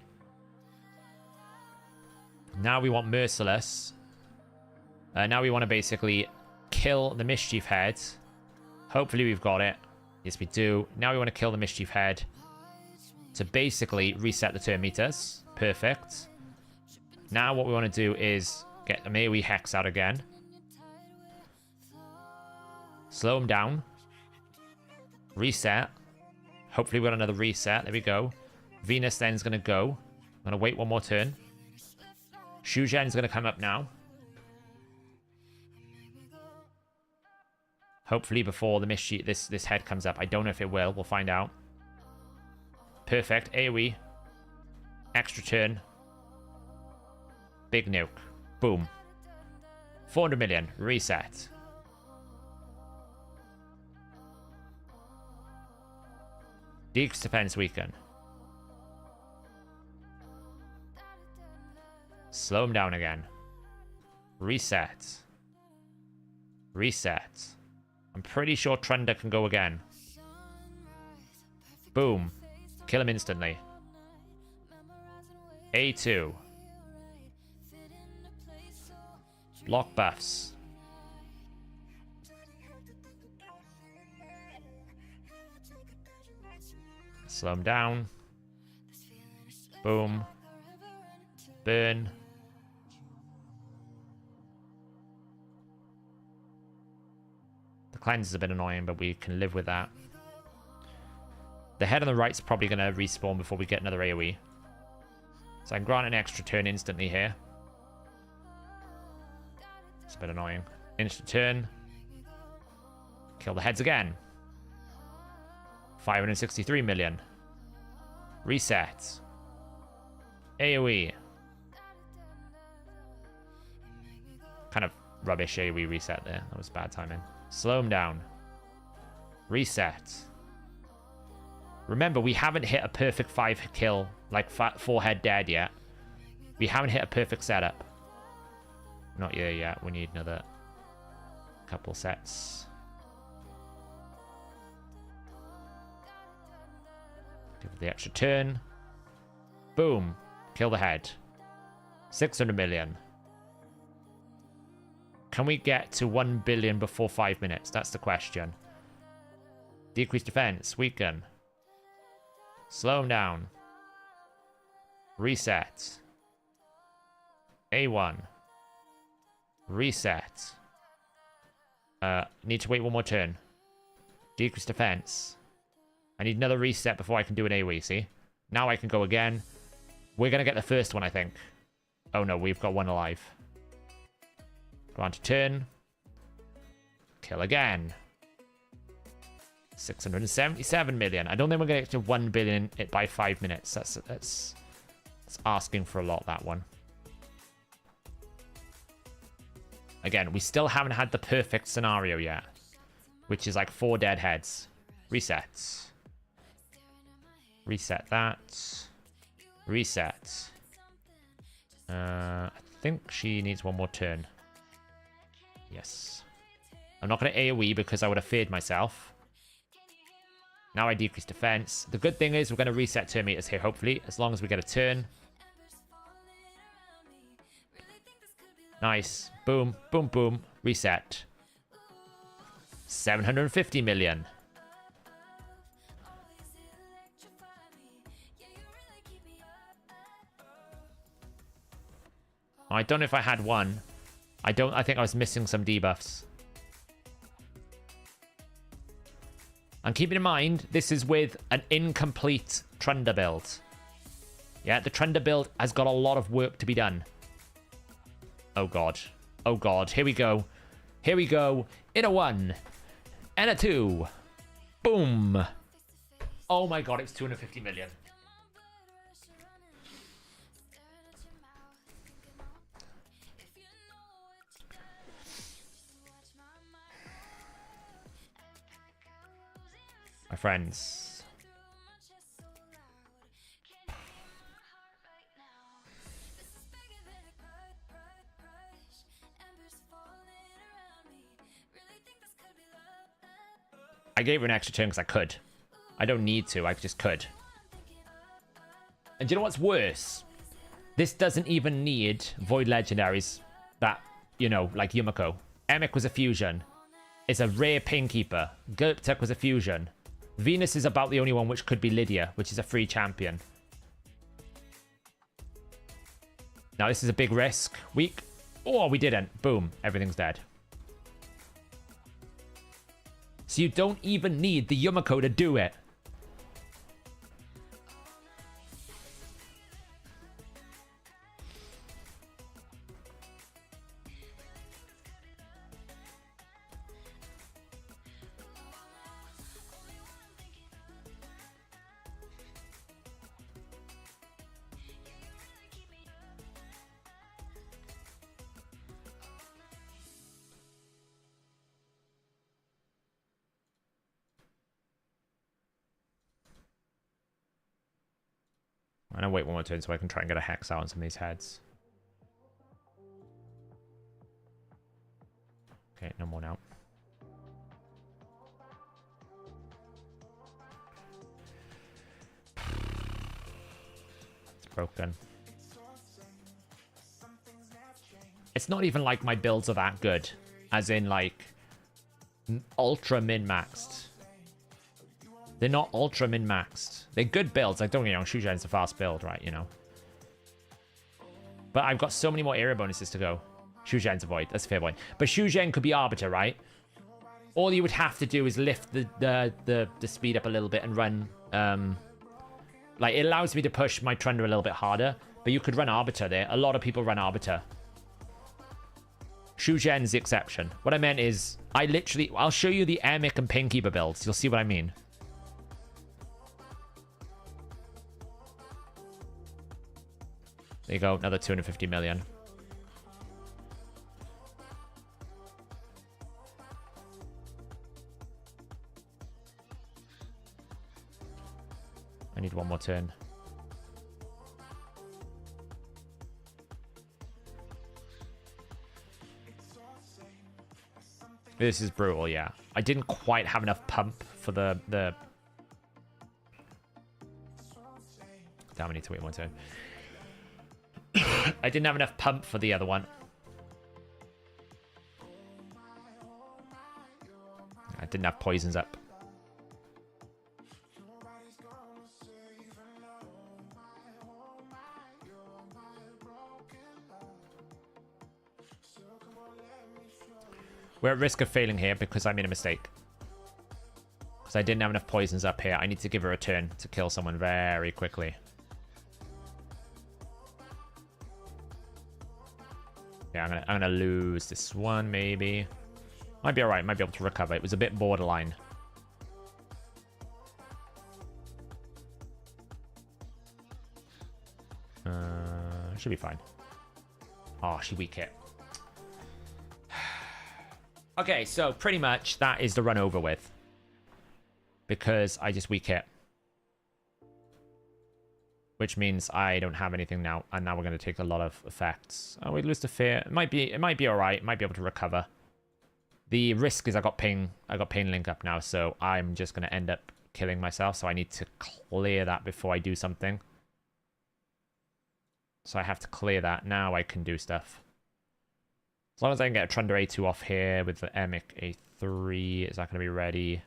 Speaker 1: Now we want Merciless. Now we want to basically kill the Mischief head. Hopefully we've got it. Yes, we do. Now we want to kill the Mischief head to basically reset the turn meters. Perfect. Now what we want to do is get the AoE Hex out again. Slow him down. Reset. Hopefully we got another reset. There we go. Venus then is going to go. I'm going to wait one more turn. Shuzhen is going to come up now. Hopefully before the Mischief, this head comes up. I don't know if it will. We'll find out. Perfect. AoE. Extra turn. Big nuke. Boom. 400 million. Reset. Decrease defense weaken. Slow him down again. Reset. Reset. I'm pretty sure Trunda can go again. Boom. Kill him instantly. A2. Block buffs. Slow him down. Boom. Burn. The cleanse is a bit annoying, but we can live with that. The head on the right's probably going to respawn before we get another AoE. So I can grant an extra turn instantly here. It's a bit annoying. Instant turn. Kill the heads again. 563 million. Reset. AoE. Kind of rubbish AoE reset there. That was bad timing. Slow him down. Reset. Remember, we haven't hit a perfect 5 kill, like 4 head dead yet. We haven't hit a perfect setup. Not yet. We need another couple sets. Give it the extra turn. Boom. Kill the head. 600 million. Can we get to 1 billion before 5 minutes? That's the question. Decrease defense. Weaken. Slow him down. Reset. A1. Reset. Need to wait one more turn. Decrease defense. I need another reset before I can do an AoE, see? Now I can go again. We're going to get the first one, I think. Oh no, we've got one alive. Grant a turn. Kill again. 677 million. I don't think we're going to get to 1 billion by 5 minutes. That's asking for a lot, that one. Again, we still haven't had the perfect scenario yet. Which is like 4 dead heads. Reset. Reset that. Reset. I think she needs one more turn. Yes. I'm not going to AoE because I would have feared myself. Now I decrease defense. The good thing is we're going to reset turn meters here, hopefully, as long as we get a turn. Nice. Boom, boom, boom. Reset. 750 million. I don't know if I had one. I think I was missing some debuffs. And keeping in mind, this is with an incomplete Trunda build. Yeah, the Trunda build has got a lot of work to be done. Oh god. Oh god. Here we go. Here we go. In a 1. And a 2. Boom. Oh my god, it's 250 million. My friends. I gave her an extra turn because I could. I don't need to, I just could. And do you know what's worse? This doesn't even need Void Legendaries that, you know, like Yumiko. Emic was a fusion. It's a rare Painkeeper. Gulptek was a fusion. Venus is about the only one which could be Lydia, which is a free champion. Now, this is a big risk. Weak. Oh, we didn't. Boom. Everything's dead. So you don't even need the Yumiko to do it. I'm gonna wait one more turn so I can try and get a hex out on some of these heads. Okay, no more now. It's broken. It's not even like my builds are that good. As in, like, ultra min-maxed. They're not ultra min-maxed. They're good builds. Like, don't get me wrong, Shugen's a fast build, right, you know. But I've got so many more area bonuses to go. Shugen's a void. That's a fair point. But Shugen could be Arbiter, right? All you would have to do is lift the speed up a little bit and run... like, it allows me to push my Trunder a little bit harder. But you could run Arbiter there. A lot of people run Arbiter. Shugen's the exception. What I meant is, I'll show you the Emic and Painkeeper builds. You'll see what I mean. There you go, another 250 million. I need one more turn. This is brutal, yeah. I didn't quite have enough pump for the... Damn, I need to wait one turn. I didn't have enough pump for the other one. I didn't have poisons up. We're at risk of failing here because I made a mistake. Because I didn't have enough poisons up here. I need to give her a turn to kill someone very quickly. Yeah, I'm gonna lose this one, maybe. Might be alright, might be able to recover. It was a bit borderline. Should be fine. Oh, she weak hit. Okay, so pretty much that is the run over with. Because I just weak hit. Which means I don't have anything now, and now we're going to take a lot of effects. Oh, we lose to fear. It might be alright. Might be able to recover. The risk is I got pain link up now, so I'm just going to end up killing myself. So I need to clear that before I do something. So I have to clear that. Now I can do stuff. As long as I can get a Trunder A2 off here with the Emic A3. Is that going to be ready?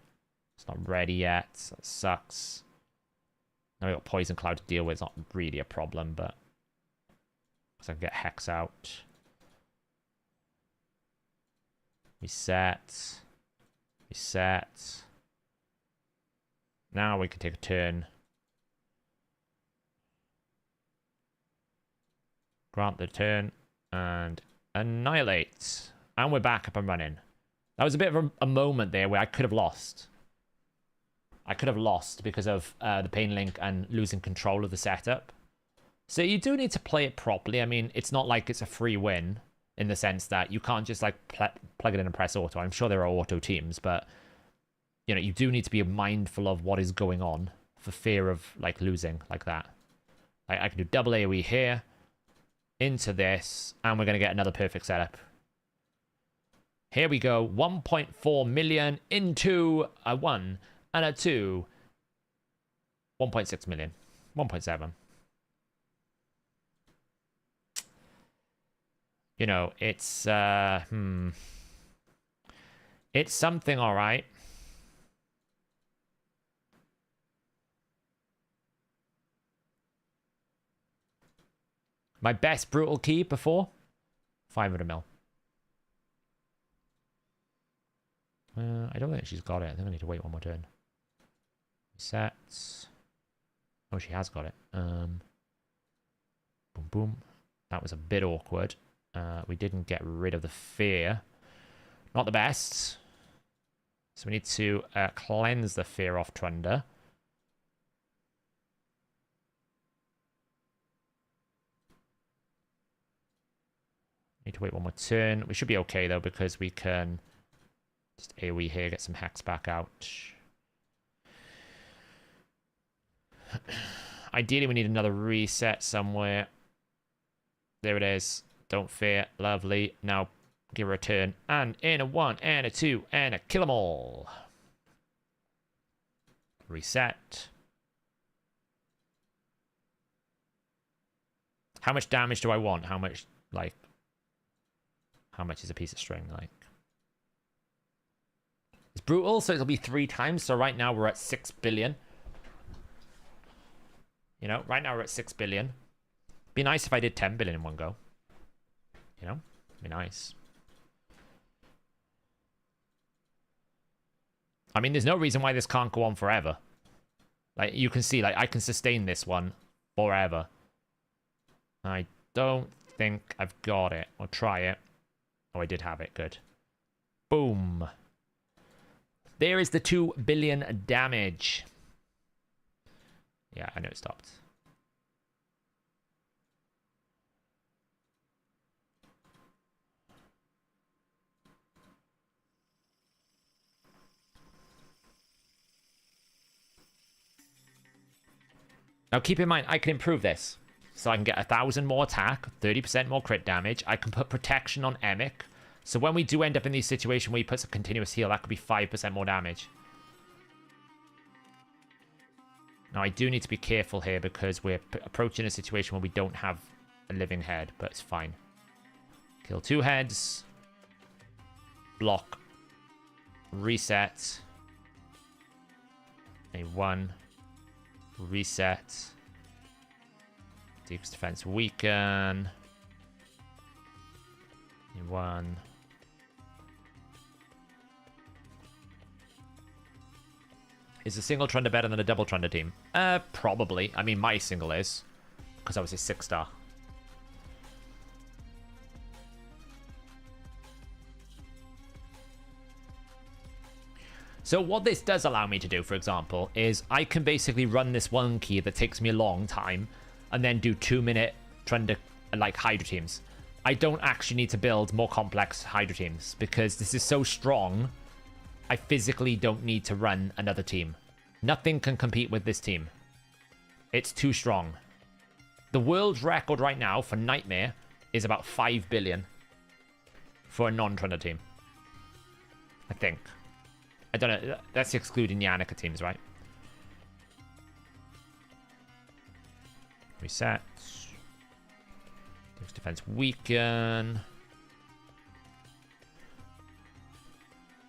Speaker 1: It's not ready yet. That sucks. Now we got Poison Cloud to deal with. It's not really a problem, but... So I can get Hex out. Reset. Reset. Now we can take a turn. Grant the turn. And annihilate. And we're back up and running. That was a bit of a moment there where I could have lost. I could have lost because of the pain link and losing control of the setup. So you do need to play it properly. I mean, it's not like it's a free win in the sense that you can't just like plug it in and press auto. I'm sure there are auto teams, but you know, you do need to be mindful of what is going on for fear of like losing like that. I can do double AoE here into this, and we're going to get another perfect setup. Here we go. 1.4 million into a 1. And a 2, 1.6 million, 1.7. You know, it's, it's something, all right. My best brutal key before? 500 mil. I don't think she's got it. I think I need to wait one more turn. Resets. Oh, she has got it. Boom, boom. That was a bit awkward. We didn't get rid of the fear. Not the best. So we need to cleanse the fear off Trunder. Need to wait one more turn. We should be okay, though, because we can just AoE here, get some Hex back out. Ideally, we need another reset somewhere. There it is. Don't fear. Lovely. Now, give her a turn. And in a 1, and a 2, and a kill 'em all. Reset. How much damage do I want? How much, like... How much is a piece of string, like? It's brutal, so it'll be 3 times. So right now we're at 6 billion. You know, right now we're at 6 billion. Be nice if I did 10 billion in one go. You know? Be nice. I mean, there's no reason why this can't go on forever. Like, you can see, like, I can sustain this one forever. I don't think I've got it. I'll try it. Oh, I did have it. Good. Boom. There is the 2 billion damage. Yeah, I know it stopped. Now, keep in mind, I can improve this. So I can get 1,000 more attack, 30% more crit damage. I can put protection on Emic. So when we do end up in this situation where he puts a continuous heal, that could be 5% more damage. Now, I do need to be careful here because we're approaching a situation where we don't have a living head, but it's fine. Kill 2 heads. Block. Reset. A 1. Reset. Deep's defense weaken. 1. Is a single Trunder better than a double Trunder team? Probably. I mean, my single is. Because I was a 6-star. So what this does allow me to do, for example, is I can basically run this one key that takes me a long time and then do 2-minute Trunder, like, Hydra teams. I don't actually need to build more complex Hydra teams because this is so strong, I physically don't need to run another team. Nothing can compete with this team. It's too strong. The world record right now for Nightmare is about 5 billion for a non-Trunder team. I think. I don't know. That's excluding the Annika teams, right? Reset. Defense weaken.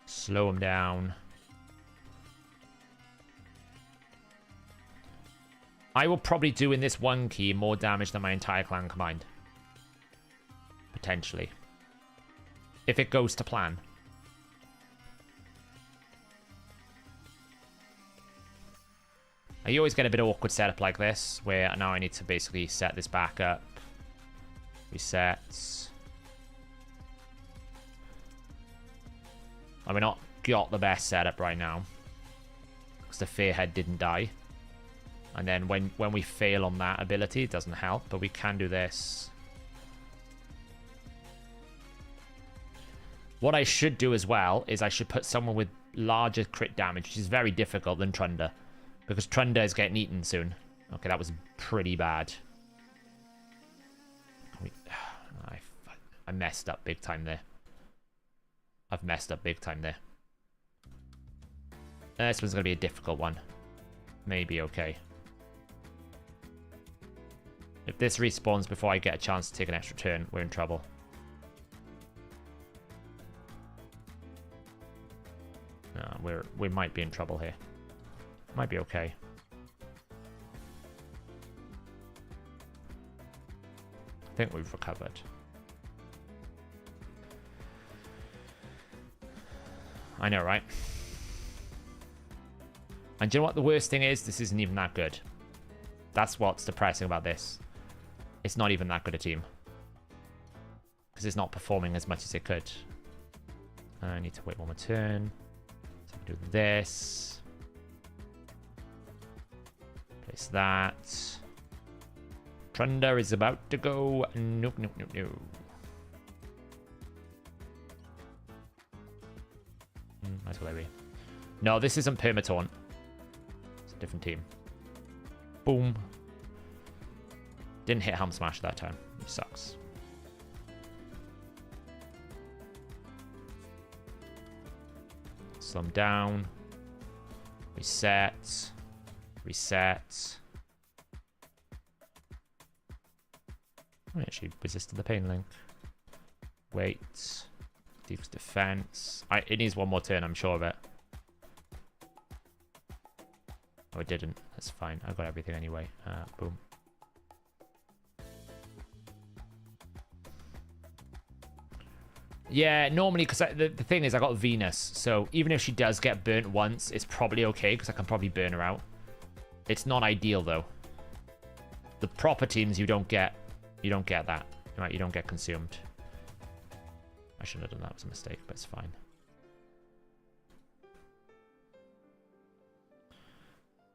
Speaker 1: Slow him down. I will probably do in this one key more damage than my entire clan combined. Potentially. If it goes to plan. You always get a bit of awkward setup like this, where now I need to basically set this back up. Reset. And we're not got the best setup right now. Because the Fearhead didn't die. And then when we fail on that ability, it doesn't help. But we can do this. What I should do as well is I should put someone with larger crit damage, which is very difficult than Trunder. Because Trunder is getting eaten soon. Okay, that was pretty bad. I messed up big time there. I've messed up big time there. This one's going to be a difficult one. Maybe okay. If this respawns before I get a chance to take an extra turn, we're in trouble. No, we might be in trouble here. Might be okay. think we've recovered. I know, right? And do you know what the worst thing is? This isn't even that good. That's what's depressing about this. It's not even that good a team. Because it's not performing as much as it could. I need to wait one more turn. So I can do this. Place that. Trunder is about to go. Nope, nope, nope, nope. Might as well be. No, this isn't Permataunt. It's a different team. Boom. Didn't hit Helm Smash that time. It sucks. Slow him down. Reset. Reset. I actually resisted the pain link. Wait. Deep's defense. It needs one more turn, I'm sure of it. Oh, it didn't. That's fine. I got everything anyway. Boom. Yeah, normally, because the thing is, I got Venus, so even if she does get burnt once, it's probably okay, because I can probably burn her out. It's not ideal, though. The proper teams, you don't get that. Right, you don't get consumed. I shouldn't have done that. It was a mistake, but it's fine.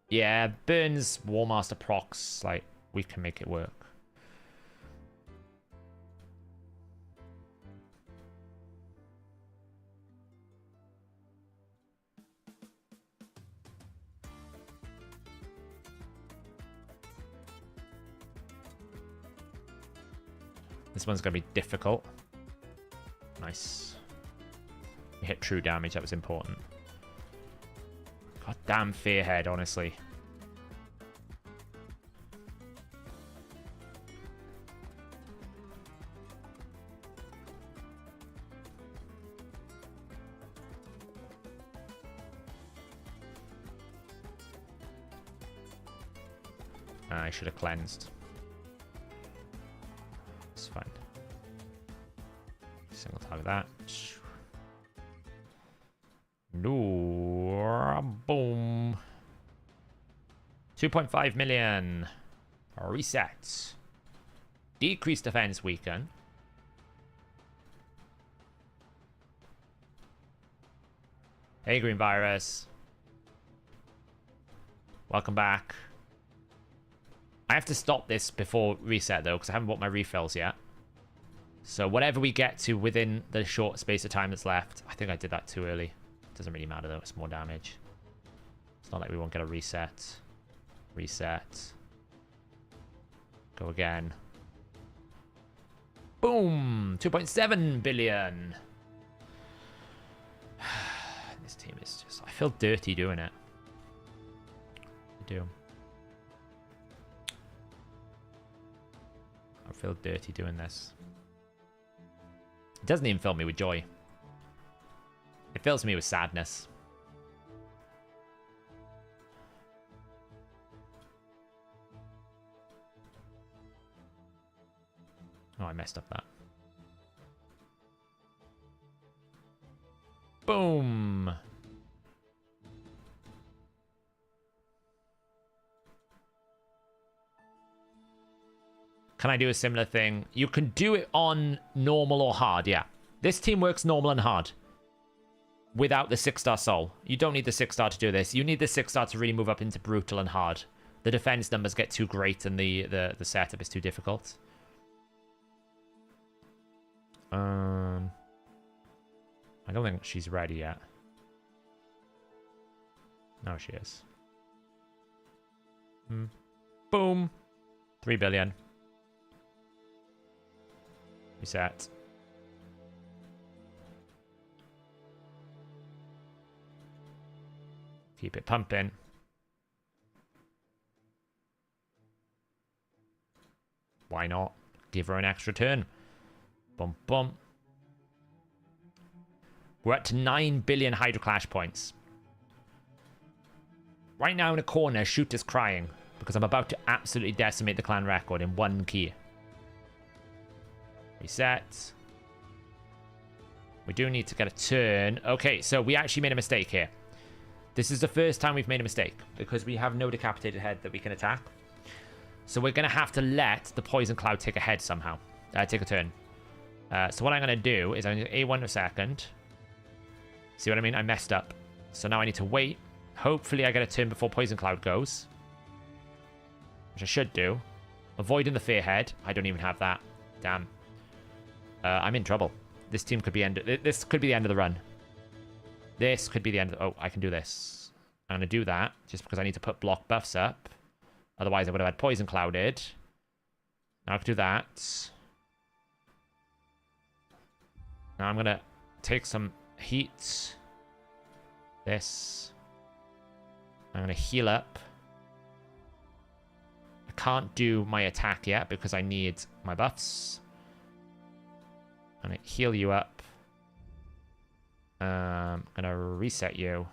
Speaker 1: Yeah, Burns, Warmaster procs, like, we can make it work. This one's going to be difficult. Nice. We hit true damage. That was important. God damn Fearhead, honestly. I should have cleansed. It's fine. Single target that. No. Boom. 2.5 million. Reset. Decrease defense weaken. Hey, Green Virus. Welcome back. I have to stop this before reset, though, because I haven't bought my refills yet. So whatever we get to within the short space of time that's left, I think I did that too early. Doesn't really matter, though. It's more damage. It's not like we won't get a reset. Reset. Go again. Boom! 2.7 billion. This team is just... I feel dirty doing it. I do. I feel dirty doing this. It doesn't even fill me with joy. It fills me with sadness. Oh, I messed up that. Boom! Can I do a similar thing? You can do it on normal or hard, yeah. This team works normal and hard. Without the 6-star soul. You don't need the 6-star to do this. You need the 6-star to really move up into brutal and hard. The defense numbers get too great and the setup is too difficult. I don't think she's ready yet. No, she is. Boom. 3 billion. Reset. Keep it pumping. Why not? Give her an extra turn. Bum bum. We're up to 9 billion Hydra Clash points. Right now in a corner, Shooter's crying because I'm about to absolutely decimate the clan record in one key. Reset. We do need to get a turn. Okay, so we actually made a mistake here. This is the first time we've made a mistake because we have no decapitated head that we can attack. So we're going to have to let the poison cloud take a head somehow. Take a turn. So what I'm going to do is I'm going to A1 a second. See what I mean? I messed up. So now I need to wait. Hopefully I get a turn before poison cloud goes. Which I should do. Avoiding the fear head. I don't even have that. Damn. I'm in trouble. This team could be this could be the end of the run. This could be the end of oh, I can do this. I'm going to do that just because I need to put block buffs up. Otherwise I would have had poison clouded. Now I can do that. Now I'm going to take some heat. This. I'm going to heal up. I can't do my attack yet because I need my buffs. I'm going to heal you up. I'm going to reset you.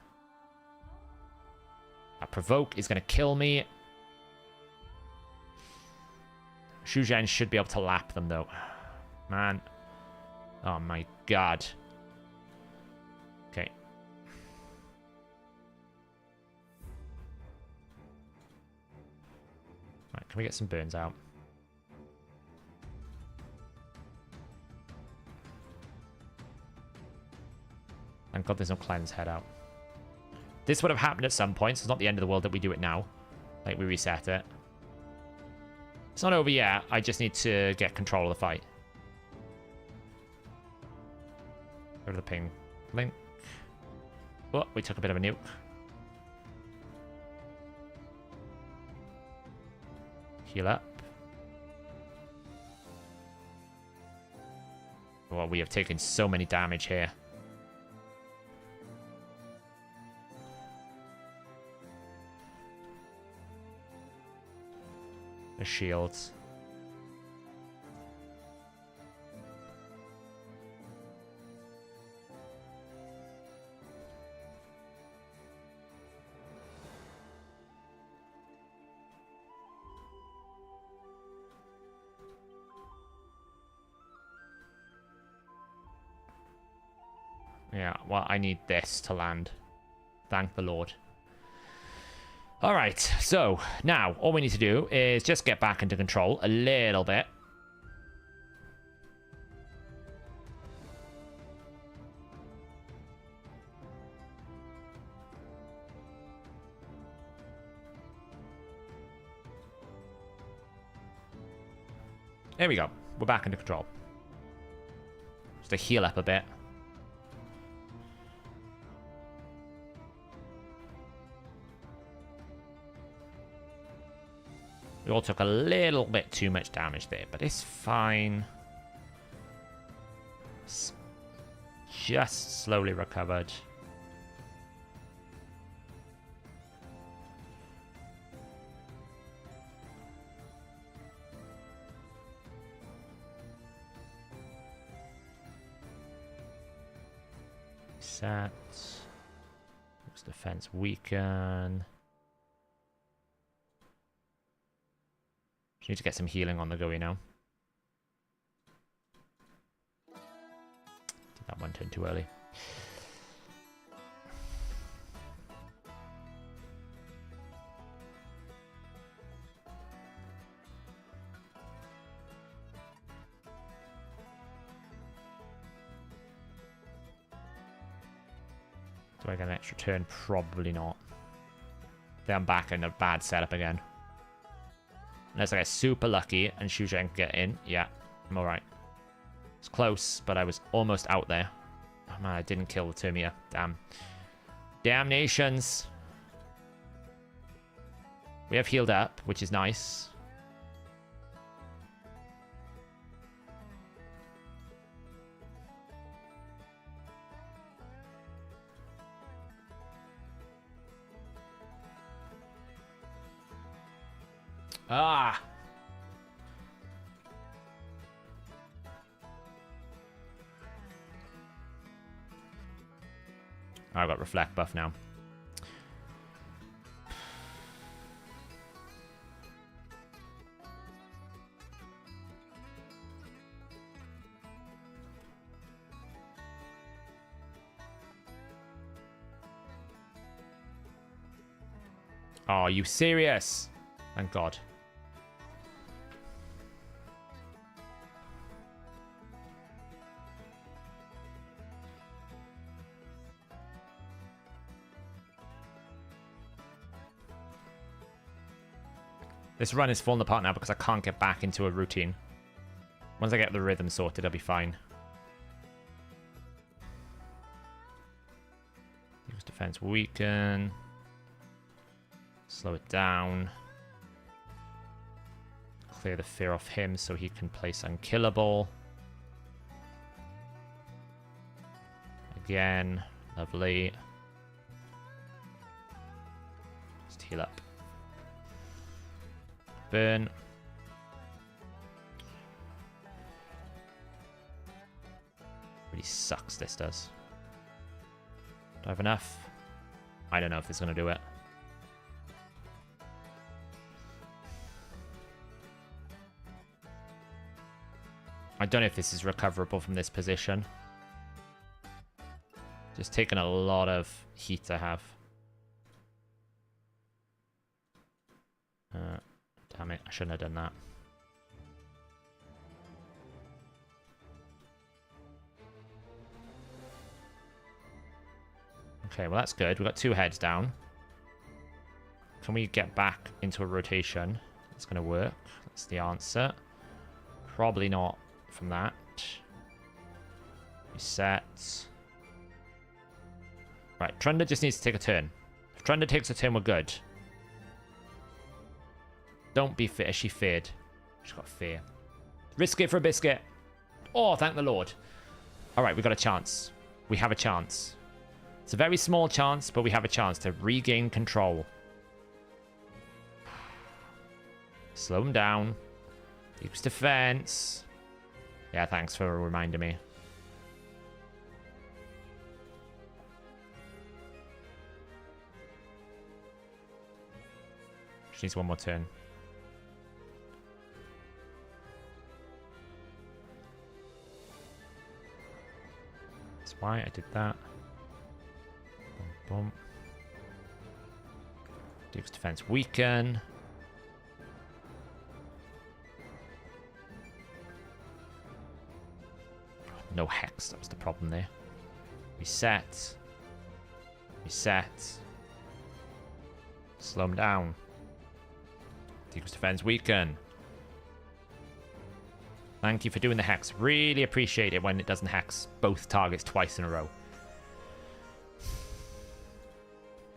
Speaker 1: That provoke is going to kill me. Shuzhen should be able to lap them though. Man. Oh my god. Okay. Right, can we get some burns out? Thank god there's no cleanse head out. This would have happened at some point, so it's not the end of the world that we do it now. Like, we reset it. It's not over yet, I just need to get control of the fight. Go to the ping. Link. Oh, we took a bit of a nuke. Heal up. Oh, we have taken so many damage here. The shields. Yeah, well, I need this to land. Thank the Lord. Alright, so now all we need to do is just get back into control a little bit. There we go. We're back into control. Just to heal up a bit. We all took a little bit too much damage there, but it's fine. Just slowly recovered. Set. Looks defense weaken. Need to get some healing on the go, you know. Did that one turn too early? Do I get an extra turn? Probably not. Then I'm back in a bad setup again. Unless I get super lucky and Shuzhen can get in. Yeah, I'm alright. It's close, but I was almost out there. Oh man, I didn't kill the Termia. Damn. Damnations. We have healed up, which is nice. Ah! I've got reflect buff now. Oh, are you serious? Thank God. This run is falling apart now because I can't get back into a routine. Once I get the rhythm sorted, I'll be fine. Use defense weaken. Slow it down. Clear the fear off him so he can place unkillable. Again. Lovely. Just heal up. Burn. Really sucks, this does. Do I have enough? I don't know if it's going to do it. I don't know if this is recoverable from this position. Just taking a lot of heat I have. Damn it, I shouldn't have done that. Okay, well that's good. We've got 2 heads down. Can we get back into a rotation? It's going to work. That's the answer. Probably not from that. Reset. Right, Trunda just needs to take a turn. If Trunda takes a turn, we're good. Don't be fear. She feared. She's got fear. Risk it for a biscuit. Oh, thank the Lord. All right, we got a chance. We have a chance. It's a very small chance, but we have a chance to regain control. Slow him down. Use defense. Yeah, thanks for reminding me. She needs one more turn. That's why I did that. Boom, boom. Duke's defense weaken. No hex, that was the problem there. Reset. Reset. Slow him down. Duke's defense weaken. Thank you for doing the hex. Really appreciate it when it doesn't hex both targets twice in a row.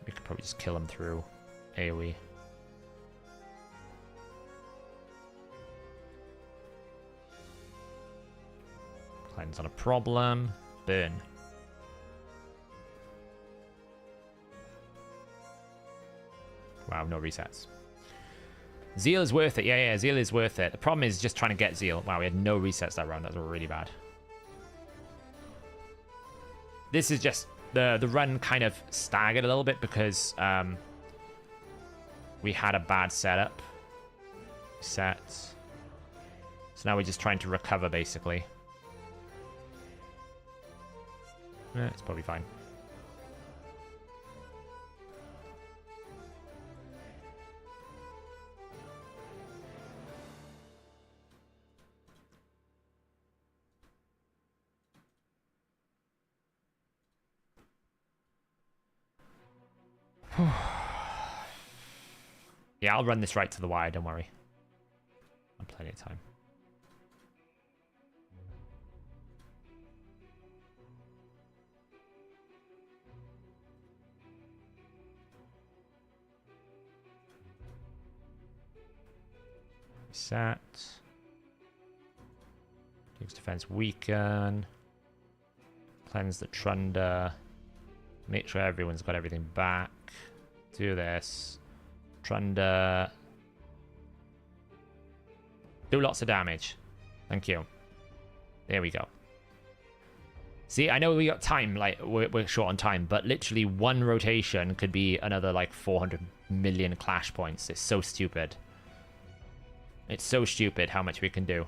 Speaker 1: We could probably just kill him through AoE. Cleanse on a problem. Burn. Wow, no resets. Zeal is worth it. Yeah, Zeal is worth it. The problem is just trying to get Zeal. Wow, we had no resets that round. That was really bad. This is just... The run kind of staggered a little bit because we had a bad setup. Set. So now we're just trying to recover, basically. It's probably fine. Yeah, I'll run this right to the wire, don't worry. I have plenty of time. Reset. Duke's defense weaken. Cleanse the Trunda. Make sure everyone's got everything back. Do this. Trunda. Do lots of damage. Thank you. There we go. See, I know we got time, like, we're short on time, but literally one rotation could be another, like, 400 million clash points. It's so stupid. It's so stupid how much we can do.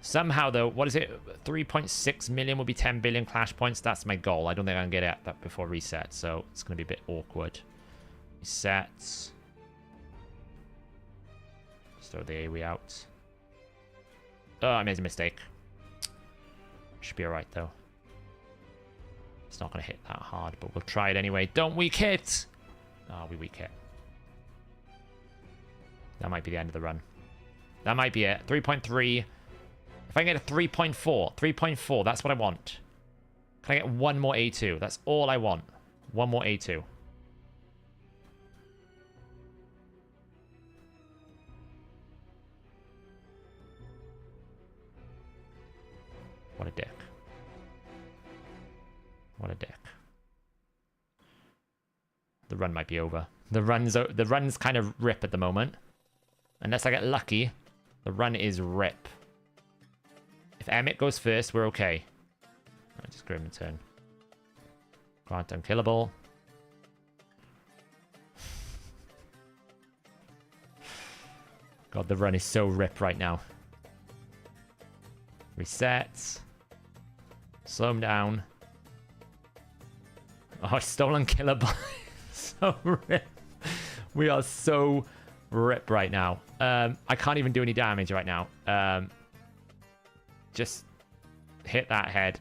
Speaker 1: Somehow, though, what is it? 3.6 million will be 10 billion clash points. That's my goal. I don't think I can get at that before reset, so it's going to be a bit awkward. Reset. Just throw the AoE out. Oh, I made a mistake. Should be alright, though. It's not going to hit that hard, but we'll try it anyway. Don't weak hit! Oh, we weak hit. That might be the end of the run. That might be it. 3.3. If I can get a 3.4. 3.4, that's what I want. Can I get one more A2? That's all I want. One more A2. What a dick. What a dick. The run might be over. The run's kind of rip at the moment. Unless I get lucky, the run is rip. If Emmett goes first, we're okay. Alright, just grab him a turn. Grant unkillable. God, the run is so rip right now. Reset. Slow him down. Oh, still unkillable. So rip. We are so rip right now. I can't even do any damage right now. Just hit that head.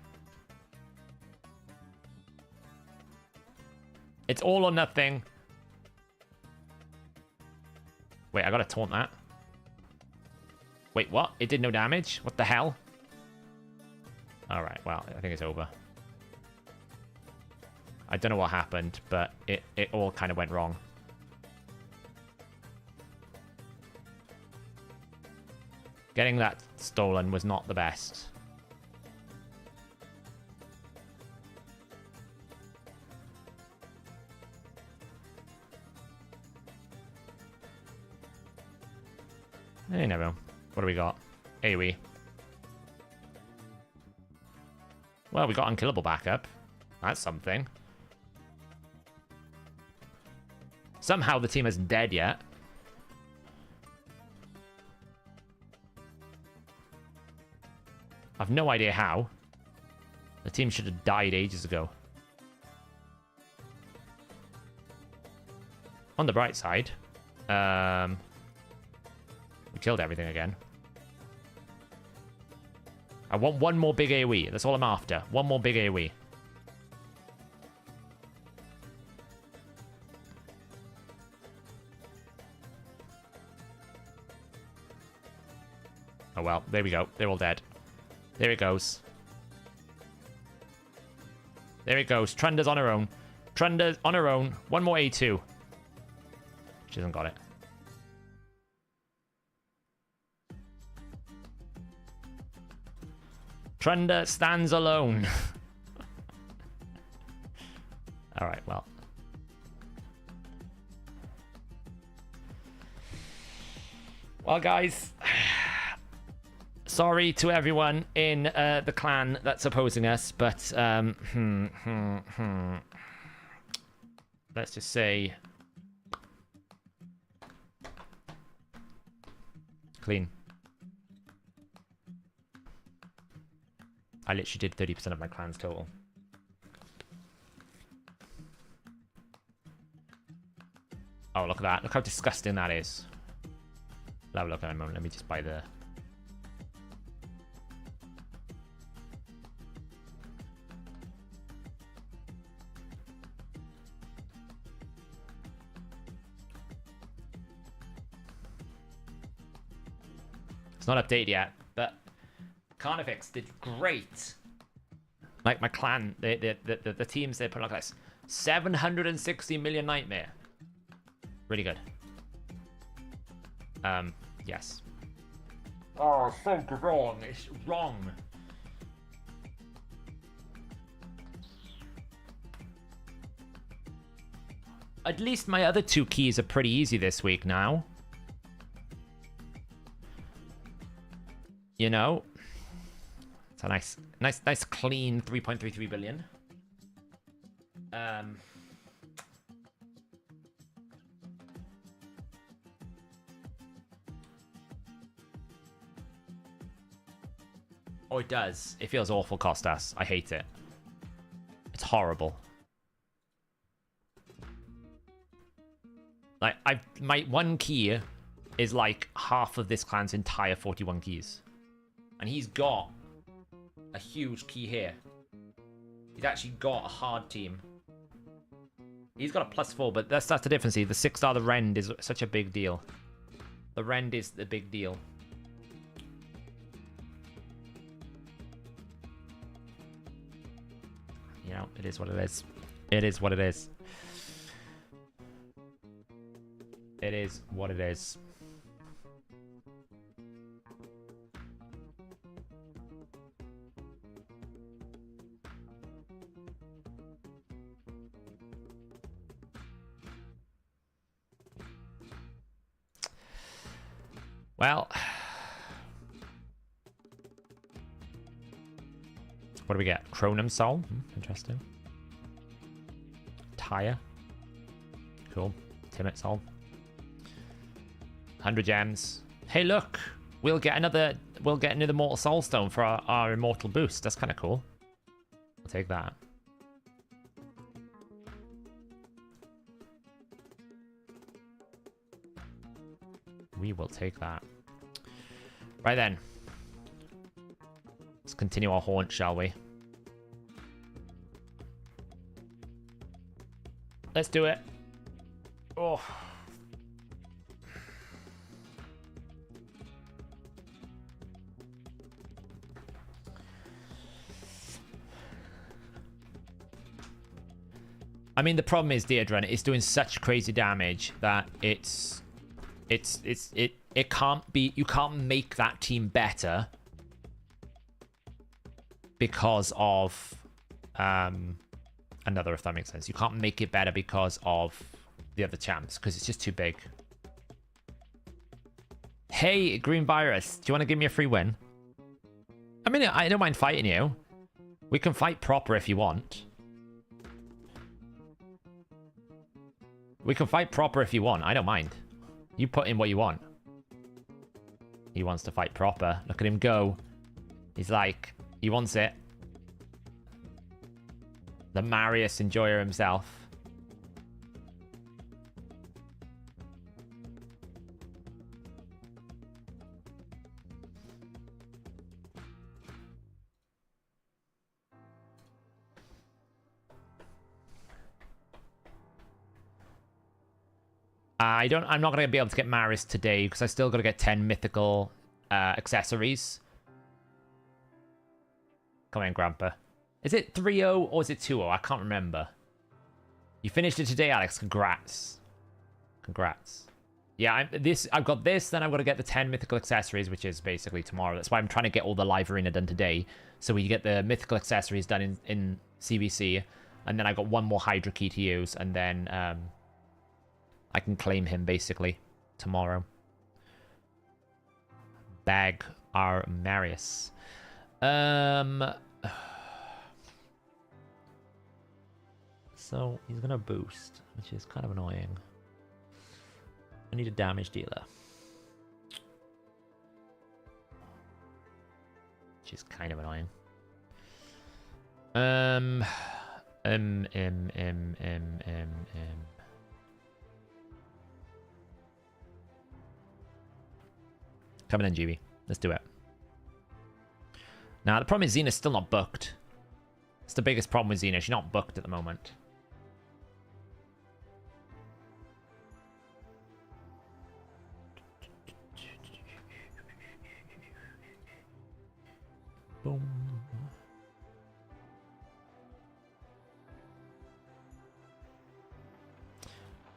Speaker 1: It's all or nothing. Wait, I gotta taunt that. Wait, what? It did no damage? What the hell? Alright, well, I think it's over. I don't know what happened, but it all kind of went wrong. Getting that stolen was not the best. You never know. What do we got? AoE. Well, we got unkillable backup. That's something. Somehow the team isn't dead yet. I've no idea how. The team should have died ages ago. On the bright side, we killed everything again. I want one more big AoE. That's all I'm after. One more big AoE. Oh well, there we go. They're all dead. There it goes. There it goes. Trunda's on her own. Trunda's on her own. One more A2. She hasn't got it. Trunda stands alone. Alright, well. Well, guys. Sorry to everyone in the clan that's opposing us, but let's just say clean. I literally did 30% of my clan's total. Oh, look at that. Look how disgusting that is. I'll have a look at it in a moment. Let me just buy the... It's not updated yet, but Carnifex did great. Like my clan, the teams they put like this. 760 million nightmare. Really good. Yes. Oh, so wrong. It's wrong. At least my other two keys are pretty easy this week now. You know, it's a nice clean 3.33 billion. Oh, it does. It feels awful, Costas. I hate it. It's horrible. Like, my 1 key is like half of this clan's entire 41 keys. And he's got a huge key here. He's actually got a hard team. He's got a +4, but that's the difference here. The 6-star, the Rend, is such a big deal. The Rend is the big deal. You know, it is what it is. It is what it is. It is what it is. Well, what do we get? Chronum Soul? Interesting. Tire. Cool. Timid Soul. 100 gems. Hey, look! We'll get another Mortal Soulstone for our Immortal boost. That's kind of cool. I'll take that. We will take that. Right then. Let's continue our haunt, shall we? Let's do it. Oh. I mean, the problem is Deirdre, it's doing such crazy damage that it can't be, you can't make that team better because of another, if that makes sense. You can't make it better because of the other champs, because it's just too big. Hey, Green Virus, do you want to give me a free win? I mean, I don't mind fighting you. We can fight proper if you want. We can fight proper if you want. I don't mind. You put in what you want. He wants to fight proper. Look at him go. He's like, he wants it. The Marius enjoyer himself. I'm not going to be able to get Maris today because I still got to get 10 mythical accessories. Come on, Grandpa. Is it 3-0 or is it 2-0? I can't remember. You finished it today, Alex. Congrats. Congrats. Yeah, I've got this, then I've got to get the 10 mythical accessories, which is basically tomorrow. That's why I'm trying to get all the live arena done today. So we get the mythical accessories done in CBC. And then I've got one more Hydra key to use. And then I can claim him, basically, tomorrow. Bag our Marius. So he's going to boost, which is kind of annoying. I need a damage dealer. Which is kind of annoying. Coming in, GB. Let's do it. Now, the problem is Xena's still not booked. It's the biggest problem with Xena. She's not booked at the moment. Boom.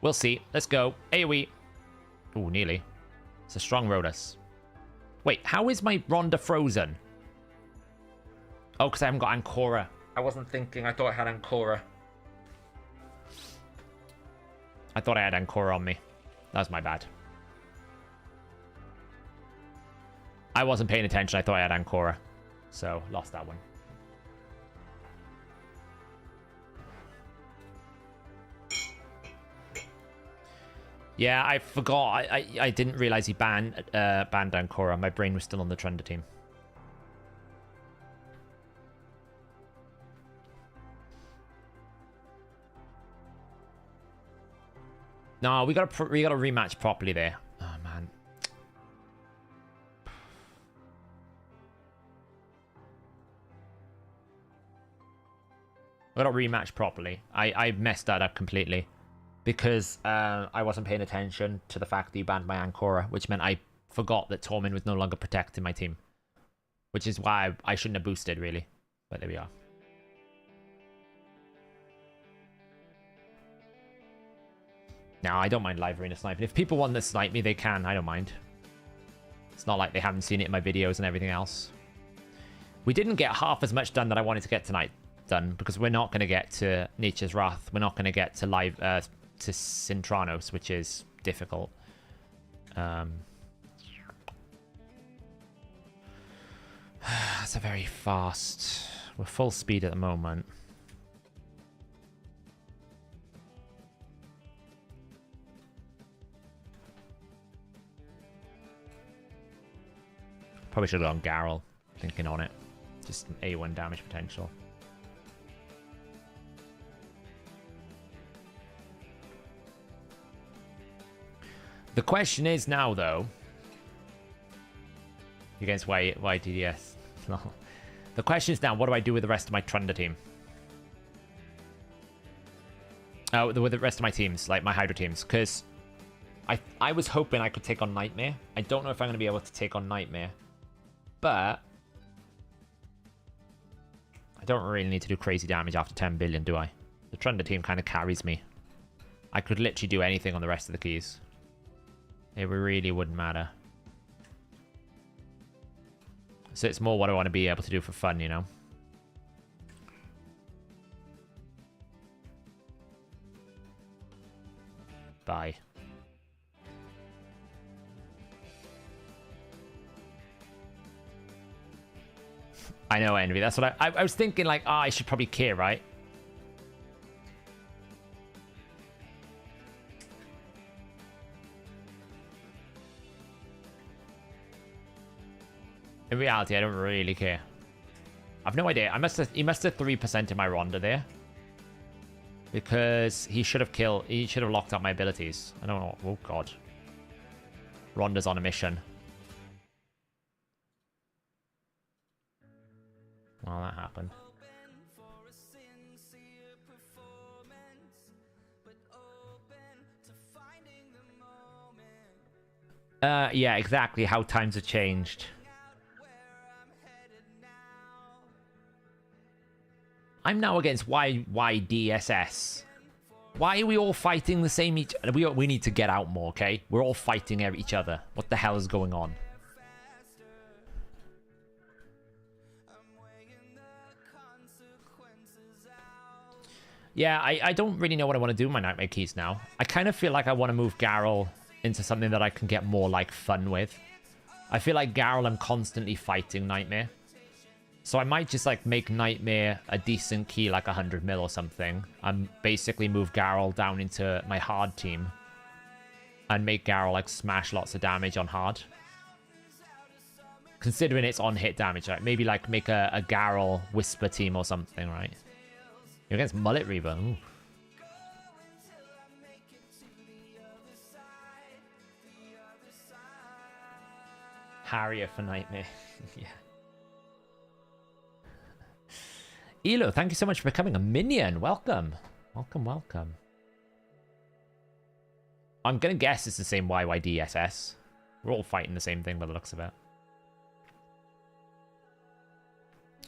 Speaker 1: We'll see. Let's go. AoE. Ooh, nearly. It's a strong Rhodas. Wait, how is my Rhonda frozen? Oh, because I haven't got Ancora. I wasn't thinking. I thought I had Ancora. I thought I had Ancora on me. That was my bad. I wasn't paying attention. I thought I had Ancora. So, lost that one. Yeah, I forgot. I didn't realize he banned Ancora. My brain was still on the Trunda team. No, we gotta rematch properly there. Oh, man. We gotta rematch properly. I messed that up completely. Because I wasn't paying attention to the fact that you banned my Ancora, which meant I forgot that Tormin was no longer protecting my team. Which is why I shouldn't have boosted, really. But there we are. No, I don't mind live arena sniping. If people want to snipe me, they can. I don't mind. It's not like they haven't seen it in my videos and everything else. We didn't get half as much done that I wanted to get tonight done, because we're not going to get to Nature's Wrath. We're not going to get to live to Sintranos, which is difficult. That's a very fast. We're full speed at the moment. Probably should have gone Garrel, thinking on it. Just A1 damage potential. The question is now, though, against YDDS. The question is now, what do I do with the rest of my Trunder team? Oh, with the rest of my teams, like my Hydra teams, because I was hoping I could take on Nightmare. I don't know if I'm going to be able to take on Nightmare, but I don't really need to do crazy damage after 10 billion, do I? The Trunder team kind of carries me. I could literally do anything on the rest of the keys. It really wouldn't matter. So it's more what I want to be able to do for fun, you know? Bye. I know, Envy. That's what I was thinking, like, I should probably care, right? In reality, I don't really care. I've no idea. He must have 3% in my Ronda there. Because he should have locked up my abilities. I don't know. Oh, God. Ronda's on a mission. Well, that happened. Yeah, exactly how times have changed. I'm now against YDSS. Why are we all fighting the same each other? We need to get out more, okay? We're all fighting each other. What the hell is going on? Yeah, I don't really know what I want to do with my Nightmare keys now. I kind of feel like I want to move Garrel into something that I can get more, like, fun with. I feel like Garrel, I'm constantly fighting Nightmare. So I might just, like, make Nightmare a decent key, like 100 mil or something. And basically move Garrel down into my hard team. And make Garrel, like, smash lots of damage on hard. Considering it's on hit damage, right? Maybe, like, make a Garrel Whisper team or something, right? You're against Mullet Reaver. Ooh. Harrier for Nightmare. Yeah. Elo, thank you so much for becoming a minion. Welcome. Welcome, welcome. I'm going to guess it's the same YYDSS. We're all fighting the same thing by the looks of it.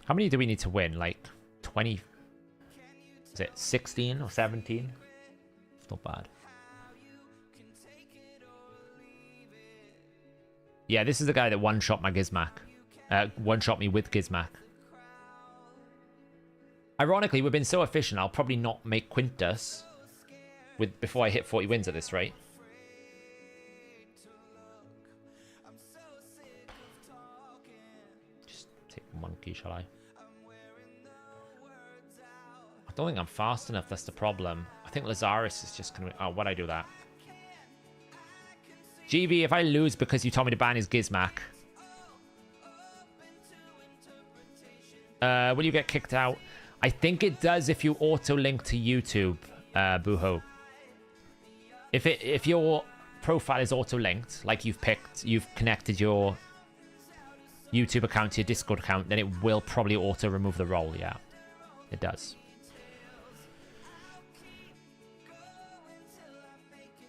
Speaker 1: How many do we need to win? Like 20... Is it 16 or 17? It's not bad. Yeah, this is the guy that one-shot my Gizmak. One-shot me with Gizmak. Ironically, we've been so efficient, I'll probably not make Quintus before I hit 40 wins at this rate. Just take one key, shall I? I don't think I'm fast enough, that's the problem. I think Lazarus is just going to... Oh, why'd I do that? GB, if I lose because you told me to ban his Gizmak... will you get kicked out? I think it does if you auto-link to YouTube, Buho. If your profile is auto-linked, like you've connected your YouTube account to your Discord account, then it will probably auto-remove the role, yeah. It does.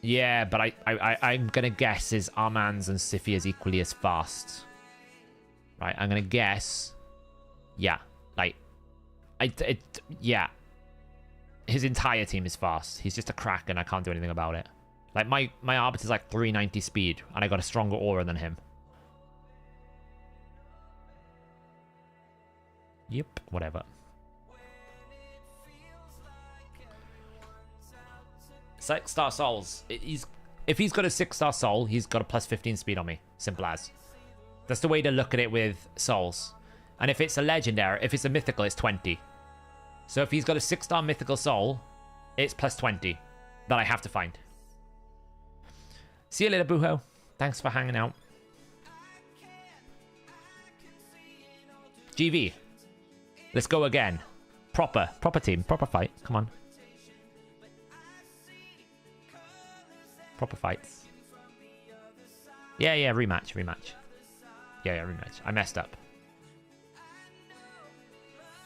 Speaker 1: Yeah, but I'm gonna guess is Armand's and Siffy is equally as fast. Right, I'm gonna guess. Yeah, like, yeah. His entire team is fast. He's just a crack and I can't do anything about it. Like, my Arbiter's like 390 speed, and I got a stronger aura than him. Yep, whatever. 6-star souls. If he's got a 6-star soul, he's got a plus 15 speed on me. Simple as. That's the way to look at it with souls. And if it's a legendary, if it's a mythical, it's 20. So if he's got a 6-star mythical soul, it's plus 20 that I have to find. See you later, Buho. Thanks for hanging out. GV. Let's go again. Proper team, proper fight. Come on. Proper fights. Yeah, rematch. Yeah, rematch. I messed up.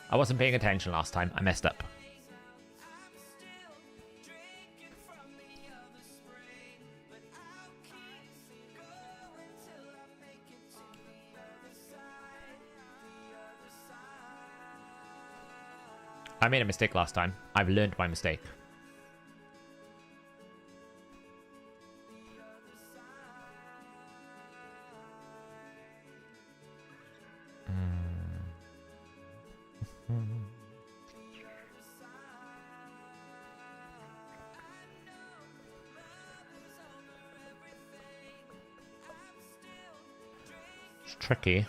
Speaker 1: I wasn't paying attention last time. I messed up. I made a mistake last time. I've learned my mistake. It's tricky.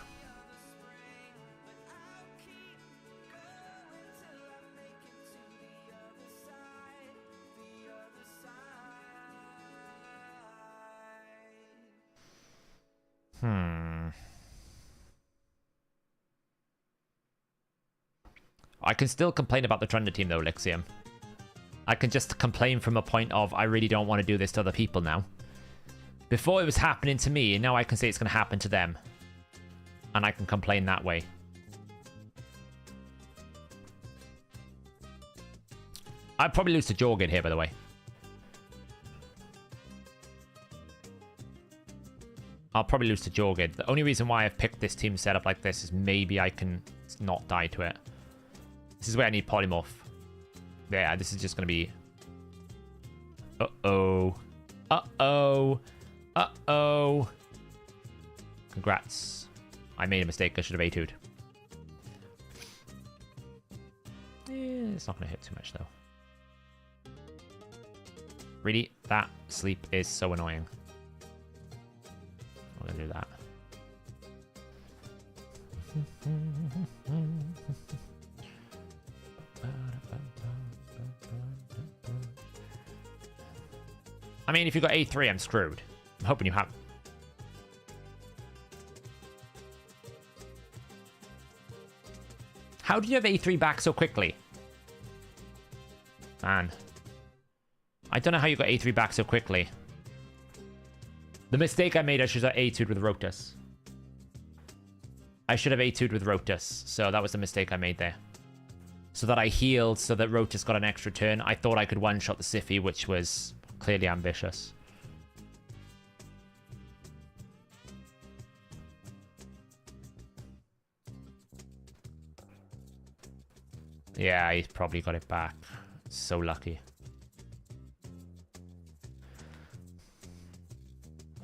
Speaker 1: I can still complain about the Thunder team though, Lixium. I can just complain from a point of, I really don't want to do this to other people now. Before it was happening to me, and now I can say it's going to happen to them. And I can complain that way. I'd probably lose to Jorgen here, by the way. I'll probably lose to Jorgen. The only reason why I've picked this team setup like this is maybe I can not die to it. This is where I need polymorph. Yeah, this is just going to be... Uh-oh. Uh-oh. Uh-oh. Congrats. I made a mistake. I should have A2'd. It's not going to hit too much, though. Really? That sleep is so annoying. I'm going to do that. I mean, if you got A3, I'm screwed. I'm hoping you have. How did you have A3 back so quickly? Man. I don't know how you got A3 back so quickly. The mistake I made, I should have A2'd with Rotus. I should have A2'd with Rotus. So that was the mistake I made there. So that I healed so that Rotus got an extra turn. I thought I could one-shot the Siffy, which was clearly ambitious. Yeah, he's probably got it back. So lucky.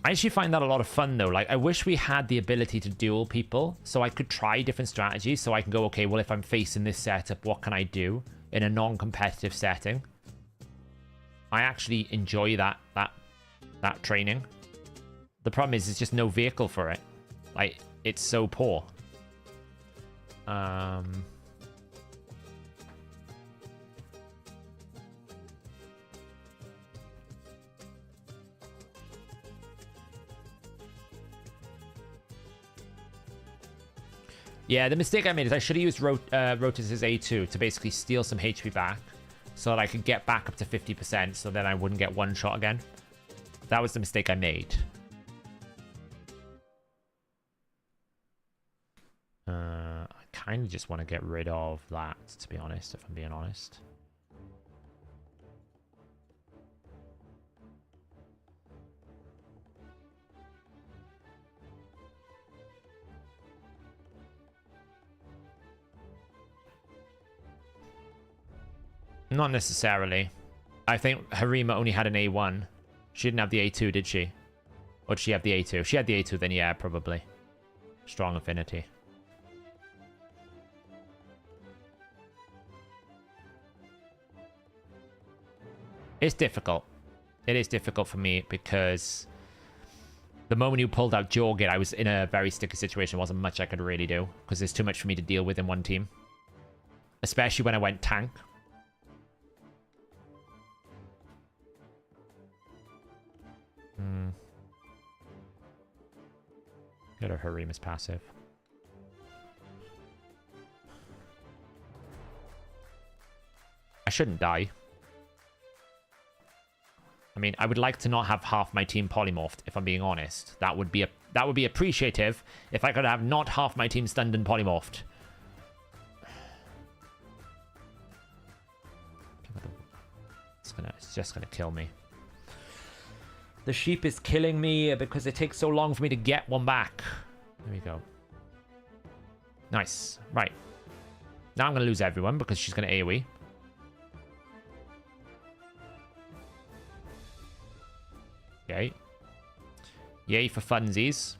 Speaker 1: I actually find that a lot of fun, though. Like, I wish we had the ability to duel people so I could try different strategies. So I can go, okay, well, if I'm facing this setup, what can I do in a non-competitive setting? I actually enjoy that training. The problem is there's just no vehicle for it. Like, it's so poor. Yeah, the mistake I made is I should have used Rotus's A2 to basically steal some HP back so that I could get back up to 50%, so then I wouldn't get one shot again. That was the mistake I made. I kind of just want to get rid of that, to be honest, if I'm being honest. Not necessarily. I think Harima only had an A1. She didn't have the A2, did she? Or did she have the A2? If she had the A2, then yeah, probably. Strong affinity. It's difficult. It is difficult for me because the moment you pulled out Jorgit, I was in a very sticky situation. There wasn't much I could really do because there's too much for me to deal with in one team. Especially when I went tank. Get her Harima's passive. I shouldn't die. I mean, I would like to not have half my team polymorphed, if I'm being honest. That would be appreciative if I could have not half my team stunned and polymorphed. It's just gonna kill me. The sheep is killing me because it takes so long for me to get one back. There we go. Nice. Right. Now I'm going to lose everyone because she's going to AoE. Okay. Yay for funsies.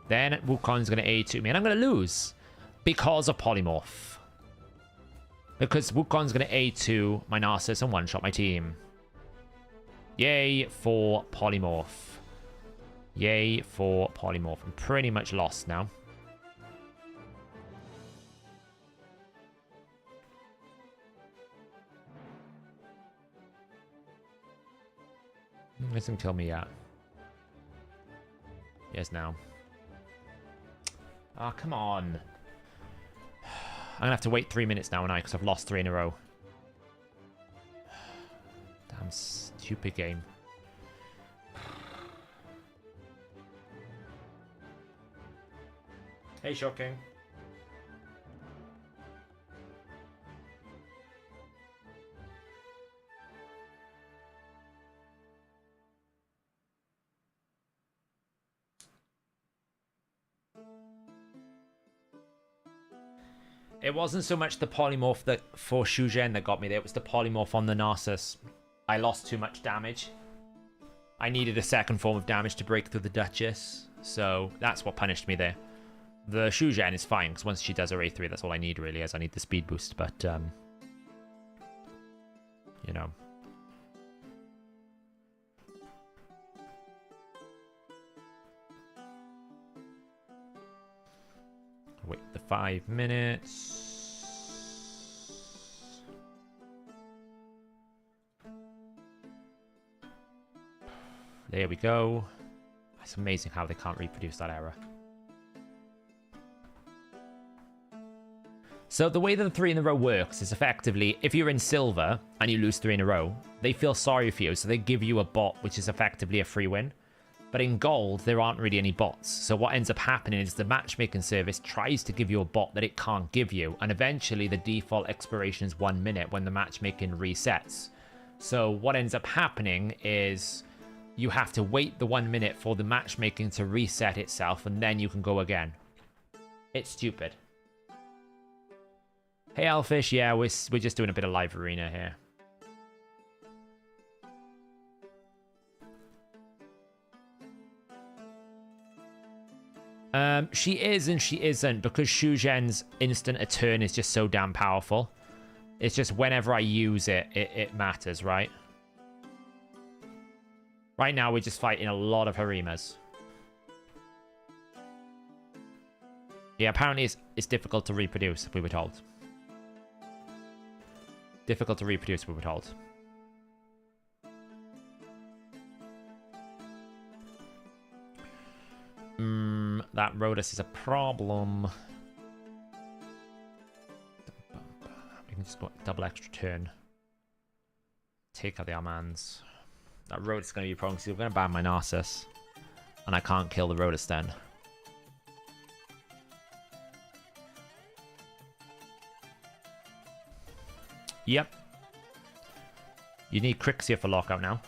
Speaker 1: Then Wukong's going to A2 me. And I'm going to lose because of polymorph. Because Wukong's going to A2 my Narcissus and one-shot my team. Yay for polymorph. Yay for polymorph. I'm pretty much lost now. It doesn't kill me yet. Yes, now. Ah, oh, come on. I'm gonna have to wait 3 minutes now, aren't I? Because I've lost 3 in a row. Damn stupid game. Hey, Shocking. It wasn't so much the polymorph that for Shu Zhen that got me there. It was the polymorph on the Narcissus. I lost too much damage. I needed a second form of damage to break through the Duchess. So that's what punished me there. The Shu Zhen is fine, because once she does her A3, that's all I need, really, as I need the speed boost. But, you know. Wait the 5 minutes. There we go. It's amazing how they can't reproduce that error. So the way that the 3 in a row works is effectively, if you're in silver and you lose 3 in a row, they feel sorry for you, so they give you a bot, which is effectively a free win. But in gold, there aren't really any bots. So what ends up happening is the matchmaking service tries to give you a bot that it can't give you. And eventually the default expiration is 1 minute when the matchmaking resets. So what ends up happening is you have to wait the 1 minute for the matchmaking to reset itself, and then you can go again. It's stupid. Hey, Alfish. Yeah, we're just doing a bit of live arena here. She is and she isn't, because Shu Zhen's instant a turn is just so damn powerful. It's just whenever I use it, it matters, right? Right now, we're just fighting a lot of Harimas. Yeah, apparently it's difficult to reproduce, we were told. Difficult to reproduce, we were told. That Rhodus is a problem. We can just go double extra turn. take out the Armands. That road is going to be a problem because you're going to ban my Narcissus. And I can't kill the Rhododendron. Yep. You need Crixia for lockout now.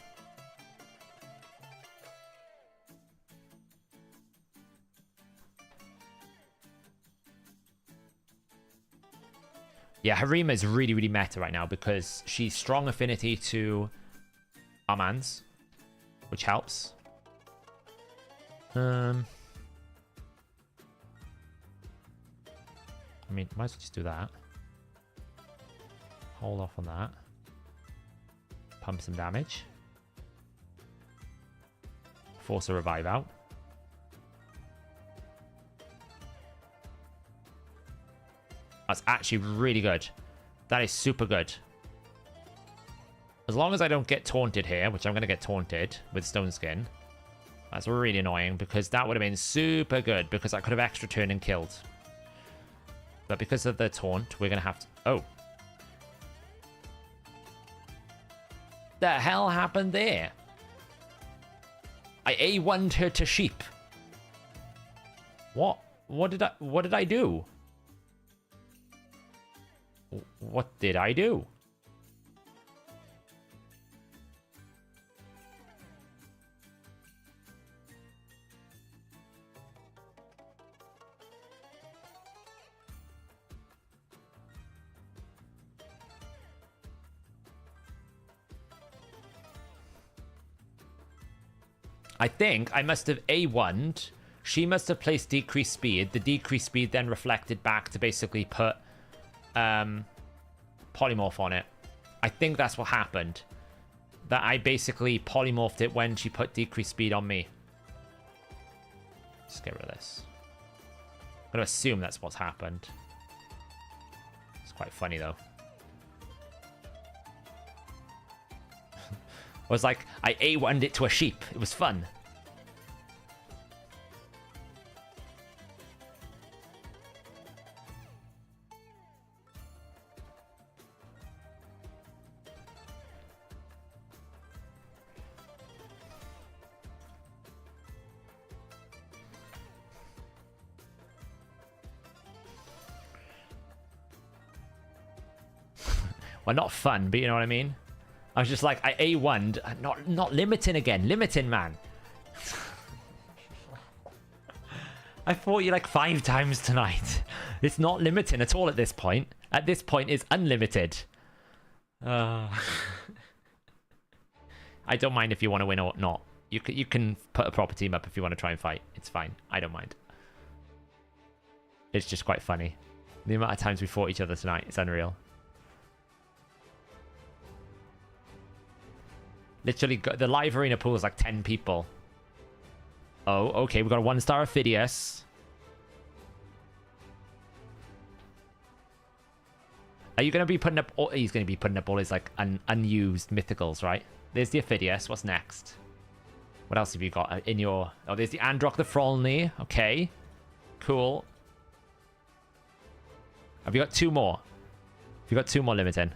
Speaker 1: Yeah, Harima is really, really meta right now because she's strong affinity to Armands, which helps. I mean, might as well just do that. Hold off on that. Pump some damage. Force a revive out. That's actually really good. That is super good. As long as I don't get taunted here, which I'm going to get taunted with Stone Skin. That's really annoying because that would have been super good because I could have extra turn and killed. But because of the taunt, we're going to have to... Oh. The hell happened there? I A1'd her to sheep. What? What did I do? What did I do? I think I must have A1'd. She must have placed decreased speed. The decreased speed then reflected back to basically put polymorph on it. I think that's what happened. That I basically polymorphed it when she put decreased speed on me. Just get rid of this. I'm going to assume that's what's happened. It's quite funny though. I was like, I A1'd it to a sheep. It was fun. Well, not fun, but you know what I mean? I was just like, I A1'd. Not limiting again. Limiting, man. I fought you like 5 times tonight. It's not limiting at all at this point. At this point, it's unlimited. I don't mind if you want to win or not. You can put a proper team up if you want to try and fight. It's fine. I don't mind. It's just quite funny. The amount of times we fought each other tonight, it's unreal. Literally, the live arena pool is like 10 people. Oh, okay. We've got a 1-star Ophidius. Are you going to be putting up... Oh, he's going to be putting up all his, like, unused mythicals, right? There's the Ophidius. What's next? What else have you got in your... Oh, there's the Androck the Frolny. Okay. Cool. Have you got 2 more? Have you got 2 more limiting?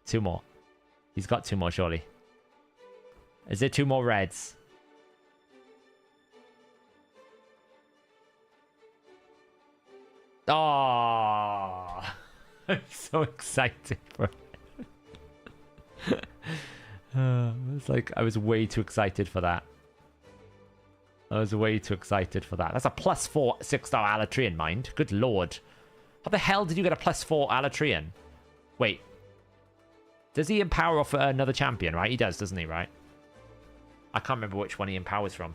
Speaker 1: Two more. He's got 2 more, surely. Is there 2 more reds? Oh, I'm so excited for it. It's like I was way too excited for that. I was way too excited for that. That's a +4 6-star Alatrian, mind. Good lord. How the hell did you get a +4 Alatrian? Wait. Does he empower off another champion, right? He does, doesn't he, right? I can't remember which one he empowers from.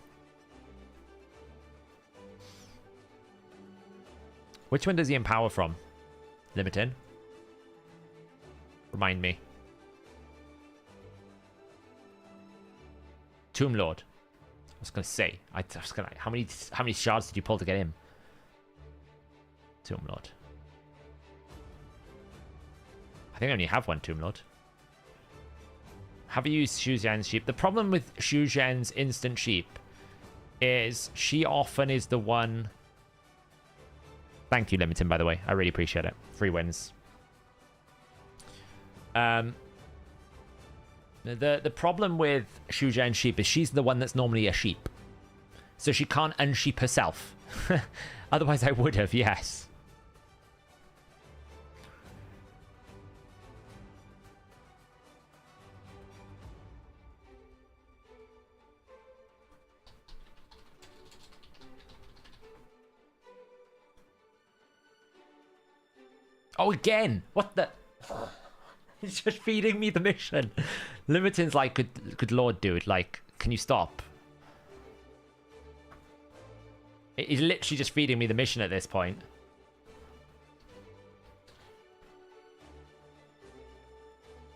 Speaker 1: Which one does he empower from? Limited. Remind me. Tomb Lord. I was gonna say. I was gonna. How many shards did you pull to get him? Tomb Lord. I think I only have one Tomb Lord. Have you used Xu Zhan's sheep? The problem with Xu Zhan's instant sheep is she often is the one Thank you, Limited, by the way. I really appreciate it. 3 wins. The problem with Shuja and Sheep is she's the one that's normally a sheep. So she can't unsheep herself. Otherwise I would have, yes. Oh, again! What the... He's just feeding me the mission. Limitin's like, good lord, dude. Like, can you stop? He's literally just feeding me the mission at this point.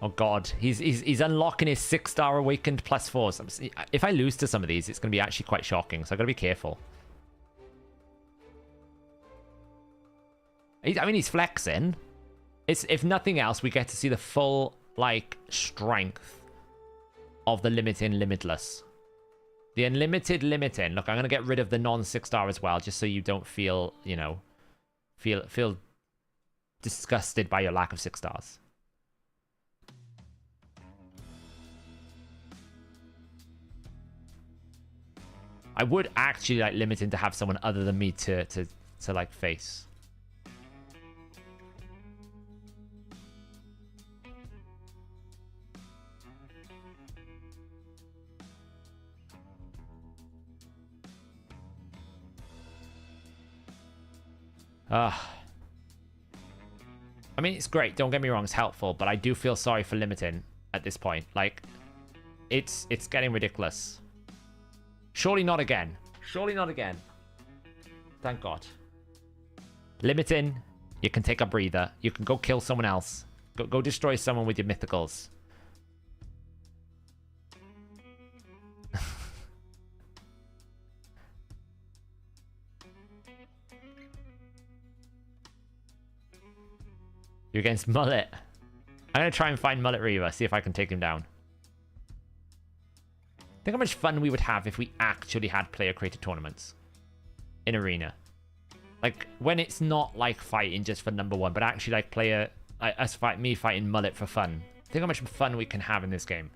Speaker 1: Oh god, he's unlocking his 6-star awakened +4s. If I lose to some of these, it's going to be actually quite shocking, so I've got to be careful. I mean, he's flexing. If nothing else, we get to see the full, like, strength of the Limitin Limitless. The unlimited Limitin. Look, I'm going to get rid of the non-6-star as well, just so you don't feel, you know, feel disgusted by your lack of 6 stars. I would actually like Limitin to have someone other than me to like face. I mean, it's great. Don't get me wrong. It's helpful, but I do feel sorry for Limitin at this point. Like, it's getting ridiculous. Surely not again. Surely not again. Thank God. Limitin, you can take a breather. You can go kill someone else. Go destroy someone with your mythicals. You're against Mullet. I'm going to try and find Mullet Reaver, see if I can take him down. Think how much fun we would have if we actually had player-created tournaments in Arena. Like, when it's not, like, fighting just for #1, but actually, like, me fighting Mullet for fun. Think how much fun we can have in this game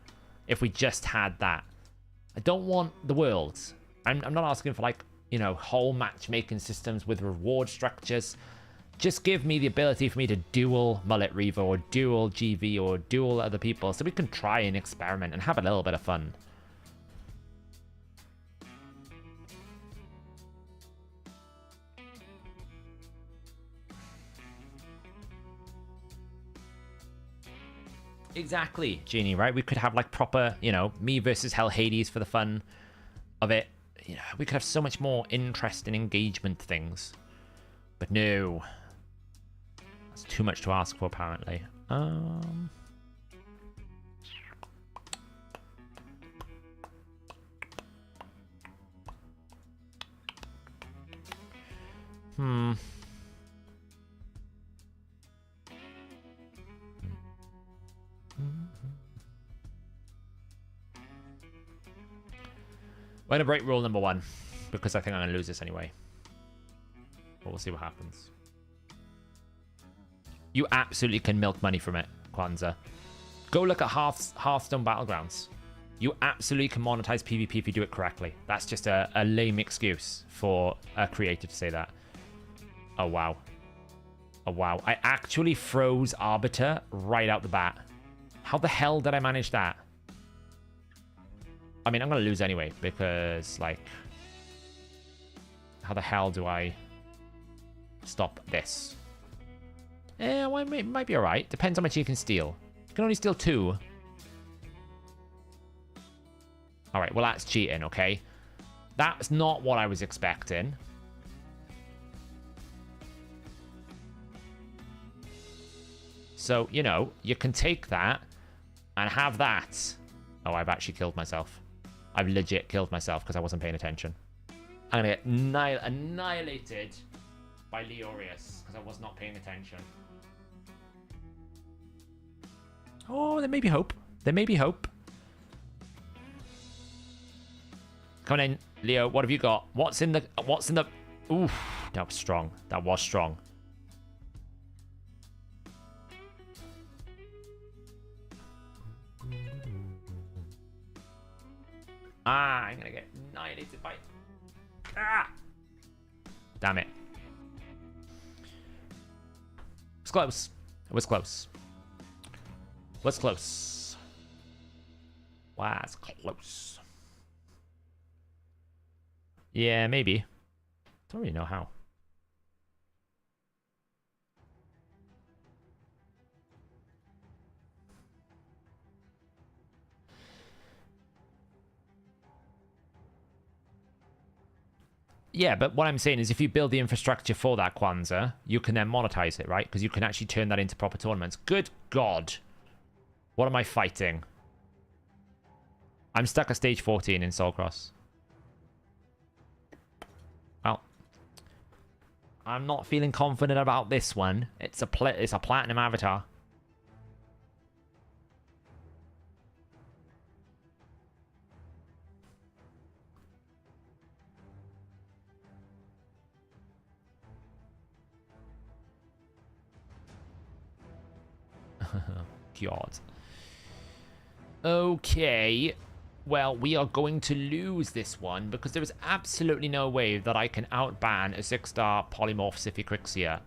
Speaker 1: if we just had that. I don't want the worlds. I'm not asking for, like, you know, whole matchmaking systems with reward structures. Just give me the ability for me to duel Mullet Reaver or duel GV or duel other people so we can try and experiment and have a little bit of fun. Exactly, Genie, right? We could have like proper, you know, me versus Hell Hades for the fun of it. You know, we could have so much more interest and engagement things. But no. That's too much to ask for, apparently. We're going to break rule #1 because I think I'm going to lose this anyway. But we'll see what happens. You absolutely can milk money from it, Kwanzaa. Go look at Hearthstone Battlegrounds. You absolutely can monetize PvP if you do it correctly. That's just a lame excuse for a creator to say that. Oh, wow. Oh, wow. I actually froze Arbiter right out the bat. How the hell did I manage that? I mean, I'm going to lose anyway because, like, how the hell do I stop this? Well, it might be alright. Depends how much you can steal. You can only steal 2. Alright, well, that's cheating, okay? That's not what I was expecting. So, you know, you can take that and have that. Oh, I've actually killed myself. I've legit killed myself because I wasn't paying attention. I'm going to get annihilated by Leorius because I was not paying attention. Oh, there may be hope. There may be hope. Come on in, Leo. What have you got? What's in the Oof, that was strong. That was strong. Ah, I'm gonna get annihilated by... Ah! Damn it. It was close. It was close. It was close. Was close. Yeah, maybe. Don't really know how. Yeah, but what I'm saying is if you build the infrastructure for that Kwanzaa, you can then monetize it, right? Because you can actually turn that into proper tournaments. Good God. What am I fighting? I'm stuck at stage 14 in Soulcross. Well, I'm not feeling confident about this one. It's a platinum avatar. God. Okay. Well, we are going to lose this one because there is absolutely no way that I can outban a 6-star polymorph Siphicrixia.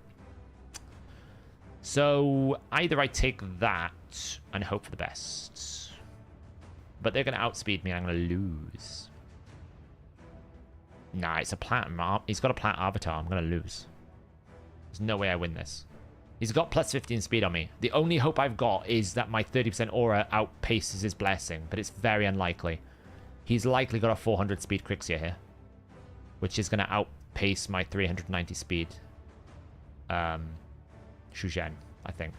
Speaker 1: So either I take that and hope for the best. But they're going to outspeed me and I'm going to lose. Nah, it's a platinum. He's got a platinum avatar. I'm going to lose. There's no way I win this. He's got plus 15 speed on me. The only hope I've got is that my 30% aura outpaces his blessing, but it's very unlikely. He's likely got a 400 speed Crixia here, which is going to outpace my 390 speed Shuzhen, I think.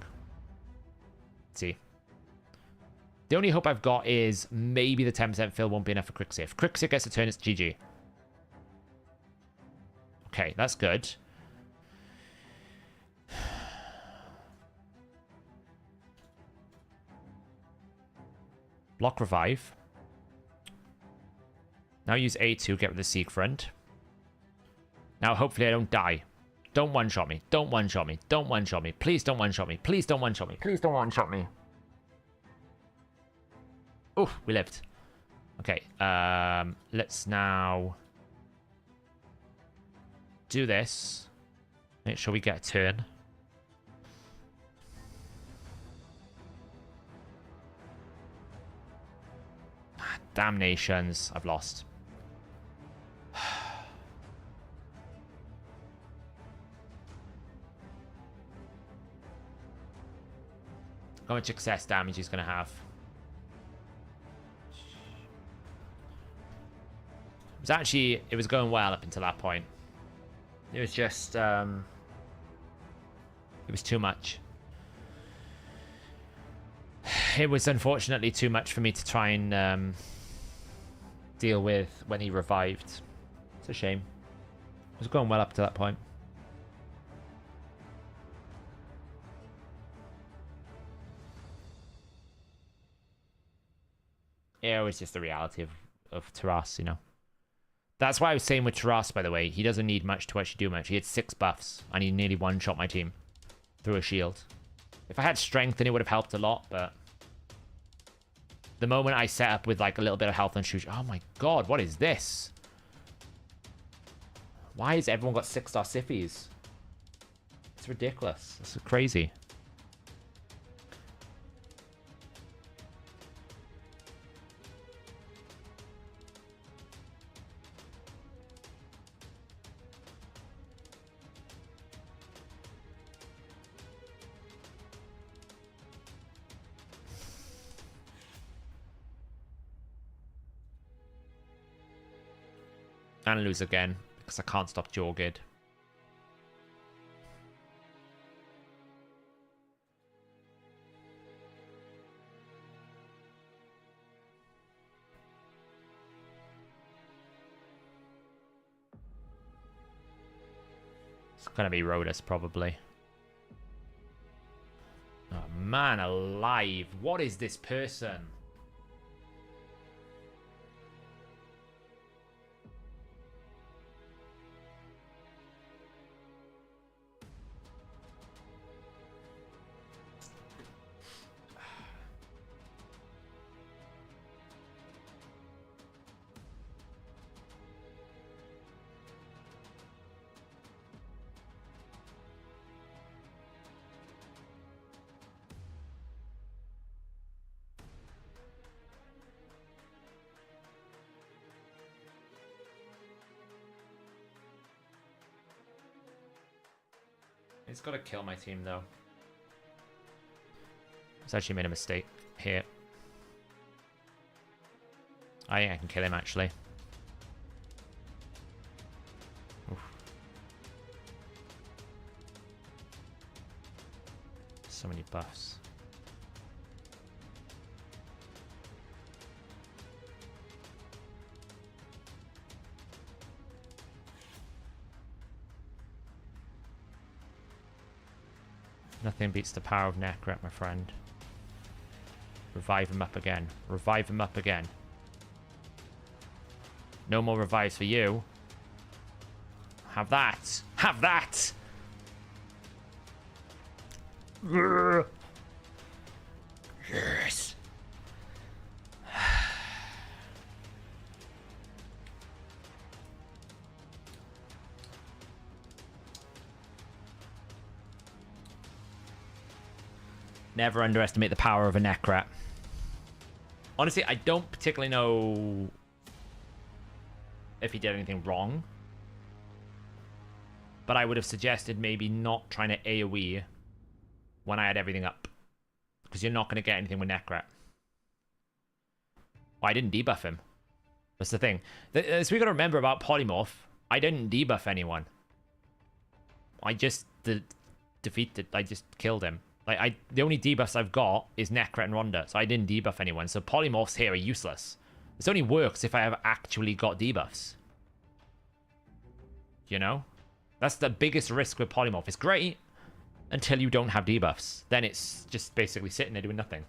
Speaker 1: Let's see. The only hope I've got is maybe the 10% fill won't be enough for Crixia. If Crixia gets a turn, it's GG. Okay, that's good. Block revive. Now use A2, get rid of the Seek Front. Now hopefully I don't die. Don't one-shot me. Don't one-shot me. Don't one-shot me. Please don't one-shot me. Please don't one-shot me. Please don't one-shot me. Oof, we lived. Okay, let's now do this. Make sure we get a turn. Damnations. I've lost. How much excess damage he's going to have. It was going well up until that point. It was just, it was too much. It was unfortunately too much for me to try and deal with when he revived. It's a shame. It was going well up to that point. Yeah, it was just the reality of Taras, you know. That's why I was saying with Taras, by the way, he doesn't need much to actually do much. He had 6 buffs, and he nearly one-shot my team through a shield. If I had strength, then it would have helped a lot, but the moment I set up with like a little bit of health and shoot, oh my god, what is this? Why has everyone got 6-star Siphies? It's ridiculous. It's crazy. And lose again because I can't stop Jorgid. It's gonna be Rhodus probably. Oh man alive, what is this person? He's got to kill my team, though. He's actually made a mistake here. I think I can kill him, actually. Oof. So many buffs. Nothing beats the power of Necret, my friend. Revive him up again. Revive him up again. No more revives for you. Have that. Have that! Yes. Never underestimate the power of a Necret. Honestly, I don't particularly know if he did anything wrong. But I would have suggested maybe not trying to AoE when I had everything up. Because you're not going to get anything with Necret. Oh, I didn't debuff him. That's the thing. So we got to remember about Polymorph. I didn't debuff anyone. I just defeated... I just killed him. Like, the only debuffs I've got is Necret and Ronda, so I didn't debuff anyone. So polymorphs here are useless. This only works if I have actually got debuffs. You know? That's the biggest risk with polymorph. It's great until you don't have debuffs. Then it's just basically sitting there doing nothing.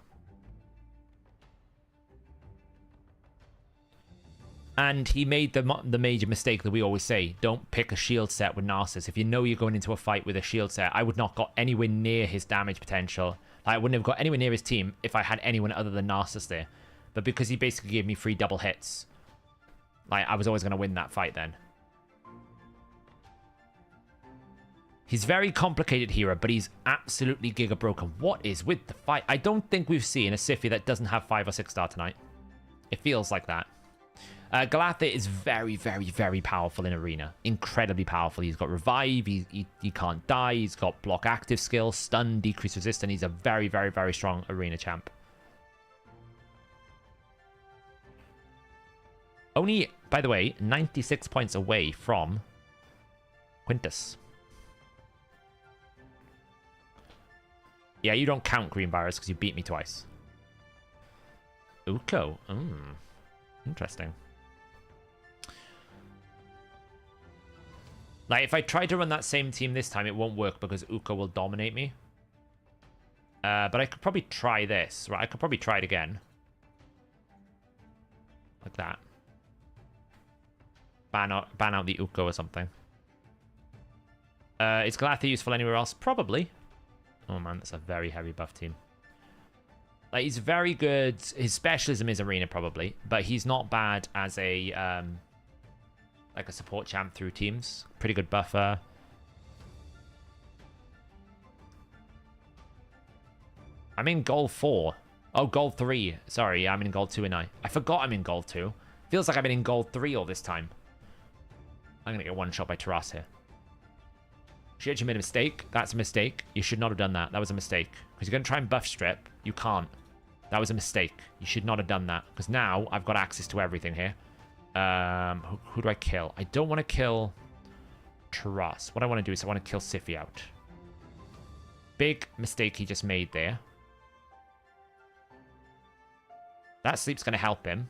Speaker 1: And he made the major mistake that we always say. Don't pick a shield set with Narcissus. If you know you're going into a fight with a shield set, I would not got anywhere near his damage potential. I wouldn't have got anywhere near his team if I had anyone other than Narcissus there. But because he basically gave me 3 double hits, like, I was always going to win that fight then. He's very complicated hero, but he's absolutely giga broken. What is with the fight? I don't think we've seen a Siphi that doesn't have 5 or 6 star tonight. It feels like that. Galatha is very, very, very powerful in Arena. Incredibly powerful. He's got Revive. He can't die. He's got block active skill, stun, decrease resistance. He's a very, very, very strong Arena champ. Only, by the way, 96 points away from Quintus. Yeah, you don't count Green Barriers because you beat me twice. Uko. Interesting. Like, if I try to run that same team this time, it won't work because Uko will dominate me. But I could probably try this. Right, I could probably try it again. Like that. Ban out the Uko or something. Is Galatha useful anywhere else? Probably. Oh man, that's a very heavy buff team. Like, he's very good. His specialism is Arena, probably. But he's not bad as a... like a support champ through teams. Pretty good buffer. I'm in gold 4. Oh, gold 3. Sorry, I'm in gold 2 and I forgot I'm in gold 2. Feels like I've been in gold 3 all this time. I'm going to get one shot by Taras here. She actually made a mistake. That's a mistake. You should not have done that. That was a mistake. Because you're going to try and buff strip. You can't. That was a mistake. You should not have done that. Because now I've got access to everything here. Who do I kill? I don't want to kill Taras. What I want to do is I want to kill Siphi out. Big mistake he just made there. That sleep's going to help him.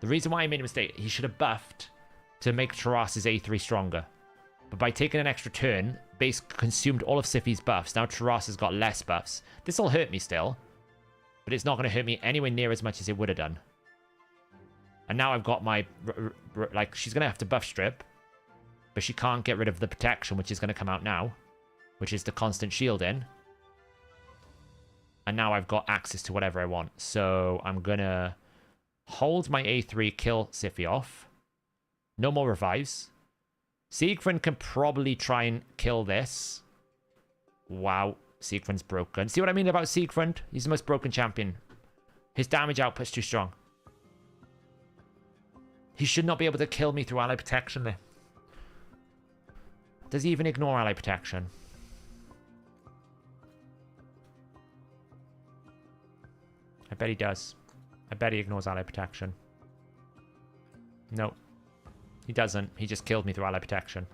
Speaker 1: The reason why I made a mistake, he should have buffed to make Taras's A3 stronger. But by taking an extra turn, base consumed all of Siphi's buffs. Now Taras has got less buffs. This will hurt me still. But it's not going to hurt me anywhere near as much as it would have done. And now I've got my... like, she's going to have to buff strip. But she can't get rid of the protection, which is going to come out now. Which is the constant shielding. And now I've got access to whatever I want. So I'm going to hold my A3, kill Siphi off. No more revives. Siegfried can probably try and kill this. Wow. Siegfried's broken. See what I mean about Siegfried? He's the most broken champion. His damage output's too strong. He should not be able to kill me through ally protection there. Does he even ignore ally protection? I bet he does. I bet he ignores ally protection. No. He doesn't. He just killed me through ally protection.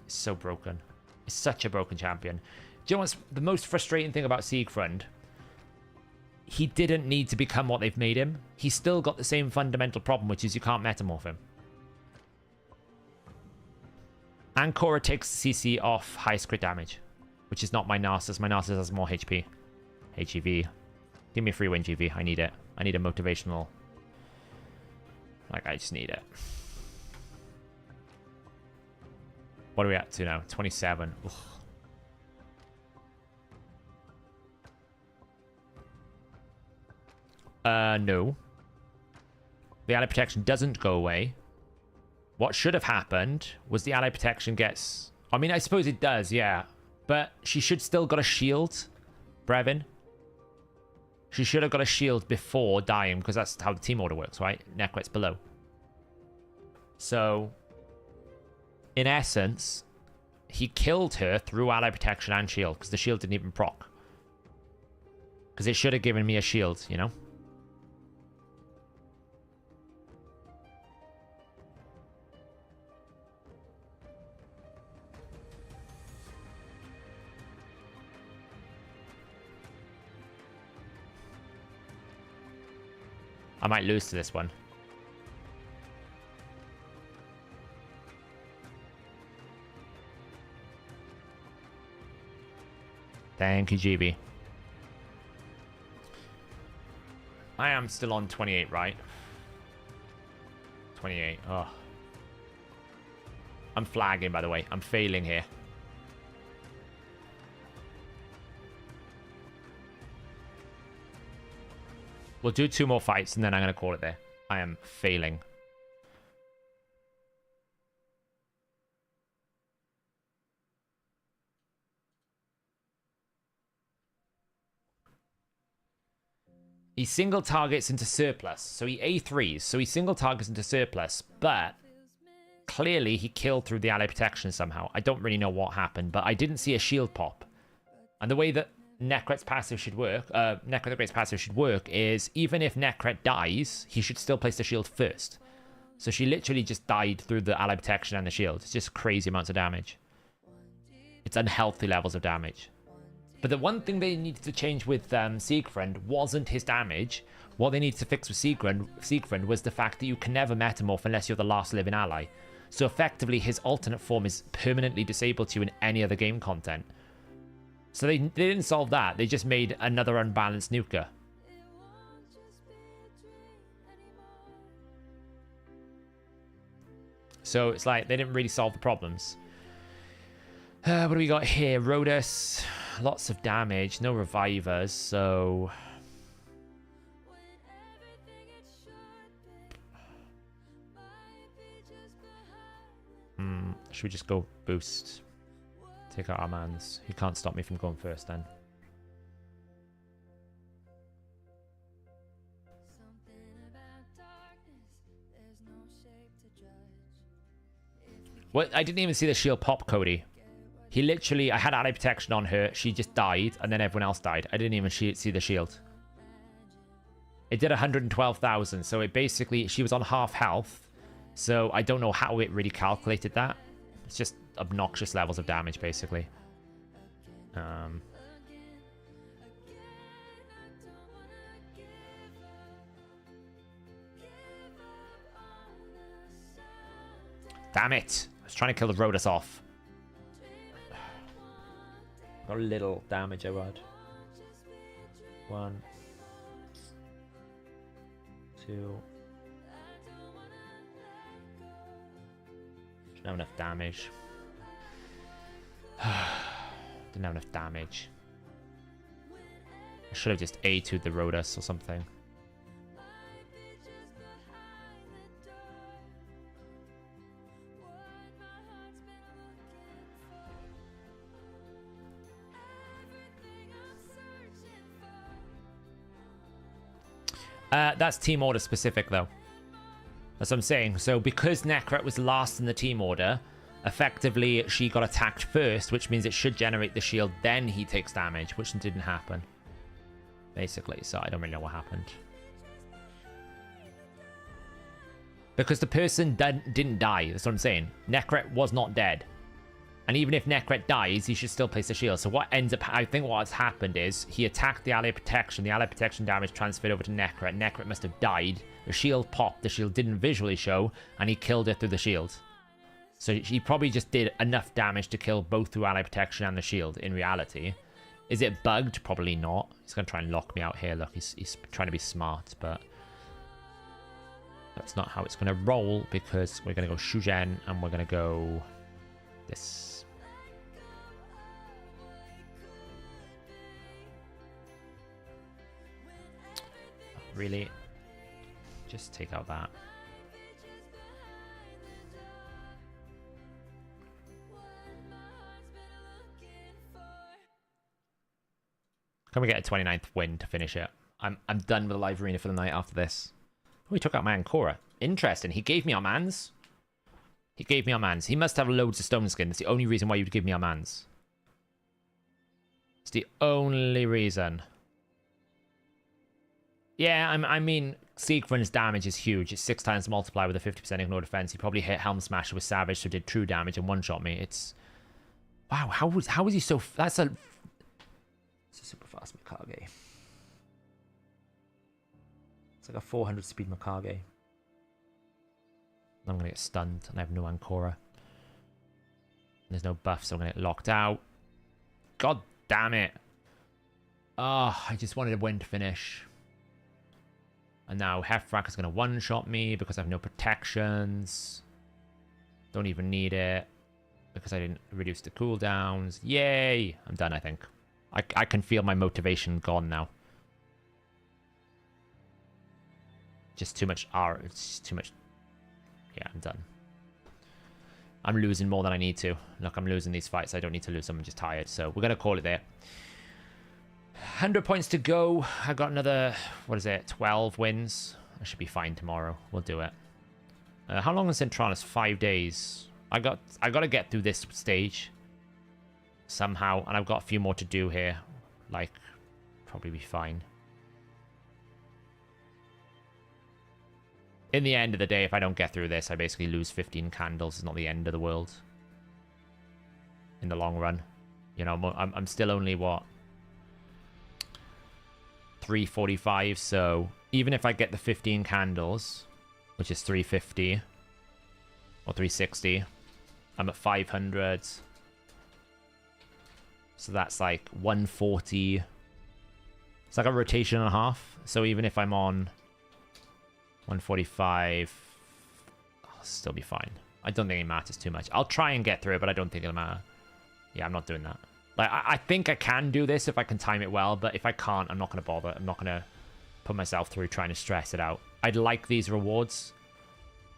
Speaker 1: It's so broken. It's such a broken champion. Do you know what's the most frustrating thing about Siegfried? He didn't need to become what they've made him. He's still got the same fundamental problem, which is you can't metamorph him. And Korra takes CC off highest crit damage, which is not my Narcissus. My Narcissus has more HP. HEV. Give me a free win, GV. I need it. I need a motivational. Like, I just need it. What are we at to now? 27. Ugh. No. The ally protection doesn't go away. What should have happened was the ally protection gets... I mean, I suppose it does, yeah. But she should still got a shield, Brevin. She should have got a shield before dying, because that's how the team order works, right? Necret's below. So, in essence, he killed her through ally protection and shield, because the shield didn't even proc. Because it should have given me a shield, you know? I might lose to this one. Thank you, GB. I am still on 28, right? 28. Oh. I'm flagging, by the way. I'm failing here. We'll do 2 more fights, and then I'm going to call it there. I am failing. He single targets into surplus. So he A3s. So he single targets into surplus. But clearly he killed through the ally protection somehow. I don't really know what happened, but I didn't see a shield pop. And the way that Necret's passive should work, Necret the Great's passive should work, is even if Necret dies, he should still place the shield first. So she literally just died through the ally protection and the shield. It's just crazy amounts of damage. It's unhealthy levels of damage. But the one thing they needed to change with Siegfried wasn't his damage. What they needed to fix with Siegfried was the fact that you can never metamorph unless you're the last living ally. So effectively, his alternate form is permanently disabled to you in any other game content. So they didn't solve that. They just made another unbalanced nuker. So it's like they didn't really solve the problems. What do we got here? Rhodus. Lots of damage. No revivers. So... should we just go boost? Take out our mans. He can't stop me from going first then. Well, I didn't even see the shield pop, Cody. He literally, I had ally protection on her. She just died, and then everyone else died. I didn't even see the shield. It did 112,000, so it basically, she was on half health. So I don't know how it really calculated that. It's just obnoxious levels of damage, basically. Damn it! I was trying to kill the Rhodus off. Got a little damage I had. 1, 2. Didn't have enough damage. Didn't have enough damage. I should have just A2'd the Rhodus or something. That's team order specific, though. That's what I'm saying. So because Necret was last in the team order, effectively she got attacked first, which means it should generate the shield, then he takes damage, which didn't happen. basically, so I don't really know what happened. Because the person didn't die, that's what I'm saying. Necret was not dead. And even if Necret dies, he should still place the shield. So what ends up, I think what's happened is, he attacked the ally protection. The ally protection damage transferred over to Necret. Necret must have died. The shield popped. The shield didn't visually show. And he killed it through the shield. So he probably just did enough damage to kill both through ally protection and the shield, in reality. Is it bugged? Probably not. He's going to try and lock me out here. Look, he's trying to be smart, but that's not how it's going to roll, because we're going to go Shujen, and we're going to go this. Really? Just take out that. Can we get a 29th win to finish it? I'm done with the live arena for the night after this. Oh, he took out my Ancora. Interesting. He gave me Armans. He gave me Armans. He must have loads of stone skin. That's the only reason why you'd give me Armans. It's the only reason. Yeah, I mean, Siegfried's damage is huge. It's 6 times the multiplier with a 50% ignore defense. He probably hit Helm Smasher with Savage, so did true damage and one-shot me. It's... Wow, how was he so... That's a... It's a super fast Mikage. It's like a 400 speed Mikage. I'm going to get stunned, and I have no Ancora. There's no buff, so I'm going to get locked out. God damn it. Oh, I just wanted a win to finish. And now Hefrak is going to one-shot me because I have no protections. Don't even need it because I didn't reduce the cooldowns. Yay! I'm done, I think. I can feel my motivation gone now. Just too much R. It's just too much. Yeah, I'm done. I'm losing more than I need to. Look, I'm losing these fights. I don't need to lose them. I'm just tired. So we're going to call it there. 100 points to go. I got another, what is it, 12 wins. I should be fine tomorrow. We'll do it. How long is Sintranos? 5 days. I got to get through this stage somehow, and I've got a few more to do here. Like, probably be fine. In the end of the day, if I don't get through this, I basically lose 15 candles. It's not the end of the world. In the long run. You know, I'm still only, what? 345, so even if I get the 15 candles, which is 350 or 360, I'm at 500. So that's like 140. It's like a rotation and a half. So even if I'm on 145, I'll still be fine. I don't think it matters too much. I'll try and get through it, but I don't think it'll matter. Yeah, I'm not doing that. Like, I think I can do this if I can time it well, but if I can't, I'm not going to bother. I'm not going to put myself through trying to stress it out. I'd like these rewards,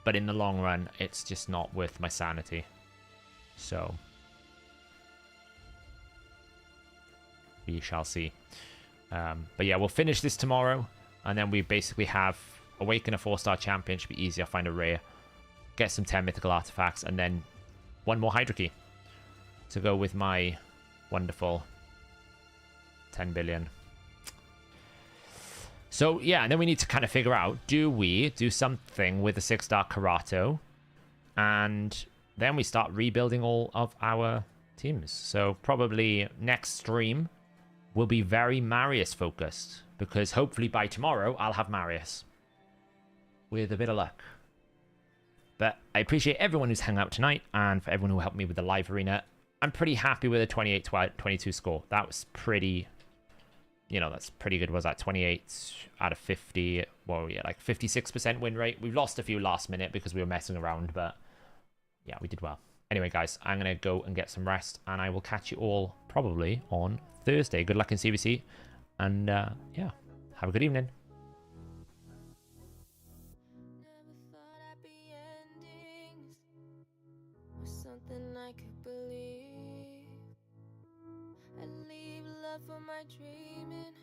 Speaker 1: but in the long run, it's just not worth my sanity. So, we shall see. But yeah, we'll finish this tomorrow, and then we basically have Awaken a 4-star champion. Should be easy. I'll find a rare, get some 10 mythical artifacts, and then one more Hydra key to go with my wonderful 10 billion. So yeah, and then we need to kind of figure out, do we do something with the 6-star Kato, and then we start rebuilding all of our teams. So probably next stream will be very Marius focused, because hopefully by tomorrow I'll have Marius with a bit of luck. But I appreciate everyone who's hung out tonight, and for everyone who helped me with the live arena. I'm pretty happy with a 28-22 score. That was pretty, you know, that's pretty good. Was that 28 out of 50? Well, yeah, like 56% win rate. We've lost a few last minute because we were messing around, but yeah, we did well. Anyway, guys, I'm going to go and get some rest, and I will catch you all probably on Thursday. Good luck in CVC, and yeah, have a good evening.
Speaker 2: For my dreaming